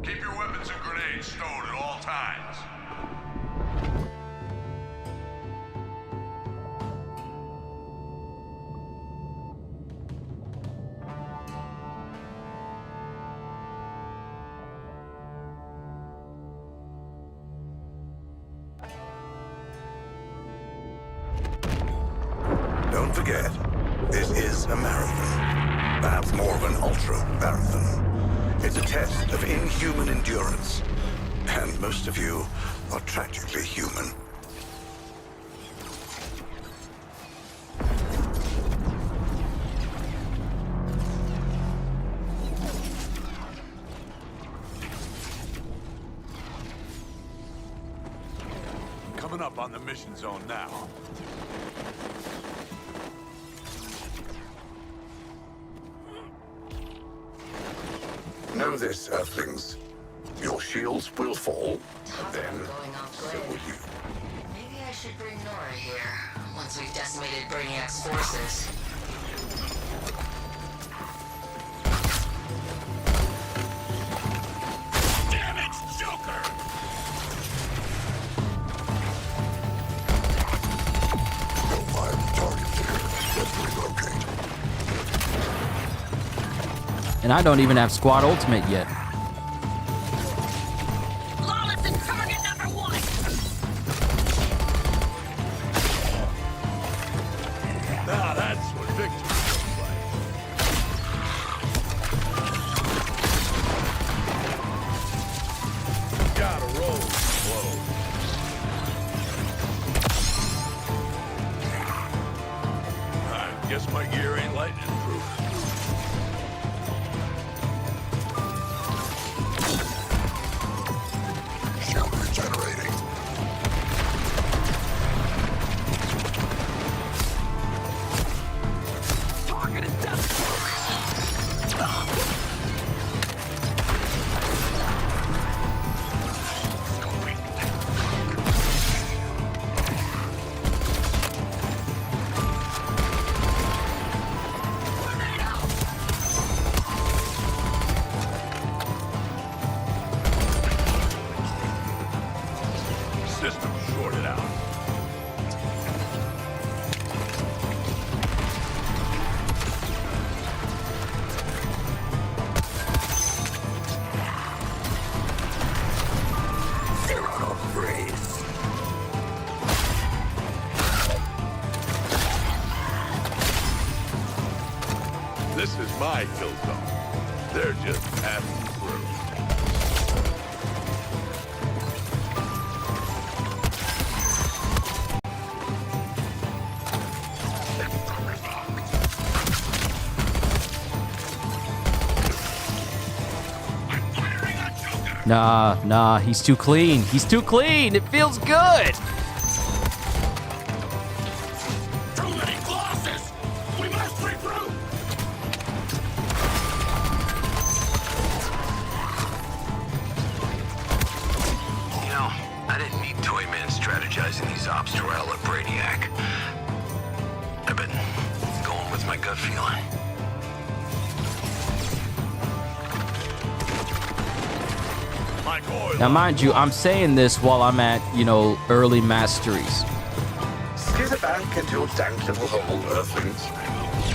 Keep your weapons and grenades stowed at all times. Don't forget, this is a marathon. Perhaps more of an ultra-marathon. It's a test of inhuman endurance. And most of you are tragically human. Coming up on the mission zone now. Know this, Earthlings. Your shields will fall, and then so will you. Maybe I should bring Nora here, once we've decimated Brainiac's forces. Damn it, Joker! No viable targets here. Let's relocate. And I don't even have squad ultimate yet. Lawless is target number 1! Now that's what victory looks like. Gotta roll slow. I guess my gear ain't lightning proof. Shield regenerating. Target is deathstroke! System shorted out. Zero freeze. This is my kill zone. They're just passing through. Nah, he's too clean. He's too clean. It feels good. Too many glosses! We must regroup! You know, I didn't need Toyman strategizing these ops to rile up Brainiac. I've been going with my gut feeling. Now, mind you, I'm saying this while I'm at, early masteries. Skizzer back into your dank little hole, Earthlings.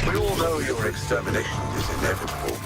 We all know your extermination is inevitable.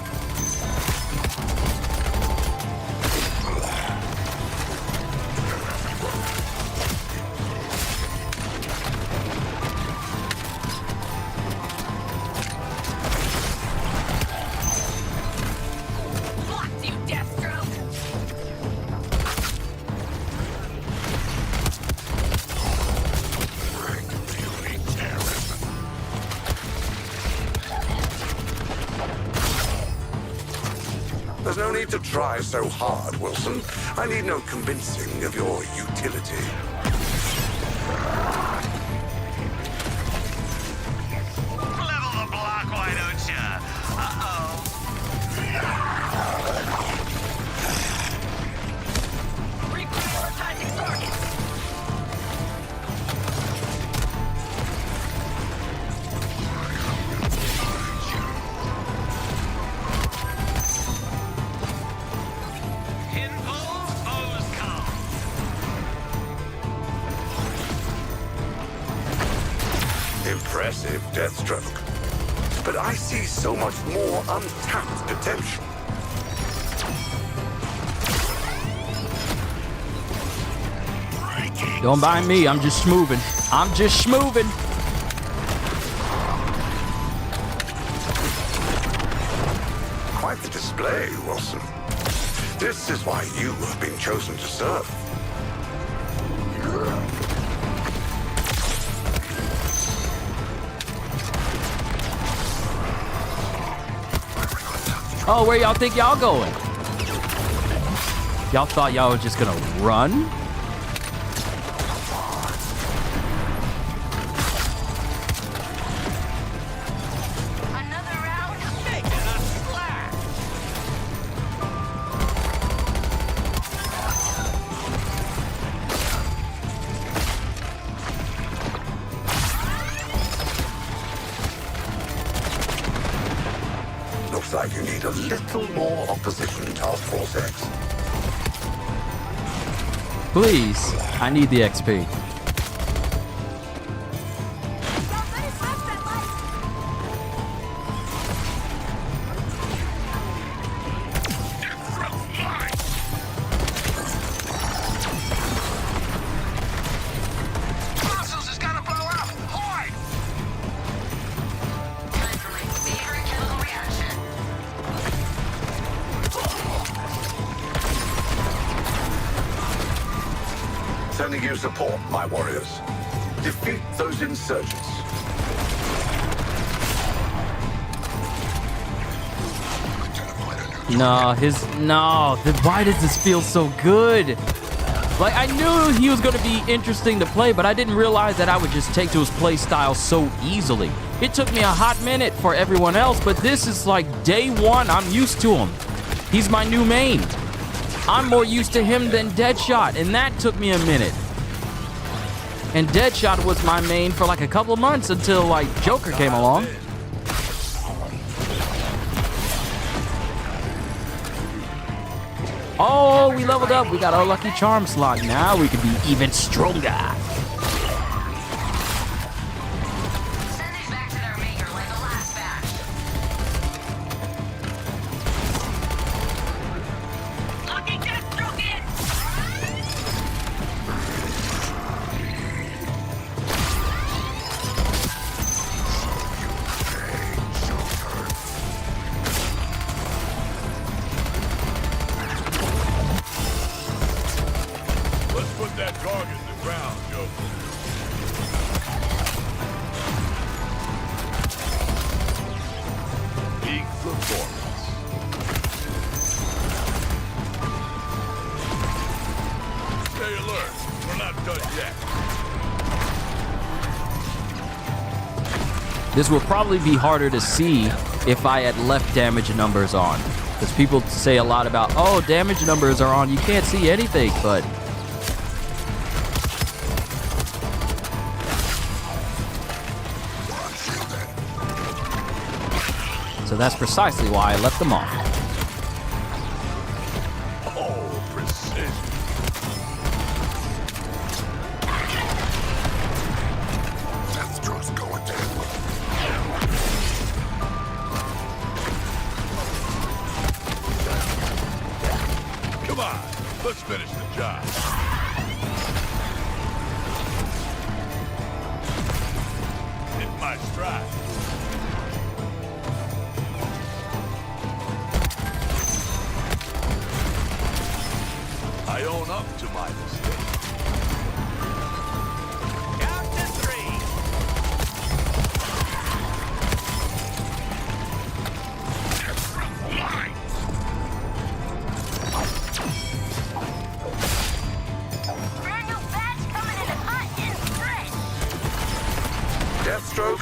There's no need to try so hard, Wilson. I need no convincing of your utility. Level the block, why don't ya? Uh-oh. Reprioritizing targets. Impressive, Deathstroke. But I see so much more untapped potential. Don't mind me, I'm just schmoving. I'm just schmoving. Quite the display, Wilson. This is why you have been chosen to serve. Oh, where y'all think y'all going? Y'all thought y'all were just gonna run? Another round of making a slack. Looks like you need a little more opposition, Task Force X. Please, I need the XP. Sending you support, my warriors. Defeat those insurgents. Why does this feel so good? Like, I knew he was gonna be interesting to play, but I didn't realize that I would just take to his play style so easily. It took me a hot minute for everyone else, but this is like day one. I'm used to him. He's my new main. I'm more used to him than Deadshot, and that took me a minute. And Deadshot was my main for like a couple of months until like Joker came along. Oh, we leveled up. We got our lucky charm slot. Now we can be even stronger. Let's put that target in the ground, Joker. Peak performance. Stay alert. We're not done yet. This will probably be harder to see if I had left damage numbers on. Because people say a lot about, oh, damage numbers are on. You can't see anything, but... So that's precisely why I left them off. Oh, precision. Deathstroke's going down. Come on, let's finish the job. Hit my stride. I own up to my mistake. Count to three.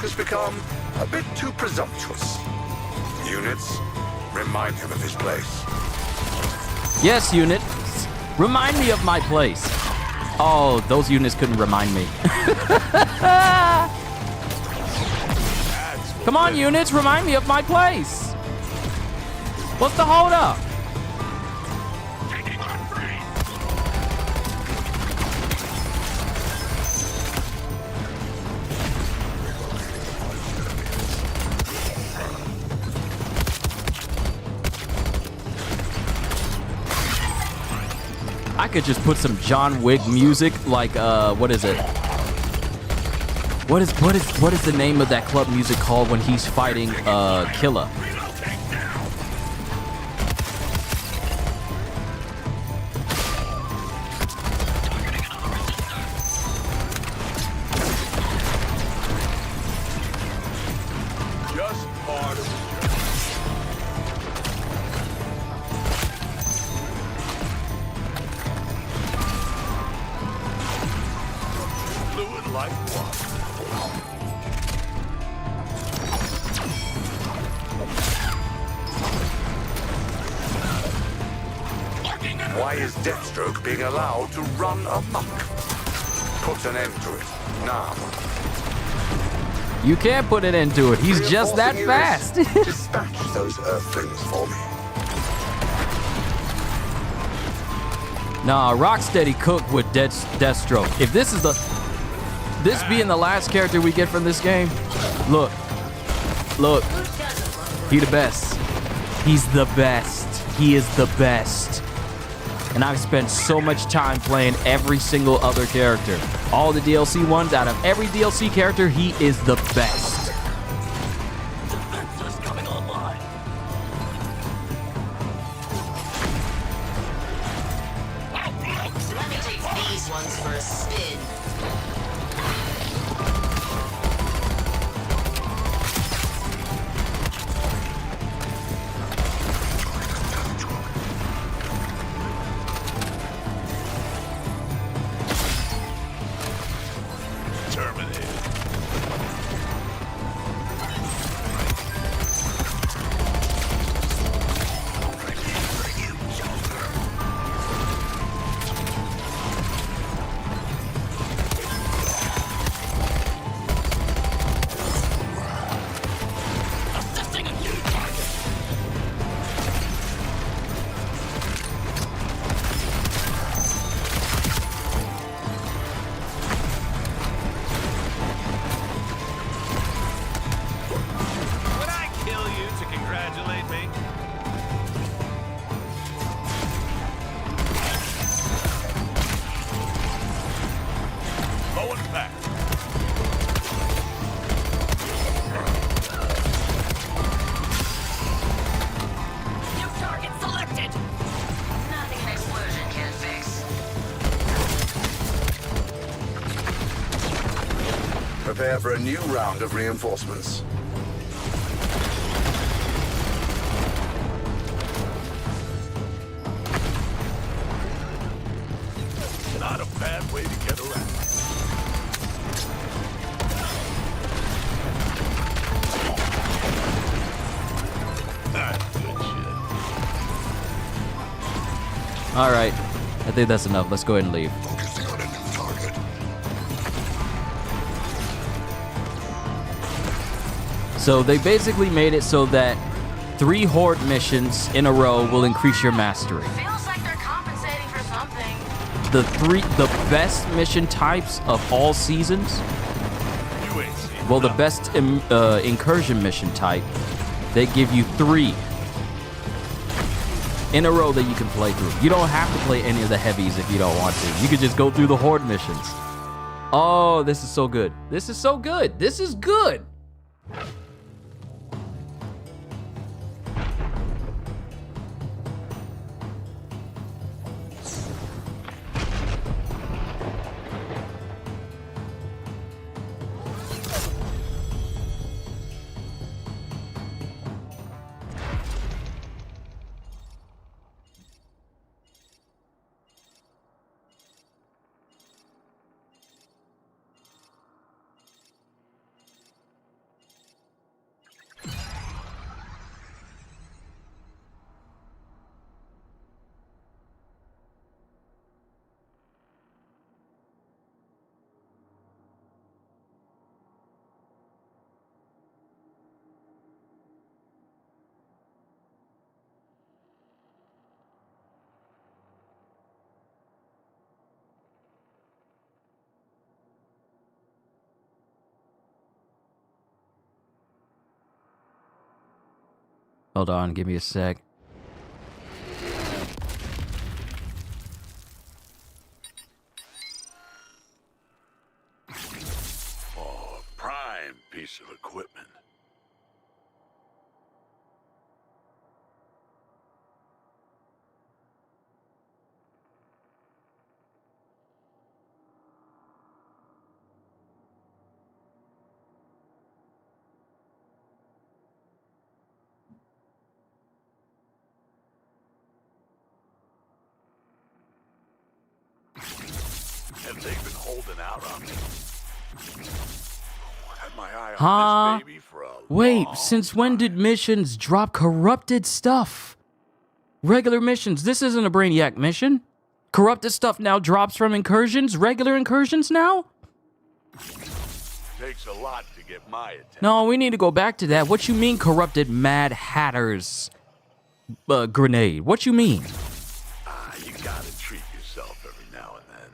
has become a bit too presumptuous. Units, remind him of his place. Yes, unit. Remind me of my place. Oh, those units couldn't remind me. Come on, units, remind me of my place. What's the holdup? I could just put some John Wick music, like what is it? What is the name of that club music called when he's fighting Killer? Just part of the fluid like water. Why is Deathstroke being allowed to run amok? Put an end to it, now. You can't put it into it. He's just that fast. Dispatch those Earthlings for me. Nah, Rocksteady cooked with Deathstroke. If this is this being the last character we get from this game, look, he the best. He's the best. He is the best. And I've spent so much time playing every single other character. All the DLC ones, out of every DLC character, he is the best. Defenses coming online. Let me take these ones for a spin. Prepare for a new round of reinforcements. Not a bad way to get around. That's good shit. All right, I think that's enough. Let's go ahead and leave. Focusing on a new target. So they basically made it so that 3 horde missions in a row will increase your mastery. Feels like they're compensating for something. The best mission types of all seasons. Well, the best incursion mission type, they give you 3 in a row that you can play through. You don't have to play any of the heavies if you don't want to. You can just go through the horde missions. Oh, this is so good. This is so good. This is good. Hold on, give me a sec. Oh, prime piece of equipment. And they've been holding out on me. Had my eye on this baby for a Wait, long since when did missions drop corrupted stuff? Regular missions. This isn't a Brainiac mission. Corrupted stuff now drops from incursions? Regular incursions now? Takes a lot to get my attention. No, we need to go back to that. What you mean corrupted Mad Hatter's grenade? What you mean? You gotta treat yourself every now and then.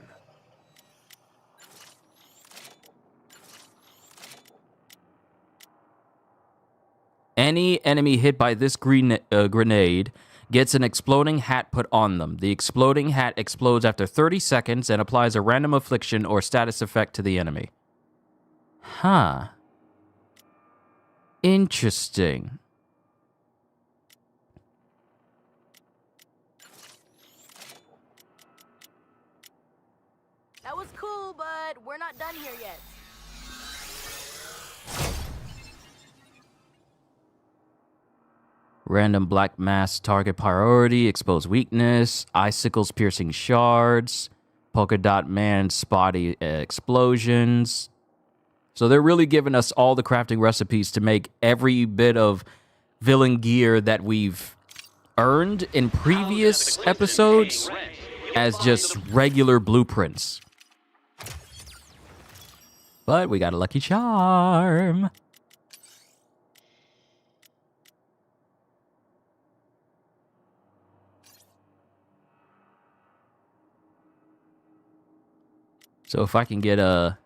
Any enemy hit by this grenade gets an exploding hat put on them. The exploding hat explodes after 30 seconds and applies a random affliction or status effect to the enemy. Huh. Interesting. That was cool, but we're not done here yet. Random black mass target priority, expose weakness, icicles piercing shards, polka dot man spotty explosions. So they're really giving us all the crafting recipes to make every bit of villain gear that we've earned in previous episodes as just regular blueprints. But we got a lucky charm. So if I can get a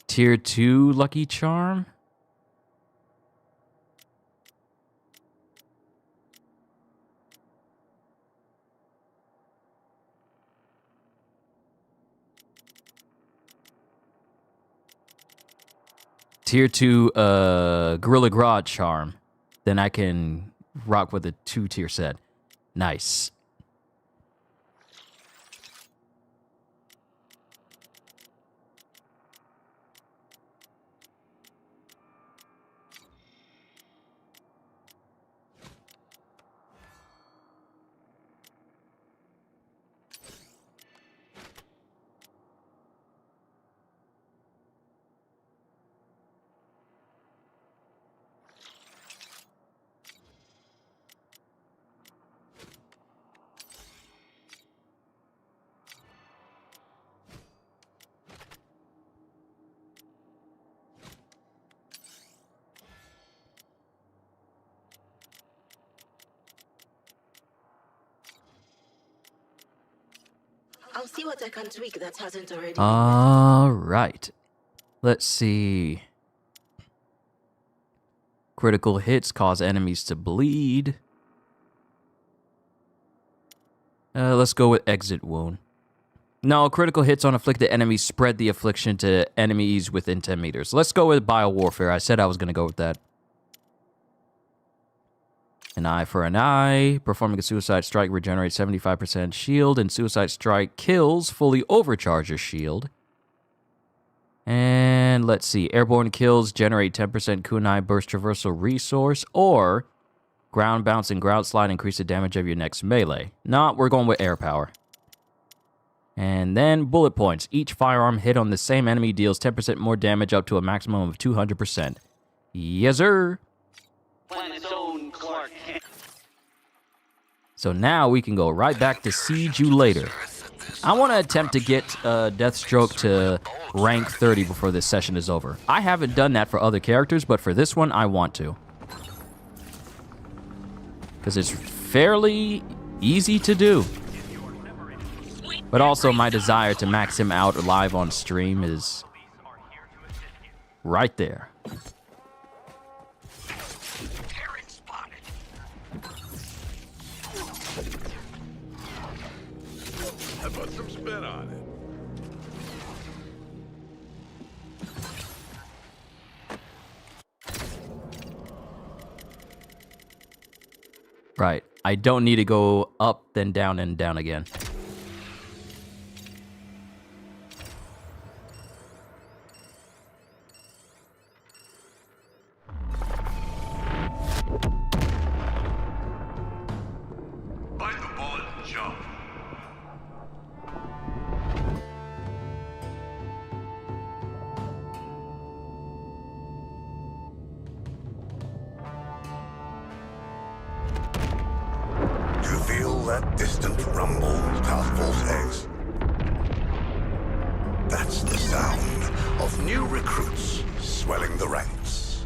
tier 2 lucky charm. Tier 2 Gorilla Grodd charm. Then I can rock with a 2-tier set. Nice. I'll see what I can tweak that hasn't already. All right. Let's see. Critical hits cause enemies to bleed. Let's go with exit wound. No, critical hits on afflicted enemies spread the affliction to enemies within 10 meters. Let's go with biowarfare. I said I was going to go with that. An eye for an eye. Performing a suicide strike regenerates 75% shield, and suicide strike kills fully overcharges shield. And let's see. Airborne kills generate 10% kunai burst traversal resource, or ground bounce and ground slide increase the damage of your next melee. No, we're going with air power. And then bullet points. Each firearm hit on the same enemy deals 10% more damage up to a maximum of 200%. Yes, sir. So now we can go right back to siege you later. I want to attempt to get Deathstroke to rank 30 before this session is over. I haven't done that for other characters, but for this one, I want to. Because it's fairly easy to do. But also my desire to max him out live on stream is right there. I put some spin on it. Right. I don't need to go up, then down, and down again. Bite the bullet and jump. Do you feel that distant rumble, Task Force X? That's the sound of new recruits swelling the ranks.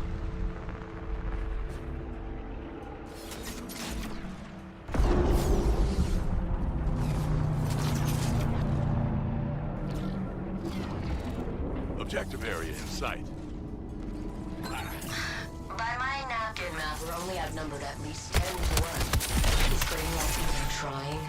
Objective area in sight. By my napkin math, we're only outnumbered at least 10 to 1. Is Brainiac even trying?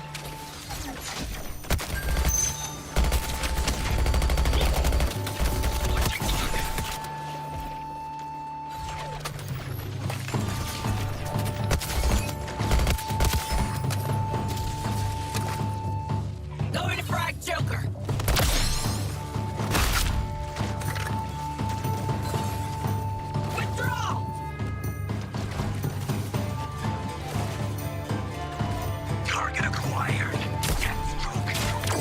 Going to frag Joker. Withdraw. Target acquired. Deathstroke here.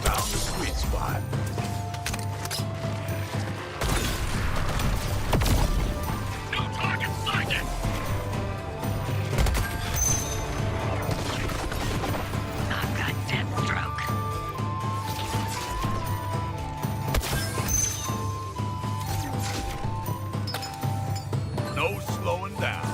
Found the sweet spot. No target sighted. I've got deathstroke. No slowing down.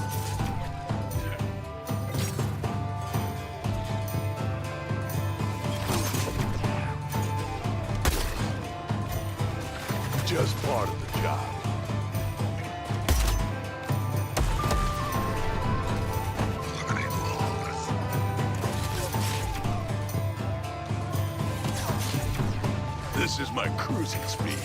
Just part of the job. This is my cruising speed.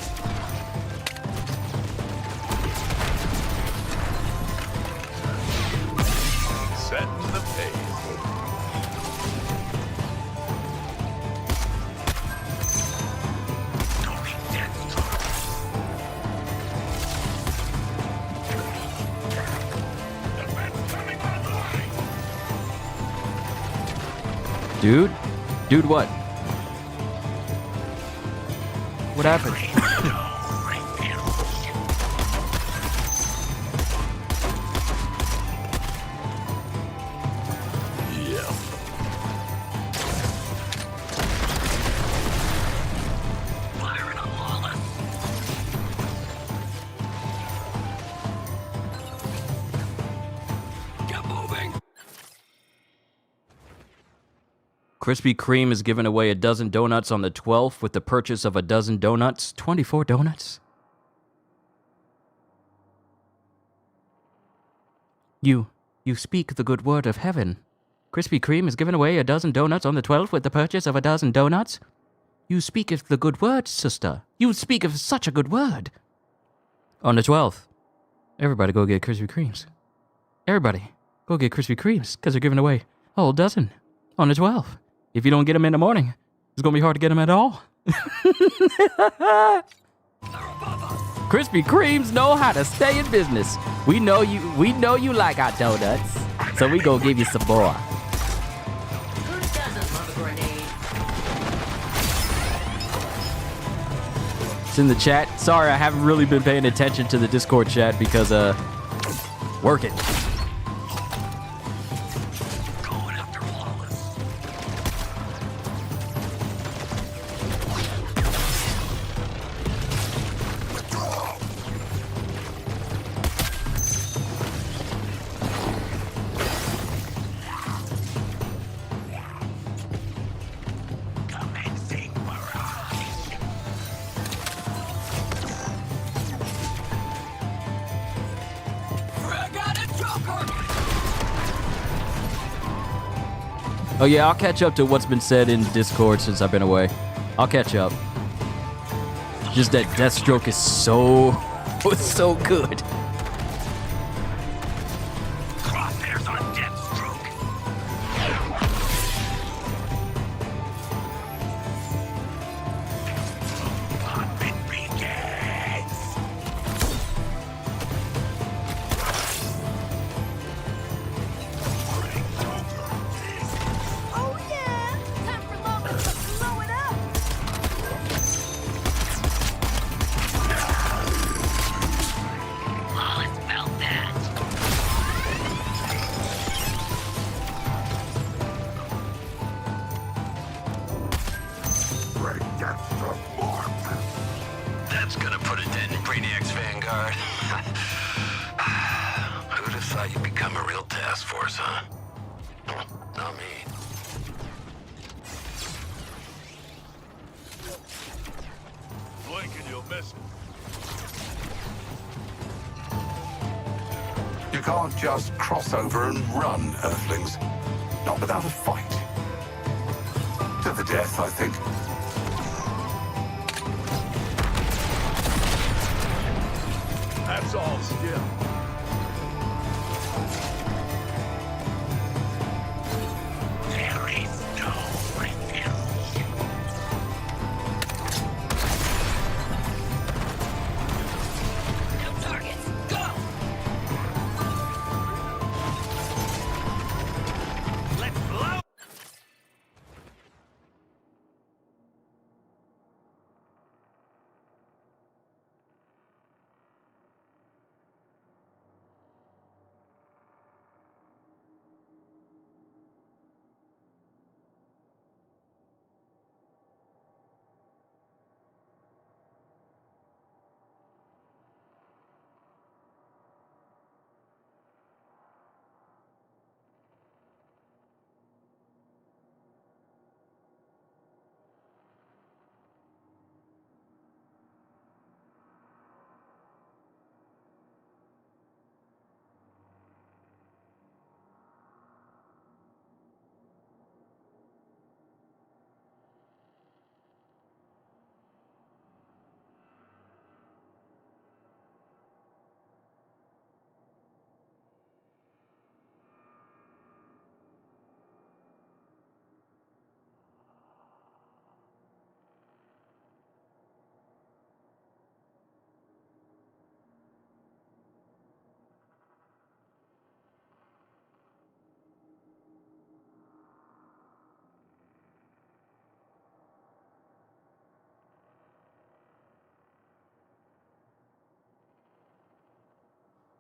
Setting the pace. Dude? Dude, what? What happened? Yeah. Firing on Lawless. Get moving. Krispy Kreme is giving away a dozen donuts on the 12th with the purchase of a dozen donuts. 24 donuts? You speak the good word of heaven. Krispy Kreme is giving away a dozen donuts on the 12th with the purchase of a dozen donuts. You speaketh the good word, sister. You speak of such a good word. On the 12th, everybody go get Krispy Kremes. Everybody, go get Krispy Kremes, because they're giving away a whole dozen on the 12th. If you don't get them in the morning, it's going to be hard to get them at all. Krispy Kremes know how to stay in business. We know you like our donuts, so we gonna give you some more. Who doesn't love a grenade? It's in the chat. Sorry, I haven't really been paying attention to the Discord chat because working. Going after Lawless. Oh yeah, I'll catch up to what's been said in Discord since I've been away. I'll catch up. Just that Deathstroke is so good. Crosshairs on Deathstroke. Pop it begins. Oh yeah! Time for lava to blow it up! Flawless felt that. Break Deathstroke warp. That's gonna put a dent in Brainiac's vanguard. Who'd have thought you'd become a real task force, huh? Not me. Blink and you'll miss it. You can't just cross over and run, Earthlings. Not without a fight. To the death, I think. That's all skill. There is no refuge. No targets, go! Let's blow.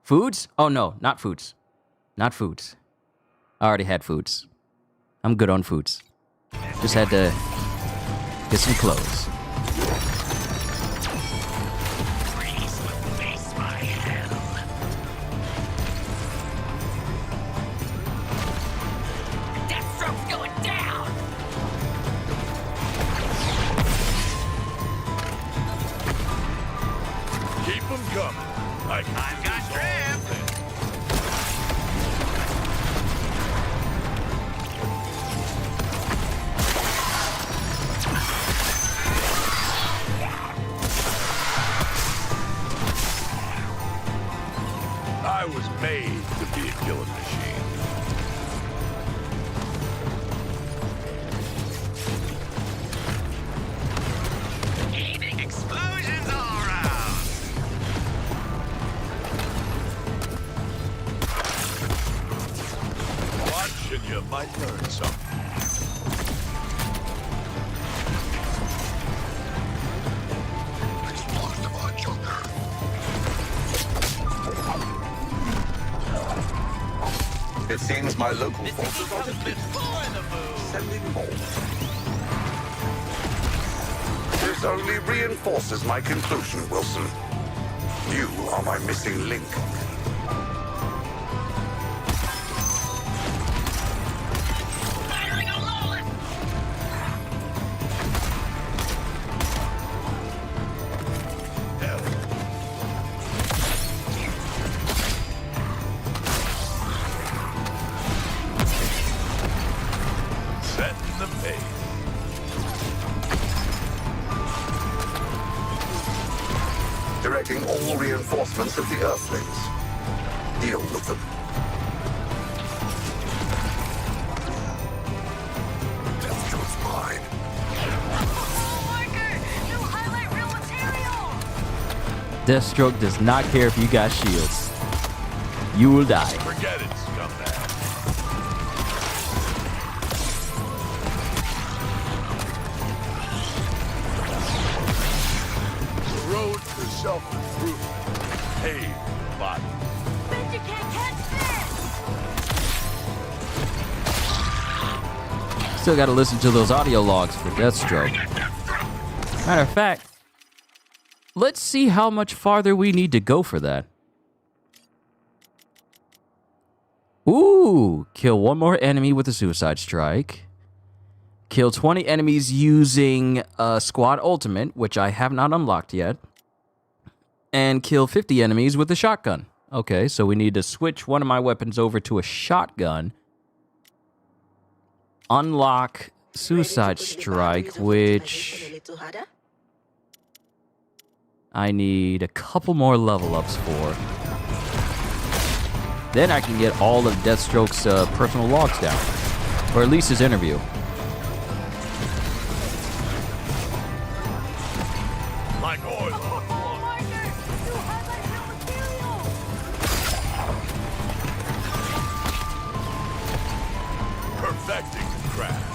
Foods? Oh no, not foods. Not foods. I already had foods. I'm good on foods. Just had to get some clothes. Freeze will face my hell. Deathstroke's going down! Keep them coming. I've got trim. I was made to be a killing machine. Heaving explosions all around. Watch and you might learn something. It seems my local forces are depleted. Sending more. This only reinforces my conclusion, Wilson. You are my missing link. Firing a lawless! redirecting all reinforcements of the Earthlings. Deal with them. Deathstroke's mine. Deathstroke does not care if you got shields. You will die. Forget it, scumbag. The road to self-improvement. Hey, body. Bet you can't catch this! Still gotta listen to those audio logs for Deathstroke. Matter of fact, let's see how much farther we need to go for that. Ooh, kill one more enemy with a suicide strike. Kill 20 enemies using squad ultimate, which I have not unlocked yet. And kill 50 enemies with a shotgun. Okay, so we need to switch one of my weapons over to a shotgun. Unlock suicide strike, which I need a couple more level ups for. Then I can get all of Deathstroke's personal logs down. Or at least his interview. Like oil. Perfecting the craft.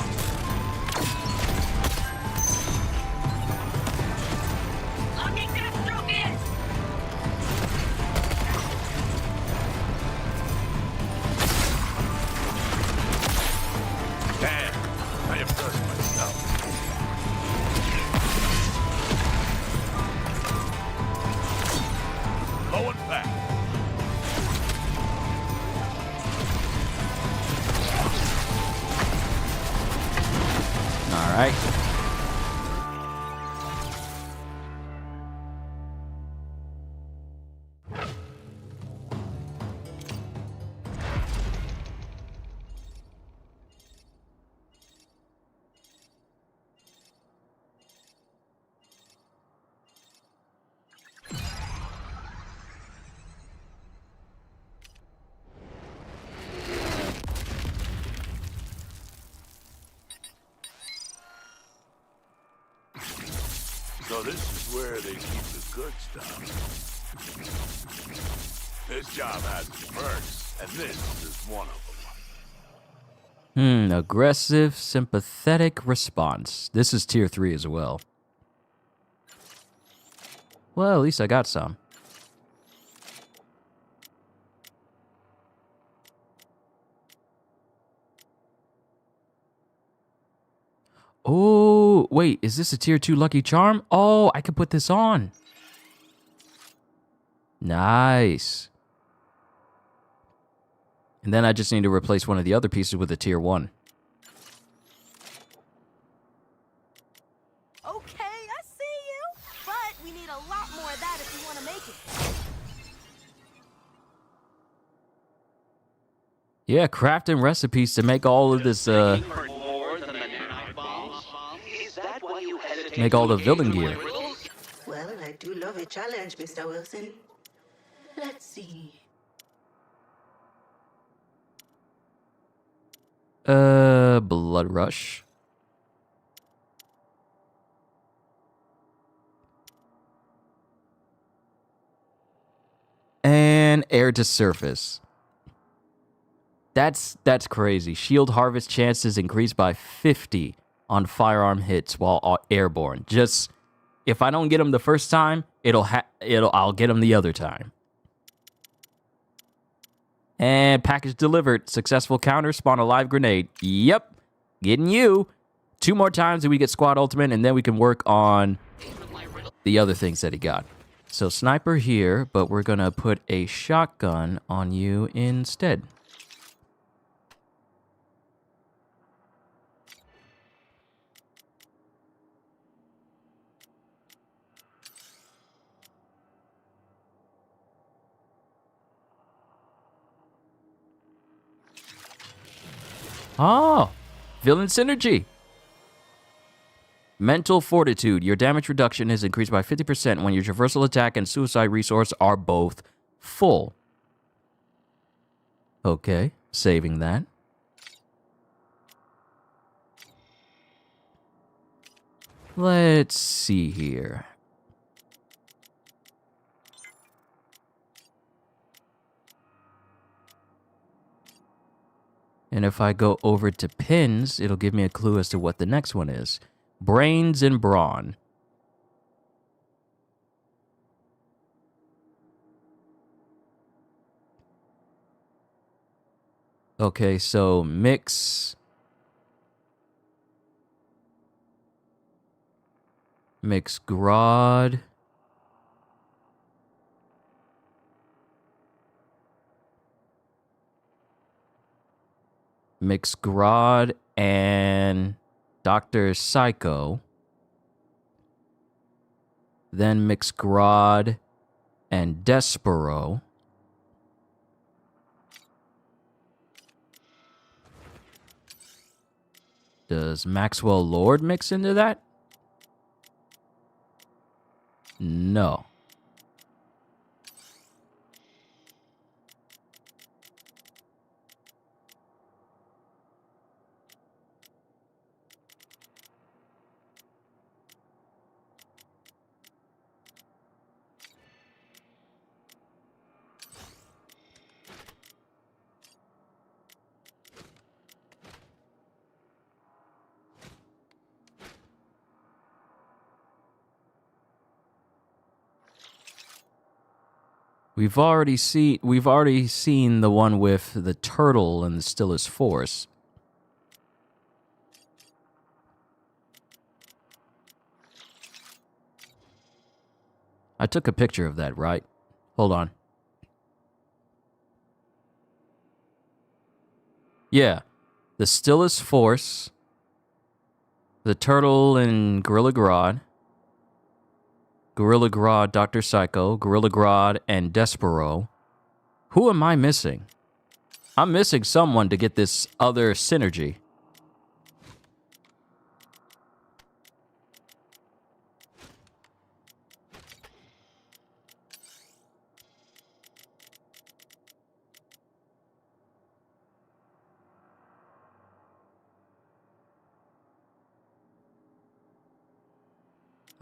Locking Deathstroke in! Damn, I impressed myself. Going back. All right. So this is where they keep the good stuff. This job has its perks, and this is one of them. Aggressive, sympathetic response. This is tier 3 as well. Well, at least I got some. Oh, wait, is this a tier 2 lucky charm? Oh, I could put this on. Nice. And then I just need to replace one of the other pieces with a tier 1. Okay, I see you. But we need a lot more of that if you want to make it. Yeah, crafting recipes to make all of this, make all the villain gear. Well, I do love a challenge, Mr. Wilson. Let's see. Blood rush. And air to surface. That's crazy. Shield harvest chances increased by 50 on firearm hits while airborne. Just if I don't get them the first time, I'll get them the other time. And package delivered. Successful counter, spawn a live grenade. Yep, getting you. 2 more times and we get squad ultimate, and then we can work on the other things that he got. So sniper here, but we're gonna put a shotgun on you instead. Oh, villain synergy. Mental fortitude. Your damage reduction is increased by 50% when your traversal attack and suicide resource are both full. Okay, saving that. Let's see here. And if I go over to pins, it'll give me a clue as to what the next one is. Brains and brawn. Okay, so mix Grod. Mix Grod and Dr. Psycho. Then mix Grod and Despero. Does Maxwell Lord mix into that? No. We've already seen the one with the turtle and the stillest force. I took a picture of that, right? Hold on. Yeah. The stillest force, the turtle and Gorilla Grodd, Gorilla Grodd, Dr. Psycho, Gorilla Grodd, and Despero. Who am I missing? I'm missing someone to get this other synergy.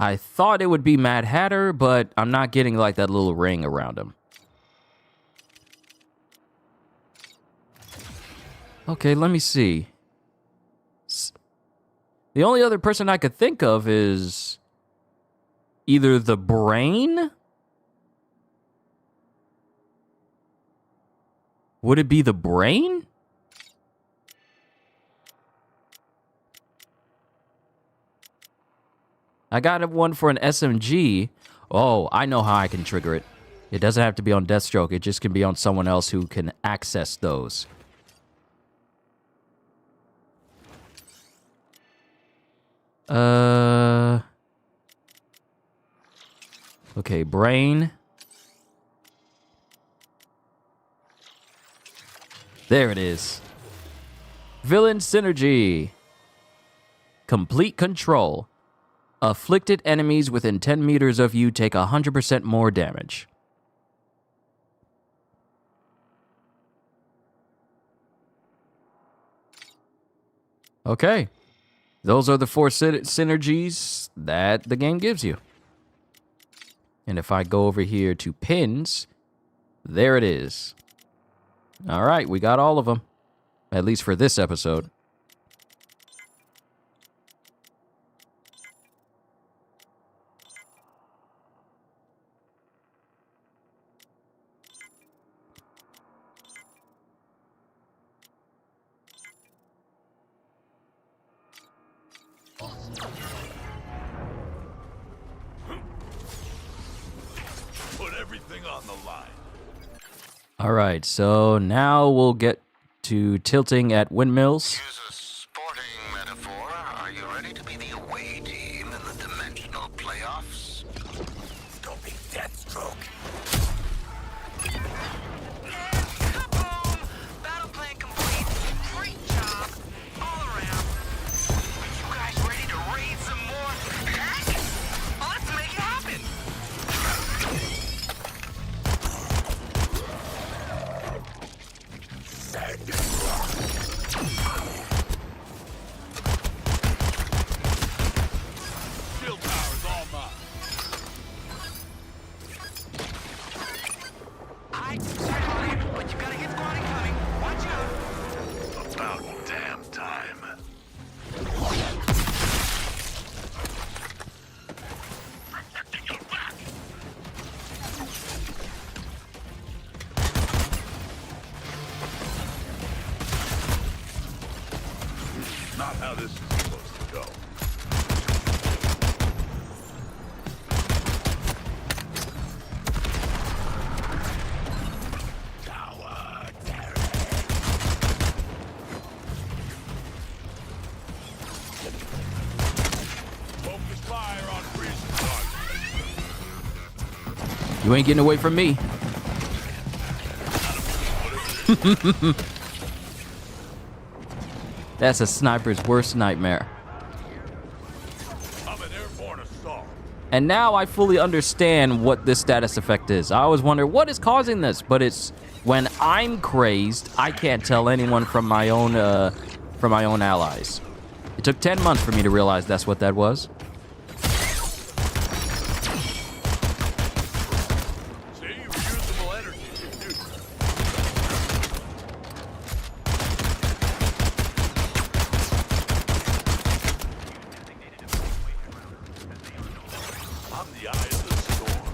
I thought it would be Mad Hatter, but I'm not getting like that little ring around him. Okay, let me see. The only other person I could think of is either the Brain? Would it be the Brain? I got one for an SMG. Oh, I know how I can trigger it. It doesn't have to be on Deathstroke. It just can be on someone else who can access those. Okay, Brain. There it is. Villain Synergy. Complete control. Afflicted enemies within 10 meters of you take 100% more damage. Okay. Those are the 4 synergies that the game gives you. And if I go over here to pins, there it is. All right, we got all of them. At least for this episode. Put everything on the line. All right, so now we'll get to tilting at windmills. Use a sporting metaphor. Are you ready to be the away team in the dimensional playoffs? Don't be Deathstroke. Battle plan complete. Great job. All around. Are you guys ready to raid some more? shield tower's all mine. But you got a hit squad incoming. Watch out. About damn time. Not how this is supposed to go. Focus fire on freezing target. You ain't getting away from me. That's a sniper's worst nightmare. I'm an airborne assault. And now I fully understand what this status effect is. I always wonder what is causing this, but it's when I'm crazed, I can't tell anyone from my own allies. It took 10 months for me to realize that's what that was. See, reusable energy. I'm the eye of the storm.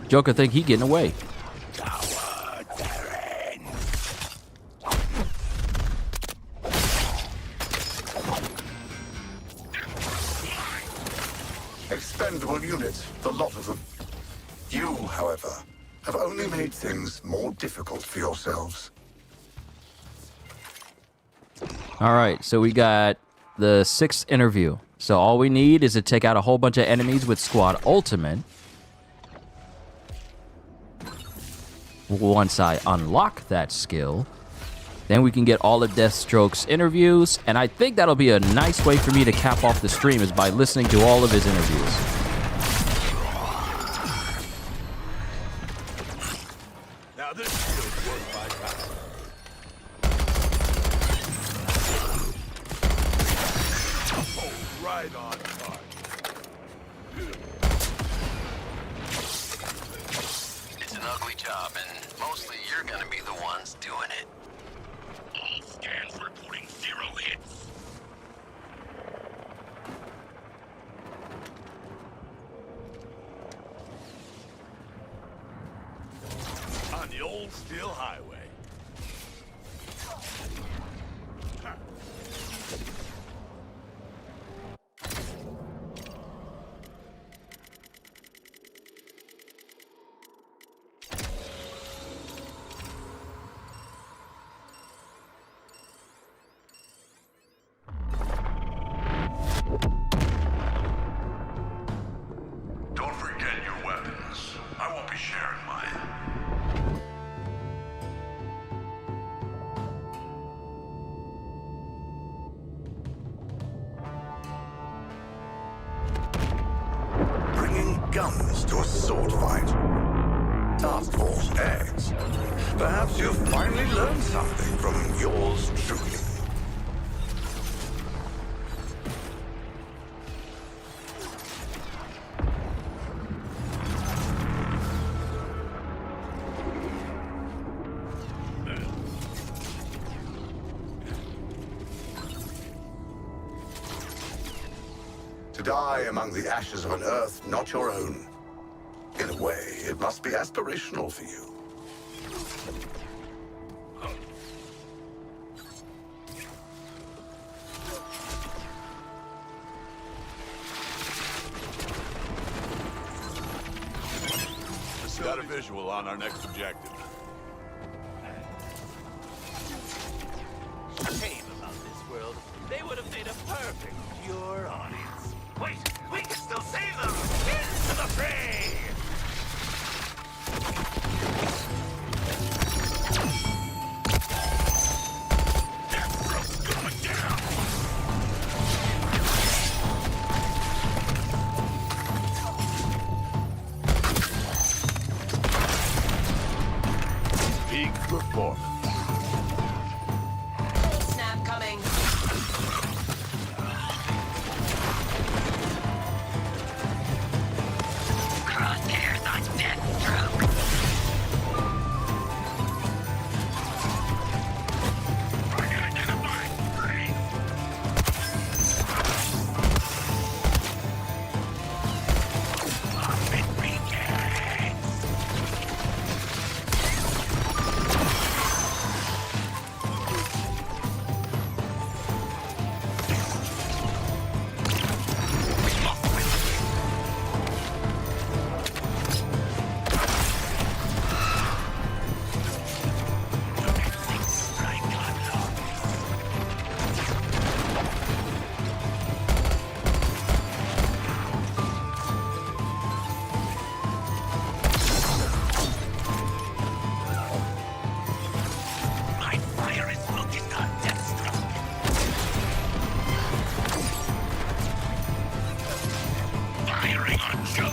Joker think he getting away. Expendable units, the lot of them. You, however, have only made things more difficult for yourselves. All right, so we got the 6th interview. So all we need is to take out a whole bunch of enemies with Squad Ultimate. Once I unlock that skill, then we can get all of Deathstroke's interviews, and I think that'll be a nice way for me to cap off the stream is by listening to all of his interviews. Now this shield's worth my time. Oh, right on target. It's an ugly job, and mostly you're gonna be the ones doing it. All scans reporting 0 hits. On the old steel highway. Don't forget your weapons. I won't be sharing mine. Bringing guns to a sword fight. Task Force X. Perhaps you've finally learned something from yours truly. To die among the ashes of an Earth not your own. In a way, it must be aspirational for you. Just got a visual on our next objective. Shame about this world. They would have made a perfect pure audience. Wait, we can still save them! Into the fray! Peak performance.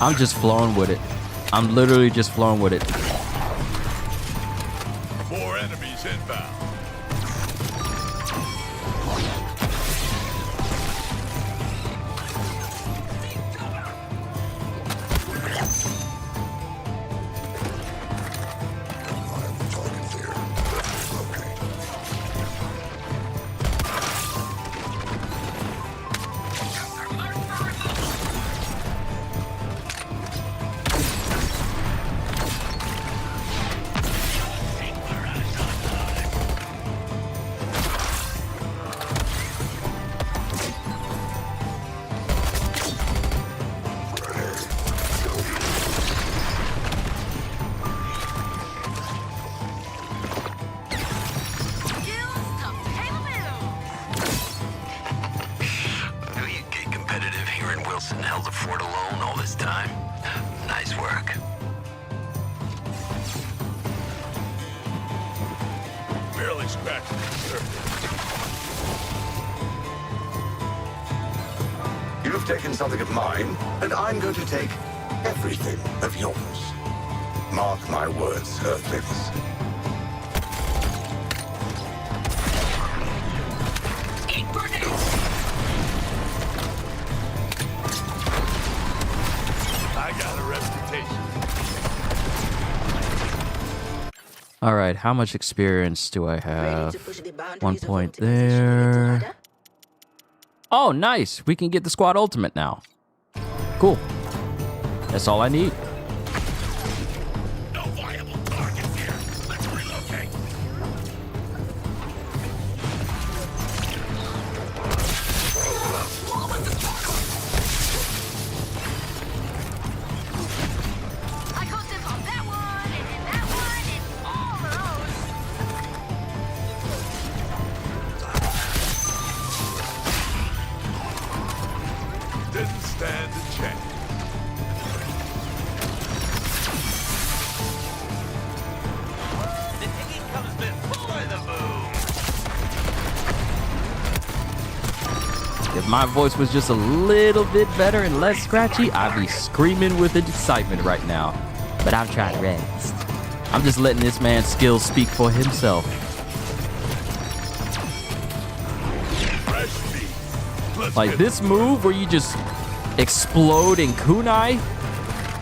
I'm just flowing with it. I'm literally just flowing with it. More enemies inbound. Held the fort alone all this time. Nice work. Barely scratched the surface. You've taken something of mine, and I'm going to take everything of yours. Mark my words, Earthlings. All right, how much experience do I have? 1 point there. Oh, nice. We can get the squad ultimate now. Cool. That's all I need. No viable targets here. Let's relocate. I got this on that one, and then that one, and all of those. Didn't stand a chance. The ticket comes before the boom. If my voice was just a little bit better and less scratchy, I'd be screaming with excitement right now. But I'm trying to rest. I'm just letting this man's skills speak for himself. Like this move where you just explode in kunai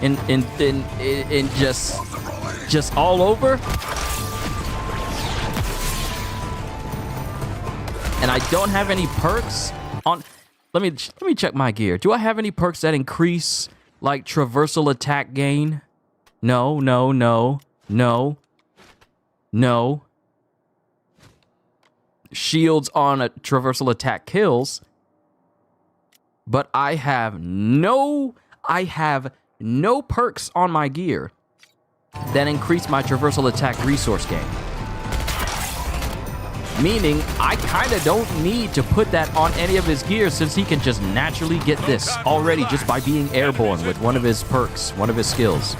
and just all over. And I don't have any perks on. Let me check my gear. Do I have any perks that increase like traversal attack gain? No. Shields on a traversal attack kills. But I have no perks on my gear that increase my traversal attack resource gain. Meaning, I kind of don't need to put that on any of his gear since he can just naturally get this already just by being airborne with one of his perks, one of his skills.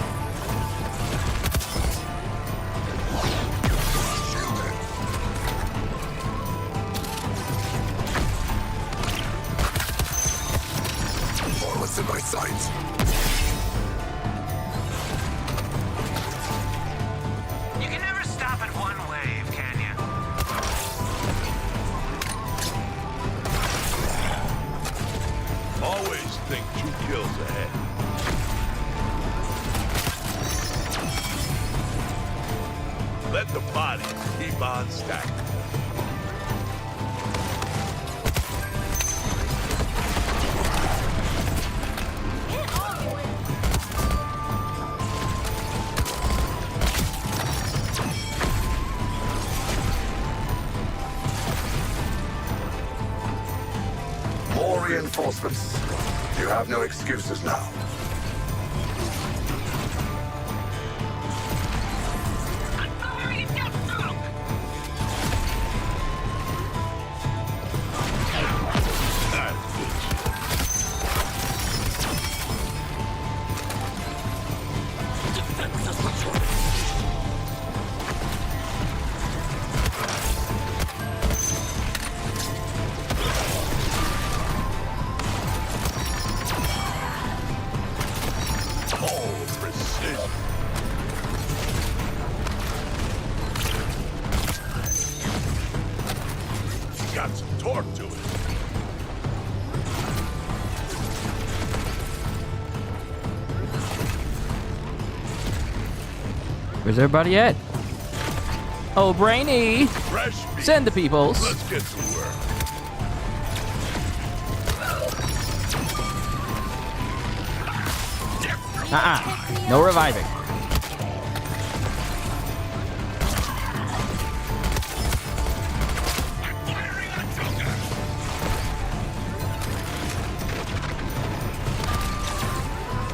What's in my sights? You can never stop at one wave, can you? Always think 2 kills ahead. Let the bodies keep on stacking. More reinforcements. You have no excuses now. got some torque to it. Where's everybody at? Oh, Brainy! Fresh meat. Send the peoples. Let's get to work. No reviving.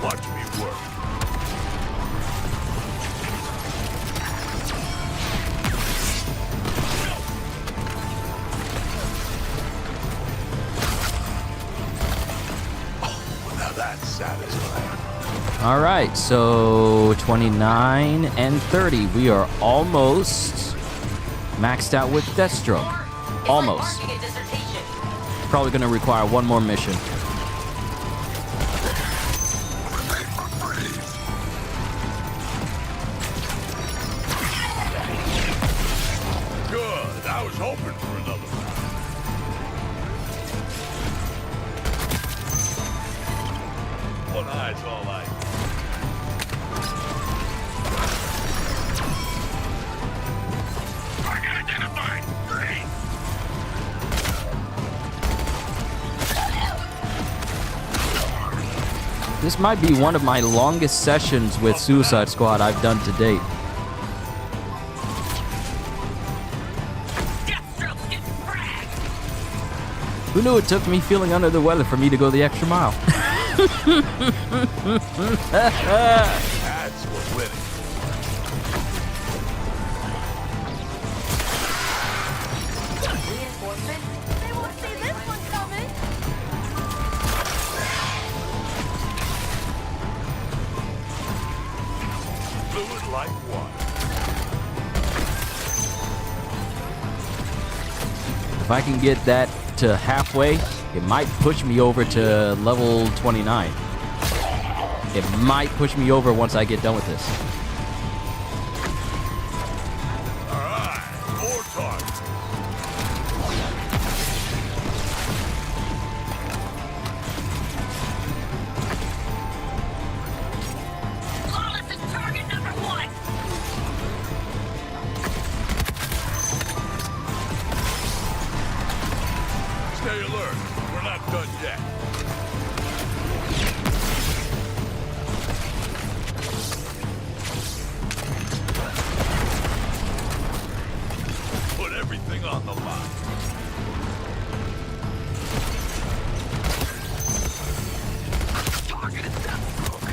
Watch me work. Oh, now that's satisfying. All right, so 29 and 30. We are almost maxed out with deathstroke. Almost. Probably going to require one more mission. Good. I was hoping for another round. One eye's all I. This might be one of my longest sessions with Suicide Squad I've done to date. Who knew it took me feeling under the weather for me to go the extra mile? That's what winning. Reinforcements? They won't see this one coming. Fluid like water. If I can get that to halfway, it might push me over to level 29. It might push me over once I get done with this. Alright, more targets. Flawless is target number 1. Stay alert. We're not done yet. Put everything on the line. Target is deathstroke.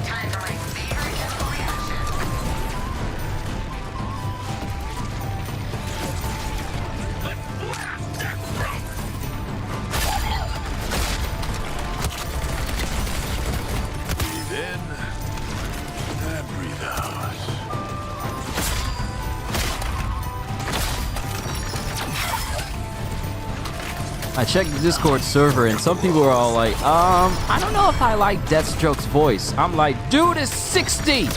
Time for my favorite chemical reaction. Breathe in and breathe out. I checked the Discord server and some people are all like, I don't know if I like Deathstroke's voice. I'm like, dude is 60.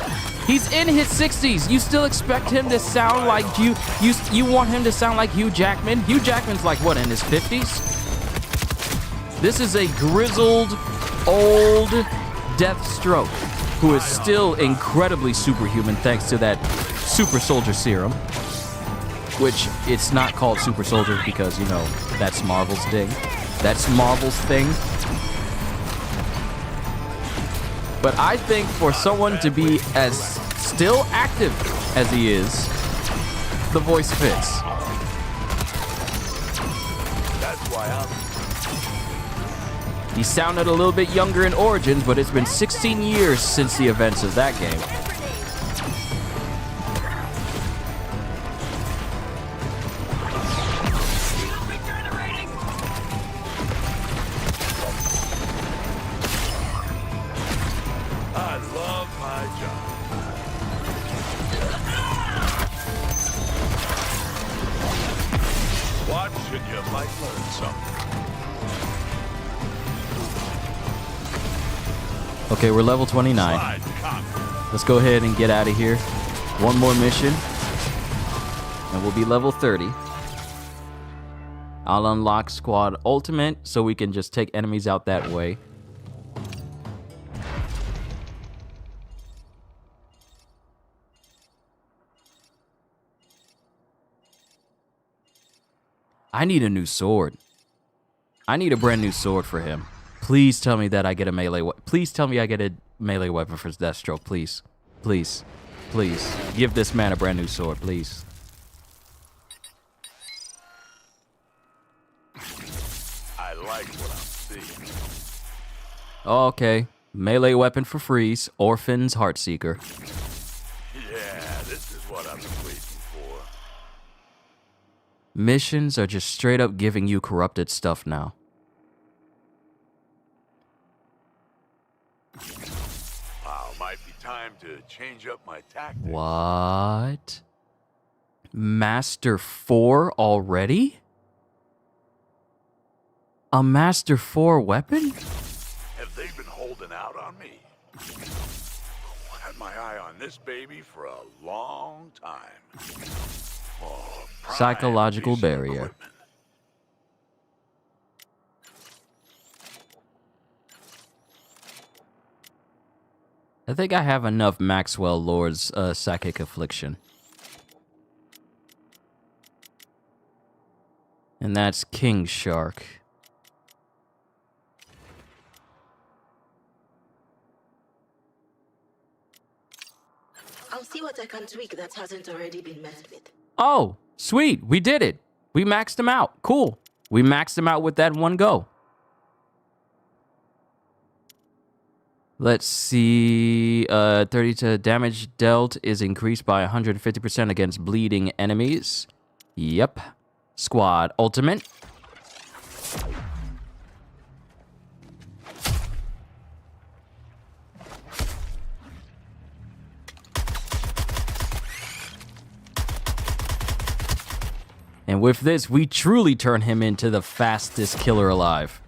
He's in his 60s. You still expect him to sound like you want him to sound like Hugh Jackman? Hugh Jackman's like what, in his 50s? This is a grizzled, old Deathstroke who is still incredibly superhuman thanks to that super soldier serum. Which it's not called super soldier because, you know, that's Marvel's thing. That's Marvel's thing. But I think for someone to be as still active as he is, the voice fits. That's why He sounded a little bit younger in Origins, but it's been 16 years since the events of that game. I love my job. Watch and you might learn something. Okay, we're level 29. Slide, cop. Let's go ahead and get out of here. One more mission, and we'll be level 30. I'll unlock Squad Ultimate so we can just take enemies out that way. I need a new sword. I need a brand new sword for him. Please tell me that I get a melee weapon. Please tell me I get a melee weapon for Deathstroke. Please. Please. Please. Give this man a brand new sword, please. I like what I'm seeing. Okay. Melee weapon for Freeze. Orphan's Heartseeker. Yeah, this is what I've been waiting for. Missions are just straight up giving you corrupted stuff now. Wow, might be time to change up my tactics. What? Master 4 already? A Master 4 weapon? Have they been holding out on me? Had my eye on this baby for a long time. Oh, prime Psychological piece of barrier. equipment. I think I have enough Maxwell Lord's Psychic Affliction. And that's King Shark. I'll see what I can tweak that hasn't already been messed with. Oh, sweet. We did it. We maxed him out. Cool. We maxed him out with that one go. Let's see. 32 damage dealt is increased by 150% against bleeding enemies. Yep. Squad Ultimate. And with this, we truly turn him into the fastest killer alive.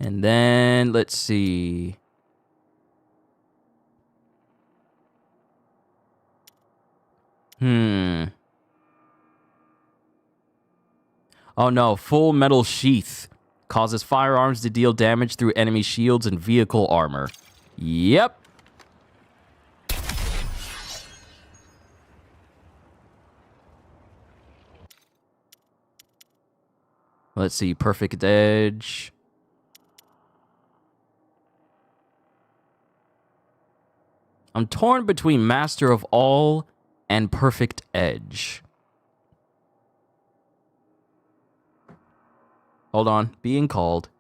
And then, let's see. Oh no, Full Metal Sheath. Causes firearms to deal damage through enemy shields and vehicle armor. Yep. Let's see, Perfect Edge. I'm torn between Master of All and Perfect Edge. Hold on, being called.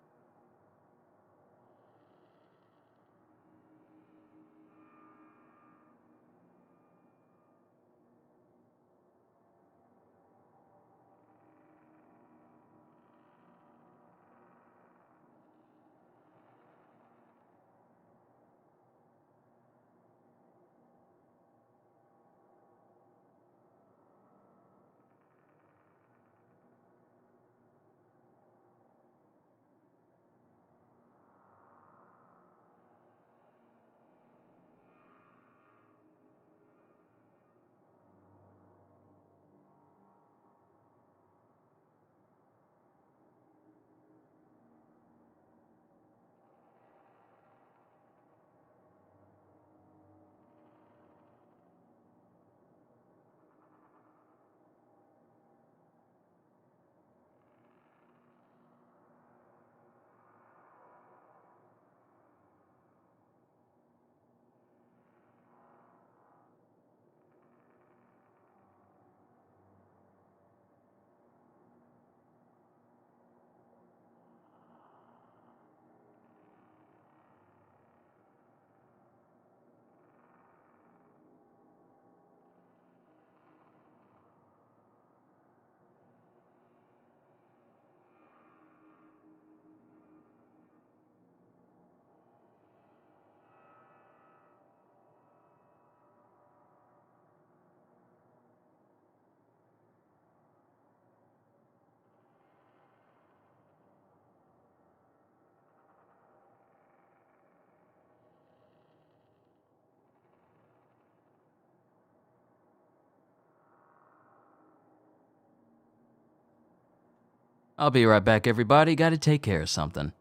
I'll be right back, everybody. Gotta take care of something.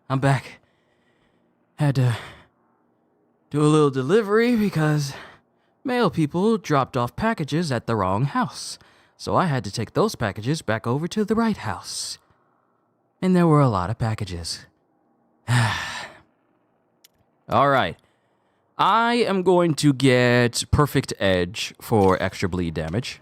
I'm back. Had to do a little delivery because mail people dropped off packages at the wrong house. So I had to take those packages back over to the right house. And there were a lot of packages. All right. I am going to get Perfect Edge for extra bleed damage.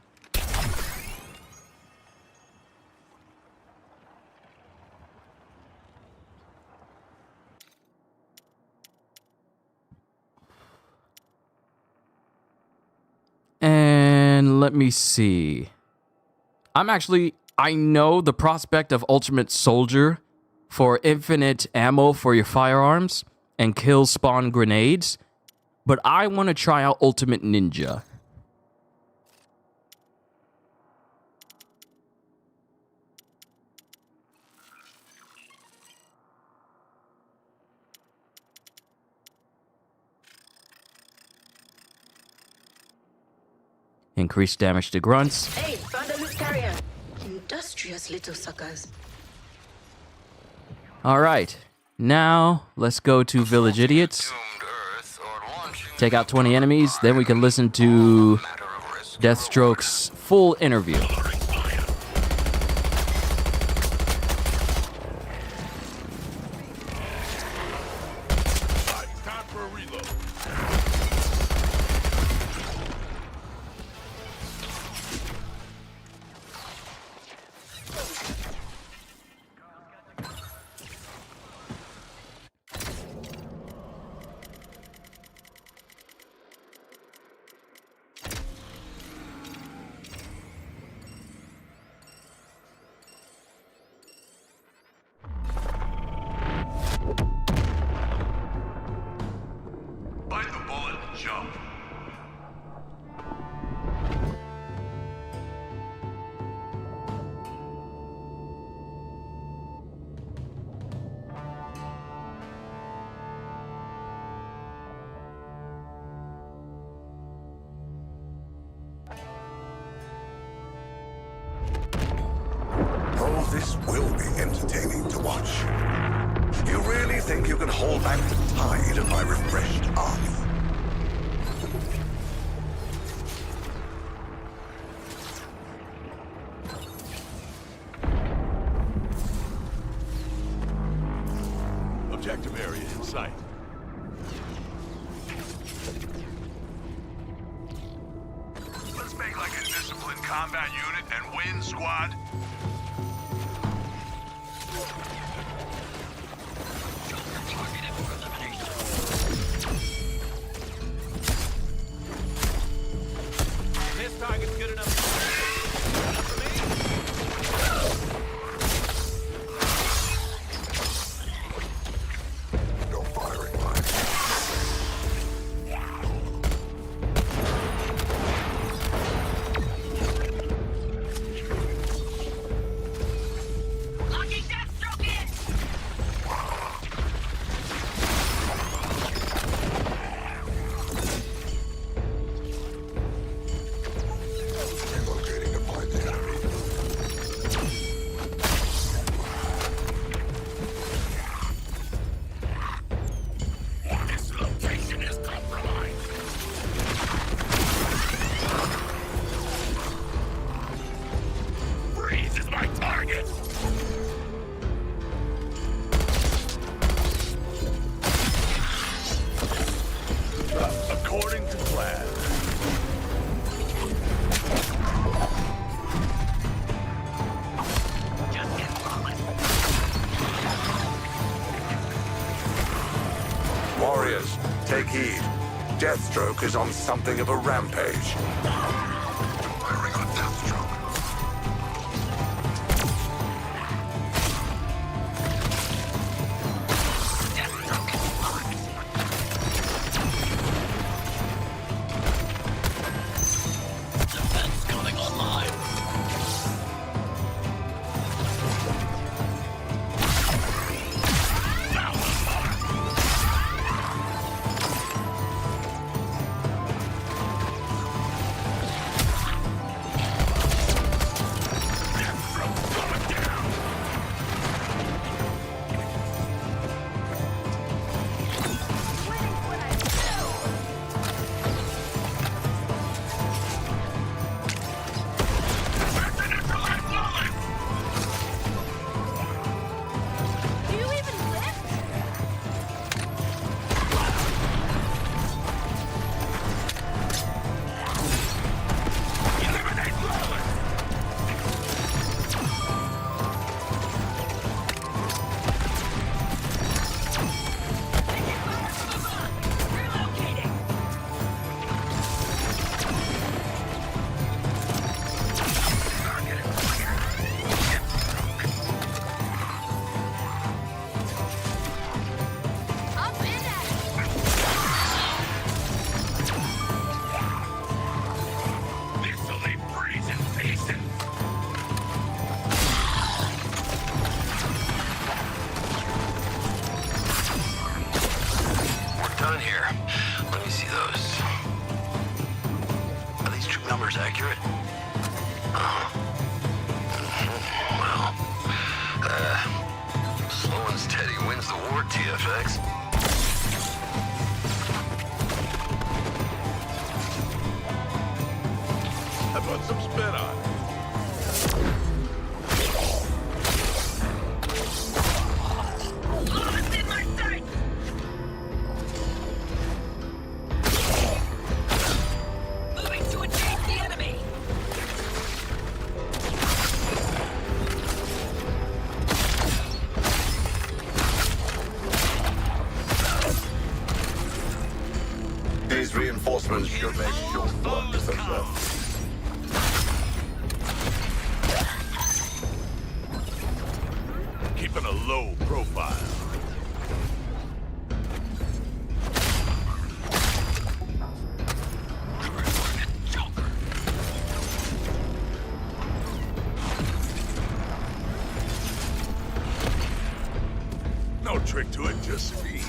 And let me see. I know the prospect of Ultimate Soldier for infinite ammo for your firearms and kill spawn grenades, but I want to try out Ultimate Ninja. Increased damage to grunts. Hey, found a loot carrier. Industrious little suckers. All right. Now, let's go to Village Idiots. Take out 20 enemies, then we can listen to Deathstroke's full interview. Time for a reload. Bite the bullet and jump. Oh, this will be entertaining to watch. You really think you can hold back the tide of my refreshed army? Objective area in sight. Let's make like a disciplined combat unit and win, squad. This target's good enough for me. No firing line. Locking Deathstroke in! Relocating to find the enemy. This location is compromised. Freeze is my target. According to plan. Warriors, take heed. Deathstroke is on something of a rampage. Firing on Deathstroke. Defense coming online. VFX. I put some spin on it. Moving to engage the enemy. These reinforcements should make short work of them. Keeping a low profile. No trick to it, just speed.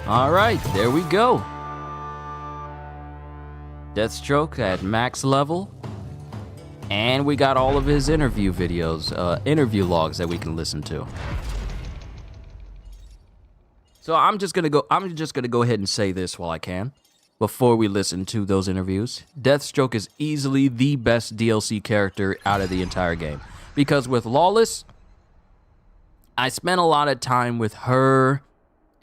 All right, there we go. Deathstroke at max level. And we got all of his interview videos, interview logs that we can listen to. So I'm just gonna go ahead and say this while I can, before we listen to those interviews. Deathstroke is easily the best DLC character out of the entire game. Because with Lawless, I spent a lot of time with her,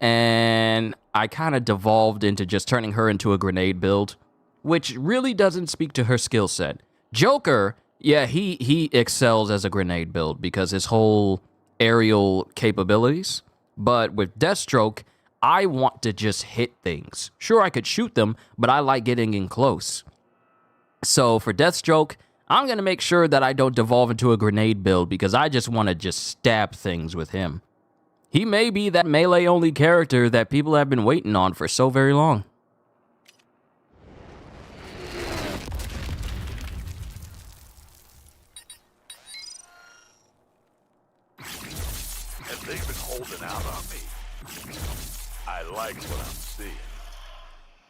and I kind of devolved into just turning her into a grenade build, which really doesn't speak to her skill set. Joker, yeah, he excels as a grenade build because his whole aerial capabilities. But with Deathstroke, I want to just hit things. Sure, I could shoot them, but I like getting in close. So for Deathstroke, I'm going to make sure that I don't devolve into a grenade build because I just want to just stab things with him. He may be that melee-only character that people have been waiting on for so very long. And they've been holding out on me. I like what I'm seeing.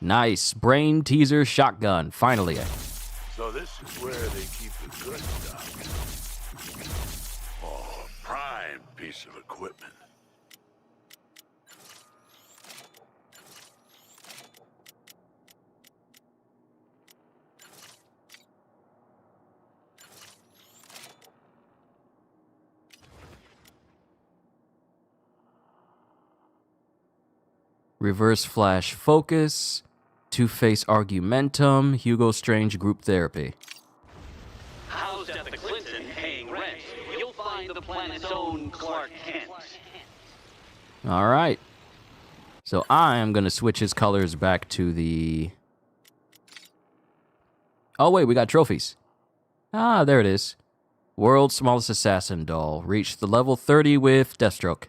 Nice. Brain teaser shotgun. Finally. So this is where they keep the good stuff. Oh, a prime piece of equipment. Reverse Flash Focus, Two-Face Argumentum, Hugo Strange Group Therapy. Housed at the Clinton paying rent, you'll find the planet's own Clark Kent. All right. So I am going to switch his colors back to the... Oh, wait, we got trophies. Ah, there it is. World's Smallest Assassin Doll. Reached the level 30 with Deathstroke.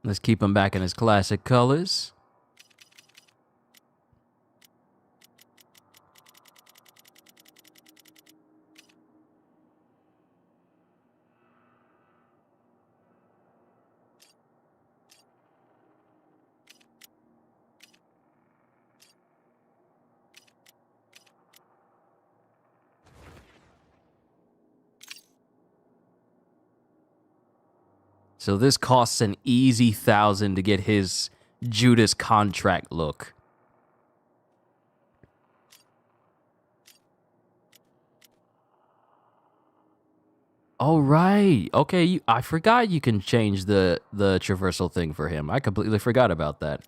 Let's keep him back in his classic colors. So this costs an easy 1,000 to get his Judas contract look. Oh, right. Okay, I forgot you can change the traversal thing for him. I completely forgot about that.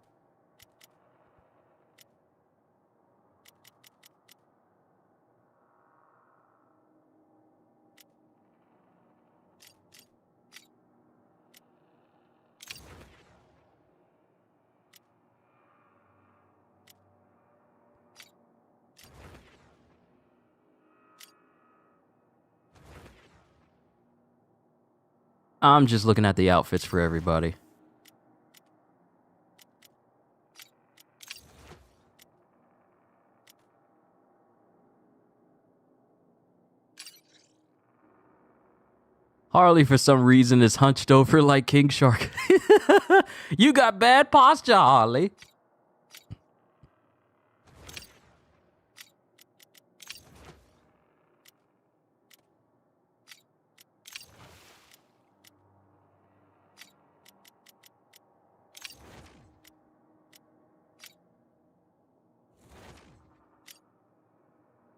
I'm just looking at the outfits for everybody. Harley, for some reason, is hunched over like King Shark. You got bad posture, Harley.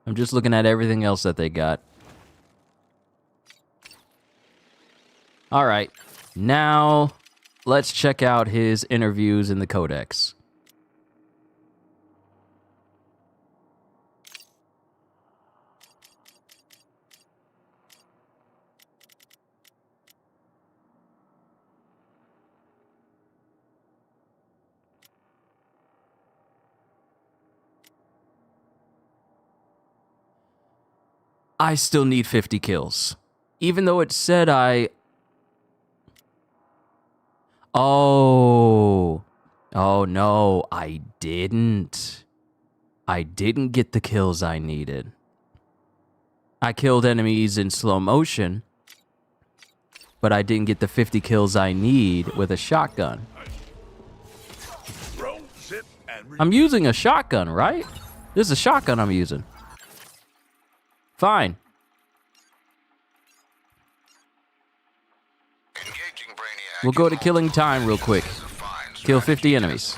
I'm just looking at everything else that they got. All right, now let's check out his interviews in the Codex. I still need 50 kills. Even though it said Oh no, I didn't. I didn't get the kills I needed. I killed enemies in slow motion, but I didn't get the 50 kills I need with a shotgun. I'm using a shotgun, right? This is a shotgun I'm using. Fine. We'll go to killing time real quick. Kill 50 enemies.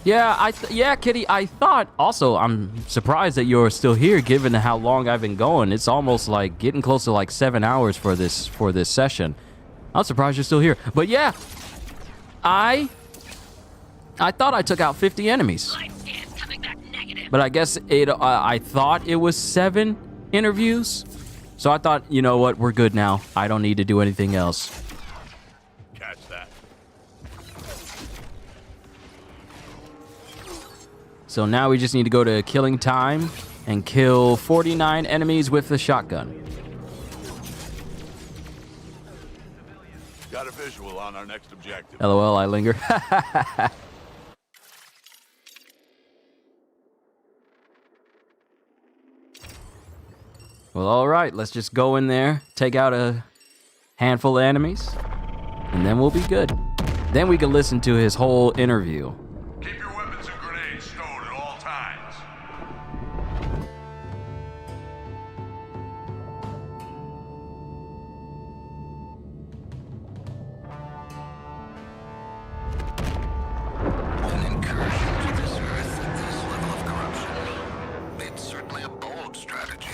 Yeah, Kitty, I thought... Also, I'm surprised that you're still here, given how long I've been going. It's almost like getting close to like 7 hours for this session. I'm surprised you're still here. But yeah, I thought I took out 50 enemies. But I guess I thought it was 7 interviews. So I thought, you know what, we're good now. I don't need to do anything else. Catch that. So now we just need to go to killing time and kill 49 enemies with the shotgun. Got a visual on our next objective. LOL, I linger. Well, all right, let's just go in there, take out a handful of enemies, and then we'll be good. Then we can listen to his whole interview. Keep your weapons and grenades stowed at all times. An incursion to this Earth at this level of corruption. It's certainly a bold strategy.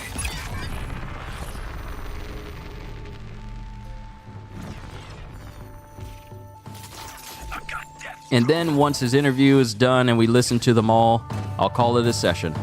And then once his interview is done and we listen to them all, I'll call it a session.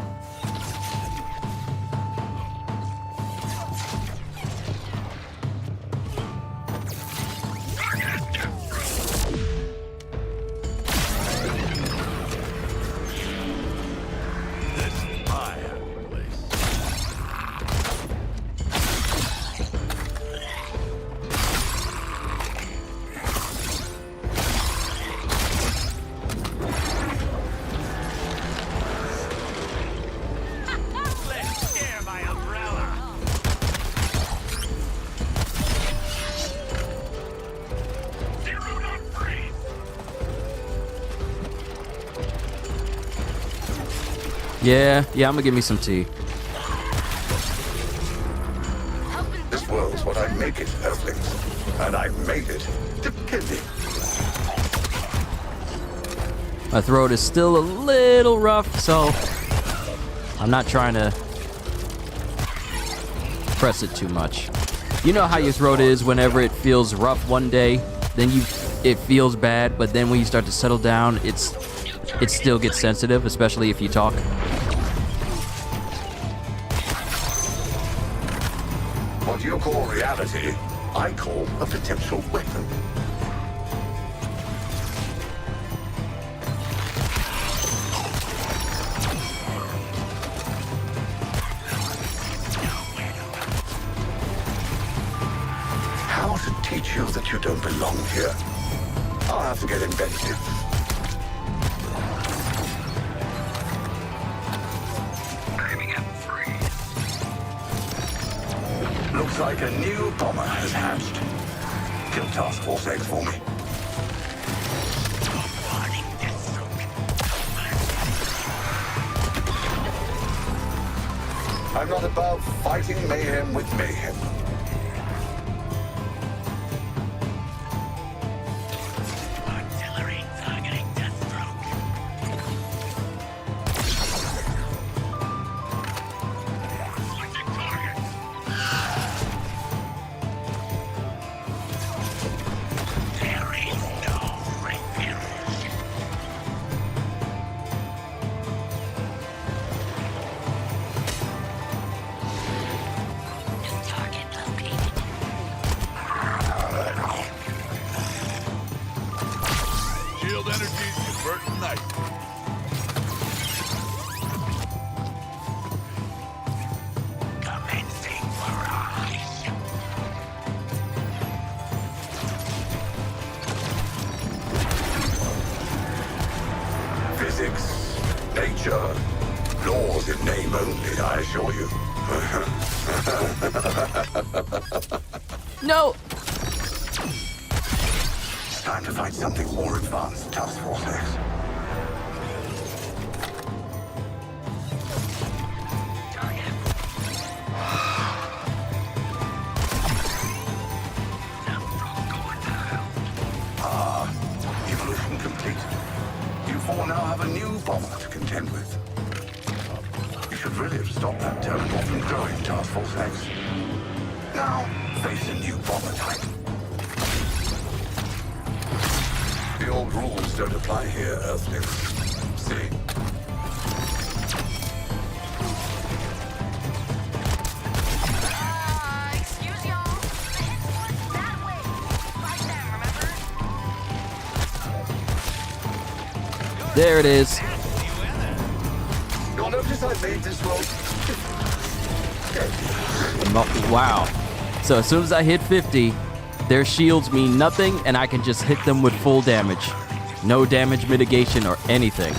Yeah, I'm gonna give me some tea. This world's what I make it, Earthlings. And I made it to kill you. My throat is still a little rough, so I'm not trying to press it too much. You know how your throat is whenever it feels rough one day, then it feels bad, but then when you start to settle down, it still gets sensitive, especially if you talk. What you call reality, I call a potential weapon. belong here. I'll have to get inventive. Aiming at free. Looks like a new bomber has hatched. Kill Task Force X for me. I'm not above fighting mayhem with mayhem. Artillery targeting deathstroke. Selecting target. There is no refuge. New target located. Shield energies converting night. Commencing barrage. Physics, nature, laws in name only, I assure you. No! It's time to find something more advanced, Task Force X. Evolution complete. You four now have a new bomber to contend with. You should really have stopped that Terminator from growing, Task Force X. Now, face a new bomber type. The old rules don't apply here, Earthlings. See? Excuse y'all. The headquarters that way. Right there, remember? There it is. You'll notice I made this road. Wow. So as soon as I hit 50, their shields mean nothing, and I can just hit them with full damage. No damage mitigation or anything.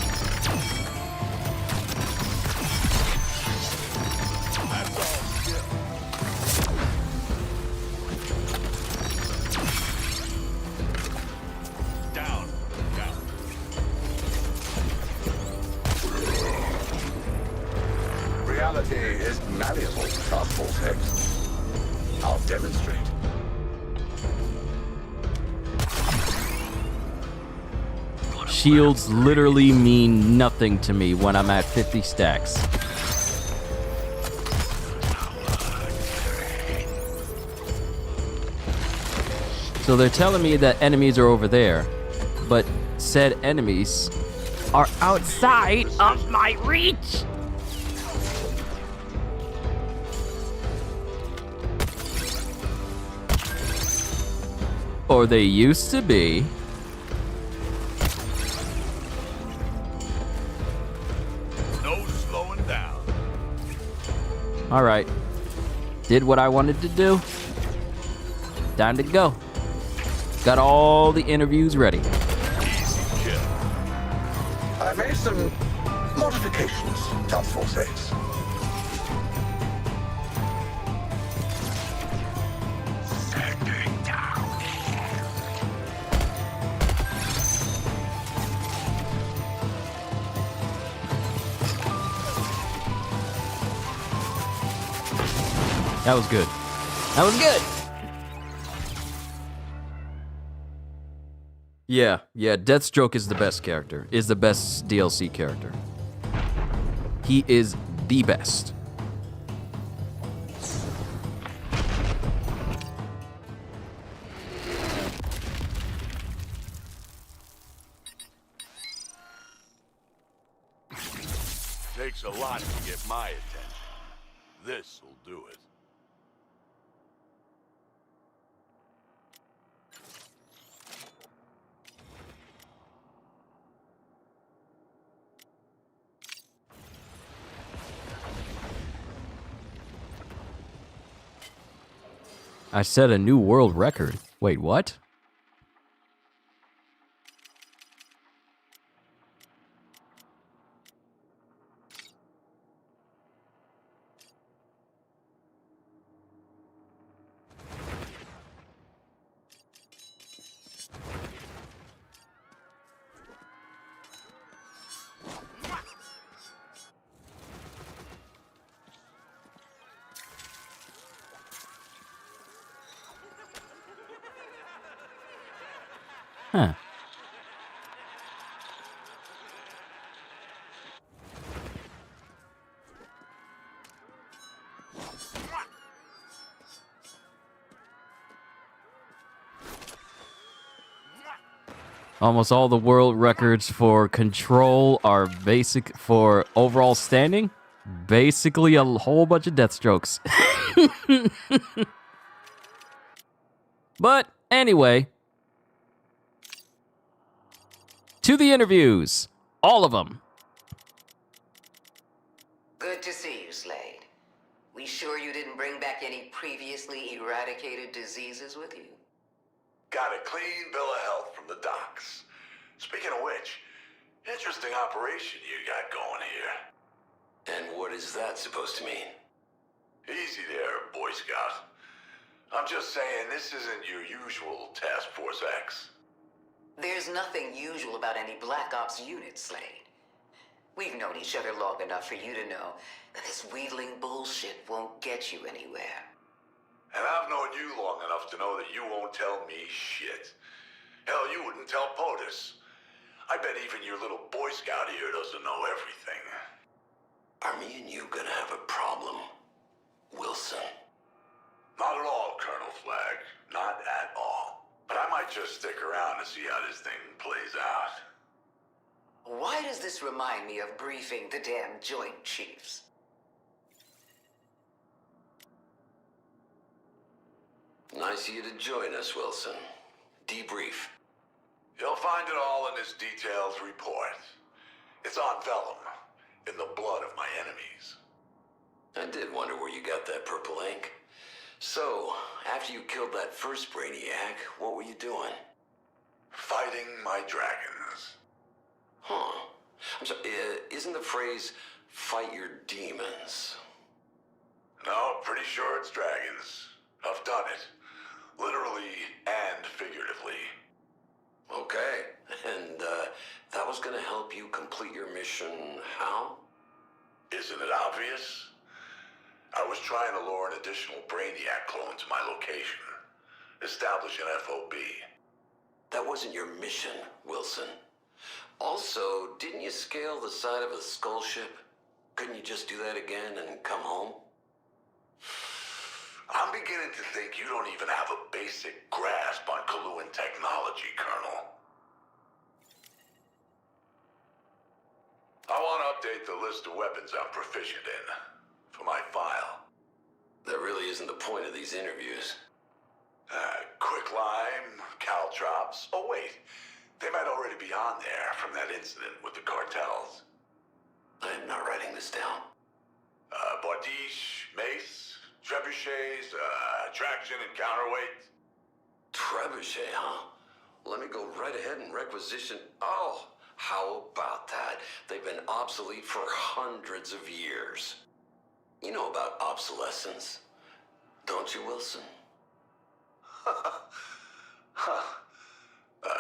Down. Reality is malleable, Task Force X. I'll demonstrate. Shields literally mean nothing to me when I'm at 50 stacks. So they're telling me that enemies are over there, but said enemies are outside of my reach. Or they used to be. No slowing down. All right. Did what I wanted to do. Time to go. Got all the interviews ready. I made some modifications, Task Force X. That was good. That was good. Yeah, Deathstroke is the best character. Is the best DLC character. He is the best. Takes a lot to get my attention. This'll do it. I set a new world record. Wait, what? Almost all the world records for control are basic for overall standing. Basically a whole bunch of deathstrokes. But anyway, to the interviews. All of them. Good to see you, Slade. We sure you didn't bring back any previously eradicated diseases with you? Got a clean bill of health from the docs. Speaking of which, interesting operation you got going here. And what is that supposed to mean? Easy there, Boy Scout. I'm just saying this isn't your usual Task Force X. There's nothing usual about any Black Ops unit, Slade. We've known each other long enough for you to know that this wheedling bullshit won't get you anywhere. And I've known you long enough to know that you won't tell me shit. Hell, you wouldn't tell POTUS. I bet even your little Boy Scout here doesn't know everything. Are me and you gonna have a problem, Wilson? Not at all, Colonel Flagg. Not at all. But I might just stick around to see how this thing plays out. Why does this remind me of briefing the damn Joint Chiefs? Nice of you to join us, Wilson. Debrief. You'll find it all in this detailed report. It's on vellum, in the blood of my enemies. I did wonder where you got that purple ink. So, after you killed that first Brainiac, what were you doing? Fighting my dragons. Huh. I'm sorry, isn't the phrase, fight your demons? No, pretty sure it's dragons. I've done it. Literally and figuratively. Okay. And, that was gonna help you complete your mission how? Isn't it obvious? I was trying to lure an additional Brainiac clone to my location. Establish an FOB. That wasn't your mission, Wilson. Also, didn't you scale the side of a skull ship? Couldn't you just do that again and come home? I'm beginning to think you don't even have a basic grasp on Kaluan technology, Colonel. I want to update the list of weapons I'm proficient in for my file. That really isn't the point of these interviews. Quicklime, caltrops. Oh wait, they might already be on there from that incident with the cartels. I am not writing this down. Bardiche, mace, trebuchets, traction and counterweight. Trebuchet, huh? Let me go right ahead and requisition. Oh, how about that? They've been obsolete for hundreds of years. You know about obsolescence, don't you, Wilson?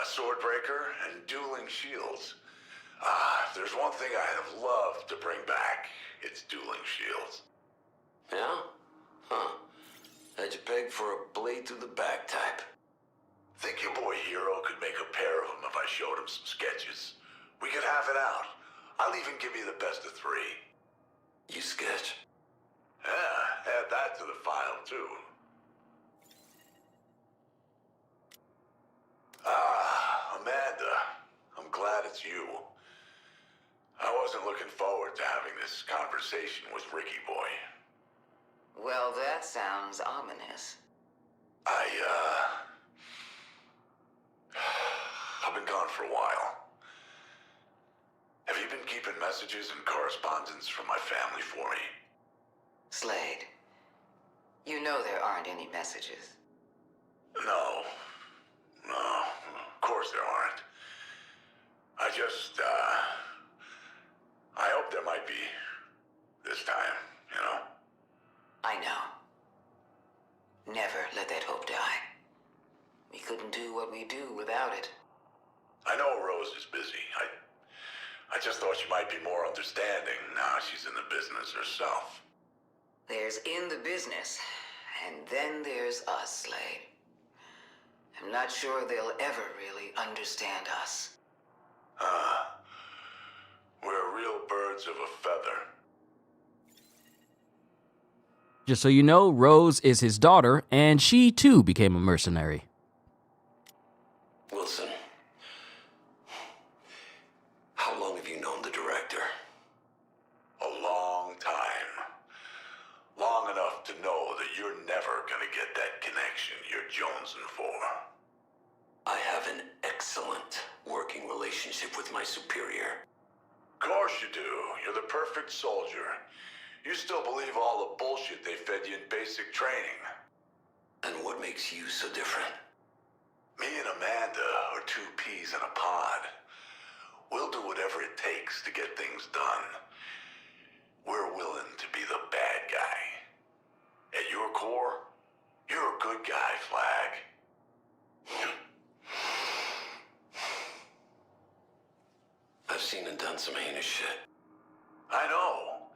Swordbreaker and dueling shields. If there's one thing I'd have loved to bring back, it's dueling shields. Yeah? Huh. Had you pegged for a blade through the back type? Think your boy Hero could make a pair of them if I showed him some sketches? We could have it out. I'll even give you the best of 3. You sketch? Yeah, add that to the file, too. Amanda, I'm glad it's you. I wasn't looking forward to having this conversation with Ricky Boy. Well, that sounds ominous. I've been gone for a while. Have you been keeping messages and correspondence from my family for me? Slade, you know there aren't any messages. No, of course there aren't. I just, I hope there might be this time, you know? I know. Never let that hope die. We couldn't do what we do without it. I know Rose is busy. I just thought she might be more understanding now she's in the business herself. There's in the business, and then there's us, Slade. I'm not sure they'll ever really understand us. We're real birds of a feather. Just so you know, Rose is his daughter, and she too became a mercenary. Wilson, known the director? A long time. Long enough to know that you're never gonna get that connection you're jonesing for. I have an excellent working relationship with my superior. Of course you do. You're the perfect soldier. You still believe all the bullshit they fed you in basic training. And what makes you so different? Me and Amanda are two peas in a pod. We'll do whatever it takes to get things done. We're willing to be the bad guy. At your core, you're a good guy, Flag. I've seen and done some heinous shit. I know.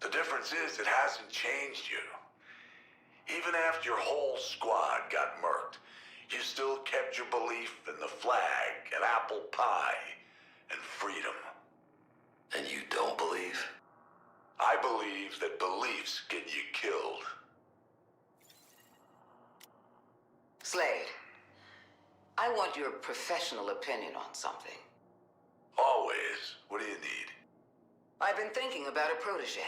The difference is it hasn't changed you. Even after your whole squad got murked, you still kept your belief in the flag and apple pie and freedom. And you don't believe? I believe that beliefs get you killed. Slade, I want your professional opinion on something. Always. What do you need? I've been thinking about a protege.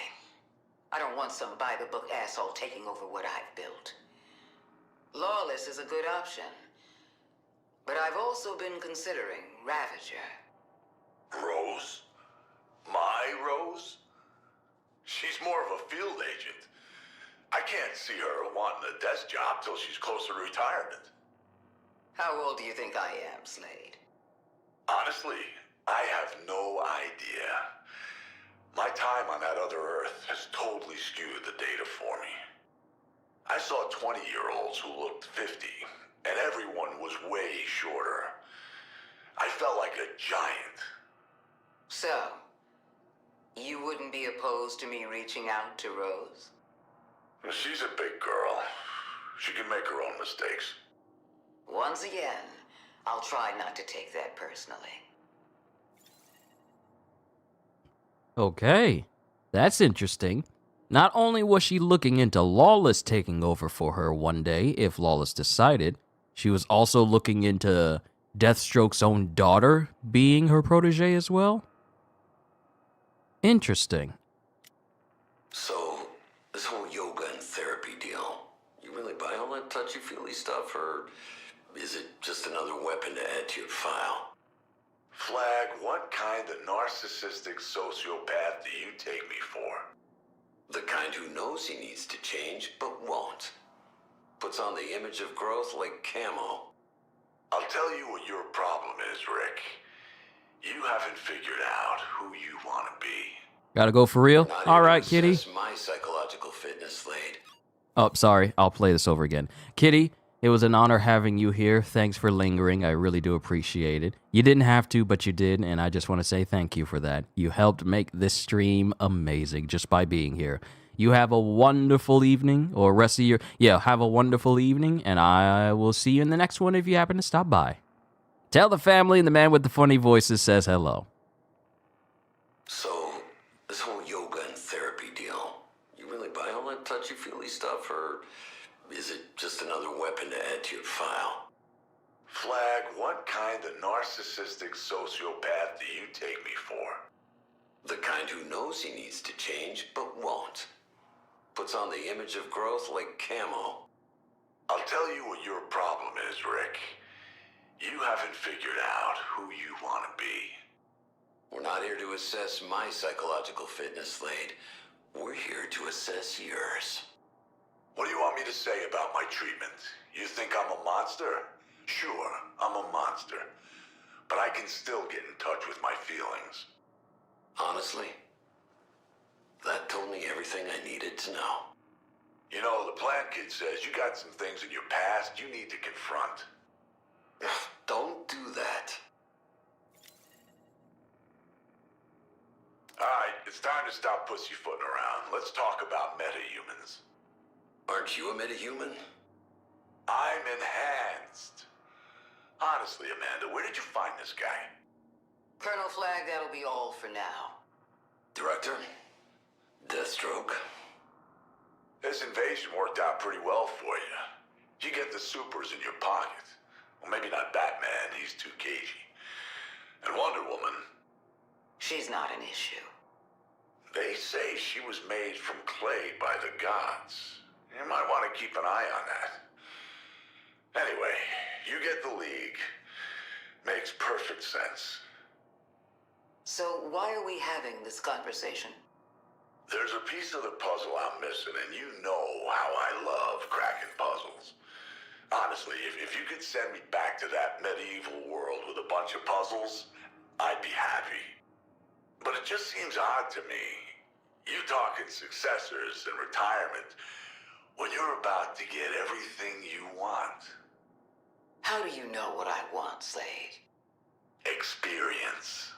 I don't want some by-the-book asshole taking over what I've built. Lawless is a good option. But I've also been considering Ravager. Rose? My Rose? She's more of a field agent. I can't see her wanting a desk job till she's closer to retirement. How old do you think I am, Slade? Honestly, I have no idea. My time on that other Earth has totally skewed the data for me. I saw 20-year-olds who looked 50, and everyone was way shorter. I felt like a giant. So, you wouldn't be opposed to me reaching out to Rose? She's a big girl. She can make her own mistakes. Once again, I'll try not to take that personally. Okay, that's interesting. Not only was she looking into Lawless taking over for her one day, if Lawless decided, she was also looking into Deathstroke's own daughter being her protege as well. Interesting. So, this whole yoga and therapy deal, you really buy all that touchy-feely stuff, or is it just another weapon to add to your file? Flag, what kind of narcissistic sociopath do you take me for? The kind who knows he needs to change, but won't. Puts on the image of growth like camo. I'll tell you what your problem is, Rick. You haven't figured out who you want to be. Gotta go for real? Not All here to right, Kitty. assess my psychological fitness, Slade. Oh, sorry. I'll play this over again. Kitty, it was an honor having you here. Thanks for lingering. I really do appreciate it. You didn't have to, but you did, and I just want to say thank you for that. You helped make this stream amazing just by being here. You have a wonderful evening, or rest of your... Yeah, have a wonderful evening, and I will see you in the next one if you happen to stop by. Tell the family and the man with the funny voices says hello. So, this whole yoga and therapy deal, you really buy all that touchy-feely stuff, or is it just another weapon to add to your file? Flag, what kind of narcissistic sociopath do you take me for? The kind who knows he needs to change, but won't. Puts on the image of growth like camo. I'll tell you what your problem is, Rick. You haven't figured out who you want to be. We're not here to assess my psychological fitness, Slade. We're here to assess yours. What do you want me to say about my treatment? You think I'm a monster? Sure, I'm a monster. But I can still get in touch with my feelings. Honestly, that told me everything I needed to know. You know, the plant kid says you got some things in your past you need to confront. Don't do that. Alright, it's time to stop pussyfooting around. Let's talk about metahumans. Aren't you a metahuman? I'm enhanced. Honestly, Amanda, where did you find this guy? Colonel Flag, that'll be all for now. Director? Deathstroke? This invasion worked out pretty well for you. You get the supers in your pocket. Well, maybe not Batman, he's too cagey. And Wonder Woman, She's not an issue. They say she was made from clay by the gods. You might want to keep an eye on that. Anyway, you get the League. Makes perfect sense. So why are we having this conversation? There's a piece of the puzzle I'm missing, and you know how I love cracking puzzles. Honestly, if you could send me back to that medieval world with a bunch of puzzles, I'd be happy. But it just seems odd to me. You talking successors and retirement when you're about to get everything you want. How do you know what I want, Slade? Experience.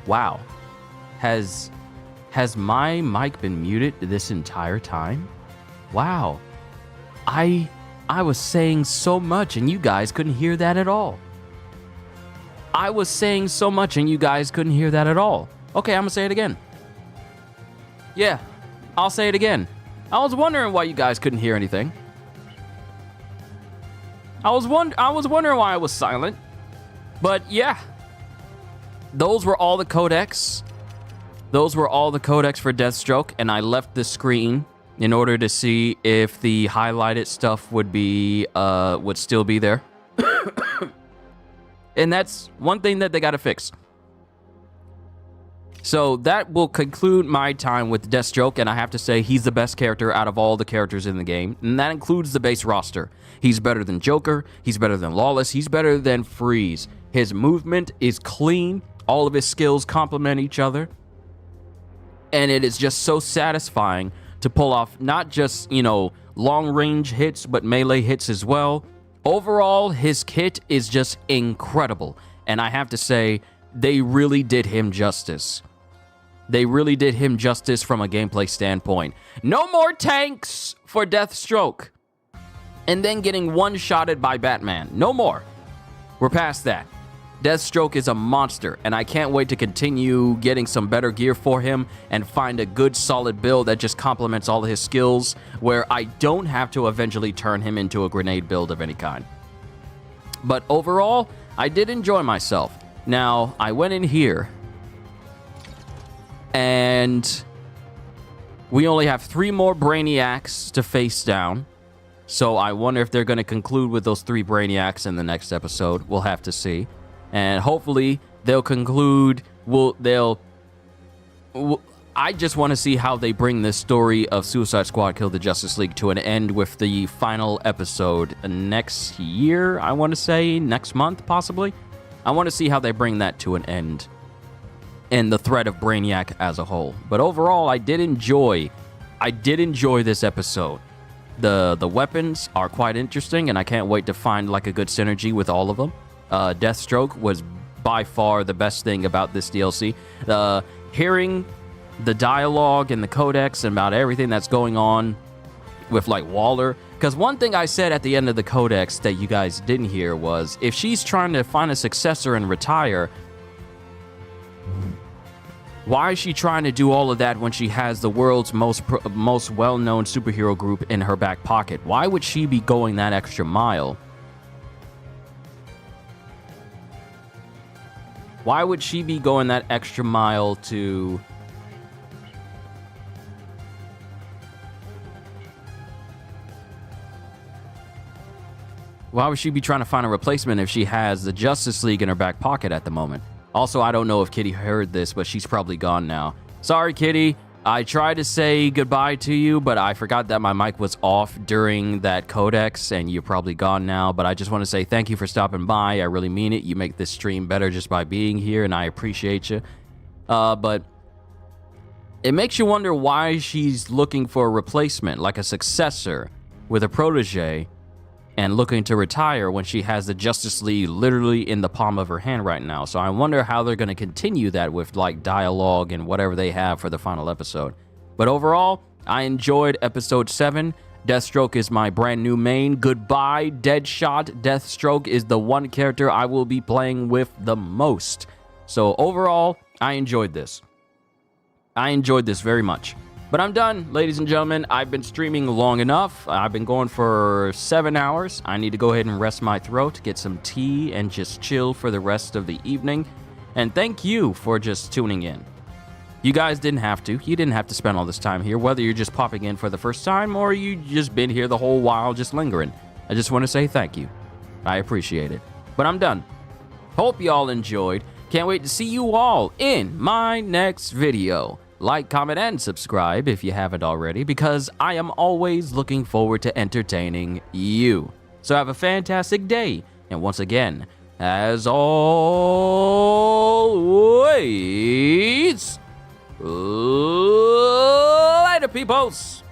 Wow. Has my mic been muted this entire time? Wow. I was saying so much and you guys couldn't hear that at all. I was saying so much and you guys couldn't hear that at all. Okay, I'm gonna say it again. Yeah, I'll say it again. I was wondering why you guys couldn't hear anything. I was wondering why I was silent. But yeah, those were all the codecs. Those were all the codecs for Deathstroke, and I left the screen in order to see if the highlighted stuff would still be there. And that's one thing that they got to fix. So that will conclude my time with Deathstroke, and I have to say he's the best character out of all the characters in the game, and that includes the base roster. He's better than Joker, he's better than Lawless, he's better than Freeze. His movement is clean, all of his skills complement each other, and it is just so satisfying to pull off not just, long-range hits, but melee hits as well. Overall, his kit is just incredible, and I have to say, they really did him justice. They really did him justice from a gameplay standpoint. No more tanks for Deathstroke. And then getting one-shotted by Batman. No more. We're past that. Deathstroke is a monster, and I can't wait to continue getting some better gear for him and find a good solid build that just complements all of his skills, where I don't have to eventually turn him into a grenade build of any kind. But overall, I did enjoy myself. Now, I went in here, and we only have 3 more Brainiacs to face down. So I wonder if they're going to conclude with those 3 Brainiacs in the next episode. We'll have to see. And hopefully they'll conclude, I just want to see how they bring this story of Suicide Squad Kill the Justice League to an end with the final episode next year, I want to say, next month possibly. I want to see how they bring that to an end and the threat of Brainiac as a whole. But overall, I did enjoy this episode. The weapons are quite interesting, and I can't wait to find like a good synergy with all of them. Deathstroke was by far the best thing about this DLC. Hearing the dialogue and the codex and about everything that's going on with like Waller. Because one thing I said at the end of the codex that you guys didn't hear was, if she's trying to find a successor and retire, why is she trying to do all of that when she has the world's most well-known superhero group in her back pocket? Why would she be going that extra mile? Why would she be going that extra mile to... Why would she be trying to find a replacement if she has the Justice League in her back pocket at the moment? Also, I don't know if Kitty heard this, but she's probably gone now. Sorry, Kitty. I tried to say goodbye to you, but I forgot that my mic was off during that codex, and you're probably gone now. But I just want to say thank you for stopping by. I really mean it. You make this stream better just by being here, and I appreciate you. But it makes you wonder why she's looking for a replacement, like a successor with a protege, and looking to retire when she has the Justice League literally in the palm of her hand right now. So I wonder how they're going to continue that with like dialogue and whatever they have for the final episode. But overall, I enjoyed episode 7. Deathstroke is my brand new main. Goodbye, Deadshot. Deathstroke is the one character I will be playing with the most. So overall, I enjoyed this. I enjoyed this very much. But I'm done, ladies and gentlemen. I've been streaming long enough. I've been going for 7 hours. I need to go ahead and rest my throat, get some tea, and just chill for the rest of the evening. And thank you for just tuning in. You guys didn't have to. You didn't have to spend all this time here, whether you're just popping in for the first time or you just been here the whole while just lingering. I just want to say thank you. I appreciate it. But I'm done. Hope y'all enjoyed. Can't wait to see you all in my next video. Like, comment, and subscribe if you haven't already, because I am always looking forward to entertaining you. So have a fantastic day, and once again, as always, later, peoples!